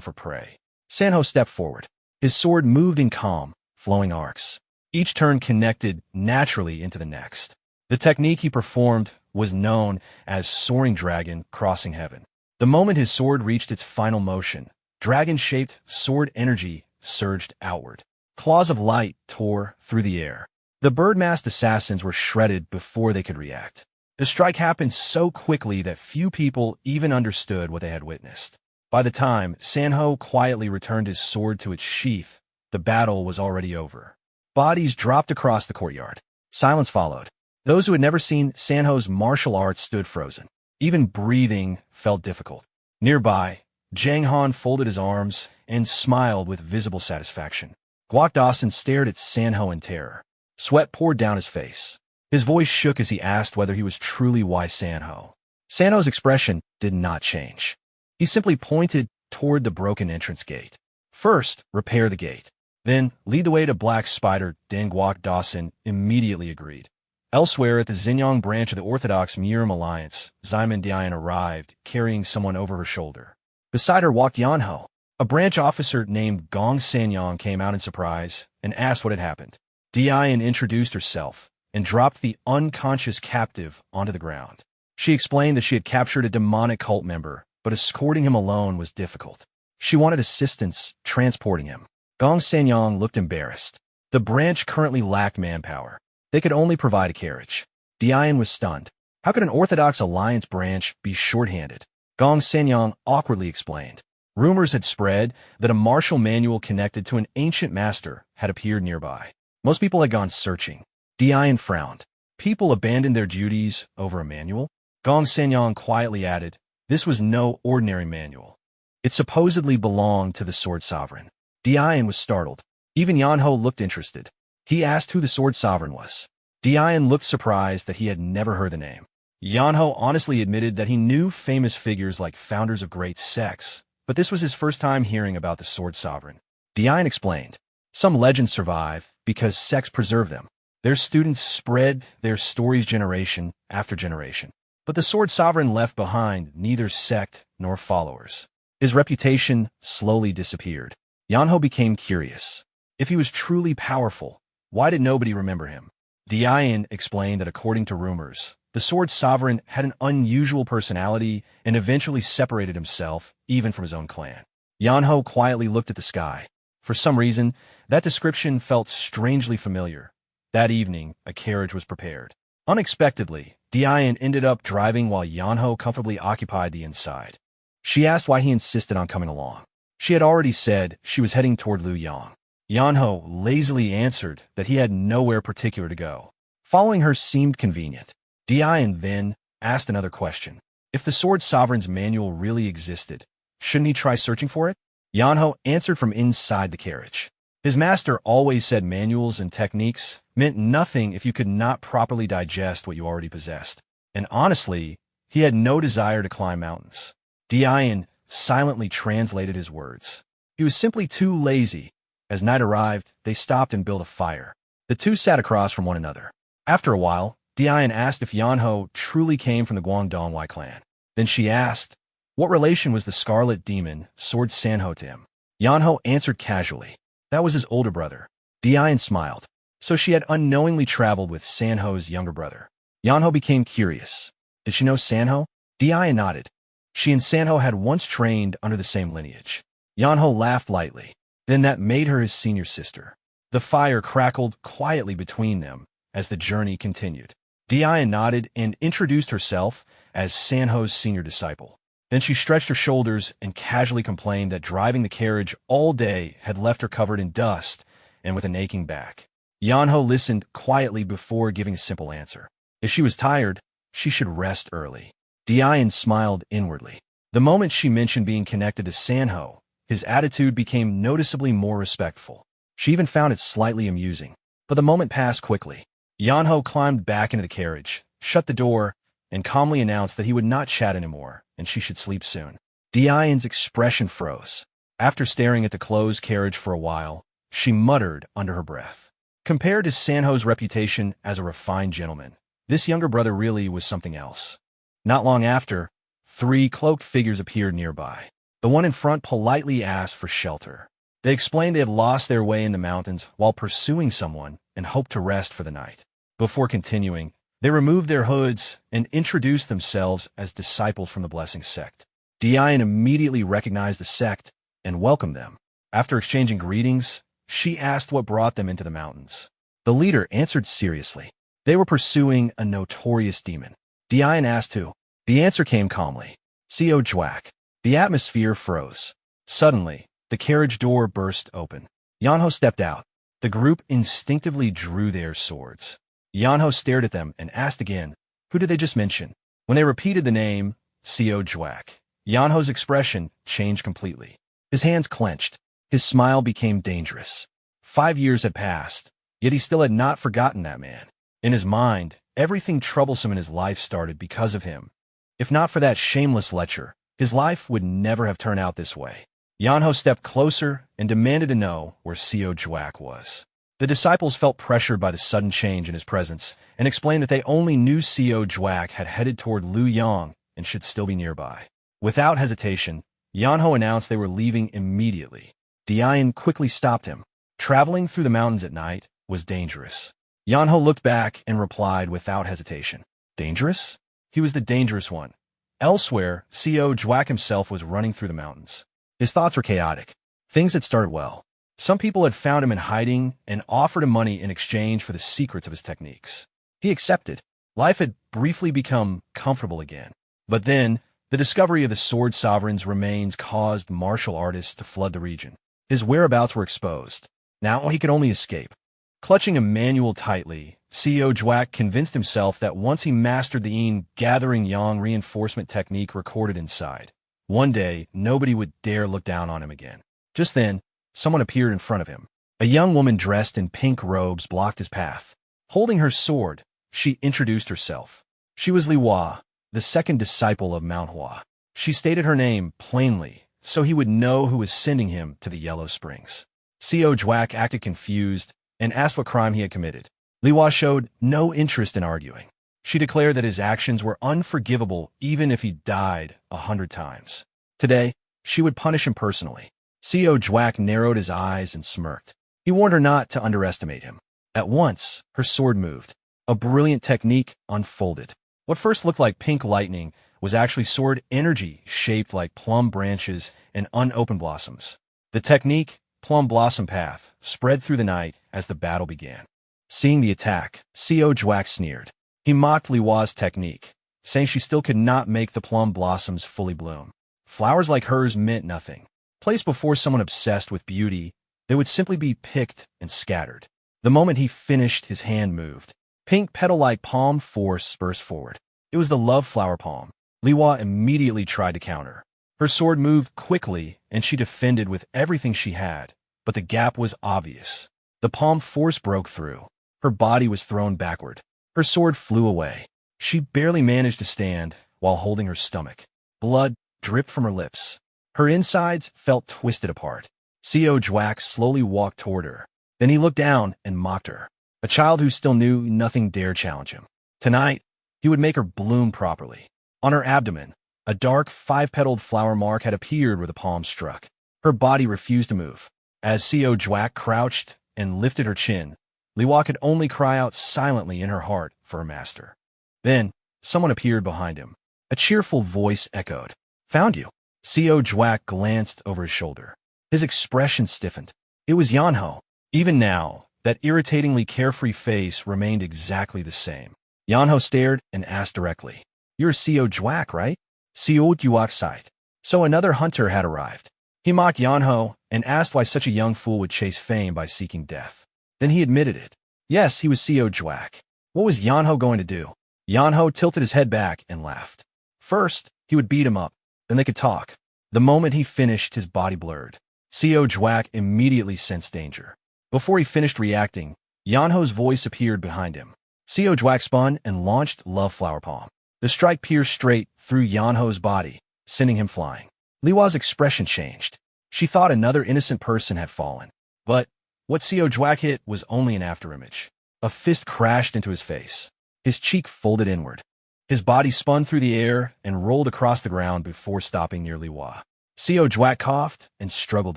for prey. Sanho stepped forward. His sword moved in calm, flowing arcs. Each turn connected naturally into the next. The technique he performed was known as Soaring Dragon Crossing Heaven. The moment his sword reached its final motion, dragon-shaped sword energy surged outward. Claws of light tore through the air. The bird-masked assassins were shredded before they could react. The strike happened so quickly that few people even understood what they had witnessed. By the time Sanho quietly returned his sword to its sheath, the battle was already over. Bodies dropped across the courtyard. Silence followed. Those who had never seen Sanho's martial arts stood frozen. Even breathing felt difficult. Nearby, Jang Han folded his arms and smiled with visible satisfaction. Guok Dawson stared at Sanho in terror. Sweat poured down his face. His voice shook as he asked whether he was truly Wi Yeonho. Sanho's expression did not change. He simply pointed toward the broken entrance gate. First, repair the gate. Then, lead the way to Black Spider. Den Guok Dawson immediately agreed. Elsewhere at the Xinjiang branch of the Orthodox Murim Alliance, Ximen Dian arrived, carrying someone over her shoulder. Beside her walked Yeonho. A branch officer named Gong Sanyang came out in surprise and asked what had happened. Dian introduced herself and dropped the unconscious captive onto the ground. She explained that she had captured a demonic cult member, but escorting him alone was difficult. She wanted assistance transporting him. Gong Sanyang looked embarrassed. The branch currently lacked manpower. They could only provide a carriage. Dian was stunned. How could an Orthodox Alliance branch be short-handed? Gong Sanyang awkwardly explained. Rumors had spread that a martial manual connected to an ancient master had appeared nearby. Most people had gone searching. Dian frowned. People abandoned their duties over a manual? Gong Sanyang quietly added, this was no ordinary manual. It supposedly belonged to the Sword Sovereign. Dian was startled. Even Yeonho looked interested. He asked who the Sword Sovereign was. Dian looked surprised that he had never heard the name. Yeonho honestly admitted that he knew famous figures like founders of great sects, but this was his first time hearing about the Sword Sovereign. Dian explained, some legends survive because sects preserve them. Their students spread their stories generation after generation. But the sword sovereign left behind neither sect nor followers. His reputation slowly disappeared. Yeonho became curious. If he was truly powerful, why did nobody remember him? Dian explained that according to rumors, the sword sovereign had an unusual personality and eventually separated himself even from his own clan. Yeonho quietly looked at the sky. For some reason, that description felt strangely familiar. That evening, a carriage was prepared. Unexpectedly, Dian ended up driving while Yeonho comfortably occupied the inside. She asked why he insisted on coming along. She had already said she was heading toward Luoyang. Yeonho lazily answered that he had nowhere particular to go. Following her seemed convenient. Dian then asked another question. If the Sword Sovereign's manual really existed, shouldn't he try searching for it? Yeonho answered from inside the carriage. His master always said manuals and techniques meant nothing if you could not properly digest what you already possessed. And honestly, he had no desire to climb mountains. Dian silently translated his words. He was simply too lazy. As night arrived, they stopped and built a fire. The two sat across from one another. After a while, Dian asked if Yeonho truly came from the Guangdongwei clan. Then she asked, what relation was the Scarlet Demon, Sword Sanho, to him? Yeonho answered casually. That was his older brother. Dian smiled. So she had unknowingly traveled with Sanho's younger brother. Yeonho became curious. Did she know Sanho? Dian nodded. She and Sanho had once trained under the same lineage. Yeonho laughed lightly. Then that made her his senior sister. The fire crackled quietly between them as the journey continued. Dian nodded and introduced herself as Sanho's senior disciple. Then she stretched her shoulders and casually complained that driving the carriage all day had left her covered in dust and with an aching back. Yeonho listened quietly before giving a simple answer. If she was tired, she should rest early. Dian smiled inwardly. The moment she mentioned being connected to Sanho, his attitude became noticeably more respectful. She even found it slightly amusing. But the moment passed quickly. Yeonho climbed back into the carriage, shut the door, and calmly announced that he would not chat anymore, and she should sleep soon. Dian's expression froze. After staring at the closed carriage for a while, she muttered under her breath. Compared to Sanho's reputation as a refined gentleman, this younger brother really was something else. Not long after, 3 cloaked figures appeared nearby. The one in front politely asked for shelter. They explained they had lost their way in the mountains while pursuing someone and hoped to rest for the night. Before continuing, they removed their hoods and introduced themselves as disciples from the Blessing Sect. Dian immediately recognized the sect and welcomed them. After exchanging greetings, she asked what brought them into the mountains. The leader answered seriously. They were pursuing a notorious demon. Dian asked who. The answer came calmly. Co Jwack. The atmosphere froze. Suddenly, the carriage door burst open. Yeonho stepped out. The group instinctively drew their swords. Yeonho stared at them and asked again, who did they just mention? When they repeated the name, Co Jwack, Yeonho's expression changed completely. His hands clenched. His smile became dangerous. 5 years had passed, yet he still had not forgotten that man. In his mind, everything troublesome in his life started because of him. If not for that shameless lecher, his life would never have turned out this way. Yeonho stepped closer and demanded to know where Co Jwack was. The disciples felt pressured by the sudden change in his presence and explained that they only knew Co Jwack had headed toward Luoyang and should still be nearby. Without hesitation, Yeonho announced they were leaving immediately. Dian quickly stopped him. Traveling through the mountains at night was dangerous. Yeonho looked back and replied without hesitation. Dangerous? He was the dangerous one. Elsewhere, Co Jwack himself was running through the mountains. His thoughts were chaotic. Things had started well. Some people had found him in hiding and offered him money in exchange for the secrets of his techniques. He accepted. Life had briefly become comfortable again. But then, the discovery of the Sword Sovereign's remains caused martial artists to flood the region. His whereabouts were exposed. Now he could only escape. Clutching a manual tightly, Co Jwack convinced himself that once he mastered the gathering yang reinforcement technique recorded inside, one day nobody would dare look down on him again. Just then, someone appeared in front of him. A young woman dressed in pink robes blocked his path. Holding her sword, she introduced herself. She was Liwa, the second disciple of Mount Hua. She stated her name plainly, so he would know who was sending him to the Yellow Springs. Co Jwack acted confused and asked what crime he had committed. Li Hua showed no interest in arguing. She declared that his actions were unforgivable even if he died 100 times. Today, she would punish him personally. Co Jwack narrowed his eyes and smirked. He warned her not to underestimate him. At once, her sword moved. A brilliant technique unfolded. What first looked like pink lightning was actually sword energy shaped like plum branches and unopened blossoms. The technique, Plum Blossom Path, spread through the night as the battle began. Seeing the attack, Co Jwack sneered. He mocked Li Hua's technique, saying she still could not make the plum blossoms fully bloom. Flowers like hers meant nothing. Placed before someone obsessed with beauty, they would simply be picked and scattered. The moment he finished, his hand moved. Pink petal-like palm force burst forward. It was the love flower palm. Li Hua immediately tried to counter. Her sword moved quickly, and she defended with everything she had, but the gap was obvious. The palm force broke through. Her body was thrown backward. Her sword flew away. She barely managed to stand while holding her stomach. Blood dripped from her lips. Her insides felt twisted apart. Co Jwack slowly walked toward her. Then he looked down and mocked her. A child who still knew nothing dared challenge him. Tonight, he would make her bloom properly. On her abdomen, a dark, 5-petaled flower mark had appeared where the palm struck. Her body refused to move. As Co Jwack crouched and lifted her chin, Li Hua could only cry out silently in her heart for her master. Then, someone appeared behind him. A cheerful voice echoed. "Found you." Co Jwack glanced over his shoulder. His expression stiffened. It was Yeonho. Even now, that irritatingly carefree face remained exactly the same. Yeonho stared and asked directly, "You're Co Jwack, right?" Co Jwack sighed. So another hunter had arrived. He mocked Yeonho and asked why such a young fool would chase fame by seeking death. Then he admitted it. Yes, he was Co Jwack. What was Yeonho going to do? Yeonho tilted his head back and laughed. First, he would beat him up. Then they could talk. The moment he finished, his body blurred. Co Jwack immediately sensed danger. Before he finished reacting, Yeonho's voice appeared behind him. Co Jwack spun and launched Love Flower Palm. The strike pierced straight through Yeonho's body, sending him flying. Li Hua's expression changed. She thought another innocent person had fallen. But what Co Jwack hit was only an afterimage. A fist crashed into his face. His cheek folded inward. His body spun through the air and rolled across the ground before stopping near Li Hua. Co Jwack coughed and struggled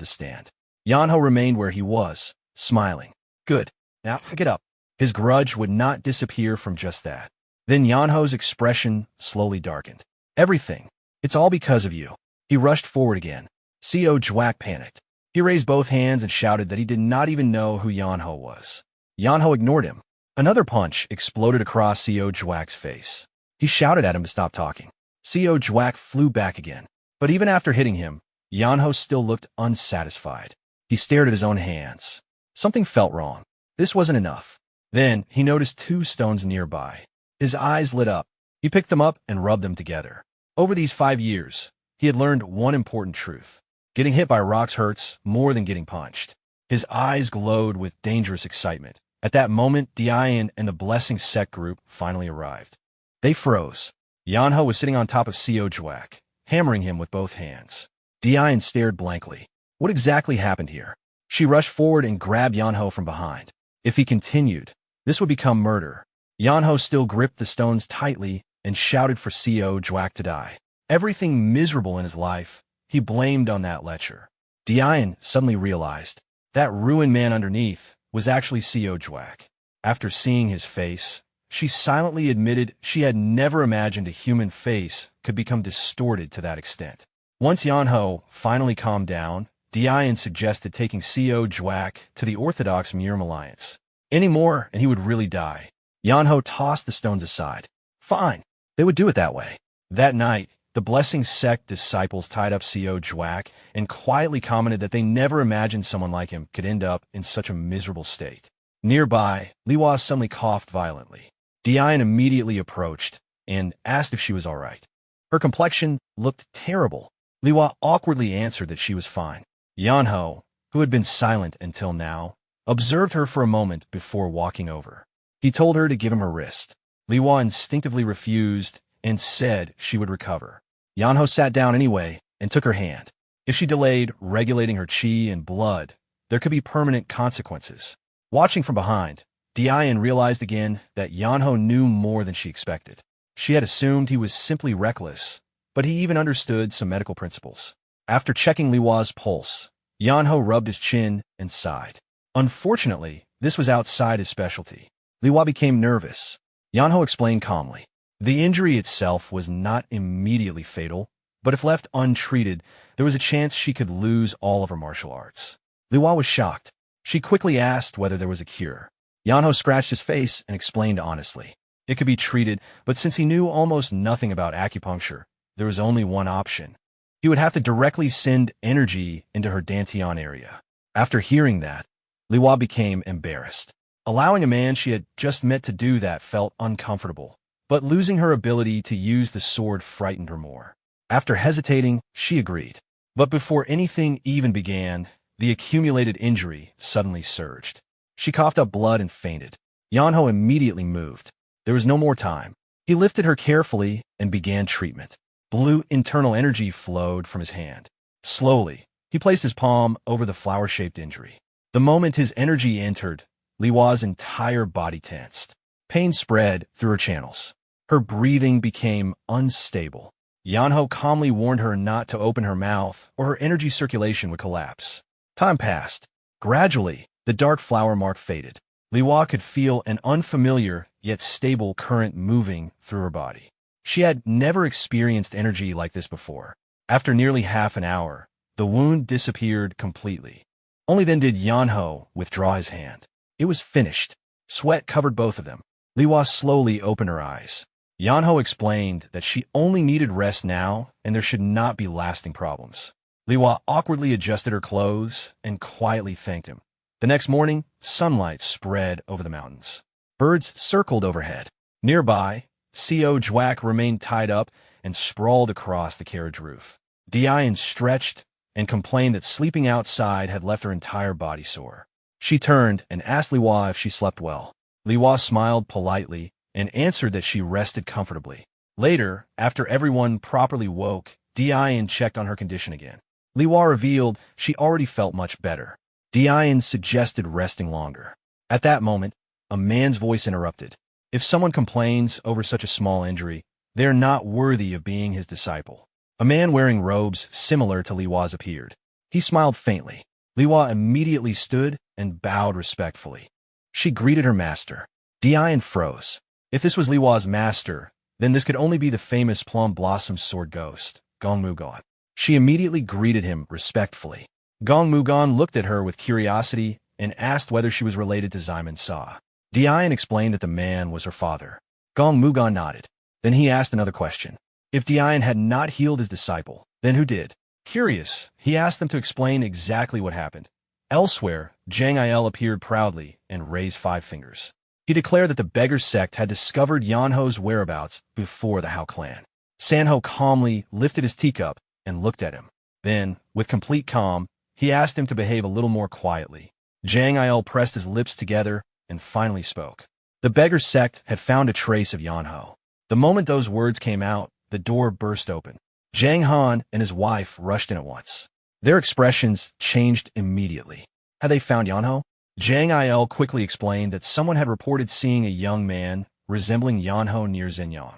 to stand. Yeonho remained where he was, smiling. Good. Now get up. His grudge would not disappear from just that. Then Yeonho's expression slowly darkened. Everything. It's all because of you. He rushed forward again. Co Jwack panicked. He raised both hands and shouted that he did not even know who Yeonho was. Yeonho ignored him. Another punch exploded across Co Jwack's face. He shouted at him to stop talking. Co Jwack flew back again. But even after hitting him, Yeonho still looked unsatisfied. He stared at his own hands. Something felt wrong. This wasn't enough. Then he noticed 2 stones nearby. His eyes lit up. He picked them up and rubbed them together. Over these 5 years, he had learned one important truth. Getting hit by rocks hurts more than getting punched. His eyes glowed with dangerous excitement. At that moment, Dian and the Blessing Sect group finally arrived. They froze. Yeonho was sitting on top of Co Jwack, hammering him with both hands. Dian stared blankly. What exactly happened here? She rushed forward and grabbed Yeonho from behind. If he continued, this would become murder. Yeonho still gripped the stones tightly and shouted for Co Jwack to die. Everything miserable in his life, he blamed on that lecher. Dian suddenly realized that ruined man underneath was actually Co Jwack. After seeing his face, she silently admitted she had never imagined a human face could become distorted to that extent. Once Yeonho finally calmed down, Dian suggested taking Co Jwack to the Orthodox Murim Alliance. Any more, and he would really die. Yeonho tossed the stones aside. Fine, they would do it that way. That night, the Blessing Sect disciples tied up Co Jwack and quietly commented that they never imagined someone like him could end up in such a miserable state. Nearby, Li Hua suddenly coughed violently. Dian immediately approached and asked if she was all right. Her complexion looked terrible. Li Hua awkwardly answered that she was fine. Yeonho, who had been silent until now, observed her for a moment before walking over. He told her to give him her wrist. Li Hua instinctively refused and said she would recover. Yeonho sat down anyway and took her hand. If she delayed regulating her chi and blood, there could be permanent consequences. Watching from behind, Dian realized again that Yeonho knew more than she expected. She had assumed he was simply reckless, but he even understood some medical principles. After checking Li Hua's pulse, Yeonho rubbed his chin and sighed. Unfortunately, this was outside his specialty. Li Hua became nervous. Yeonho explained calmly. The injury itself was not immediately fatal, but if left untreated, there was a chance she could lose all of her martial arts. Li Hua was shocked. She quickly asked whether there was a cure. Yeonho scratched his face and explained honestly. It could be treated, but since he knew almost nothing about acupuncture, there was only one option. He would have to directly send energy into her dantian area. After hearing that, Li Hua became embarrassed. Allowing a man she had just met to do that felt uncomfortable, but losing her ability to use the sword frightened her more. After hesitating, she agreed. But before anything even began, the accumulated injury suddenly surged. She coughed up blood and fainted. Yeonho immediately moved. There was no more time. He lifted her carefully and began treatment. Blue internal energy flowed from his hand. Slowly, he placed his palm over the flower-shaped injury. The moment his energy entered, Li Hua's entire body tensed. Pain spread through her channels. Her breathing became unstable. Yeonho calmly warned her not to open her mouth or her energy circulation would collapse. Time passed. Gradually, the dark flower mark faded. Li Hua could feel an unfamiliar yet stable current moving through her body. She had never experienced energy like this before. After nearly half an hour, the wound disappeared completely. Only then did Yeonho withdraw his hand. It was finished. Sweat covered both of them. Li Hua slowly opened her eyes. Yeonho explained that she only needed rest now and there should not be lasting problems. Li Hua awkwardly adjusted her clothes and quietly thanked him. The next morning, sunlight spread over the mountains. Birds circled overhead. Nearby, Co Jwack remained tied up and sprawled across the carriage roof. Dian stretched and complained that sleeping outside had left her entire body sore. She turned and asked Li Hua if she slept well. Li Hua smiled politely and answered that she rested comfortably. Later, after everyone properly woke, Dian checked on her condition again. Li Hua revealed she already felt much better. Dian suggested resting longer. At that moment, a man's voice interrupted. If someone complains over such a small injury, they are not worthy of being his disciple. A man wearing robes similar to Li Hua's appeared. He smiled faintly. Li Hua immediately stood and bowed respectfully. She greeted her master. Dian froze. If this was Li Hua's master, then this could only be the famous Plum Blossom Sword Ghost, Gong Mugon. She immediately greeted him respectfully. Gong Mugon looked at her with curiosity and asked whether she was related to Xaimen Sa. Dian explained that the man was her father. Gong Mugon nodded. Then he asked another question. If Dian had not healed his disciple, then who did? Curious, he asked them to explain exactly what happened. Elsewhere, Jang Il appeared proudly and raised 5 fingers. He declared that the beggar sect had discovered Yeonho's whereabouts before the Hao clan. Sanho calmly lifted his teacup and looked at him. Then, with complete calm, he asked him to behave a little more quietly. Jang Il pressed his lips together and finally spoke. The beggar sect had found a trace of Yeonho. The moment those words came out, the door burst open. Jang Han and his wife rushed in at once. Their expressions changed immediately. Had they found Yeonho? Jang Il quickly explained that someone had reported seeing a young man resembling Yeonho near Xinjiang.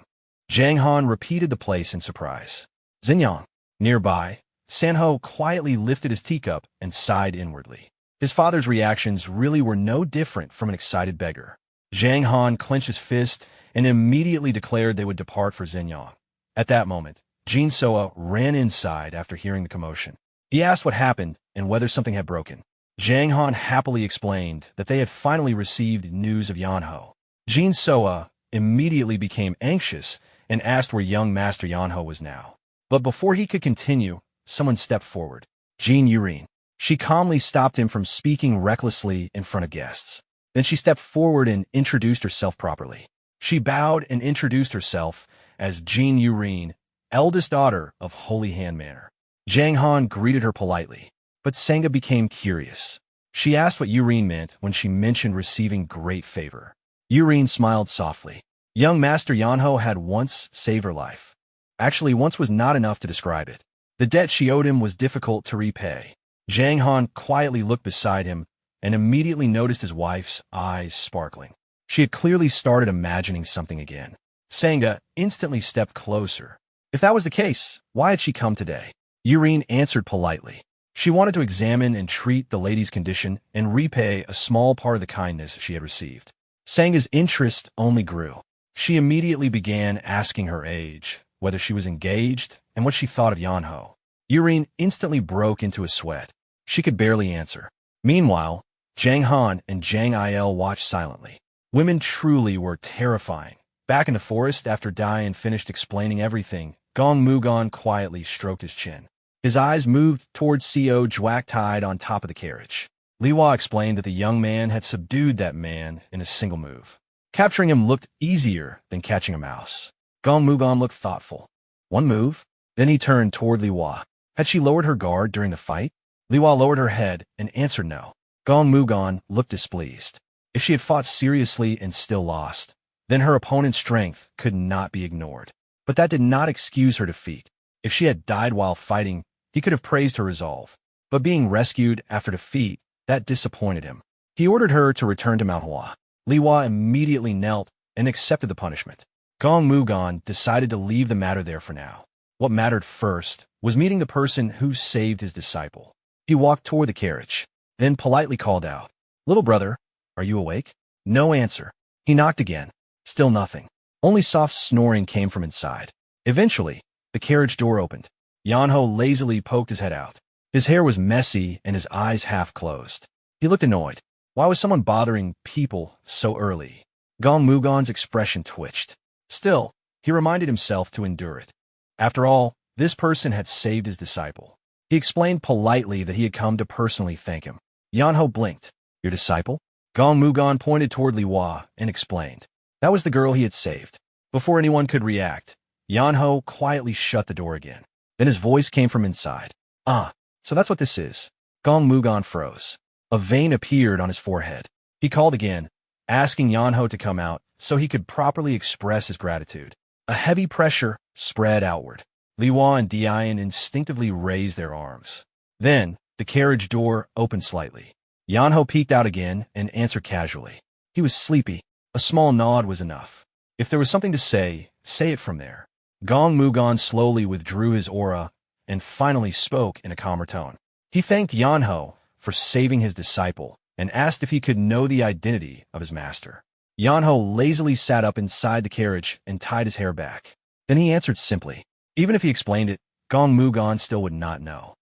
Jang Han repeated the place in surprise. Xinjiang. Nearby, Sanho quietly lifted his teacup and sighed inwardly. His father's reactions really were no different from an excited beggar. Jang Han clenched his fist and immediately declared they would depart for Xinjiang. At that moment, Jin Soa ran inside after hearing the commotion. He asked what happened and whether something had broken. Jang Han happily explained that they had finally received news of Yeonho. Jin Soa immediately became anxious and asked where young Master Yeonho was now. But before he could continue, someone stepped forward. Jin Yurin. She calmly stopped him from speaking recklessly in front of guests. Then she stepped forward and introduced herself properly. She bowed and introduced herself as Jin Yurin, eldest daughter of Holy Hand Manor. Jang Han greeted her politely, but Senga became curious. She asked what Yurin meant when she mentioned receiving great favor. Yurin smiled softly. Young Master Yeonho had once saved her life. Actually, once was not enough to describe it. The debt she owed him was difficult to repay. Jang Han quietly looked beside him and immediately noticed his wife's eyes sparkling. She had clearly started imagining something again. Sanga instantly stepped closer. If that was the case, why had she come today? Yurine answered politely. She wanted to examine and treat the lady's condition and repay a small part of the kindness she had received. Sanga's interest only grew. She immediately began asking her age, whether she was engaged, and what she thought of Yeonho. Yurine instantly broke into a sweat. She could barely answer. Meanwhile, Jang Han and Jang Il watched silently. Women truly were terrifying. Back in the forest after Diane finished explaining everything, Gong Mugon quietly stroked his chin. His eyes moved towards Co Jwak tied on top of the carriage. Li Hua explained that the young man had subdued that man in a single move. Capturing him looked easier than catching a mouse. Gong Mugon looked thoughtful. One move? Then he turned toward Li Hua. Had she lowered her guard during the fight? Li Hua lowered her head and answered no. Gong Mugon looked displeased. If she had fought seriously and still lost, then her opponent's strength could not be ignored. But that did not excuse her defeat. If she had died while fighting, he could have praised her resolve. But being rescued after defeat, that disappointed him. He ordered her to return to Mount Hua. Li Hua immediately knelt and accepted the punishment. Gong Mugon decided to leave the matter there for now. What mattered first was meeting the person who saved his disciple. He walked toward the carriage, then politely called out, "Little brother, are you awake?" No answer. He knocked again. Still nothing. Only soft snoring came from inside. Eventually, the carriage door opened. Yeonho lazily poked his head out. His hair was messy and his eyes half closed. He looked annoyed. Why was someone bothering people so early? Gong Mugon's expression twitched. Still, he reminded himself to endure it. After all, this person had saved his disciple. He explained politely that he had come to personally thank him. Yeonho blinked. Your disciple? Gong Mugon pointed toward Li Hua and explained. That was the girl he had saved. Before anyone could react, Yeonho quietly shut the door again. Then his voice came from inside. Ah, so that's what this is. Gong Mugon froze. A vein appeared on his forehead. He called again, asking Yeonho to come out so he could properly express his gratitude. A heavy pressure spread outward. Li Hua and Diane instinctively raised their arms. Then, the carriage door opened slightly. Yeonho peeked out again and answered casually. He was sleepy. A small nod was enough. If there was something to say it from there. Gong Mugon slowly withdrew his aura and finally spoke in a calmer tone. He thanked Yeonho for saving his disciple and asked if he could know the identity of his master. Yeonho lazily sat up inside the carriage and tied his hair back. Then he answered simply. Even if he explained it, Gong Mugon still would not know.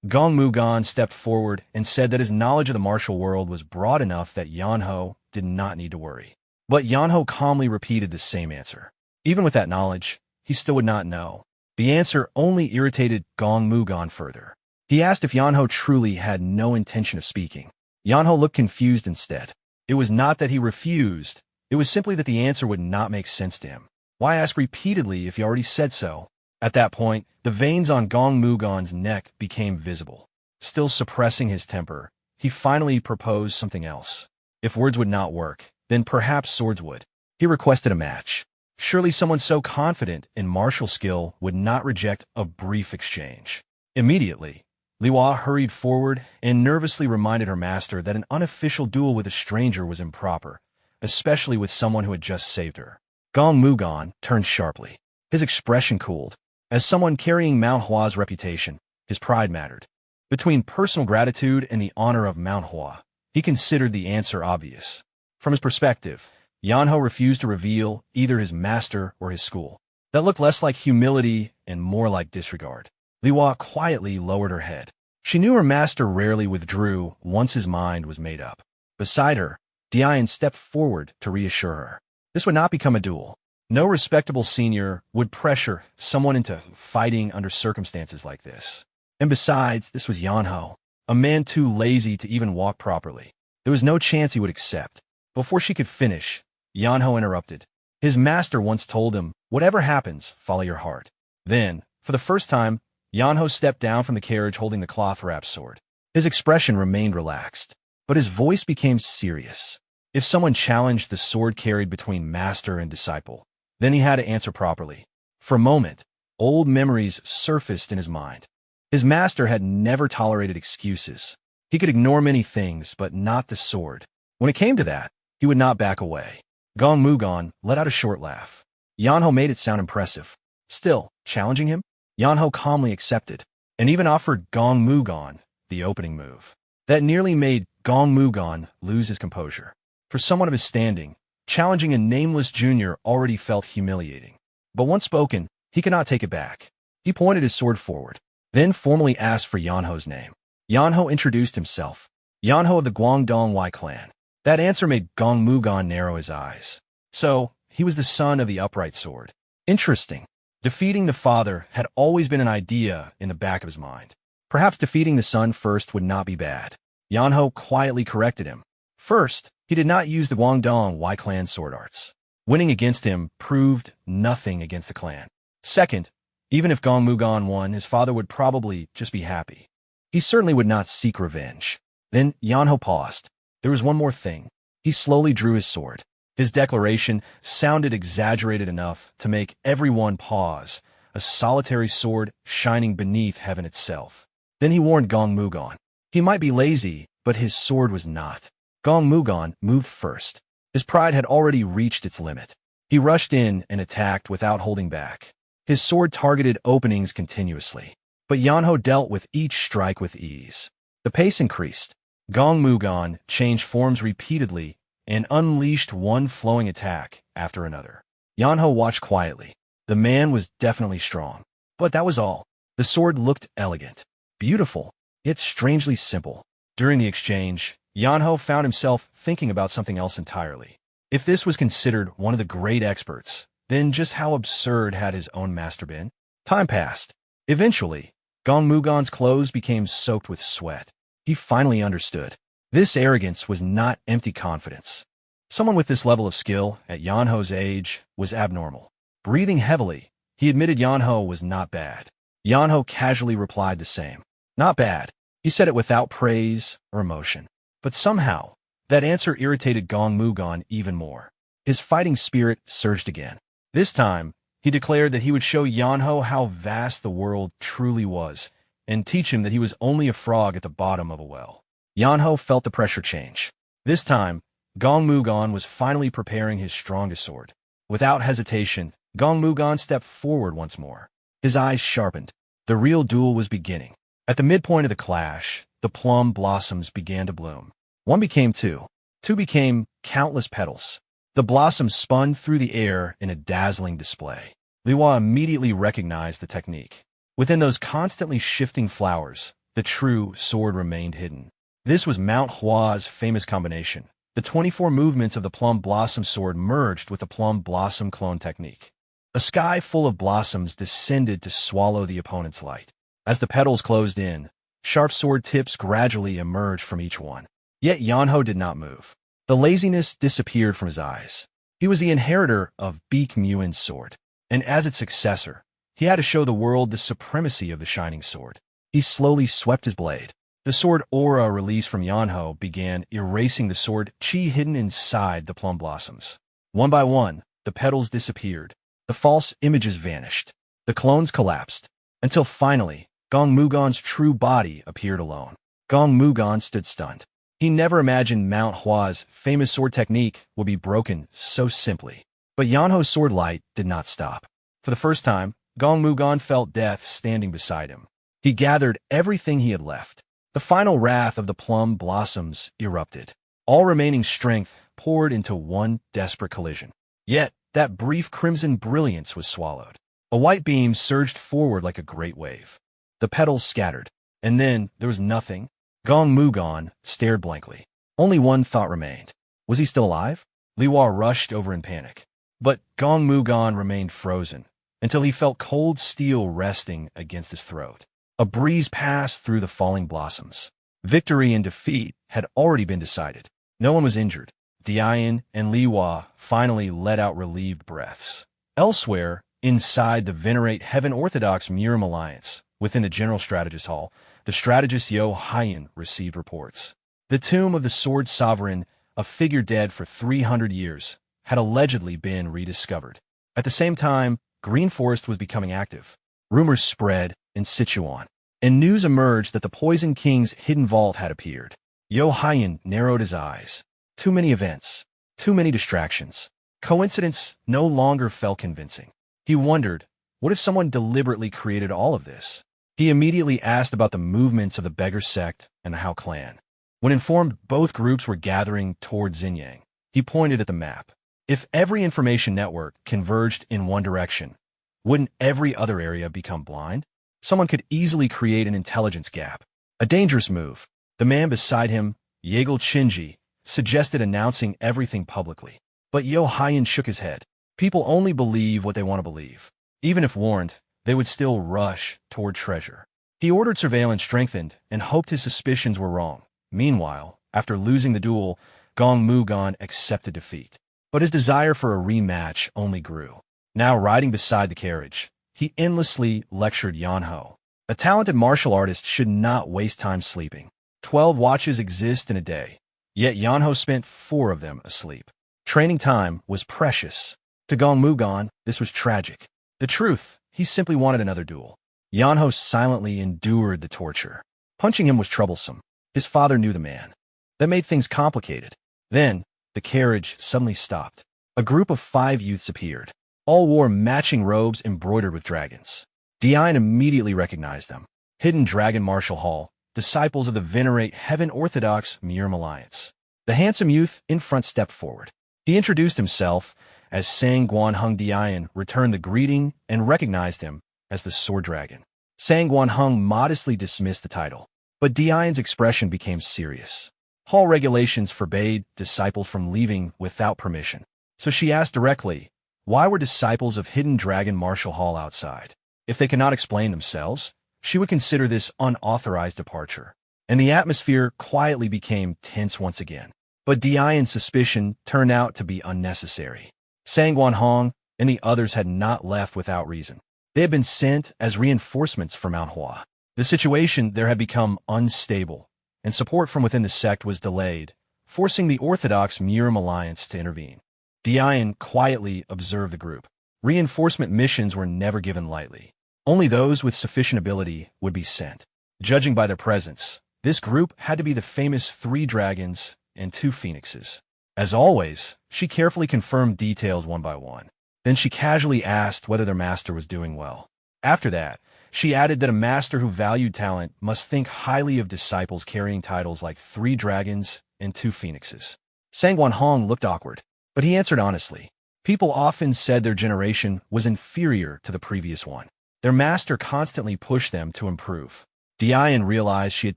Gong Mugon stepped forward and said that his knowledge of the martial world was broad enough that Yeonho did not need to worry. But Yeonho calmly repeated the same answer. Even with that knowledge, he still would not know. The answer only irritated Gong Mugon further. He asked if Yeonho truly had no intention of speaking. Yeonho looked confused instead. It was not that he refused. It was simply that the answer would not make sense to him. Why ask repeatedly if he already said so? At that point, the veins on Gong Mugon's neck became visible. Still suppressing his temper, he finally proposed something else. If words would not work, then perhaps swords would. He requested a match. Surely someone so confident in martial skill would not reject a brief exchange. Immediately, Li Hua hurried forward and nervously reminded her master that an unofficial duel with a stranger was improper, especially with someone who had just saved her. Gong Mugon turned sharply. His expression cooled. As someone carrying Mount Hua's reputation, his pride mattered. Between personal gratitude and the honor of Mount Hua, he considered the answer obvious. From his perspective, Yeonho refused to reveal either his master or his school. That looked less like humility and more like disregard. Li Hua quietly lowered her head. She knew her master rarely withdrew once his mind was made up. Beside her, Diane stepped forward to reassure her. This would not become a duel. No respectable senior would pressure someone into fighting under circumstances like this. And besides, this was Yeonho, a man too lazy to even walk properly. There was no chance he would accept. Before she could finish, Yeonho interrupted. His master once told him, whatever happens, follow your heart. Then, for the first time, Yeonho stepped down from the carriage holding the cloth-wrapped sword. His expression remained relaxed, but his voice became serious. If someone challenged the sword carried between master and disciple, then he had to answer properly. For a moment, old memories surfaced in his mind. His master had never tolerated excuses. He could ignore many things, but not the sword. When it came to that, he would not back away. Gong Mugon let out a short laugh. Yeonho made it sound impressive. Still, challenging him? Yeonho calmly accepted, and even offered Gong Mugon the opening move. That nearly made Gong Mugon lose his composure. For someone of his standing, challenging a nameless junior already felt humiliating. But once spoken, he could not take it back. He pointed his sword forward, then formally asked for Yeonho's name. Yeonho introduced himself. Yeonho of the Guangdong Wai clan. That answer made Gong Mugon narrow his eyes. So, he was the son of the upright sword. Interesting. Defeating the father had always been an idea in the back of his mind. Perhaps defeating the son first would not be bad. Yeonho quietly corrected him. First, he did not use the Guangdong Wai clan sword arts. Winning against him proved nothing against the clan. Second, even if Gong Mugon won, his father would probably just be happy. He certainly would not seek revenge. Then Yeonho paused. There was one more thing. He slowly drew his sword. His declaration sounded exaggerated enough to make everyone pause, a solitary sword shining beneath heaven itself. Then he warned Gong Mugon. He might be lazy, but his sword was not. Gong Mugon moved first. His pride had already reached its limit. He rushed in and attacked without holding back. His sword targeted openings continuously, but Yeonho dealt with each strike with ease. The pace increased. Gong Mugon changed forms repeatedly and unleashed one flowing attack after another. Yeonho watched quietly. The man was definitely strong. But that was all. The sword looked elegant, beautiful, yet strangely simple. During the exchange, Yeonho found himself thinking about something else entirely. If this was considered one of the great experts, then just how absurd had his own master been? Time passed. Eventually, Gong Mugon's clothes became soaked with sweat. He finally understood. This arrogance was not empty confidence. Someone with this level of skill, at Yeonho's age, was abnormal. Breathing heavily, he admitted Yeonho was not bad. Yeonho casually replied the same. Not bad. He said it without praise or emotion. But somehow, that answer irritated Gong Mugon even more. His fighting spirit surged again. This time, he declared that he would show Yeonho how vast the world truly was, and teach him that he was only a frog at the bottom of a well. Yeonho felt the pressure change. This time, Gong Mugon was finally preparing his strongest sword. Without hesitation, Gong Mugon stepped forward once more. His eyes sharpened. The real duel was beginning. At the midpoint of the clash, the plum blossoms began to bloom. One became two. Two became countless petals. The blossoms spun through the air in a dazzling display. Liwa immediately recognized the technique. Within those constantly shifting flowers, the true sword remained hidden. This was Mount Hua's famous combination. The 24 movements of the plum blossom sword merged with the plum blossom clone technique. A sky full of blossoms descended to swallow the opponent's light. As the petals closed in, sharp sword tips gradually emerged from each one. Yet Yeonho did not move. The laziness disappeared from his eyes. He was the inheritor of Baek Muin's sword, and as its successor, he had to show the world the supremacy of the shining sword. He slowly swept his blade. The sword aura released from Yeonho began erasing the sword chi hidden inside the plum blossoms. One by one, the petals disappeared. The false images vanished. The clones collapsed, until finally, Gong Mugon's true body appeared alone. Gong Mugon stood stunned. He never imagined Mount Hua's famous sword technique would be broken so simply. But Yeonho's sword light did not stop. For the first time, Gong Mugon felt death standing beside him. He gathered everything he had left. The final wrath of the plum blossoms erupted. All remaining strength poured into one desperate collision. Yet, that brief crimson brilliance was swallowed. A white beam surged forward like a great wave. The petals scattered, and then there was nothing. Gong Mugon stared blankly. Only one thought remained. Was he still alive? Liwa rushed over in panic. But Gong Mugon remained frozen, until he felt cold steel resting against his throat. A breeze passed through the falling blossoms. Victory and defeat had already been decided. No one was injured. Dian and Liwa finally let out relieved breaths. Elsewhere, inside the Venerate Heaven Orthodox Murim Alliance, within the General Strategist Hall, the strategist Yo Hyen received reports. The tomb of the Sword Sovereign, a figure dead for 300 years, had allegedly been rediscovered. At the same time, Green Forest was becoming active. Rumors spread in Sichuan. and news emerged that the Poison King's hidden vault had appeared. Yo Hyan narrowed his eyes. Too many events. Too many distractions. Coincidence no longer felt convincing. He wondered, what if someone deliberately created all of this? He immediately asked about the movements of the Beggar Sect and the Hao clan. When informed both groups were gathering toward Xinyang, he pointed at the map. If every information network converged in one direction, wouldn't every other area become blind? Someone could easily create an intelligence gap. A dangerous move. The man beside him, Yeagle Chinji, suggested announcing everything publicly. But Yo Hyan shook his head. People only believe what they want to believe. Even if warned, they would still rush toward treasure. He ordered surveillance strengthened and hoped his suspicions were wrong. Meanwhile, after losing the duel, Gong Mugan accepted defeat. But his desire for a rematch only grew. Now riding beside the carriage, he endlessly lectured Yeonho. A talented martial artist should not waste time sleeping. 12 watches exist in a day, yet Yeonho spent 4 of them asleep. Training time was precious. To Gong Mugan, this was tragic. The truth, he simply wanted another duel. Yeonho silently endured the torture. Punching him was troublesome. His father knew the man. That made things complicated. Then, the carriage suddenly stopped. A group of 5 youths appeared. All wore matching robes embroidered with dragons. Dian immediately recognized them. Hidden Dragon Martial Hall, disciples of the venerate Heaven Orthodox Murim Alliance. The handsome youth in front stepped forward. He introduced himself as Sang Guanhung. Dian returned the greeting and recognized him as the Sword Dragon. Sang Guanhung modestly dismissed the title, but Dian's expression became serious. Hall regulations forbade disciples from leaving without permission, so she asked directly, why were disciples of Hidden Dragon Martial Hall outside? If they cannot explain themselves, she would consider this unauthorized departure. And the atmosphere quietly became tense once again. But Dian's suspicion turned out to be unnecessary. Sang Guanhong and the others had not left without reason. They had been sent as reinforcements for Mount Hua. The situation there had become unstable, and support from within the sect was delayed, forcing the Orthodox Murim Alliance to intervene. Dian quietly observed the group. Reinforcement missions were never given lightly. Only those with sufficient ability would be sent. Judging by their presence, this group had to be the famous 3 dragons and 2 phoenixes. As always, she carefully confirmed details one by one. Then she casually asked whether their master was doing well. After that, she added that a master who valued talent must think highly of disciples carrying titles like 3 dragons and 2 phoenixes. Sang Guanhong looked awkward, but he answered honestly. People often said their generation was inferior to the previous one. Their master constantly pushed them to improve. Dian realized she had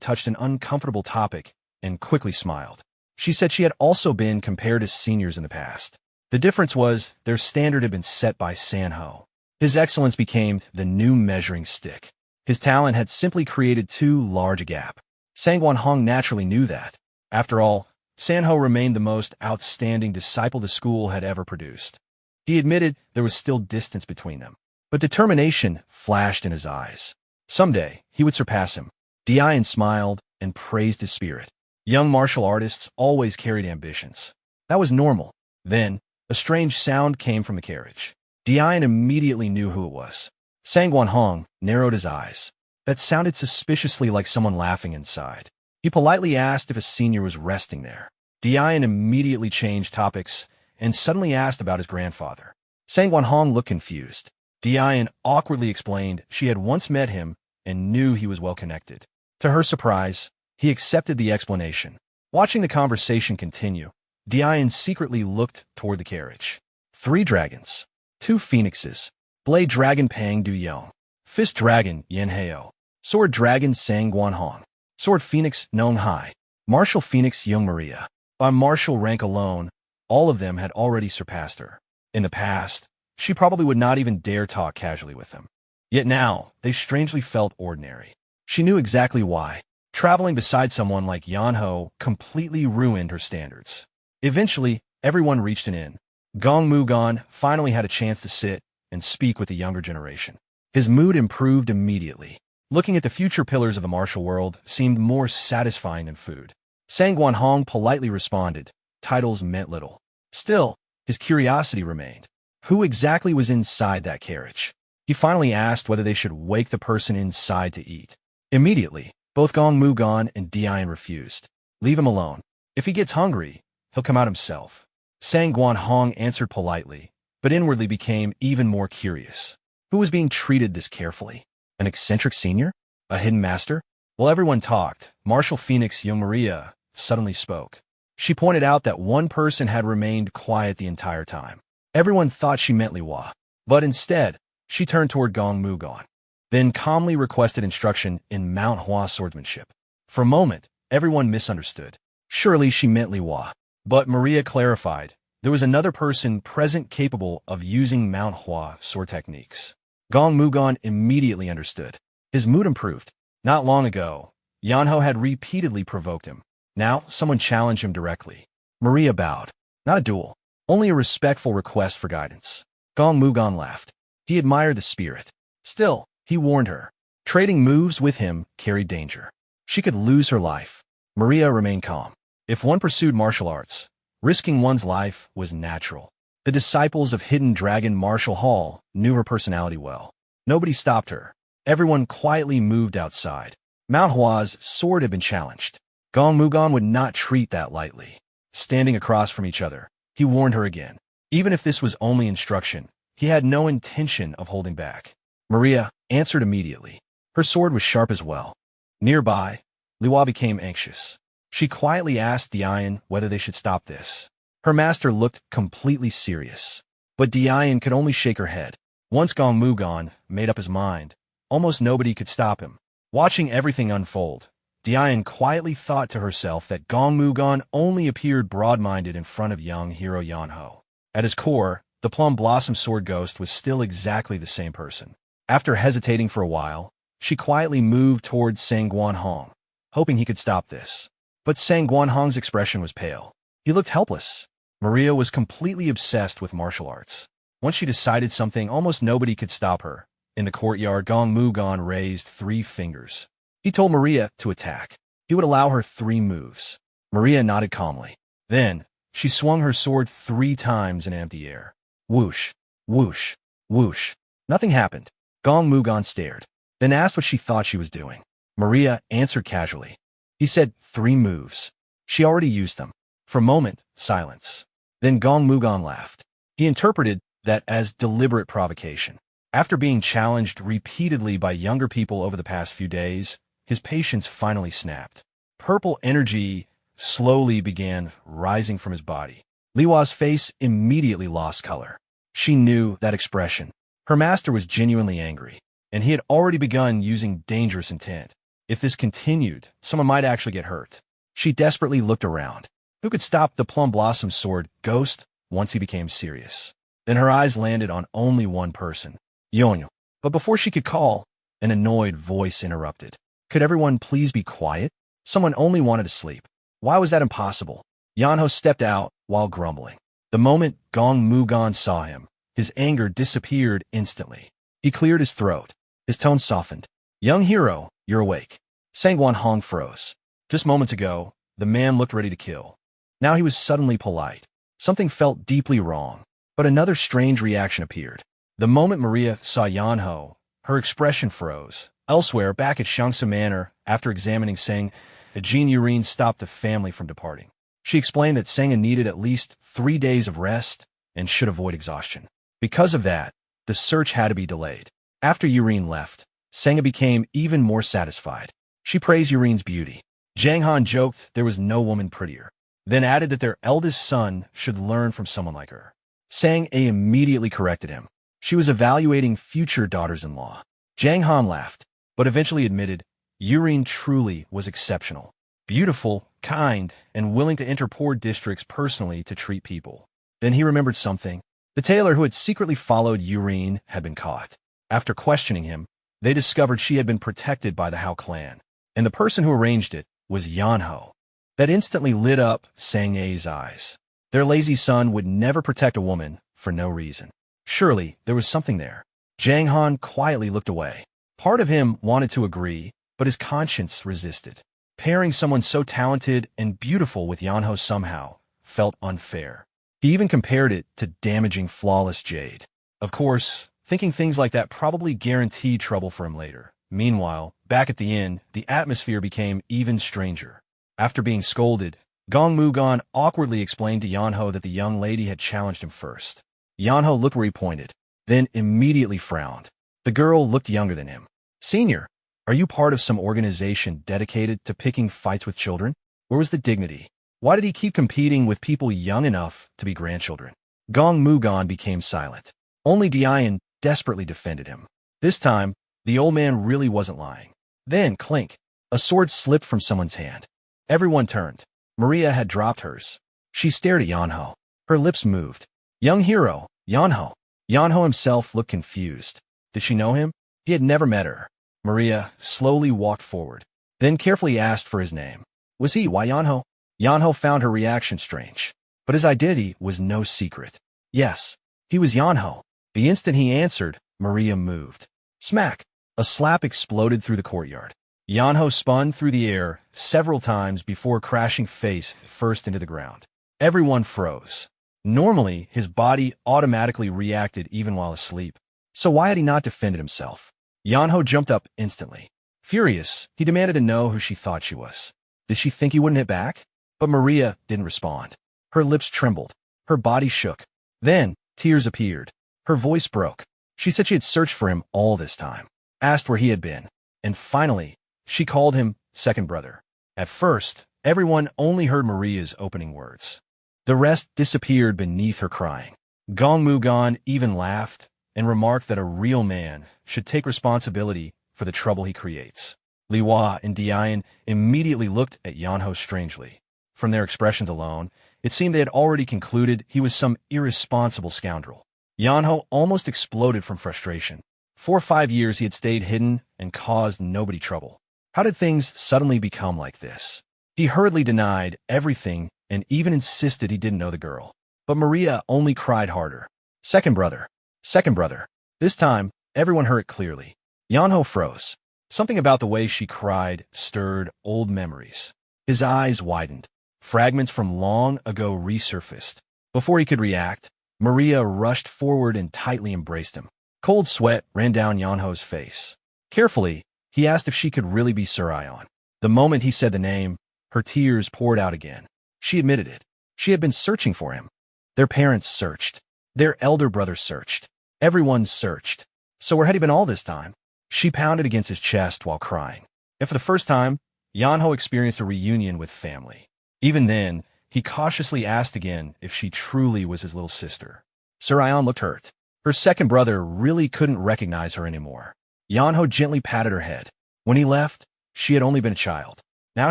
touched an uncomfortable topic and quickly smiled. She said she had also been compared as seniors in the past. The difference was their standard had been set by Sanho. His excellence became the new measuring stick. His talent had simply created too large a gap. Sang Guanhong naturally knew that. After all, Sanho remained the most outstanding disciple the school had ever produced. He admitted there was still distance between them, but determination flashed in his eyes. Someday, he would surpass him. Dian smiled and praised his spirit. Young martial artists always carried ambitions. That was normal. Then, a strange sound came from the carriage. Dian immediately knew who it was. Sang Guanhong narrowed his eyes. That sounded suspiciously like someone laughing inside. He politely asked if a senior was resting there. Dian immediately changed topics and suddenly asked about his grandfather. Sang Guanhong looked confused. Dian awkwardly explained she had once met him and knew he was well connected. To her surprise, he accepted the explanation. Watching the conversation continue, Dian secretly looked toward the carriage. 3 dragons, 2 phoenixes, Blade Dragon Pang Du Yong, Fist Dragon Yen Heo, Sword Dragon Sang Guanhong, Sword Phoenix Nong Hai, Martial Phoenix Young Maria. By martial rank alone, all of them had already surpassed her. In the past, she probably would not even dare talk casually with them. Yet now, they strangely felt ordinary. She knew exactly why. Traveling beside someone like Yeonho completely ruined her standards. Eventually, everyone reached an inn. Gong Mugan finally had a chance to sit and speak with the younger generation. His mood improved immediately. Looking at the future pillars of the martial world seemed more satisfying than food. Sang Guanhong politely responded. Titles meant little. Still, his curiosity remained. Who exactly was inside that carriage? He finally asked whether they should wake the person inside to eat. Immediately, both Gong Mugon and Dian refused. Leave him alone. If he gets hungry, he'll come out himself. Sang Guanhong answered politely, but inwardly became even more curious. Who was being treated this carefully? An eccentric senior? A hidden master? While everyone talked, Martial Phoenix Young Maria suddenly spoke. She pointed out that one person had remained quiet the entire time. Everyone thought she meant Liwa, but instead, she turned toward Gong Mugon, then calmly requested instruction in Mount Hua swordsmanship. For a moment, everyone misunderstood. Surely she meant Liwa, but Maria clarified there was another person present capable of using Mount Hua sword techniques. Gong Mugon immediately understood. His mood improved. Not long ago, Yeonho had repeatedly provoked him. Now, someone challenged him directly. Maria bowed. Not a duel, only a respectful request for guidance. Gong Mugon laughed. He admired the spirit. Still, he warned her. Trading moves with him carried danger. She could lose her life. Maria remained calm. If one pursued martial arts, risking one's life was natural. The disciples of Hidden Dragon Martial Hall knew her personality well. Nobody stopped her. Everyone quietly moved outside. Mount Hua's sword had been challenged. Gong Mugon would not treat that lightly. Standing across from each other, he warned her again. Even if this was only instruction, he had no intention of holding back. Maria answered immediately. Her sword was sharp as well. Nearby, Liwa became anxious. She quietly asked Dian whether they should stop this. Her master looked completely serious. But Dian could only shake her head. Once Gong Mugon made up his mind, almost nobody could stop him. Watching everything unfold, Dian quietly thought to herself that Gong Mugon only appeared broad-minded in front of young hero Yeonho. At his core, the Plum Blossom Sword Ghost was still exactly the same person. After hesitating for a while, she quietly moved towards Sang Guanhong, hoping he could stop this. But Sang Guanhong's expression was pale. He looked helpless. Maria was completely obsessed with martial arts. Once she decided something, almost nobody could stop her. In the courtyard, Gong Mugon raised 3 fingers. He told Maria to attack. He would allow her 3 moves. Maria nodded calmly. Then, she swung her sword 3 times in empty air. Whoosh, whoosh, whoosh. Nothing happened. Gong Mugon stared, then asked what she thought she was doing. Maria answered casually. He said 3 moves. She already used them. For a moment, silence. Then Gong Mugon laughed. He interpreted that as deliberate provocation. After being challenged repeatedly by younger people over the past few days, his patience finally snapped. Purple energy slowly began rising from his body. Liwa's face immediately lost color. She knew that expression. Her master was genuinely angry, and he had already begun using dangerous intent. If this continued, someone might actually get hurt. She desperately looked around. Who could stop the Plum Blossom Sword Ghost once he became serious? Then her eyes landed on only one person, Yeonho. But before she could call, an annoyed voice interrupted. Could everyone please be quiet? Someone only wanted to sleep. Why was that impossible? Yeonho stepped out while grumbling. The moment Gong Mugon saw him, his anger disappeared instantly. He cleared his throat. His tone softened. Young hero, you're awake. Sang Guanhong froze. Just moments ago, the man looked ready to kill. Now he was suddenly polite. Something felt deeply wrong. But another strange reaction appeared. The moment Maria saw Yeonho, her expression froze. Elsewhere, back at Shangsa Manor, after examining Sang, Jean Yurine stopped the family from departing. She explained that Senga needed at least 3 days of rest and should avoid exhaustion. Because of that, the search had to be delayed. After Yurine left, Senga became even more satisfied. She praised Yurine's beauty. Jang Han joked there was no woman prettier, then added that their eldest son should learn from someone like her. Sang A immediately corrected him. She was evaluating future daughters-in-law. Jang Han laughed, but eventually admitted Yurine truly was exceptional. Beautiful, kind, and willing to enter poor districts personally to treat people. Then he remembered something. The tailor who had secretly followed Yurine had been caught. After questioning him, they discovered she had been protected by the Hao clan, and the person who arranged it was Yeonho. That instantly lit up Sang A's eyes. Their lazy son would never protect a woman for no reason. Surely, there was something there. Jang Han quietly looked away. Part of him wanted to agree, but his conscience resisted. Pairing someone so talented and beautiful with Yeonho somehow felt unfair. He even compared it to damaging flawless jade. Of course, thinking things like that probably guaranteed trouble for him later. Meanwhile, Back at the inn, the atmosphere became even stranger. After being scolded, Gong Mugon awkwardly explained to Yeonho that the young lady had challenged him first. Yeonho looked where he pointed, then immediately frowned. The girl looked younger than him. "Senior, are you part of some organization dedicated to picking fights with children? Where was the dignity? Why did he keep competing with people young enough to be grandchildren?" Gong Mugon became silent. Only Dian desperately defended him. This time, the old man really wasn't lying. Then, clink, a sword slipped from someone's hand. Everyone turned. Maria had dropped hers. She stared at Yeonho. Her lips moved. "Young hero, Yeonho." Yeonho himself looked confused. Did she know him? He had never met her. Maria slowly walked forward, then carefully asked for his name. Was he Wi Yeonho? Yeonho found her reaction strange, but his identity was no secret. Yes, he was Yeonho. The instant he answered, Maria moved. Smack! A slap exploded through the courtyard. Yeonho spun through the air several times before crashing face first into the ground. Everyone froze. Normally, his body automatically reacted even while asleep. So why had he not defended himself? Yeonho jumped up instantly. Furious, he demanded to know who she thought she was. Did she think he wouldn't hit back? But Maria didn't respond. Her lips trembled. Her body shook. Then, tears appeared. Her voice broke. She said she had searched for him all this time, asked where he had been, and finally, she called him second brother. At first, everyone only heard Maria's opening words. The rest disappeared beneath her crying. Gong Mugon even laughed and remarked that a real man should take responsibility for the trouble he creates. Liwa and Dian immediately looked at Yeonho strangely. From their expressions alone, it seemed they had already concluded he was some irresponsible scoundrel. Yeonho almost exploded from frustration. For 5 years he had stayed hidden and caused nobody trouble. How did things suddenly become like this? He hurriedly denied everything and even insisted he didn't know the girl. But Maria only cried harder. Second brother. Second brother. This time, everyone heard it clearly. Yeonho froze. Something about the way she cried stirred old memories. His eyes widened. Fragments from long ago resurfaced. Before he could react, Maria rushed forward and tightly embraced him. Cold sweat ran down Yeonho's face. Carefully, he asked if she could really be Surion. The moment he said the name, her tears poured out again. She admitted it. She had been searching for him. Their parents searched. Their elder brother searched. Everyone searched. So where had he been all this time? She pounded against his chest while crying. And for the first time, Yeonho experienced a reunion with family. Even then, he cautiously asked again if she truly was his little sister. Surion looked hurt. Her second brother really couldn't recognize her anymore. Yeonho gently patted her head. When he left, she had only been a child. Now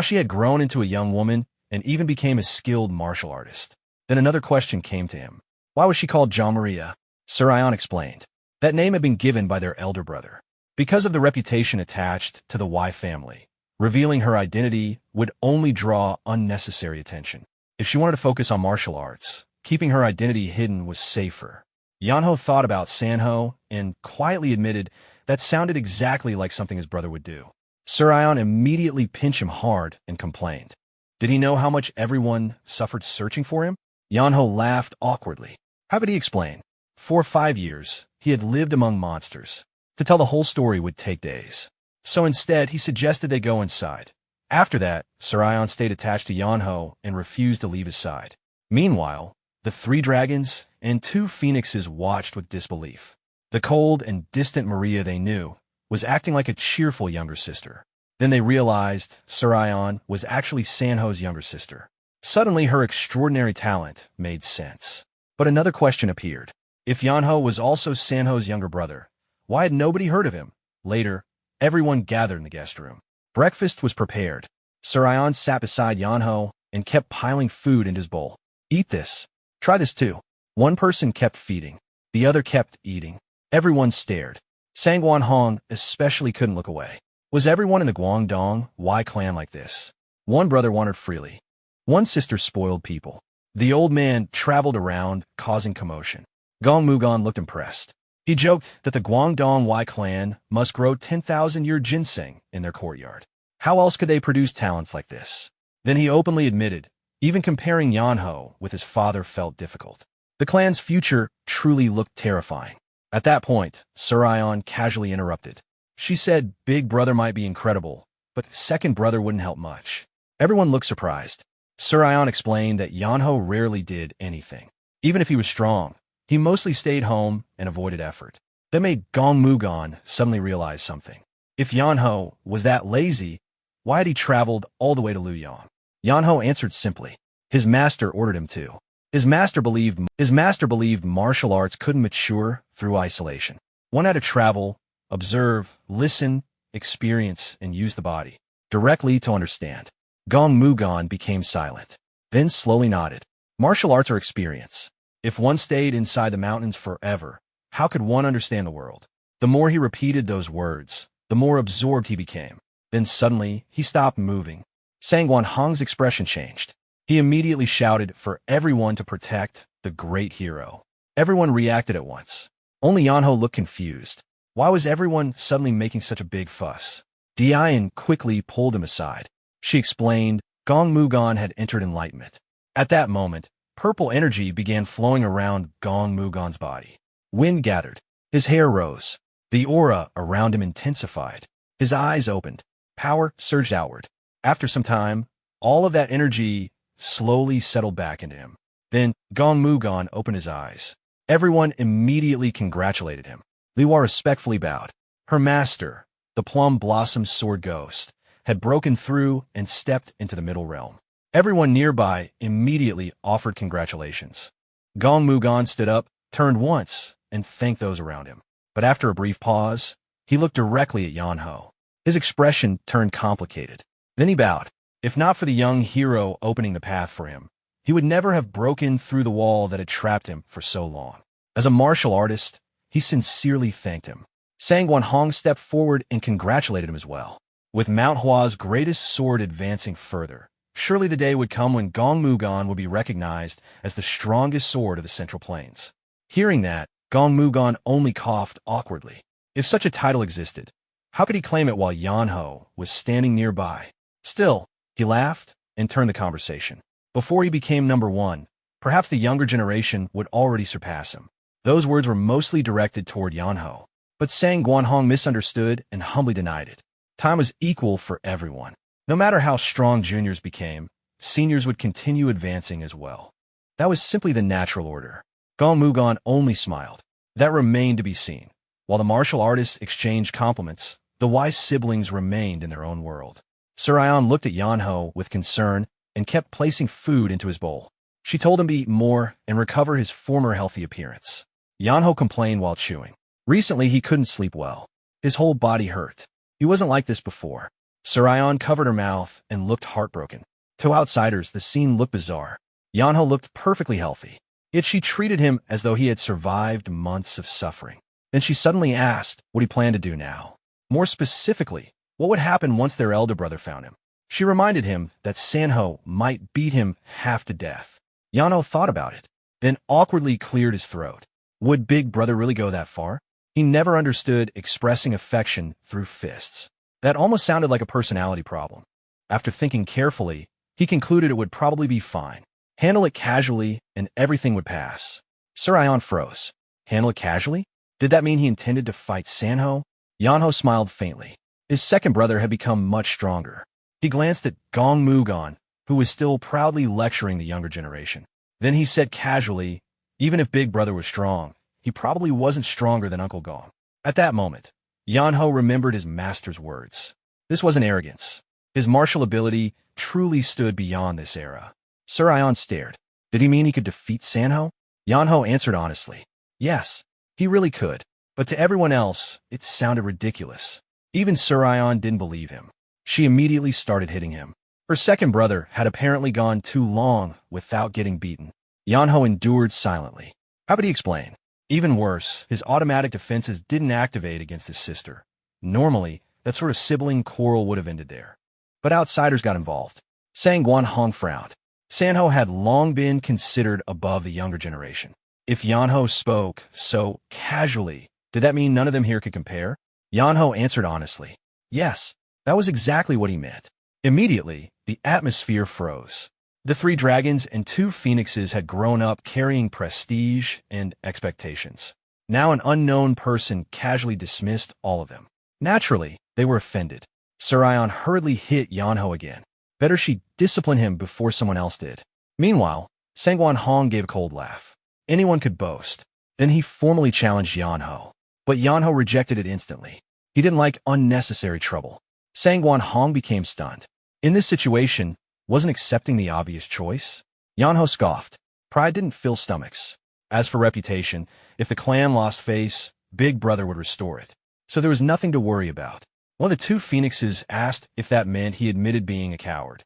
she had grown into a young woman and even became a skilled martial artist. Then another question came to him. Why was she called Jean Maria? Surion explained. That name had been given by their elder brother. Because of the reputation attached to the Wi family, revealing her identity would only draw unnecessary attention. If she wanted to focus on martial arts, keeping her identity hidden was safer. Yeonho thought about Sanho and quietly admitted that sounded exactly like something his brother would do. Surion immediately pinched him hard and complained. Did he know how much everyone suffered searching for him? Yeonho laughed awkwardly. How could he explain? For 5 years, he had lived among monsters. To tell the whole story would take days. So instead, he suggested they go inside. After that, Surion stayed attached to Yeonho and refused to leave his side. Meanwhile, the 3 dragons and 2 phoenixes watched with disbelief. The cold and distant Maria they knew was acting like a cheerful younger sister. Then they realized Surion was actually Sanho's younger sister. Suddenly, her extraordinary talent made sense. But another question appeared. If Yeonho was also Sanho's younger brother, why had nobody heard of him? Later, everyone gathered in the guest room. Breakfast was prepared. Surion sat beside Yeonho and kept piling food into his bowl. Eat this. Try this too. One person kept feeding. The other kept eating. Everyone stared. Sangwon Hong especially couldn't look away. Was everyone in the Guangdong Wi clan like this? One brother wandered freely. One sister spoiled people. The old man traveled around, causing commotion. Gong Mugon looked impressed. He joked that the Guangdong Wi clan must grow 10,000-year ginseng in their courtyard. How else could they produce talents like this? Then he openly admitted, even comparing Yeonho with his father felt difficult. The clan's future truly looked terrifying. At that point, Surion casually interrupted. She said big brother might be incredible, but second brother wouldn't help much. Everyone looked surprised. Surion explained that Yeonho rarely did anything. Even if he was strong, he mostly stayed home and avoided effort. That made Gong Mugon suddenly realize something. If Yeonho was that lazy, why had he traveled all the way to Luoyang? Yeonho answered simply. His master ordered him to. His master believed martial arts couldn't mature through isolation. One had to travel, observe, listen, experience, and use the body directly to understand. Gong Mugon became silent, then slowly nodded. Martial arts are experience. If one stayed inside the mountains forever, how could one understand the world? The more he repeated those words, the more absorbed he became. Then suddenly, he stopped moving. Sangwon Hong's expression changed. He immediately shouted for everyone to protect the great hero. Everyone reacted at once. Only Yeonho looked confused. Why was everyone suddenly making such a big fuss? Dian quickly pulled him aside. She explained Gong Mugon had entered enlightenment. At that moment, purple energy began flowing around Gong Mugon's body. Wind gathered. His hair rose. The aura around him intensified. His eyes opened. Power surged outward. After some time, all of that energy slowly settled back into him. Then Gong Mugon opened his eyes. Everyone immediately congratulated him. Liwa respectfully bowed. Her master, the plum blossom sword ghost, had broken through and stepped into the middle realm. Everyone nearby immediately offered congratulations. Gong Mugon stood up, turned once, and thanked those around him. But after a brief pause, he looked directly at Yeonho. His expression turned complicated. Then he bowed. If not for the young hero opening the path for him, he would never have broken through the wall that had trapped him for so long. As a martial artist, he sincerely thanked him. Sangwon Hong stepped forward and congratulated him as well. With Mount Hua's greatest sword advancing further, surely the day would come when Gong Mugon would be recognized as the strongest sword of the Central Plains. Hearing that, Gong Mugon only coughed awkwardly. If such a title existed, how could he claim it while Yeonho was standing nearby? Still, he laughed and turned the conversation. Before he became number one, perhaps the younger generation would already surpass him. Those words were mostly directed toward Yeonho, but Sang Guanhong misunderstood and humbly denied it. Time was equal for everyone. No matter how strong juniors became, seniors would continue advancing as well. That was simply the natural order. Gong Mugon only smiled. That remained to be seen. While the martial artists exchanged compliments, the wise siblings remained in their own world. Surion looked at Yeonho with concern and kept placing food into his bowl. She told him to eat more and recover his former healthy appearance. Yeonho complained while chewing. Recently, he couldn't sleep well. His whole body hurt. He wasn't like this before. Surion covered her mouth and looked heartbroken. To outsiders, the scene looked bizarre. Yeonho looked perfectly healthy, yet she treated him as though he had survived months of suffering. Then she suddenly asked what he planned to do now. More specifically, what would happen once their elder brother found him? She reminded him that Sanho might beat him half to death. Yeonho thought about it, then awkwardly cleared his throat. Would Big Brother really go that far? He never understood expressing affection through fists. That almost sounded like a personality problem. After thinking carefully, he concluded it would probably be fine. Handle it casually, and everything would pass. Surion froze. Handle it casually? Did that mean he intended to fight Sanho? Yeonho smiled faintly. His second brother had become much stronger. He glanced at Gong Mugon, who was still proudly lecturing the younger generation. Then he said casually, even if Big Brother was strong, he probably wasn't stronger than Uncle Gong. At that moment, Yeonho remembered his master's words. This wasn't arrogance. His martial ability truly stood beyond this era. Surion stared. Did he mean he could defeat Sanho? Yeonho answered honestly. Yes, he really could. But to everyone else, it sounded ridiculous. Even Surion didn't believe him. She immediately started hitting him. Her second brother had apparently gone too long without getting beaten. Yeonho endured silently. How could he explain? Even worse, his automatic defenses didn't activate against his sister. Normally, that sort of sibling quarrel would have ended there. But outsiders got involved. Sang Guanhong frowned. Sanho had long been considered above the younger generation. If Yeonho spoke so casually, did that mean none of them here could compare? Yeonho answered honestly. Yes, that was exactly what he meant. Immediately, the atmosphere froze. The 3 dragons and 2 phoenixes had grown up carrying prestige and expectations. Now an unknown person casually dismissed all of them. Naturally, they were offended. Surion hurriedly hit Yeonho again. Better she discipline him before someone else did. Meanwhile, Sangwon Hong gave a cold laugh. Anyone could boast. Then he formally challenged Yeonho. But Yeonho rejected it instantly. He didn't like unnecessary trouble. Sangwon Hong became stunned. In this situation, wasn't accepting the obvious choice? Yeonho scoffed. Pride didn't fill stomachs. As for reputation, if the clan lost face, Big Brother would restore it. So there was nothing to worry about. One of the two phoenixes asked if that meant he admitted being a coward.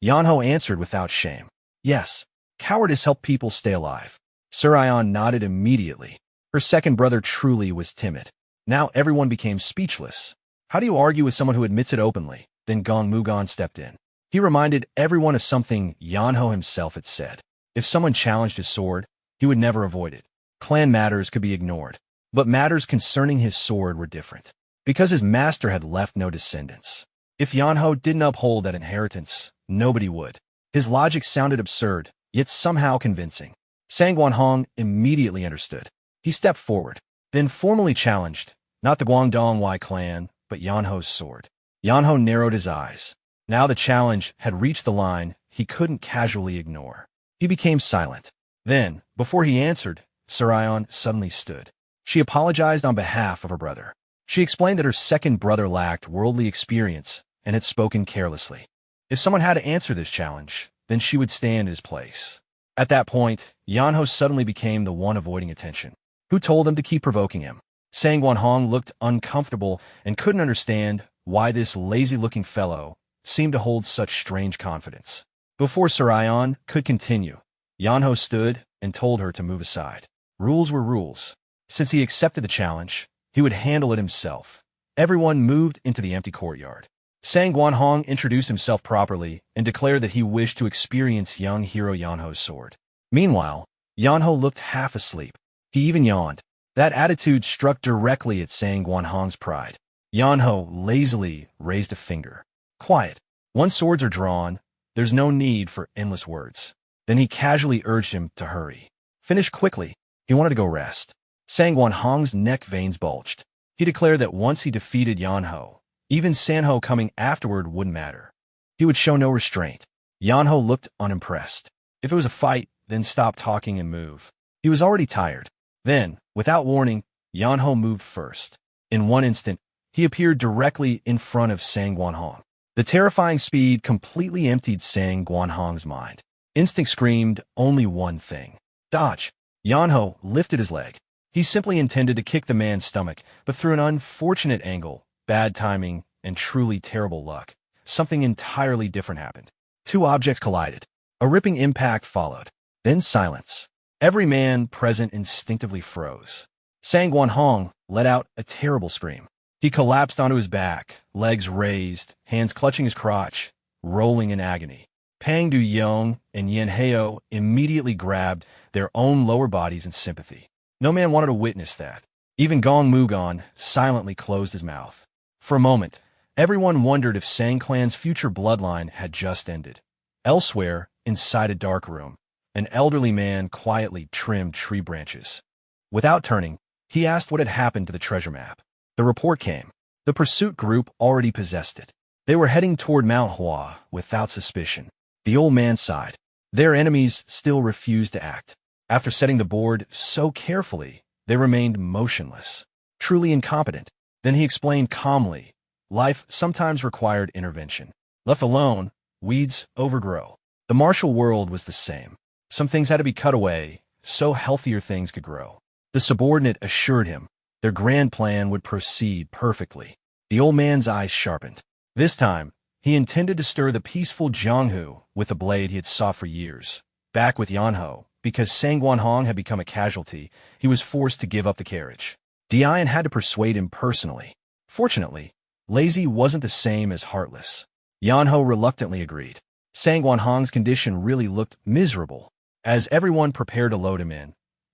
Yeonho answered without shame. Yes, cowardice helped people stay alive. Surion nodded immediately. Her second brother truly was timid. Now everyone became speechless. How do you argue with someone who admits it openly? Then Gong Mugon stepped in. He reminded everyone of something Yeonho himself had said. If someone challenged his sword, he would never avoid it. Clan matters could be ignored. But matters concerning his sword were different. Because his master had left no descendants. If Yeonho didn't uphold that inheritance, nobody would. His logic sounded absurd, yet somehow convincing. Sangwon Hong immediately understood. He stepped forward, then formally challenged, not the Guangdong Wai clan, but Yeonho's sword. Yeonho narrowed his eyes. Now the challenge had reached the line he couldn't casually ignore. He became silent. Then, before he answered, Surion suddenly stood. She apologized on behalf of her brother. She explained that her second brother lacked worldly experience and had spoken carelessly. If someone had to answer this challenge, then she would stand in his place. At that point, Yeonho suddenly became the one avoiding attention. Who told them to keep provoking him? Sangwon Hong looked uncomfortable and couldn't understand why this lazy-looking fellow seemed to hold such strange confidence. Before Surion could continue, Yeonho stood and told her to move aside. Rules were rules. Since he accepted the challenge, he would handle it himself. Everyone moved into the empty courtyard. Sangwon Hong introduced himself properly and declared that he wished to experience young hero Yeonho's sword. Meanwhile, Yeonho looked half asleep. He even yawned. That attitude struck directly at Sangwon Hong's pride. Yeonho lazily raised a finger. Quiet. Once swords are drawn, there's no need for endless words. Then he casually urged him to hurry. Finish quickly. He wanted to go rest. Sangwon Hong's neck veins bulged. He declared that once he defeated Yeonho, even Sanho coming afterward wouldn't matter. He would show no restraint. Yeonho looked unimpressed. If it was a fight, then stop talking and move. He was already tired. Then, without warning, Yeonho moved first. In one instant, he appeared directly in front of Sangwon Hong. The terrifying speed completely emptied Sangwon Hong's mind. Instinct screamed only one thing. Dodge. Yeonho lifted his leg. He simply intended to kick the man's stomach, but through an unfortunate angle, bad timing, and truly terrible luck, something entirely different happened. Two objects collided. A ripping impact followed. Then silence. Every man present instinctively froze. Sangwon Hong let out a terrible scream. He collapsed onto his back, legs raised, hands clutching his crotch, rolling in agony. Pang Du-yong and Yeonho immediately grabbed their own lower bodies in sympathy. No man wanted to witness that. Even Gong Mugon silently closed his mouth. For a moment, everyone wondered if Sang clan's future bloodline had just ended. Elsewhere, inside a dark room, an elderly man quietly trimmed tree branches. Without turning, he asked what had happened to the treasure map. The report came. The pursuit group already possessed it. They were heading toward Mount Hua without suspicion. The old man sighed. Their enemies still refused to act. After setting the board so carefully, they remained motionless, truly incompetent. Then he explained calmly, life sometimes required intervention. Left alone, weeds overgrow. The martial world was the same. Some things had to be cut away, so healthier things could grow. The subordinate assured him their grand plan would proceed perfectly. The old man's eyes sharpened. This time, he intended to stir the peaceful Jianghu with the blade he had sought for years. Back with Yeonho, because Sangwon Hong had become a casualty, he was forced to give up the carriage. Dian had to persuade him personally. Fortunately, lazy wasn't the same as heartless. Yeonho reluctantly agreed. Sangwon Hong's condition really looked miserable. As everyone prepared to load him in,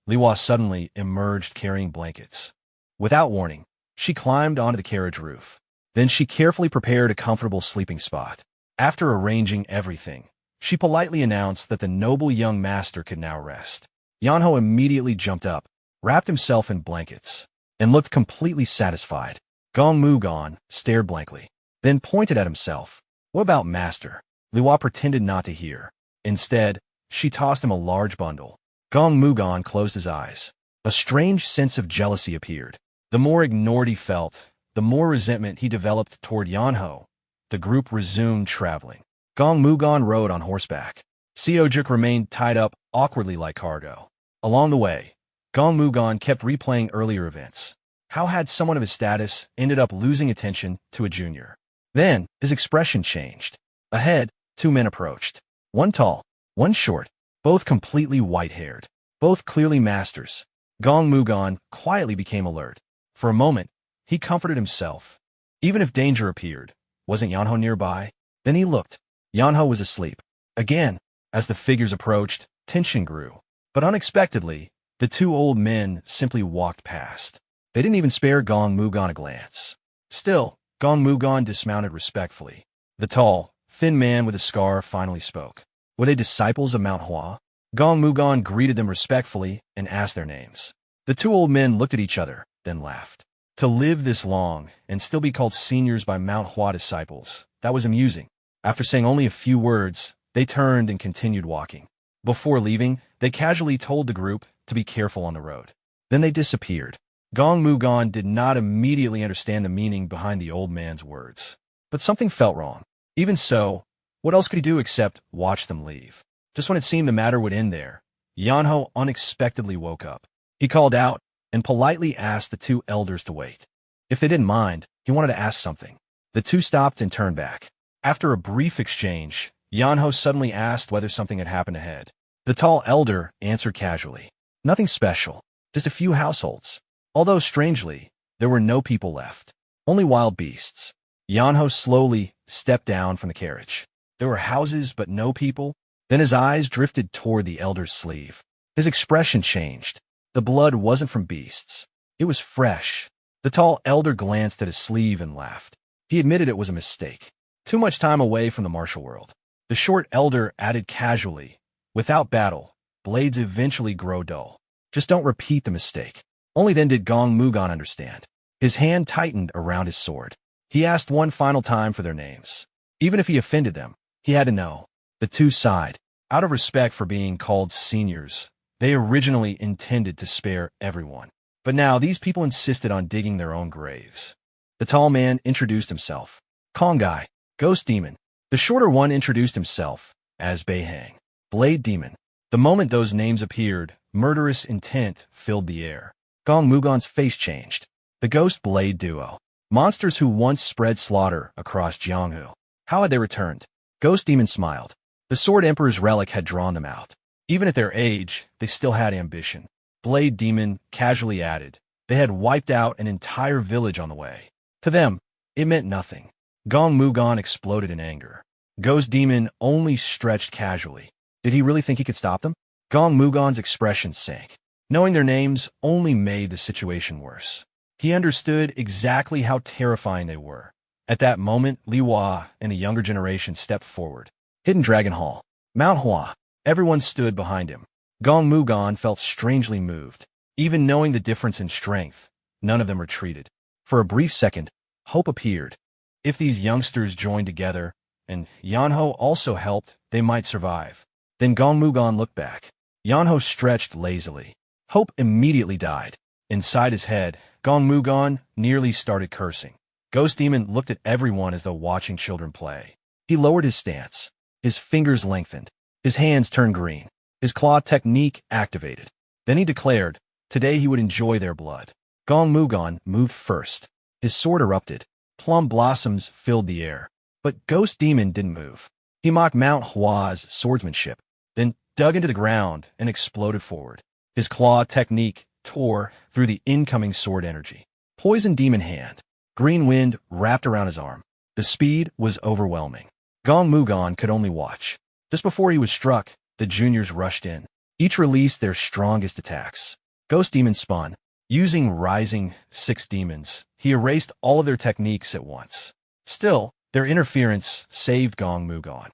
Liwa suddenly emerged carrying blankets. Without warning, she climbed onto the carriage roof. Then she carefully prepared a comfortable sleeping spot. After arranging everything, she politely announced that the noble young master could now rest. Yeonho immediately jumped up, wrapped himself in blankets, and looked completely satisfied. Gong Mugon stared blankly, then pointed at himself. What about Master? Liwa pretended not to hear. Instead, she tossed him a large bundle. Gong Mugon closed his eyes. A strange sense of jealousy appeared. The more ignored he felt, the more resentment he developed toward Yeonho. The group resumed traveling. Gong Mugon rode on horseback. Seojuk remained tied up awkwardly like cargo. Along the way, Gong Mugon kept replaying earlier events. How had someone of his status ended up losing attention to a junior? Then, his expression changed. Ahead, two men approached. One tall, one short, both completely white-haired, both clearly masters. Gong Mugon quietly became alert. For a moment, he comforted himself. Even if danger appeared, wasn't Yeonho nearby? Then he looked. Yeonho was asleep. Again, as the figures approached, tension grew. But unexpectedly, the two old men simply walked past. They didn't even spare Gong Mugon a glance. Still, Gong Mugon dismounted respectfully. The tall, thin man with a scar finally spoke. Were they disciples of Mount Hua? Gong Mugon greeted them respectfully and asked their names. The two old men looked at each other, then laughed. To live this long and still be called seniors by Mount Hua disciples, that was amusing. After saying only a few words, they turned and continued walking. Before leaving, they casually told the group to be careful on the road. Then they disappeared. Gong Mugon did not immediately understand the meaning behind the old man's words. But something felt wrong. Even so, what else could he do except watch them leave? Just when it seemed the matter would end there, Yeonho unexpectedly woke up. He called out and politely asked the two elders to wait. If they didn't mind, he wanted to ask something. The two stopped and turned back. After a brief exchange, Yeonho suddenly asked whether something had happened ahead. The tall elder answered casually. Nothing special, just a few households. Although strangely, there were no people left. Only wild beasts. Yeonho slowly stepped down from the carriage. There were houses but no people. Then his eyes drifted toward the elder's sleeve. His expression changed. The blood wasn't from beasts. It was fresh. The tall elder glanced at his sleeve and laughed. He admitted it was a mistake. Too much time away from the martial world. The short elder added casually, without battle, blades eventually grow dull. Just don't repeat the mistake. Only then did Gong Mugon understand. His hand tightened around his sword. He asked one final time for their names. Even if he offended them, he had to know. The two sighed. Out of respect for being called seniors, they originally intended to spare everyone. But now these people insisted on digging their own graves. The tall man introduced himself. Kongai, Ghost Demon. The shorter one introduced himself as Beihang, Blade Demon. The moment those names appeared, murderous intent filled the air. Gong Mugon's face changed. The Ghost Blade duo. Monsters who once spread slaughter across Gyeongju. How had they returned? Ghost Demon smiled. The Sword Emperor's relic had drawn them out. Even at their age, they still had ambition. Blade Demon casually added. They had wiped out an entire village on the way. To them, it meant nothing. Gong Mugon exploded in anger. Ghost Demon only stretched casually. Did he really think he could stop them? Gong Mugon's expression sank. Knowing their names only made the situation worse. He understood exactly how terrifying they were. At that moment, Liwa and the younger generation stepped forward. Hidden Dragon Hall. Mount Hua. Everyone stood behind him. Gong Mugon felt strangely moved. Even knowing the difference in strength, none of them retreated. For a brief second, hope appeared. If these youngsters joined together, and Yeonho also helped, they might survive. Then Gong Mugon looked back. Yeonho stretched lazily. Hope immediately died. Inside his head, Gong Mugon nearly started cursing. Ghost Demon looked at everyone as though watching children play. He lowered his stance. His fingers lengthened. His hands turned green. His claw technique activated. Then he declared, today he would enjoy their blood. Gong Mugon moved first. His sword erupted. Plum blossoms filled the air. But Ghost Demon didn't move. He mocked Mount Hua's swordsmanship, then dug into the ground and exploded forward. His claw technique tore through the incoming sword energy. Poison Demon Hand. Green wind wrapped around his arm. The speed was overwhelming. Gong Mugon could only watch. Just before he was struck, the juniors rushed in. Each released their strongest attacks. Ghost Demon spun. Using Rising 6 demons, he erased all of their techniques at once. Still, their interference saved Gong Mugon.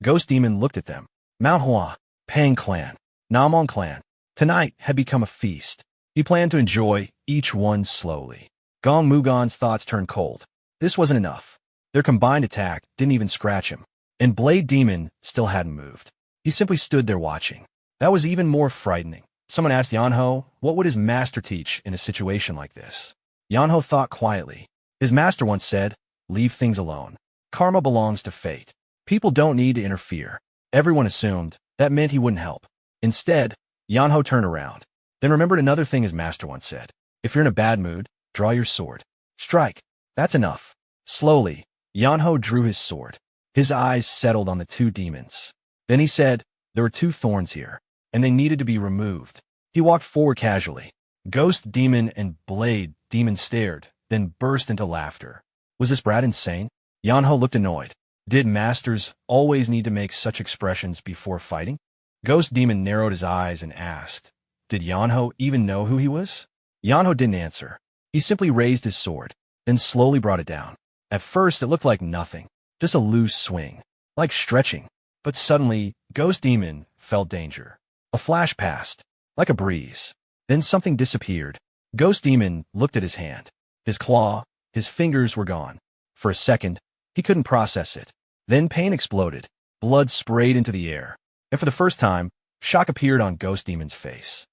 Ghost Demon looked at them. Mount Hua, Pang Clan, Namon Clan. Tonight had become a feast. He planned to enjoy each one slowly. Gong Mugon's thoughts turned cold. This wasn't enough. Their combined attack didn't even scratch him. And Blade Demon still hadn't moved. He simply stood there watching. That was even more frightening. Someone asked Yeonho, what would his master teach in a situation like this? Yeonho thought quietly. His master once said, leave things alone. Karma belongs to fate. People don't need to interfere. Everyone assumed that meant he wouldn't help. Instead, Yeonho turned around. Then remembered another thing his master once said. If you're in a bad mood, draw your sword. Strike. That's enough. Slowly, Yeonho drew his sword. His eyes settled on the two demons. Then he said, there were two thorns here, and they needed to be removed. He walked forward casually. Ghost Demon and Blade Demon stared, then burst into laughter. Was this brat insane? Yeonho looked annoyed. Did masters always need to make such expressions before fighting? Ghost Demon narrowed his eyes and asked, did Yeonho even know who he was? Yeonho didn't answer. He simply raised his sword, then slowly brought it down. At first, it looked like nothing, just a loose swing, like stretching. But suddenly, Ghost Demon felt danger. A flash passed, like a breeze. Then something disappeared. Ghost Demon looked at his hand. His claw, his fingers were gone. For a second, he couldn't process it. Then pain exploded. Blood sprayed into the air. And for the first time, shock appeared on Ghost Demon's face.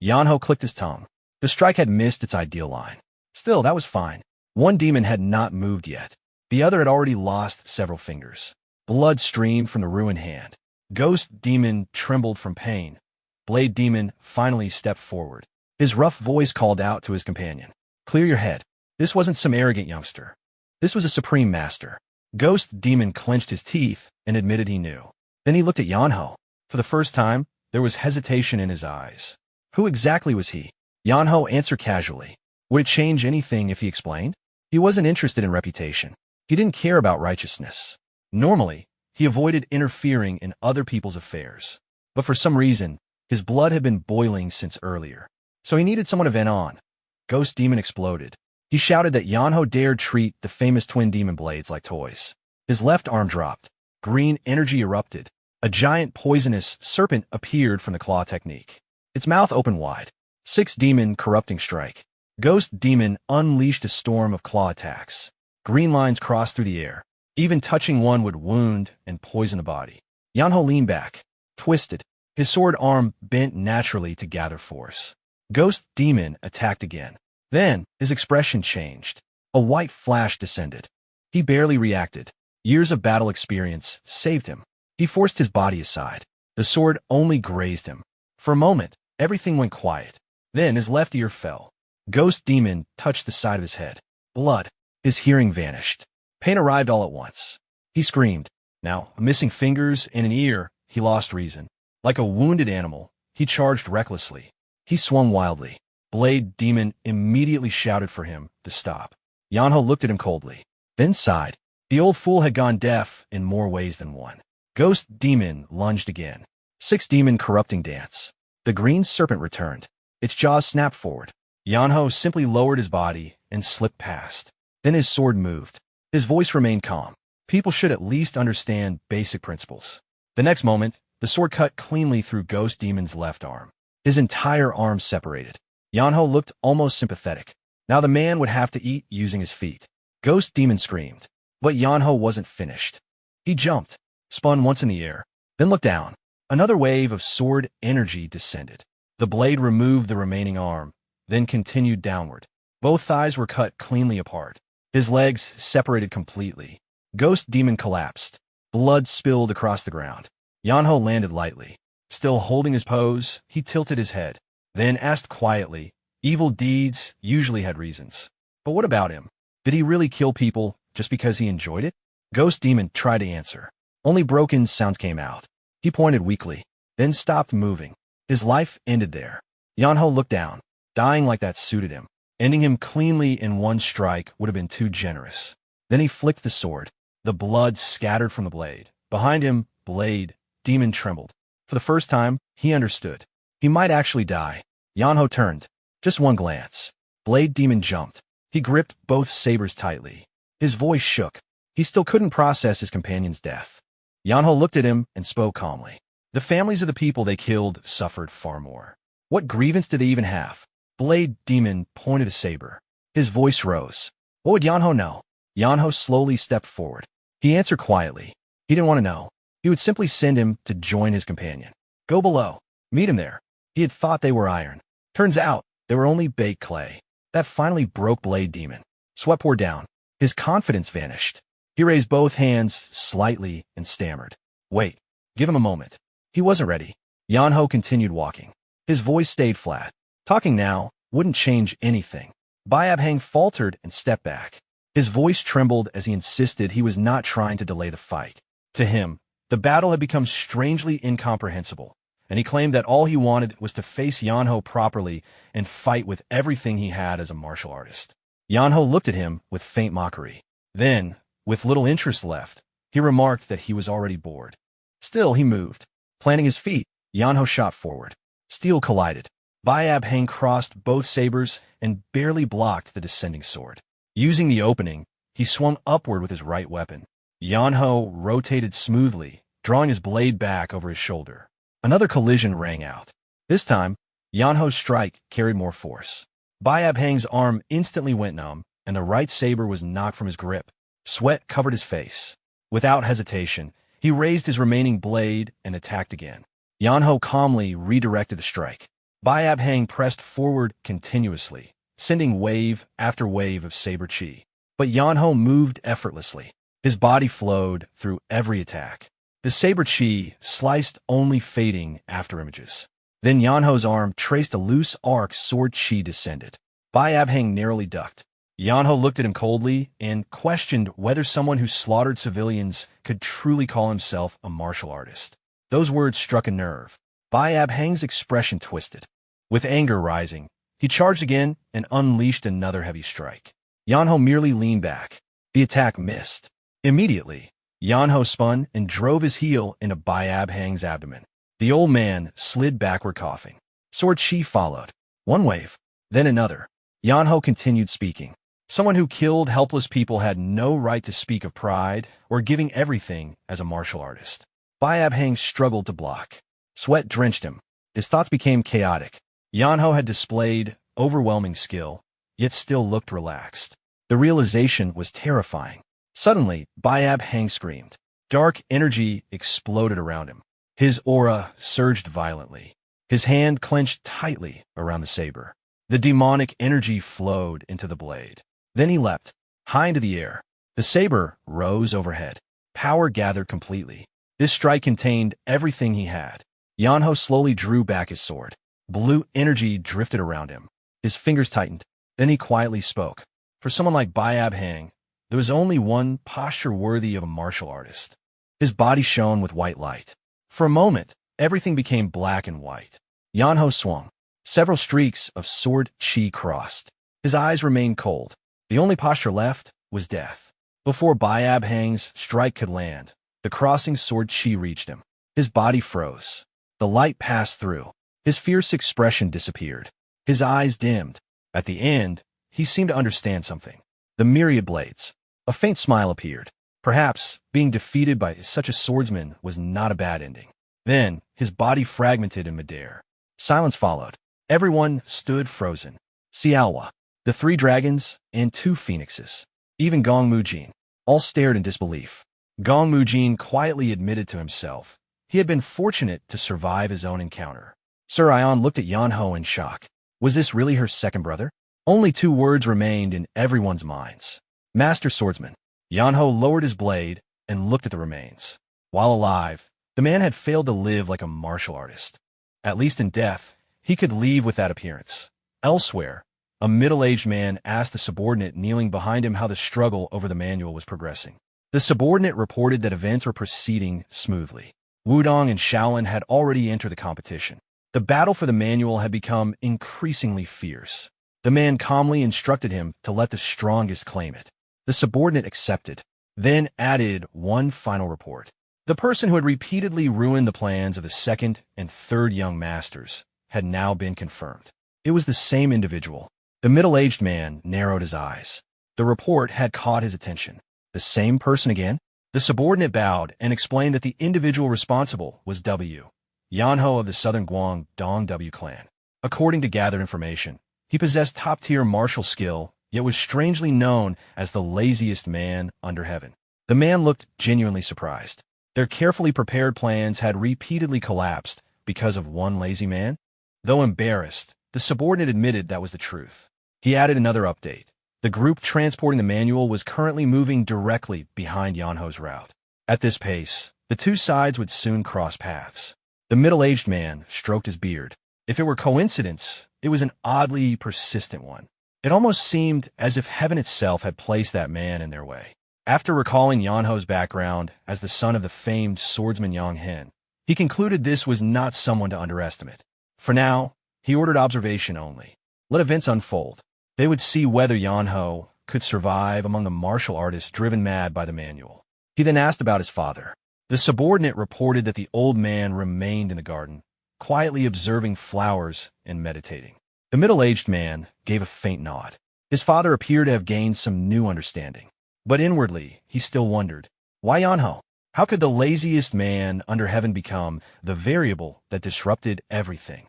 Yeonho clicked his tongue. The strike had missed its ideal line. Still, that was fine. One demon had not moved yet. The other had already lost several fingers. Blood streamed from the ruined hand. Ghost Demon trembled from pain. Blade Demon finally stepped forward. His rough voice called out to his companion. Clear your head. This wasn't some arrogant youngster. This was a supreme master. Ghost Demon clenched his teeth and admitted he knew. Then he looked at Yeonho. For the first time, there was hesitation in his eyes. Who exactly was he? Yeonho answered casually. Would it change anything if he explained? He wasn't interested in reputation. He didn't care about righteousness. Normally, he avoided interfering in other people's affairs. But for some reason, his blood had been boiling since earlier. So he needed someone to vent on. Ghost Demon exploded. He shouted that Yeonho dared treat the famous twin demon blades like toys. His left arm dropped. Green energy erupted. A giant poisonous serpent appeared from the claw technique. Its mouth opened wide. 6 demon corrupting strike. Ghost Demon unleashed a storm of claw attacks. Green lines crossed through the air. Even touching one would wound and poison the body. Yeonho leaned back, twisted. His sword arm bent naturally to gather force. Ghost Demon attacked again. Then, his expression changed. A white flash descended. He barely reacted. Years of battle experience saved him. He forced his body aside. The sword only grazed him. For a moment, everything went quiet. Then his left ear fell. Ghost Demon touched the side of his head. Blood. His hearing vanished. Pain arrived all at once. He screamed. Now, missing fingers and an ear, he lost reason. Like a wounded animal, he charged recklessly. He swung wildly. Blade Demon immediately shouted for him to stop. Yeonho looked at him coldly, then sighed. The old fool had gone deaf in more ways than one. Ghost Demon lunged again. 6 demon corrupting dance. The green serpent returned. Its jaws snapped forward. Yeonho simply lowered his body and slipped past. Then his sword moved. His voice remained calm. People should at least understand basic principles. The next moment, the sword cut cleanly through Ghost Demon's left arm. His entire arm separated. Yeonho looked almost sympathetic. Now the man would have to eat using his feet. Ghost Demon screamed. But Yeonho wasn't finished. He jumped, spun once in the air, then looked down. Another wave of sword energy descended. The blade removed the remaining arm, then continued downward. Both thighs were cut cleanly apart. His legs separated completely. Ghost Demon collapsed. Blood spilled across the ground. Yeonho landed lightly. Still holding his pose, he tilted his head, then asked quietly, evil deeds usually had reasons. But what about him? Did he really kill people just because he enjoyed it? Ghost Demon tried to answer. Only broken sounds came out. He pointed weakly, then stopped moving. His life ended there. Yeonho looked down. Dying like that suited him. Ending him cleanly in one strike would have been too generous. Then he flicked the sword. The blood scattered from the blade. Behind him, Blade Demon trembled. For the first time, he understood. He might actually die. Yeonho turned. Just one glance. Blade Demon jumped. He gripped both sabers tightly. His voice shook. He still couldn't process his companion's death. Yeonho looked at him and spoke calmly. The families of the people they killed suffered far more. What grievance did they even have? Blade Demon pointed a saber. His voice rose. What would Yeonho know? Yeonho slowly stepped forward. He answered quietly. He didn't want to know. He would simply send him to join his companion. Go below. Meet him there. He had thought they were iron. Turns out, they were only baked clay. That finally broke Blade Demon. Sweat poured down. His confidence vanished. He raised both hands slightly and stammered. Wait. Give him a moment. He wasn't ready. Yeonho continued walking. His voice stayed flat. Talking now wouldn't change anything. Bayabhang faltered and stepped back. His voice trembled as he insisted he was not trying to delay the fight. To him, the battle had become strangely incomprehensible, and he claimed that all he wanted was to face Yeonho properly and fight with everything he had as a martial artist. Yeonho looked at him with faint mockery. Then, with little interest left, he remarked that he was already bored. Still, he moved. Planting his feet, Yeonho shot forward. Steel collided. Bayabhang crossed both sabers and barely blocked the descending sword. Using the opening, he swung upward with his right weapon. Yeonho rotated smoothly, drawing his blade back over his shoulder. Another collision rang out. This time, Yeonho's strike carried more force. Bayabhang's arm instantly went numb, and the right saber was knocked from his grip. Sweat covered his face. Without hesitation, he raised his remaining blade and attacked again. Yeonho calmly redirected the strike. Bayabhang pressed forward continuously, sending wave after wave of saber chi. But Yeonho moved effortlessly. His body flowed through every attack. The saber chi sliced only fading after images. Then Yeonho's arm traced a loose arc sword chi descended. Bayabhang narrowly ducked. Yeonho looked at him coldly and questioned whether someone who slaughtered civilians could truly call himself a martial artist. Those words struck a nerve. Bayabhang's expression twisted. With anger rising, he charged again and unleashed another heavy strike. Yeonho merely leaned back. The attack missed. Immediately, Yeonho spun and drove his heel into Bayabhang's abdomen. The old man slid backward coughing. Sword chi followed. One wave, then another. Yeonho continued speaking. Someone who killed helpless people had no right to speak of pride or giving everything as a martial artist. Bayabhang struggled to block. Sweat drenched him. His thoughts became chaotic. Yeonho had displayed overwhelming skill, yet still looked relaxed. The realization was terrifying. Suddenly, Bayabhang screamed. Dark energy exploded around him. His aura surged violently. His hand clenched tightly around the saber. The demonic energy flowed into the blade. Then he leapt, high into the air. The saber rose overhead. Power gathered completely. This strike contained everything he had. Yeonho slowly drew back his sword. Blue energy drifted around him. His fingers tightened. Then he quietly spoke. For someone like Bayabhang, there was only one posture worthy of a martial artist. His body shone with white light. For a moment, everything became black and white. Yeonho swung. Several streaks of sword chi crossed. His eyes remained cold. The only posture left was death. Before Bayabhang's strike could land, the crossing sword chi reached him. His body froze. The light passed through. His fierce expression disappeared. His eyes dimmed. At the end, he seemed to understand something. The myriad blades. A faint smile appeared. Perhaps being defeated by such a swordsman was not a bad ending. Then, his body fragmented in midair. Silence followed. Everyone stood frozen. Xiaohua, the 3 dragons, and 2 phoenixes. Even Gong Mujin. All stared in disbelief. Gong Mujin quietly admitted to himself he had been fortunate to survive his own encounter. Sir Ion looked at Yeonho in shock. Was this really her second brother? Only 2 words remained in everyone's minds. Master Swordsman. Yeonho lowered his blade and looked at the remains. While alive, the man had failed to live like a martial artist. At least in death, he could leave with that appearance. Elsewhere, a middle-aged man asked the subordinate kneeling behind him how the struggle over the manual was progressing. The subordinate reported that events were proceeding smoothly. Wudong and Shaolin had already entered the competition. The battle for the manual had become increasingly fierce. The man calmly instructed him to let the strongest claim it. The subordinate accepted, then added one final report. The person who had repeatedly ruined the plans of the second and third young masters had now been confirmed. It was the same individual. The middle-aged man narrowed his eyes. The report had caught his attention. The same person again? The subordinate bowed and explained that the individual responsible was W. Yeonho of the Southern Guangdong W clan. According to gathered information, he possessed top-tier martial skill yet was strangely known as the laziest man under heaven. The man looked genuinely surprised. Their carefully prepared plans had repeatedly collapsed because of one lazy man? Though embarrassed, the subordinate admitted that was the truth. He added another update. The group transporting the manual was currently moving directly behind Yeonho's route. At this pace, the two sides would soon cross paths. The middle-aged man stroked his beard. If it were coincidence, it was an oddly persistent one. It almost seemed as if heaven itself had placed that man in their way. After recalling Yeonho's background as the son of the famed swordsman Yonghin, he concluded this was not someone to underestimate. For now, he ordered observation only. Let events unfold. They would see whether Yeonho could survive among the martial artists driven mad by the manual. He then asked about his father. The subordinate reported that the old man remained in the garden, quietly observing flowers and meditating. The middle-aged man gave a faint nod. His father appeared to have gained some new understanding. But inwardly, he still wondered, why Yeonho? How could the laziest man under heaven become the variable that disrupted everything?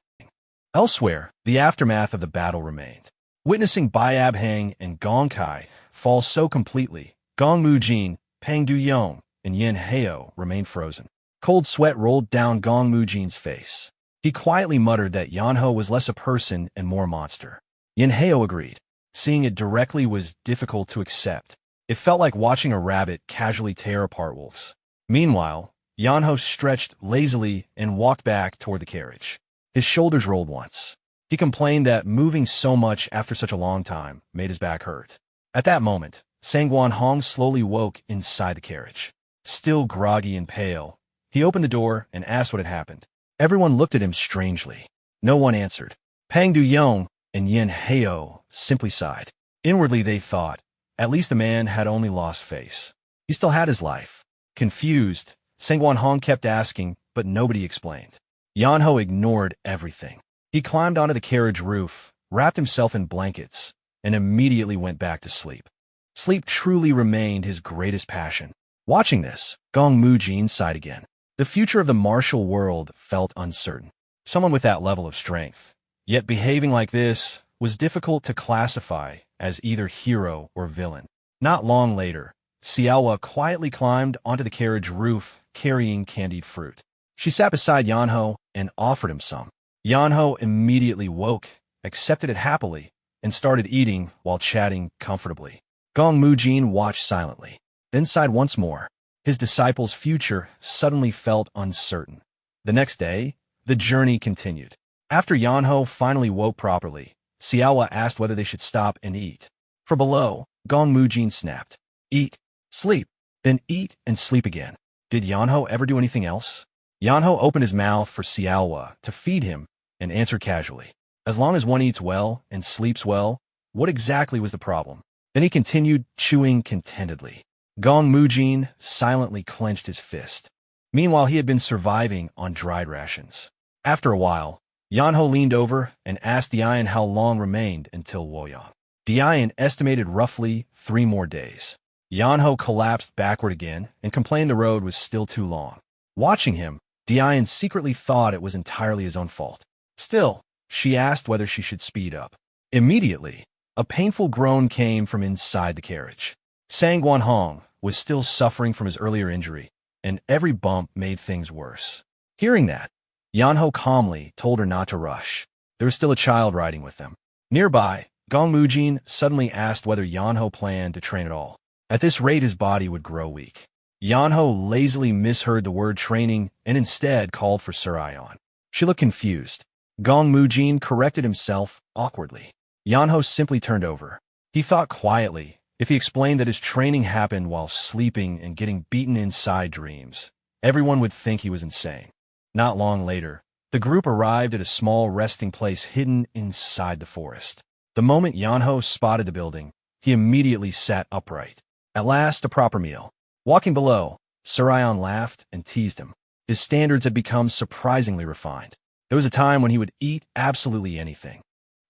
Elsewhere, the aftermath of the battle remained. Witnessing Biab Heng and Gong Kai fall so completely, Gong Mujin, Pang Du-yong, and Yin Heo remained frozen. Cold sweat rolled down Gong Mujin's face. He quietly muttered that Yeonho was less a person and more a monster. Yin Heo agreed. Seeing it directly was difficult to accept. It felt like watching a rabbit casually tear apart wolves. Meanwhile, Yeonho stretched lazily and walked back toward the carriage. His shoulders rolled once. He complained that moving so much after such a long time made his back hurt. At that moment, Sangwon Hong slowly woke inside the carriage. Still groggy and pale, he opened the door and asked what had happened. Everyone looked at him strangely. No one answered. Pang Du-yong and Yin Heo simply sighed. Inwardly they thought, at least the man had only lost face. He still had his life. Confused, Sangwon Hong kept asking, but nobody explained. Yeonho ignored everything. He climbed onto the carriage roof, wrapped himself in blankets, and immediately went back to sleep. Sleep truly remained his greatest passion. Watching this, Gong Mujin sighed again. The future of the martial world felt uncertain. Someone with that level of strength, yet behaving like this, was difficult to classify as either hero or villain. Not long later, Xiaowa quietly climbed onto the carriage roof, carrying candied fruit. She sat beside Yeonho and offered him some. Yeonho immediately woke, accepted it happily, and started eating while chatting comfortably. Gong Mujin watched silently, then sighed once more. His disciple's future suddenly felt uncertain. The next day, the journey continued. After Yeonho finally woke properly, Xiaowa asked whether they should stop and eat. For below, Gong Mujin snapped. Eat, sleep, then eat and sleep again. Did Yeonho ever do anything else? Yeonho opened his mouth for Xiaowa to feed him and answered casually. As long as one eats well and sleeps well, what exactly was the problem? Then he continued chewing contentedly. Gong Mujin silently clenched his fist. Meanwhile, he had been surviving on dried rations. After a while, Yeonho leaned over and asked Dian how long remained until Woyang. Dian estimated roughly 3 more days. Yeonho collapsed backward again and complained the road was still too long. Watching him, Dian secretly thought it was entirely his own fault. Still, she asked whether she should speed up. Immediately, a painful groan came from inside the carriage. Sangwon Hong was still suffering from his earlier injury, and every bump made things worse. Hearing that, Yeonho calmly told her not to rush. There was still a child riding with them. Nearby, Gong Mujin suddenly asked whether Yeonho planned to train at all. At this rate, his body would grow weak. Yeonho lazily misheard the word training and instead called for Surayon. She looked confused. Gong Mujin corrected himself awkwardly. Yeonho simply turned over. He thought quietly, if he explained that his training happened while sleeping and getting beaten inside dreams, everyone would think he was insane. Not long later, the group arrived at a small resting place hidden inside the forest. The moment Yeonho spotted the building, he immediately sat upright. At last, a proper meal. Walking below, Surayon laughed and teased him. His standards had become surprisingly refined. There was a time when he would eat absolutely anything.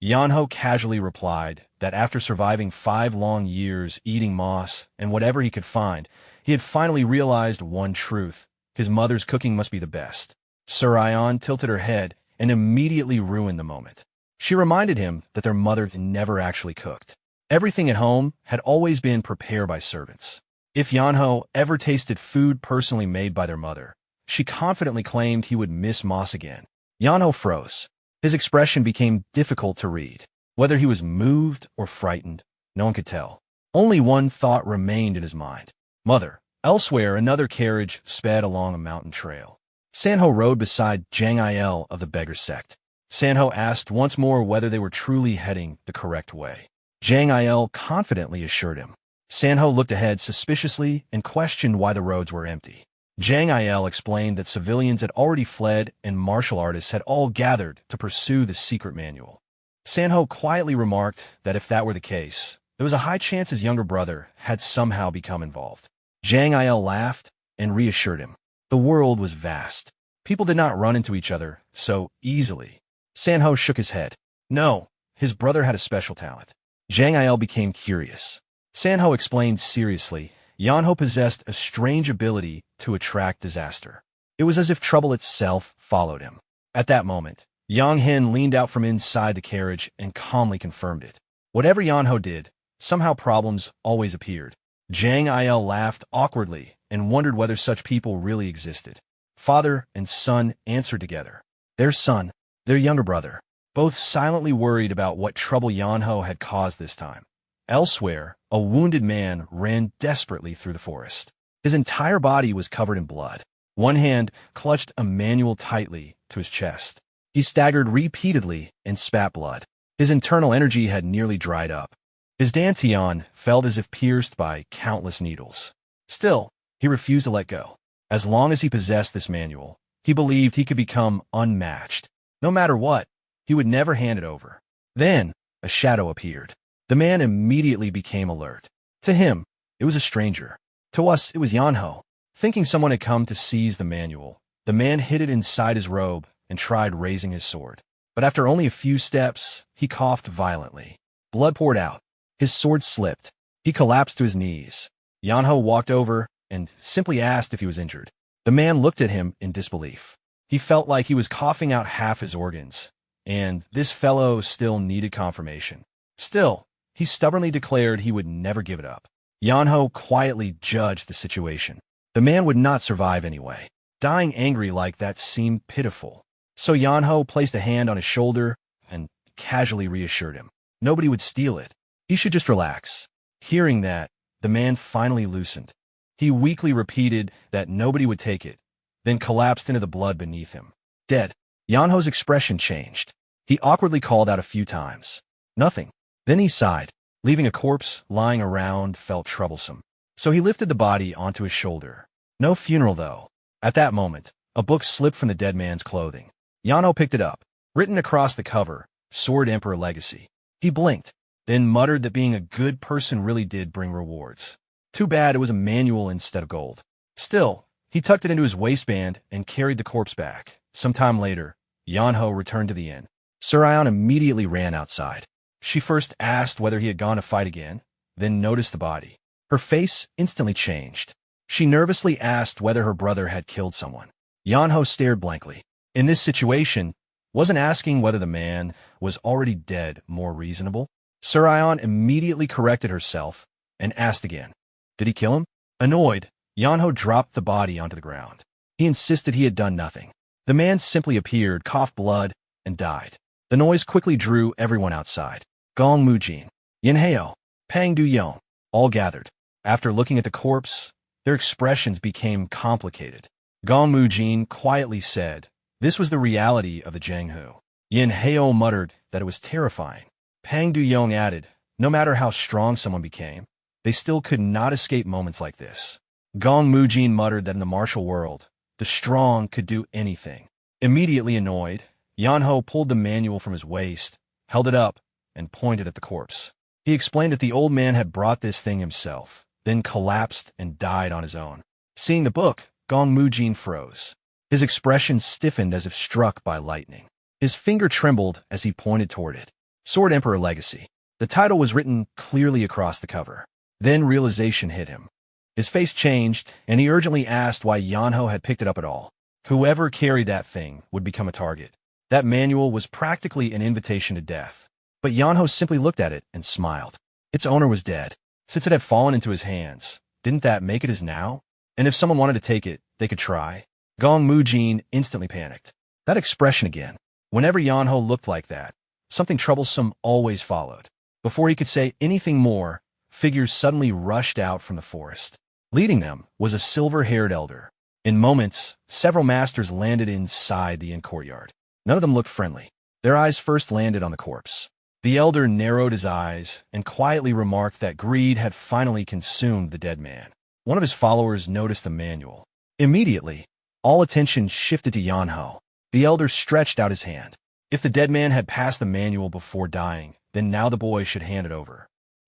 Yeonho casually replied that after surviving 5 long years eating moss and whatever he could find, he had finally realized one truth: his mother's cooking must be the best. Surayon tilted her head and immediately ruined the moment. She reminded him that their mother never actually cooked. Everything at home had always been prepared by servants. If Yeonho ever tasted food personally made by their mother, she confidently claimed he would miss Moss again. Yeonho froze. His expression became difficult to read. Whether he was moved or frightened, no one could tell. Only one thought remained in his mind. Mother. Elsewhere, another carriage sped along a mountain trail. Sanho rode beside Jang Il of the Beggar Sect. Sanho asked once more whether they were truly heading the correct way. Jang Il confidently assured him. Sanho looked ahead suspiciously and questioned why the roads were empty. Jang Il explained that civilians had already fled and martial artists had all gathered to pursue the secret manual. Sanho quietly remarked that if that were the case, there was a high chance his younger brother had somehow become involved. Jang Il laughed and reassured him. The world was vast. People did not run into each other so easily. Sanho shook his head. No, his brother had a special talent. Jang Il became curious. Sanho explained seriously, Yeonho possessed a strange ability to attract disaster. It was as if trouble itself followed him. At that moment, Yang Hin leaned out from inside the carriage and calmly confirmed it. Whatever Yeonho did, somehow problems always appeared. Jang Il laughed awkwardly and wondered whether such people really existed. Father and son answered together. Their son, their younger brother, both silently worried about what trouble Yeonho had caused this time. Elsewhere, a wounded man ran desperately through the forest. His entire body was covered in blood. One hand clutched a manual tightly to his chest. He staggered repeatedly and spat blood. His internal energy had nearly dried up. His dantian felt as if pierced by countless needles. Still, he refused to let go. As long as he possessed this manual, he believed he could become unmatched. No matter what, he would never hand it over. Then, a shadow appeared. The man immediately became alert. To him, it was a stranger. To us, it was Yeonho. Thinking someone had come to seize the manual, the man hid it inside his robe and tried raising his sword. But after only a few steps, he coughed violently. Blood poured out. His sword slipped. He collapsed to his knees. Yeonho walked over and simply asked if he was injured. The man looked at him in disbelief. He felt like he was coughing out half his organs, and this fellow still needed confirmation. Still, he stubbornly declared he would never give it up. Yeonho quietly judged the situation. The man would not survive anyway. Dying angry like that seemed pitiful. So Yeonho placed a hand on his shoulder and casually reassured him. Nobody would steal it. He should just relax. Hearing that, the man finally loosened. He weakly repeated that nobody would take it, then collapsed into the blood beneath him. Dead. Yeonho's expression changed. He awkwardly called out a few times. Nothing. Then he sighed. Leaving a corpse lying around felt troublesome. So he lifted the body onto his shoulder. No funeral, though. At that moment, a book slipped from the dead man's clothing. Yeonho picked it up. Written across the cover, Sword Emperor Legacy. He blinked, then muttered that being a good person really did bring rewards. Too bad it was a manual instead of gold. Still, he tucked it into his waistband and carried the corpse back. Sometime later, Yeonho returned to the inn. Surion immediately ran outside. She first asked whether he had gone to fight again, then noticed the body. Her face instantly changed. She nervously asked whether her brother had killed someone. Yeonho stared blankly. In this situation, wasn't asking whether the man was already dead more reasonable? Surion immediately corrected herself and asked again, did he kill him? Annoyed, Yeonho dropped the body onto the ground. He insisted he had done nothing. The man simply appeared, coughed blood, and died. The noise quickly drew everyone outside. Gong Mujin, Yeonho, Pang Du-yeon, all gathered. After looking at the corpse, their expressions became complicated. Gong Mujin quietly said, this was the reality of the Janghu. Yeonho muttered that it was terrifying. Pang Du-yeon added, no matter how strong someone became, they still could not escape moments like this. Gong Mujin muttered that in the martial world, the strong could do anything. Immediately annoyed, Yeonho pulled the manual from his waist, held it up, and pointed at the corpse. He explained that the old man had brought this thing himself, then collapsed and died on his own. Seeing the book, Gong Mujin froze. His expression stiffened as if struck by lightning. His finger trembled as he pointed toward it. Sword Emperor Legacy. The title was written clearly across the cover. Then realization hit him. His face changed, and he urgently asked why Yeonho had picked it up at all. Whoever carried that thing would become a target. That manual was practically an invitation to death. But Yeonho simply looked at it and smiled. Its owner was dead. Since it had fallen into his hands, didn't that make it his now? And if someone wanted to take it, they could try. Gong Mujin instantly panicked. That expression again. Whenever Yeonho looked like that, something troublesome always followed. Before he could say anything more, figures suddenly rushed out from the forest. Leading them was a silver-haired elder. In moments, several masters landed inside the inn courtyard. None of them looked friendly. Their eyes first landed on the corpse. The elder narrowed his eyes and quietly remarked that greed had finally consumed the dead man. One of his followers noticed the manual. Immediately, all attention shifted to Yeonho. The elder stretched out his hand. If the dead man had passed the manual before dying, then now the boy should hand it over.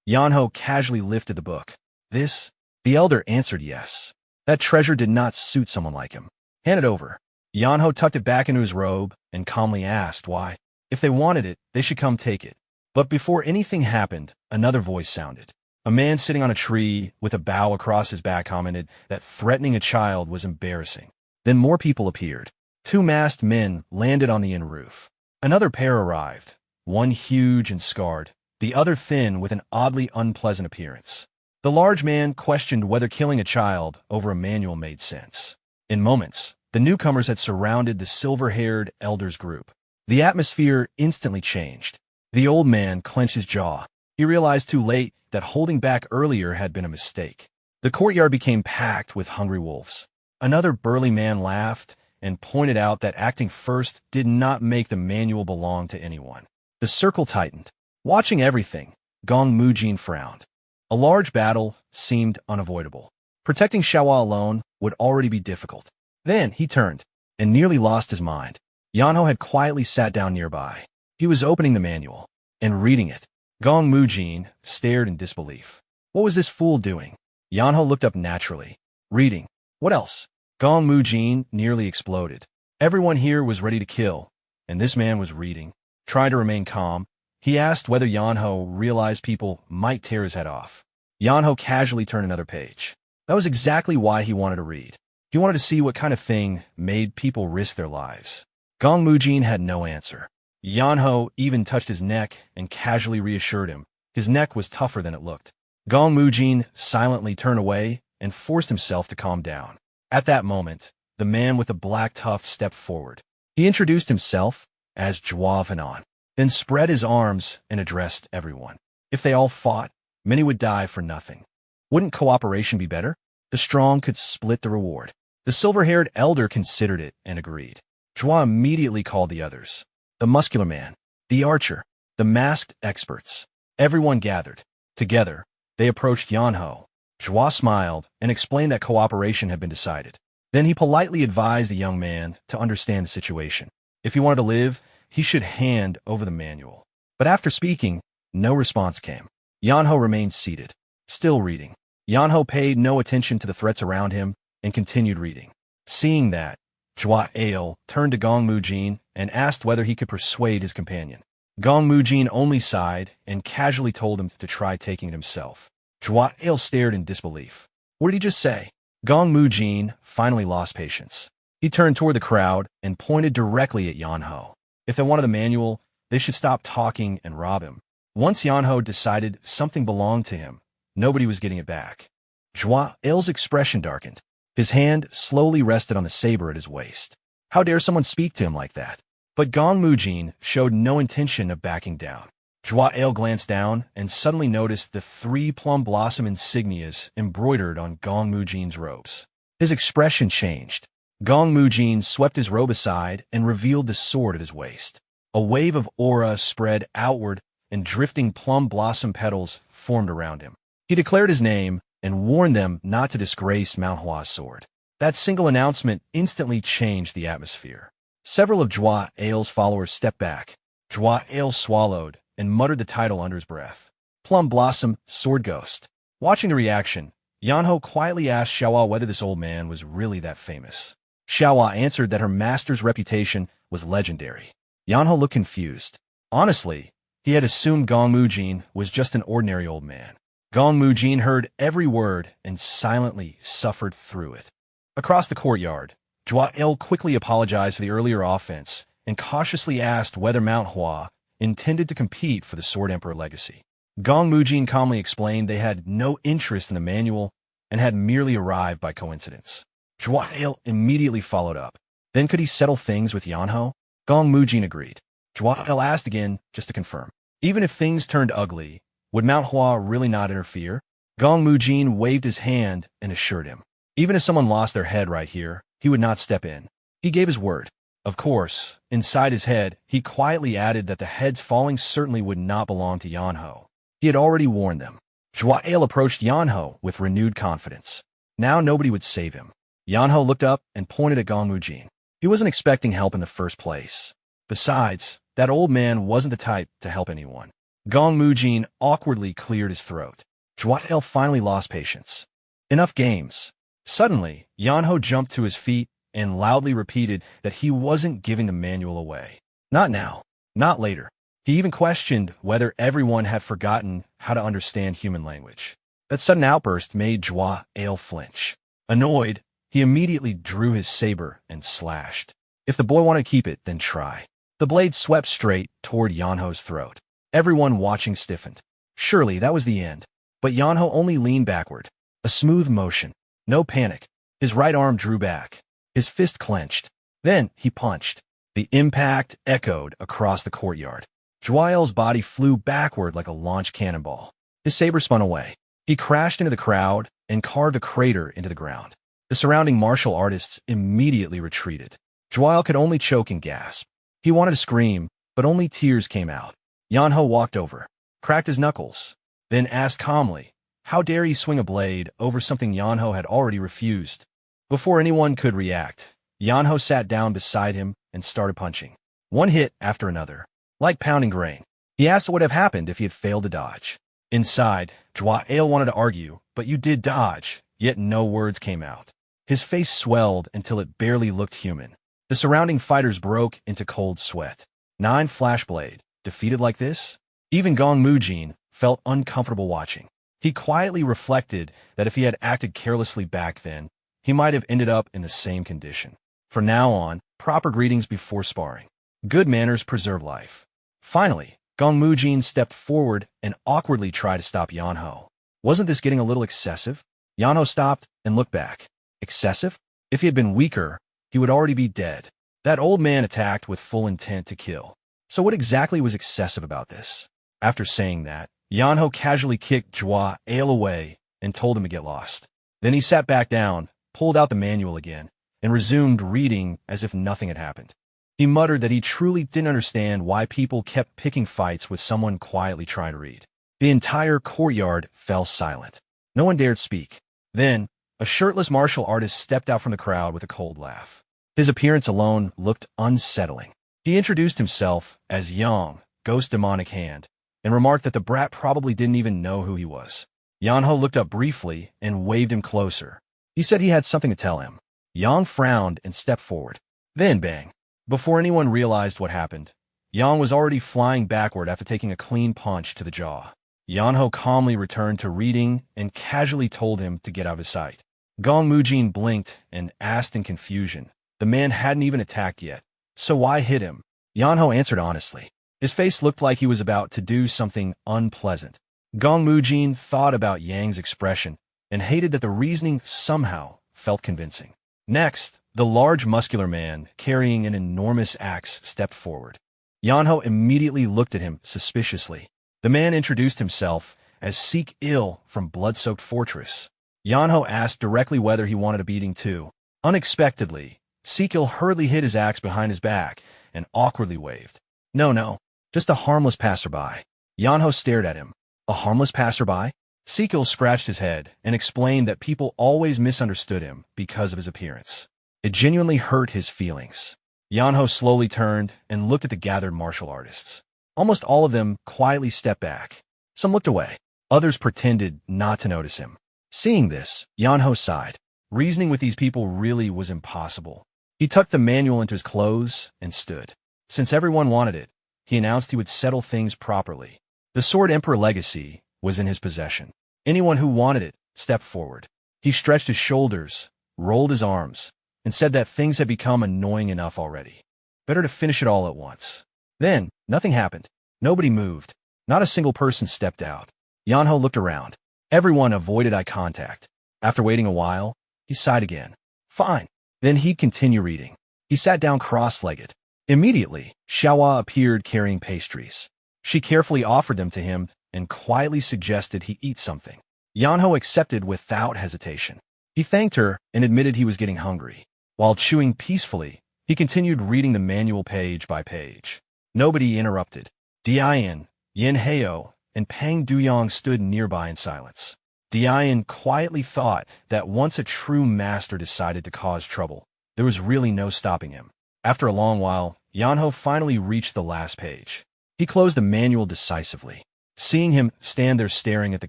Yeonho casually lifted the book. This? The elder answered yes. That treasure did not suit someone like him. Hand it over. Yeonho tucked it back into his robe and calmly asked why. If they wanted it, they should come take it. But before anything happened, another voice sounded. A man sitting on a tree with a bough across his back commented that threatening a child was embarrassing. Then more people appeared. 2 masked men landed on the inn roof. Another pair arrived, one huge and scarred, the other thin with an oddly unpleasant appearance. The large man questioned whether killing a child over a manual made sense. In moments, the newcomers had surrounded the silver-haired elder's group. The atmosphere instantly changed. The old man clenched his jaw. He realized too late that holding back earlier had been a mistake. The courtyard became packed with hungry wolves. Another burly man laughed and pointed out that acting first did not make the manual belong to anyone. The circle tightened. Watching everything, Gong Mujin frowned. A large battle seemed unavoidable. Protecting Xiaohua alone would already be difficult. Then he turned and nearly lost his mind. Yeonho had quietly sat down nearby. He was opening the manual and reading it. Gong Mujin stared in disbelief. What was this fool doing? Yeonho looked up naturally. Reading. What else? Gong Mujin nearly exploded. Everyone here was ready to kill, and this man was reading. Trying to remain calm, he asked whether Yeonho realized people might tear his head off. Yeonho casually turned another page. That was exactly why he wanted to read. He wanted to see what kind of thing made people risk their lives. Gong Mujin had no answer. Yeonho even touched his neck and casually reassured him. His neck was tougher than it looked. Gong Mujin silently turned away and forced himself to calm down. At that moment, the man with the black tuft stepped forward. He introduced himself as Jua Venon, then spread his arms and addressed everyone. If they all fought, many would die for nothing. Wouldn't cooperation be better? The strong could split the reward. The silver-haired elder considered it and agreed. Jua immediately called the others. The muscular man, the archer, the masked experts. Everyone gathered. Together, they approached Yeonho. Jua smiled and explained that cooperation had been decided. Then he politely advised the young man to understand the situation. If he wanted to live, he should hand over the manual. But after speaking, no response came. Yeonho remained seated, still reading. Yeonho paid no attention to the threats around him and continued reading. Seeing that, Jua Ale turned to Gong Mujin and asked whether he could persuade his companion. Gong Mujin only sighed and casually told him to try taking it himself. Jua Ale stared in disbelief. What did he just say? Gong Mujin finally lost patience. He turned toward the crowd and pointed directly at Yeonho. If they wanted the manual, they should stop talking and rob him. Once Yeonho decided something belonged to him, nobody was getting it back. Jua Ale's expression darkened. His hand slowly rested on the saber at his waist. How dare someone speak to him like that? But Gong Mujin showed no intention of backing down. Jua Ale glanced down and suddenly noticed the 3 plum blossom insignias embroidered on Gong Mujin's robes. His expression changed. Gong Mujin swept his robe aside and revealed the sword at his waist. A wave of aura spread outward and drifting plum blossom petals formed around him. He declared his name and warned them not to disgrace Mount Hua's sword. That single announcement instantly changed the atmosphere. Several of Jua Ale's followers stepped back. Jua Ale swallowed and muttered the title under his breath. Plum Blossom, Sword Ghost. Watching the reaction, Yeonho quietly asked Xiaohua whether this old man was really that famous. Xiaohua answered that her master's reputation was legendary. Yeonho looked confused. Honestly, he had assumed Gong Mujin was just an ordinary old man. Gong Mujin heard every word and silently suffered through it. Across the courtyard, Jua Ale quickly apologized for the earlier offense and cautiously asked whether Mount Hua intended to compete for the Sword Emperor legacy. Gong Mujin calmly explained they had no interest in the manual and had merely arrived by coincidence. Zhuo immediately followed up. Then could he settle things with Yeonho? Gong Mujin agreed. Zhuo asked again, just to confirm. Even if things turned ugly, would Mount Hua really not interfere? Gong Mujin waved his hand and assured him. Even if someone lost their head right here, he would not step in. He gave his word. Of course, inside his head, he quietly added that the heads falling certainly would not belong to Yeonho. He had already warned them. Zhuo approached Yeonho with renewed confidence. Now nobody would save him. Yeonho looked up and pointed at Gong Mujin. He wasn't expecting help in the first place. Besides, that old man wasn't the type to help anyone. Gong Mujin awkwardly cleared his throat. Zhuo finally lost patience. Enough games. Suddenly, Yeonho jumped to his feet and loudly repeated that he wasn't giving the manual away. Not now. Not later. He even questioned whether everyone had forgotten how to understand human language. That sudden outburst made Zhuo flinch. Annoyed, he immediately drew his saber and slashed. If the boy wanted to keep it, then try. The blade swept straight toward Yeonho's throat. Everyone watching stiffened. Surely that was the end. But Yeonho only leaned backward. A smooth motion. No panic. His right arm drew back. His fist clenched. Then he punched. The impact echoed across the courtyard. Zhuo's body flew backward like a launched cannonball. His saber spun away. He crashed into the crowd and carved a crater into the ground. The surrounding martial artists immediately retreated. Zhuo could only choke and gasp. He wanted to scream, but only tears came out. Yeonho walked over, cracked his knuckles, then asked calmly, how dare he swing a blade over something Yeonho had already refused? Before anyone could react, Yeonho sat down beside him and started punching. One hit after another, like pounding grain. He asked what would have happened if he had failed to dodge. Inside, Zhuo wanted to argue, but you did dodge, yet no words came out. His face swelled until it barely looked human. The surrounding fighters broke into cold sweat. 9 Flashblade, defeated like this? Even Gong Mujin felt uncomfortable watching. He quietly reflected that if he had acted carelessly back then, he might have ended up in the same condition. From now on, proper greetings before sparring. Good manners preserve life. Finally, Gong Mujin stepped forward and awkwardly tried to stop Yeonho. Wasn't this getting a little excessive? Yeonho stopped and looked back. Excessive? If he had been weaker, he would already be dead. That old man attacked with full intent to kill. So what exactly was excessive about this? After saying that, Yeonho casually kicked Zhuo away and told him to get lost. Then he sat back down, pulled out the manual again, and resumed reading as if nothing had happened. He muttered that he truly didn't understand why people kept picking fights with someone quietly trying to read. The entire courtyard fell silent. No one dared speak. Then, a shirtless martial artist stepped out from the crowd with a cold laugh. His appearance alone looked unsettling. He introduced himself as Yang, Ghost Demonic Hand, and remarked that the brat probably didn't even know who he was. Yeonho looked up briefly and waved him closer. He said he had something to tell him. Yang frowned and stepped forward. Then bang. Before anyone realized what happened, Yang was already flying backward after taking a clean punch to the jaw. Yeonho calmly returned to reading and casually told him to get out of his sight. Gong Mujin blinked and asked in confusion. The man hadn't even attacked yet, so why hit him? Yeonho answered honestly. His face looked like he was about to do something unpleasant. Gong Mujin thought about Yang's expression and hated that the reasoning somehow felt convincing. Next, the large muscular man carrying an enormous axe stepped forward. Yeonho immediately looked at him suspiciously. The man introduced himself as Seek Il from Blood-Soaked Fortress. Yeonho asked directly whether he wanted a beating too. Unexpectedly, Seek Il hurriedly hid his axe behind his back and awkwardly waved. No, just a harmless passerby. Yeonho stared at him. A harmless passerby? Seek Il scratched his head and explained that people always misunderstood him because of his appearance. It genuinely hurt his feelings. Yeonho slowly turned and looked at the gathered martial artists. Almost all of them quietly stepped back. Some looked away. Others pretended not to notice him. Seeing this, Yeonho sighed. Reasoning with these people really was impossible. He tucked the manual into his clothes and stood. Since everyone wanted it, he announced he would settle things properly. The Sword Emperor legacy was in his possession. Anyone who wanted it stepped forward. He stretched his shoulders, rolled his arms, and said that things had become annoying enough already. Better to finish it all at once. Then, nothing happened. Nobody moved. Not a single person stepped out. Yeonho looked around. Everyone avoided eye contact. After waiting a while, he sighed again. Fine. Then he'd continue reading. He sat down cross-legged. Immediately, Xiaohua appeared carrying pastries. She carefully offered them to him and quietly suggested he eat something. Yeonho accepted without hesitation. He thanked her and admitted he was getting hungry. While chewing peacefully, he continued reading the manual page by page. Nobody interrupted. Dian, Yeonho, and Pang Duyong stood nearby in silence. Dian quietly thought that once a true master decided to cause trouble, there was really no stopping him. After a long while, Yeonho finally reached the last page. He closed the manual decisively. Seeing him stand there staring at the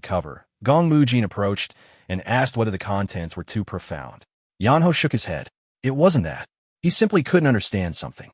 cover, Gong Mujin approached and asked whether the contents were too profound. Yeonho shook his head. It wasn't that. He simply couldn't understand something.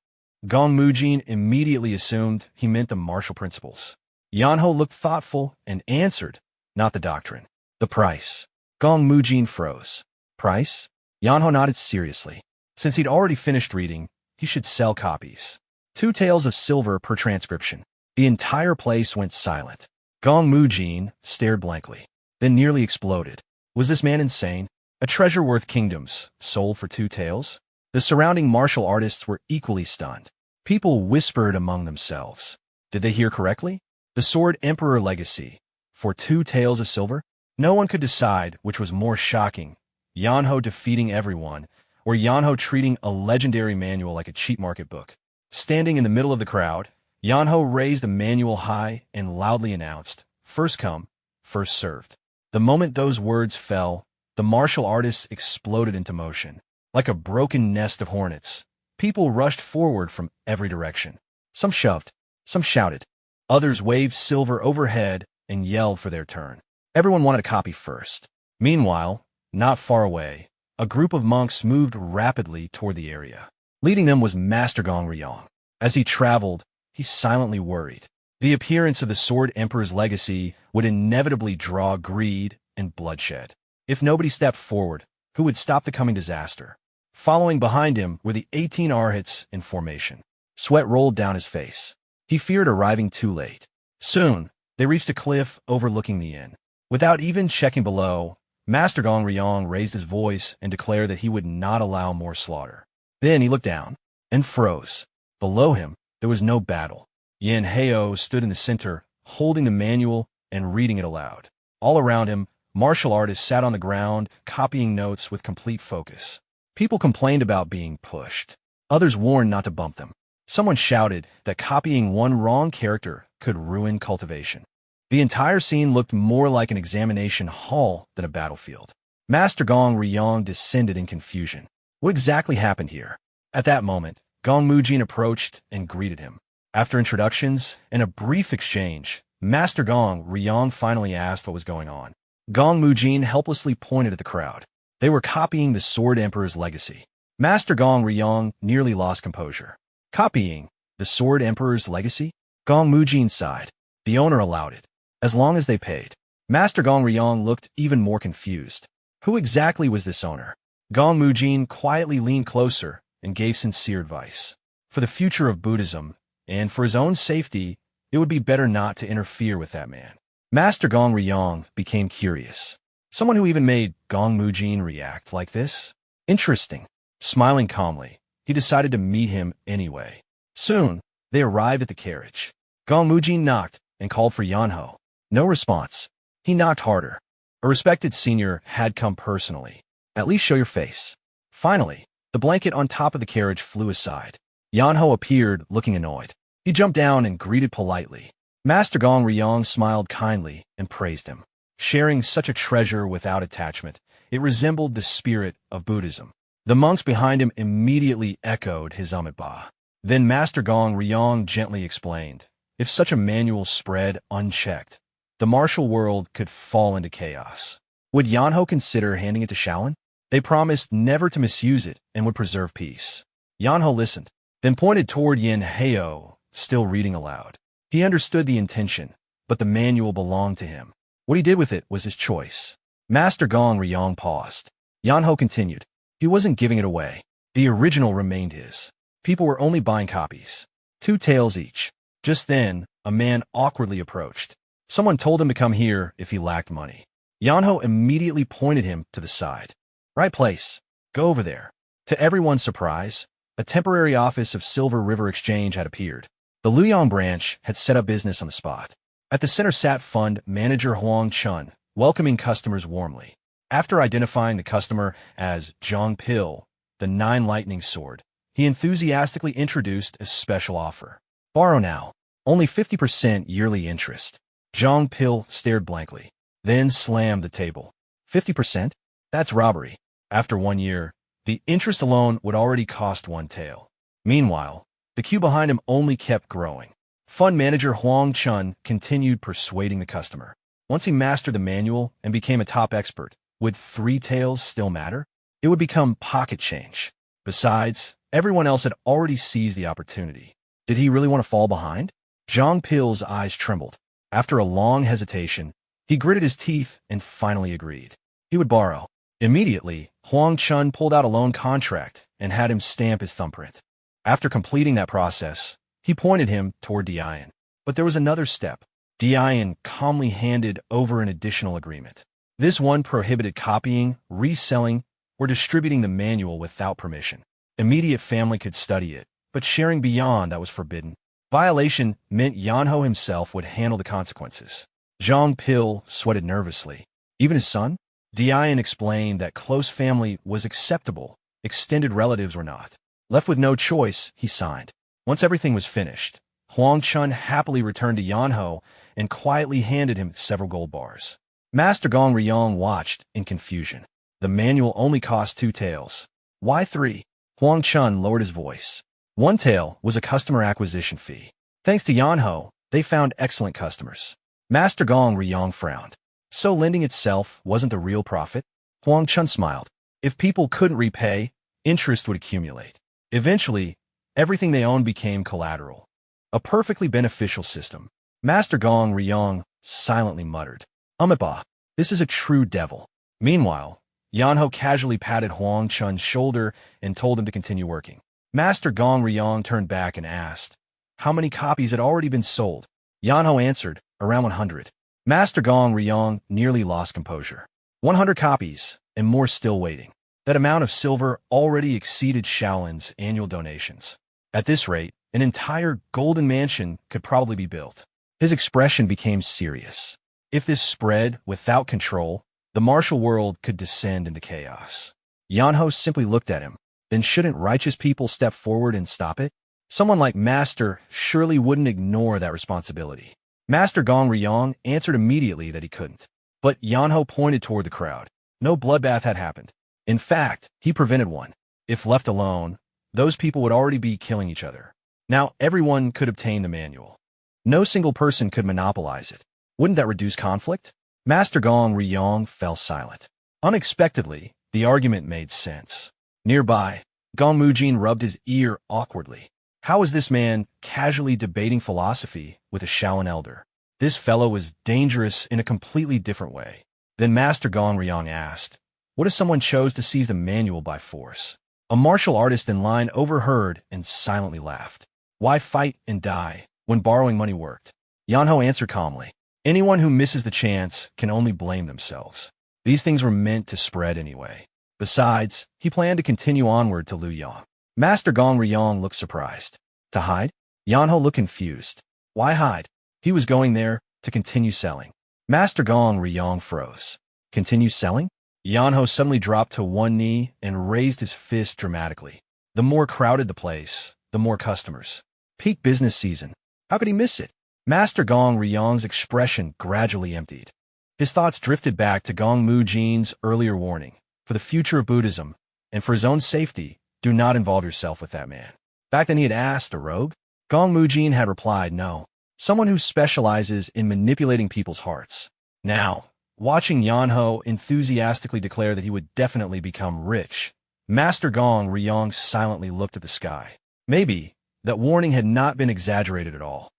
Gong Mujin immediately assumed he meant the martial principles. Yeonho looked thoughtful and answered, not the doctrine. The price. Gong Mujin froze. Price? Yeonho nodded seriously. Since he'd already finished reading, he should sell copies. 2 taels of silver per transcription. The entire place went silent. Gong Mujin stared blankly, then nearly exploded. Was this man insane? A treasure worth kingdoms, sold for 2 taels? The surrounding martial artists were equally stunned. People whispered among themselves. Did they hear correctly? The Sword Emperor Legacy. For 2 taels of silver? No one could decide which was more shocking, Yeonho defeating everyone, or Yeonho treating a legendary manual like a cheap market book. Standing in the middle of the crowd, Yeonho raised the manual high and loudly announced, first come, first served. The moment those words fell, the martial artists exploded into motion. Like a broken nest of hornets, people rushed forward from every direction. Some shoved, some shouted. Others waved silver overhead and yelled for their turn. Everyone wanted a copy first. Meanwhile, not far away, a group of monks moved rapidly toward the area. Leading them was Master Gong Ryong. As he traveled, he silently worried. The appearance of the Sword Emperor's legacy would inevitably draw greed and bloodshed. If nobody stepped forward, who would stop the coming disaster? Following behind him were the 18 Arhats in formation. Sweat rolled down his face. He feared arriving too late. Soon, they reached a cliff overlooking the inn. Without even checking below, Master Gong Ryong raised his voice and declared that he would not allow more slaughter. Then he looked down and froze. Below him, there was no battle. Yeonho stood in the center, holding the manual and reading it aloud. All around him, martial artists sat on the ground, copying notes with complete focus. People complained about being pushed. Others warned not to bump them. Someone shouted that copying one wrong character could ruin cultivation. The entire scene looked more like an examination hall than a battlefield. Master Gong Ryong descended in confusion. What exactly happened here? At that moment, Gong Mujin approached and greeted him. After introductions and a brief exchange, Master Gong Ryong finally asked what was going on. Gong Mujin helplessly pointed at the crowd. They were copying the Sword Emperor's legacy. Master Gong Ryong nearly lost composure. Copying the Sword Emperor's legacy? Gong Mujin sighed. The owner allowed it, as long as they paid. Master Gong Ryong looked even more confused. Who exactly was this owner? Gong Mujin quietly leaned closer and gave sincere advice. For the future of Buddhism, and for his own safety, it would be better not to interfere with that man. Master Gong Ryong became curious. Someone who even made Gong Mujin react like this? Interesting. Smiling calmly, he decided to meet him anyway. Soon, they arrived at the carriage. Gong Mujin knocked and called for Yeonho. No response. He knocked harder. A respected senior had come personally. At least show your face. Finally, the blanket on top of the carriage flew aside. Yeonho appeared, looking annoyed. He jumped down and greeted politely. Master Gong Ryong smiled kindly and praised him. Sharing such a treasure without attachment, it resembled the spirit of Buddhism. The monks behind him immediately echoed his Amitabha. Then Master Gong Ryong gently explained, if such a manual spread unchecked, the martial world could fall into chaos. Would Yeonho consider handing it to Shaolin? They promised never to misuse it and would preserve peace. Yeonho listened, then pointed toward Yeonho, still reading aloud. He understood the intention, but the manual belonged to him. What he did with it was his choice. Master Gong Ryong paused. Yeonho continued. He wasn't giving it away. The original remained his. People were only buying copies. 2 taels each. Just then, a man awkwardly approached. Someone told him to come here if he lacked money. Yeonho immediately pointed him to the side. Right place. Go over there. To everyone's surprise, a temporary office of Silver River Exchange had appeared. The Luoyang branch had set up business on the spot. At the center sat fund manager Huang Chun, welcoming customers warmly. After identifying the customer as Zhang Pil, the Nine Lightning Sword, he enthusiastically introduced a special offer. Borrow now. Only 50% yearly interest. Zhang Pil stared blankly, then slammed the table. 50%? That's robbery. After 1 year, the interest alone would already cost 1 tael. Meanwhile, the queue behind him only kept growing. Fund manager Huang Chun continued persuading the customer. Once he mastered the manual and became a top expert, would 3 taels still matter? It would become pocket change. Besides, everyone else had already seized the opportunity. Did he really want to fall behind? Zhang Pil's eyes trembled. After a long hesitation, he gritted his teeth and finally agreed. He would borrow. Immediately, Huang Chun pulled out a loan contract and had him stamp his thumbprint. After completing that process, he pointed him toward Dian. But there was another step. Dian calmly handed over an additional agreement. This one prohibited copying, reselling, or distributing the manual without permission. Immediate family could study it, but sharing beyond that was forbidden. Violation meant Yeonho himself would handle the consequences. Zhang Pil sweated nervously. Even his son? Dian explained that close family was acceptable, extended relatives were not. Left with no choice, he signed. Once everything was finished, Huang Chun happily returned to Yeonho and quietly handed him several gold bars. Master Gong Ryong watched in confusion. The manual only cost 2 taels. Why 3? Huang Chun lowered his voice. 1 tael was a customer acquisition fee. Thanks to Yeonho, they found excellent customers. Master Gong Ryong frowned. So lending itself wasn't the real profit? Huang Chun smiled. If people couldn't repay, interest would accumulate. Eventually, everything they owned became collateral. A perfectly beneficial system. Master Gong Ryong silently muttered. Bah, this is a true devil. Meanwhile, Yeonho casually patted Huang Chun's shoulder and told him to continue working. Master Gong Ryong turned back and asked, how many copies had already been sold? Yeonho answered, around 100. Master Gong Ryong nearly lost composure. 100 copies, and more still waiting. That amount of silver already exceeded Shaolin's annual donations. At this rate, an entire golden mansion could probably be built. His expression became serious. If this spread without control, the martial world could descend into chaos. Yeonho simply looked at him. Then shouldn't righteous people step forward and stop it? Someone like Master surely wouldn't ignore that responsibility. Master Gong Ryong answered immediately that he couldn't. But Yeonho pointed toward the crowd. No bloodbath had happened. In fact, he prevented one. If left alone, those people would already be killing each other. Now everyone could obtain the manual. No single person could monopolize it. Wouldn't that reduce conflict? Master Gong Ryong fell silent. Unexpectedly, the argument made sense. Nearby, Gong Mujin rubbed his ear awkwardly. How was this man casually debating philosophy with a Shaolin elder? This fellow was dangerous in a completely different way. Then Master Gong Ryong asked, what if someone chose to seize the manual by force? A martial artist in line overheard and silently laughed. Why fight and die when borrowing money worked? Yeonho answered calmly. Anyone who misses the chance can only blame themselves. These things were meant to spread anyway. Besides, he planned to continue onward to Luoyang. Master Gong Ryong looked surprised. To hide? Yeonho looked confused. Why hide? He was going there to continue selling. Master Gong Ryong froze. Continue selling? Yeonho suddenly dropped to one knee and raised his fist dramatically. The more crowded the place, the more customers. Peak business season. How could he miss it? Master Gong Ryong's expression gradually emptied. His thoughts drifted back to Gong Mujin's earlier warning. For the future of Buddhism, and for his own safety, do not involve yourself with that man. Back then he had asked a rogue. Gong Mujin had replied no. Someone who specializes in manipulating people's hearts. Now, watching Yeonho enthusiastically declare that he would definitely become rich, Master Gong Ryong silently looked at the sky. Maybe that warning had not been exaggerated at all.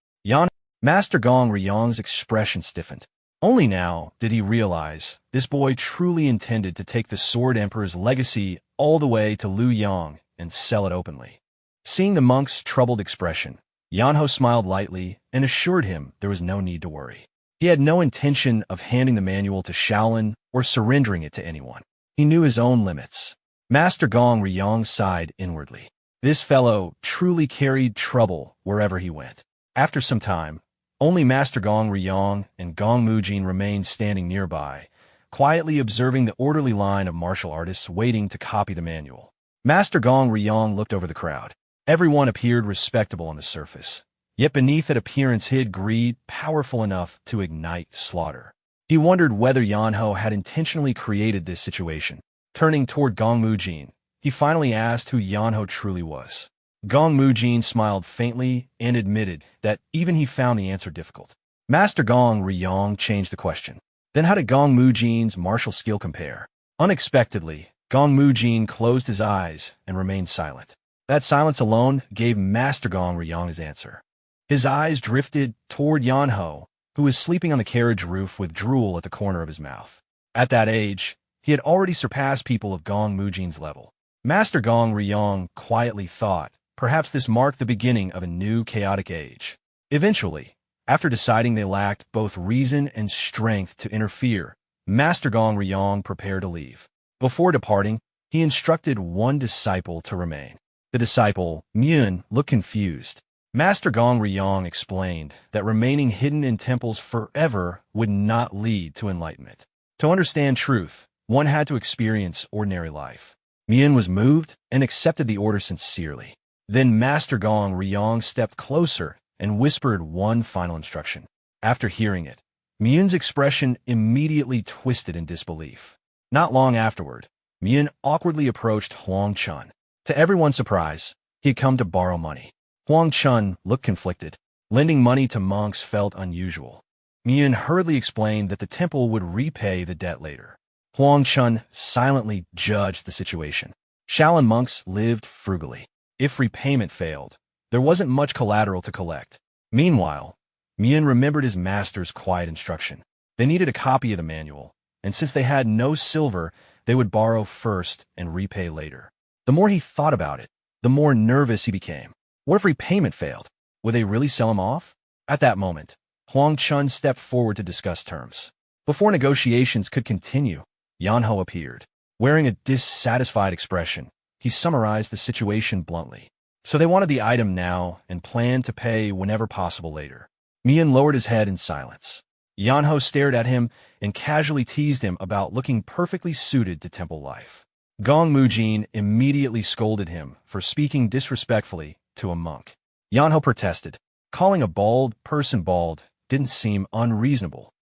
Master Gong Ryong's expression stiffened. Only now did he realize this boy truly intended to take the Sword Emperor's legacy all the way to Luoyang and sell it openly. Seeing the monk's troubled expression, Yeonho smiled lightly and assured him there was no need to worry. He had no intention of handing the manual to Shaolin or surrendering it to anyone. He knew his own limits. Master Gong Ryong sighed inwardly. This fellow truly carried trouble wherever he went. After some time, only Master Gong Ryong and Gong Mujin remained standing nearby, quietly observing the orderly line of martial artists waiting to copy the manual. Master Gong Ryong looked over the crowd. Everyone appeared respectable on the surface, yet beneath that appearance hid greed powerful enough to ignite slaughter. He wondered whether Yeonho had intentionally created this situation. Turning toward Gong Mujin, he finally asked who Yeonho truly was. Gong Mujin smiled faintly and admitted that even he found the answer difficult. Master Gong Ryong changed the question. Then how did Gong Mujin's martial skill compare? Unexpectedly, Gong Mujin closed his eyes and remained silent. That silence alone gave Master Gong Ryong his answer. His eyes drifted toward Yeonho, who was sleeping on the carriage roof with drool at the corner of his mouth. At that age, he had already surpassed people of Gong Mujin's level. Master Gong Ryong quietly thought, perhaps this marked the beginning of a new chaotic age. Eventually, after deciding they lacked both reason and strength to interfere, Master Gong Ryong prepared to leave. Before departing, he instructed one disciple to remain. The disciple, Myun, looked confused. Master Gong Ryong explained that remaining hidden in temples forever would not lead to enlightenment. To understand truth, one had to experience ordinary life. Myun was moved and accepted the order sincerely. Then Master Gong Ryong stepped closer and whispered one final instruction. After hearing it, Myun's expression immediately twisted in disbelief. Not long afterward, Myun awkwardly approached Huang Chun. To everyone's surprise, he had come to borrow money. Huang Chun looked conflicted. Lending money to monks felt unusual. Myun hurriedly explained that the temple would repay the debt later. Huang Chun silently judged the situation. Shaolin monks lived frugally. If repayment failed, there wasn't much collateral to collect. Meanwhile, Myun remembered his master's quiet instruction. They needed a copy of the manual, and since they had no silver, they would borrow first and repay later. The more he thought about it, the more nervous he became. What if repayment failed? Would they really sell him off? At that moment, Huang Chun stepped forward to discuss terms. Before negotiations could continue, Yeonho appeared. Wearing a dissatisfied expression, he summarized the situation bluntly. So they wanted the item now and planned to pay whenever possible later. Myun lowered his head in silence. Yeonho stared at him and casually teased him about looking perfectly suited to temple life. Gong Mujin immediately scolded him for speaking disrespectfully to a monk. Yeonho protested. Calling a bald person bald didn't seem unreasonable.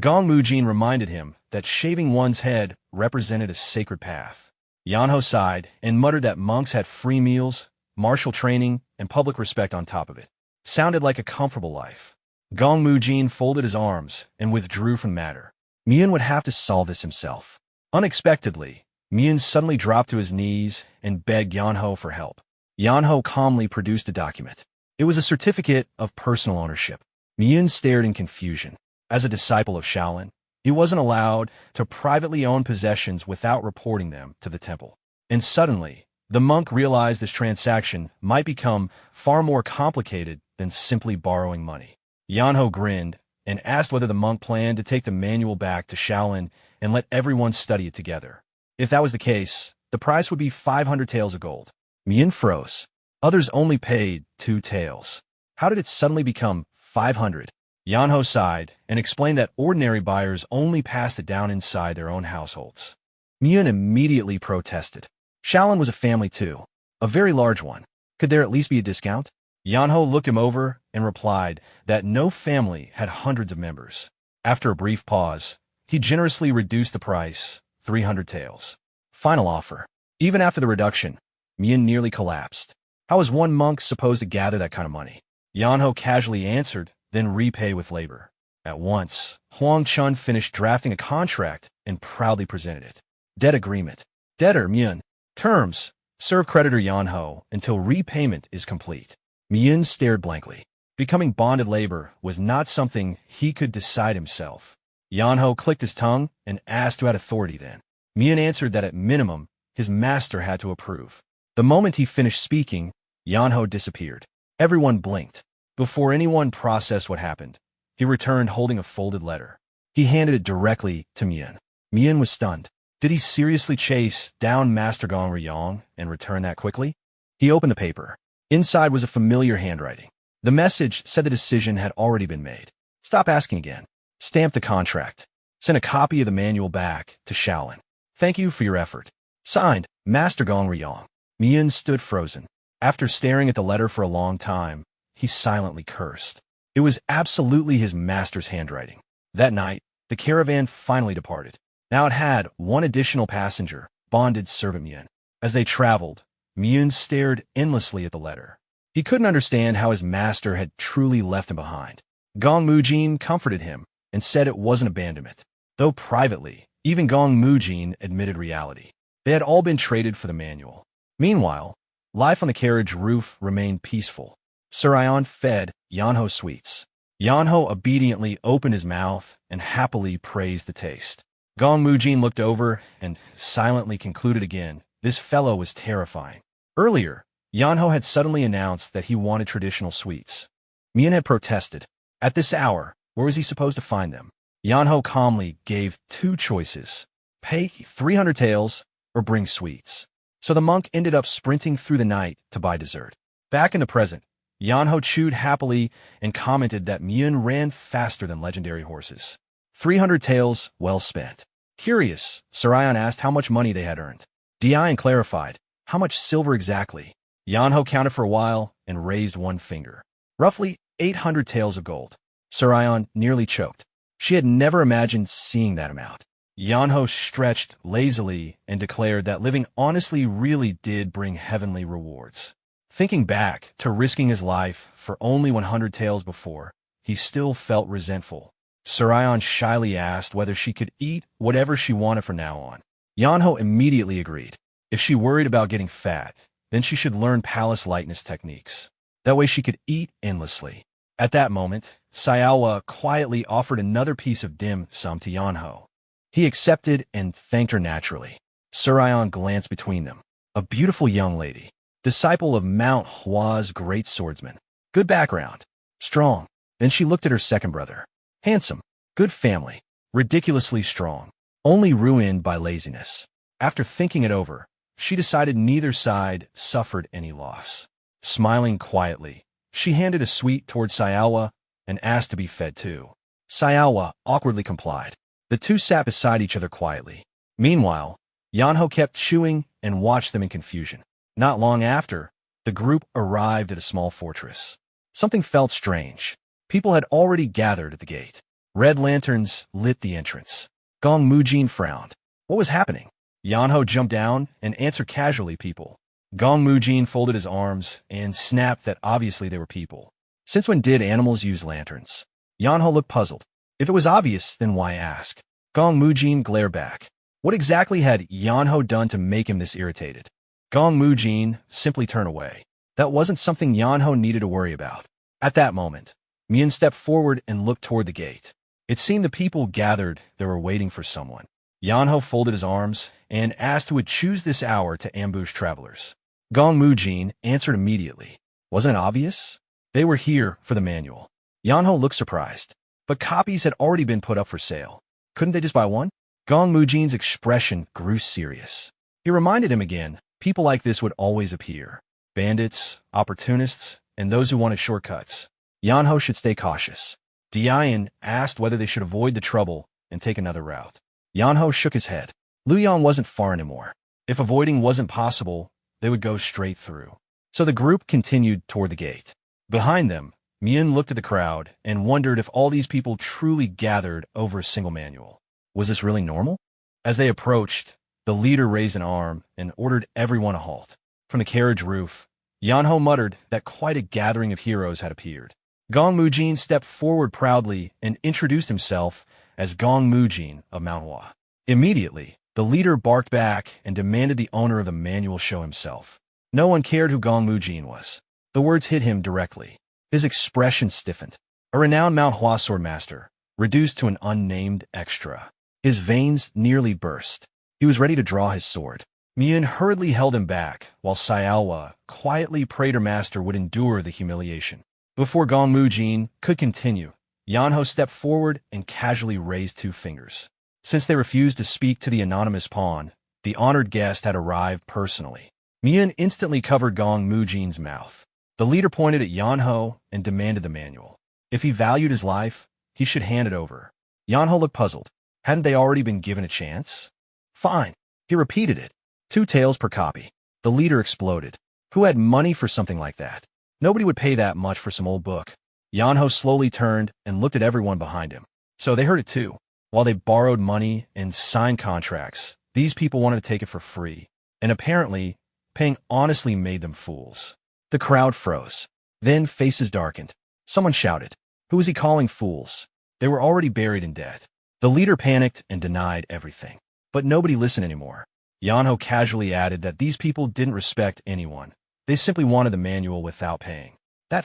Gong Mujin reminded him that shaving one's head represented a sacred path. Yeonho sighed and muttered that monks had free meals, martial training, and public respect on top of it. Sounded like a comfortable life. Gong Mujin folded his arms and withdrew from the matter. Myun would have to solve this himself. Unexpectedly, Myun suddenly dropped to his knees and begged Yeonho for help. Yeonho calmly produced a document. It was a certificate of personal ownership. Myun stared in confusion. As a disciple of Shaolin, he wasn't allowed to privately own possessions without reporting them to the temple. And suddenly, the monk realized this transaction might become far more complicated than simply borrowing money. Yeonho grinned and asked whether the monk planned to take the manual back to Shaolin and let everyone study it together. If that was the case, the price would be 500 taels of gold. Myun froze. Others only paid 2 taels. How did it suddenly become 500? Yeonho sighed and explained that ordinary buyers only passed it down inside their own households. Myun immediately protested. Shaolin was a family too, a very large one. Could there at least be a discount? Yeonho looked him over and replied that no family had hundreds of members. After a brief pause, he generously reduced the price, 300 taels. Final offer. Even after the reduction, Myun nearly collapsed. How was one monk supposed to gather that kind of money? Yeonho casually answered, then repay with labor. At once, Huang Chun finished drafting a contract and proudly presented it. Debt agreement. Debtor Myun. Terms. Serve creditor Yeonho until repayment is complete. Myun stared blankly. Becoming bonded labor was not something he could decide himself. Yeonho clicked his tongue and asked who had authority then. Myun answered that at minimum, his master had to approve. The moment he finished speaking, Yeonho disappeared. Everyone blinked. Before anyone processed what happened, he returned holding a folded letter. He handed it directly to Mian. Mian was stunned. Did he seriously chase down Master Gong Ryong and return that quickly? He opened the paper. Inside was a familiar handwriting. The message said the decision had already been made. Stop asking again. Stamp the contract. Send a copy of the manual back to Shaolin. Thank you for your effort. Signed, Master Gong Ryong. Mian stood frozen. After staring at the letter for a long time, he silently cursed. It was absolutely his master's handwriting. That night, the caravan finally departed. Now it had one additional passenger, bonded servant Mian. As they traveled, Mian stared endlessly at the letter. He couldn't understand how his master had truly left him behind. Gong Mujin comforted him and said it wasn't abandonment. Though privately, even Gong Mujin admitted reality. They had all been traded for the manual. Meanwhile, life on the carriage roof remained peaceful. Surion fed Yeonho sweets. Yeonho obediently opened his mouth and happily praised the taste. Gong Mujin looked over and silently concluded again, this fellow was terrifying. Earlier, Yeonho had suddenly announced that he wanted traditional sweets. Mian had protested. At this hour, where was he supposed to find them? Yeonho calmly gave two choices. Pay 300 taels or bring sweets. So the monk ended up sprinting through the night to buy dessert. Back in the present, Yeonho chewed happily and commented that Mian ran faster than legendary horses. 300 taels well spent. Curious, Surion asked how much money they had earned. Dian clarified, how much silver exactly? Yeonho counted for a while and raised one finger. Roughly 800 taels of gold. Surion nearly choked. She had never imagined seeing that amount. Yeonho stretched lazily and declared that living honestly really did bring heavenly rewards. Thinking back to risking his life for only 100 taels before, he still felt resentful. Surion shyly asked whether she could eat whatever she wanted from now on. Yeonho immediately agreed. If she worried about getting fat, then she should learn palace lightness techniques. That way she could eat endlessly. At that moment, Sayawa quietly offered another piece of dim sum to Yeonho. He accepted and thanked her naturally. Surion glanced between them. A beautiful young lady, disciple of Mount Hua's great swordsman. Good background. Strong. Then she looked at her second brother. Handsome. Good family. Ridiculously strong. Only ruined by laziness. After thinking it over, she decided neither side suffered any loss. Smiling quietly, she handed a sweet toward Sayawa and asked to be fed too. Sayawa awkwardly complied. The two sat beside each other quietly. Meanwhile, Yeonho kept chewing and watched them in confusion. Not long after, the group arrived at a small fortress. Something felt strange. People had already gathered at the gate. Red lanterns lit the entrance. Gong Mujin frowned. What was happening? Yeonho jumped down and answered casually, people. Gong Mujin folded his arms and snapped that obviously they were people. Since when did animals use lanterns? Yeonho looked puzzled. If it was obvious, then why ask? Gong Mujin glared back. What exactly had Yeonho done to make him this irritated? Gong Mujin simply turned away. That wasn't something Yeonho needed to worry about. At that moment, Mian stepped forward and looked toward the gate. It seemed the people gathered there were waiting for someone. Yeonho folded his arms and asked who would choose this hour to ambush travelers. Gong Mujin answered immediately. Wasn't it obvious? They were here for the manual. Yeonho looked surprised, but copies had already been put up for sale. Couldn't they just buy one? Gong Mujin's expression grew serious. He reminded him again, people like this would always appear. Bandits, opportunists, and those who wanted shortcuts. Yeonho should stay cautious. Dian asked whether they should avoid the trouble and take another route. Yeonho shook his head. Luoyang wasn't far anymore. If avoiding wasn't possible, they would go straight through. So the group continued toward the gate. Behind them, Mian looked at the crowd and wondered if all these people truly gathered over a single manual. Was this really normal? As they approached, the leader raised an arm and ordered everyone to halt. From the carriage roof, Yeonho muttered that quite a gathering of heroes had appeared. Gong Mujin stepped forward proudly and introduced himself as Gong Mujin of Mount Hua. Immediately, the leader barked back and demanded the owner of the manual show himself. No one cared who Gong Mujin was. The words hit him directly. His expression stiffened. A renowned Mount Hua swordmaster, reduced to an unnamed extra. His veins nearly burst. He was ready to draw his sword. Mian hurriedly held him back, while Sayawa quietly prayed her master would endure the humiliation. Before Gong Mujin could continue, Yeonho stepped forward and casually raised 2 fingers. Since they refused to speak to the anonymous pawn, the honored guest had arrived personally. Mian instantly covered Gong Mujin's mouth. The leader pointed at Yeonho and demanded the manual. If he valued his life, he should hand it over. Yeonho looked puzzled. Hadn't they already been given a chance? Fine. He repeated it. 2 taels per copy. The leader exploded. Who had money for something like that? Nobody would pay that much for some old book. Yeonho slowly turned and looked at everyone behind him. So they heard it too. While they borrowed money and signed contracts, these people wanted to take it for free. And apparently, paying honestly made them fools. The crowd froze. Then faces darkened. Someone shouted. Who was he calling fools? They were already buried in debt. The leader panicked and denied everything. But nobody listened anymore. Yeonho casually added that these people didn't respect anyone. They simply wanted the manual without paying. That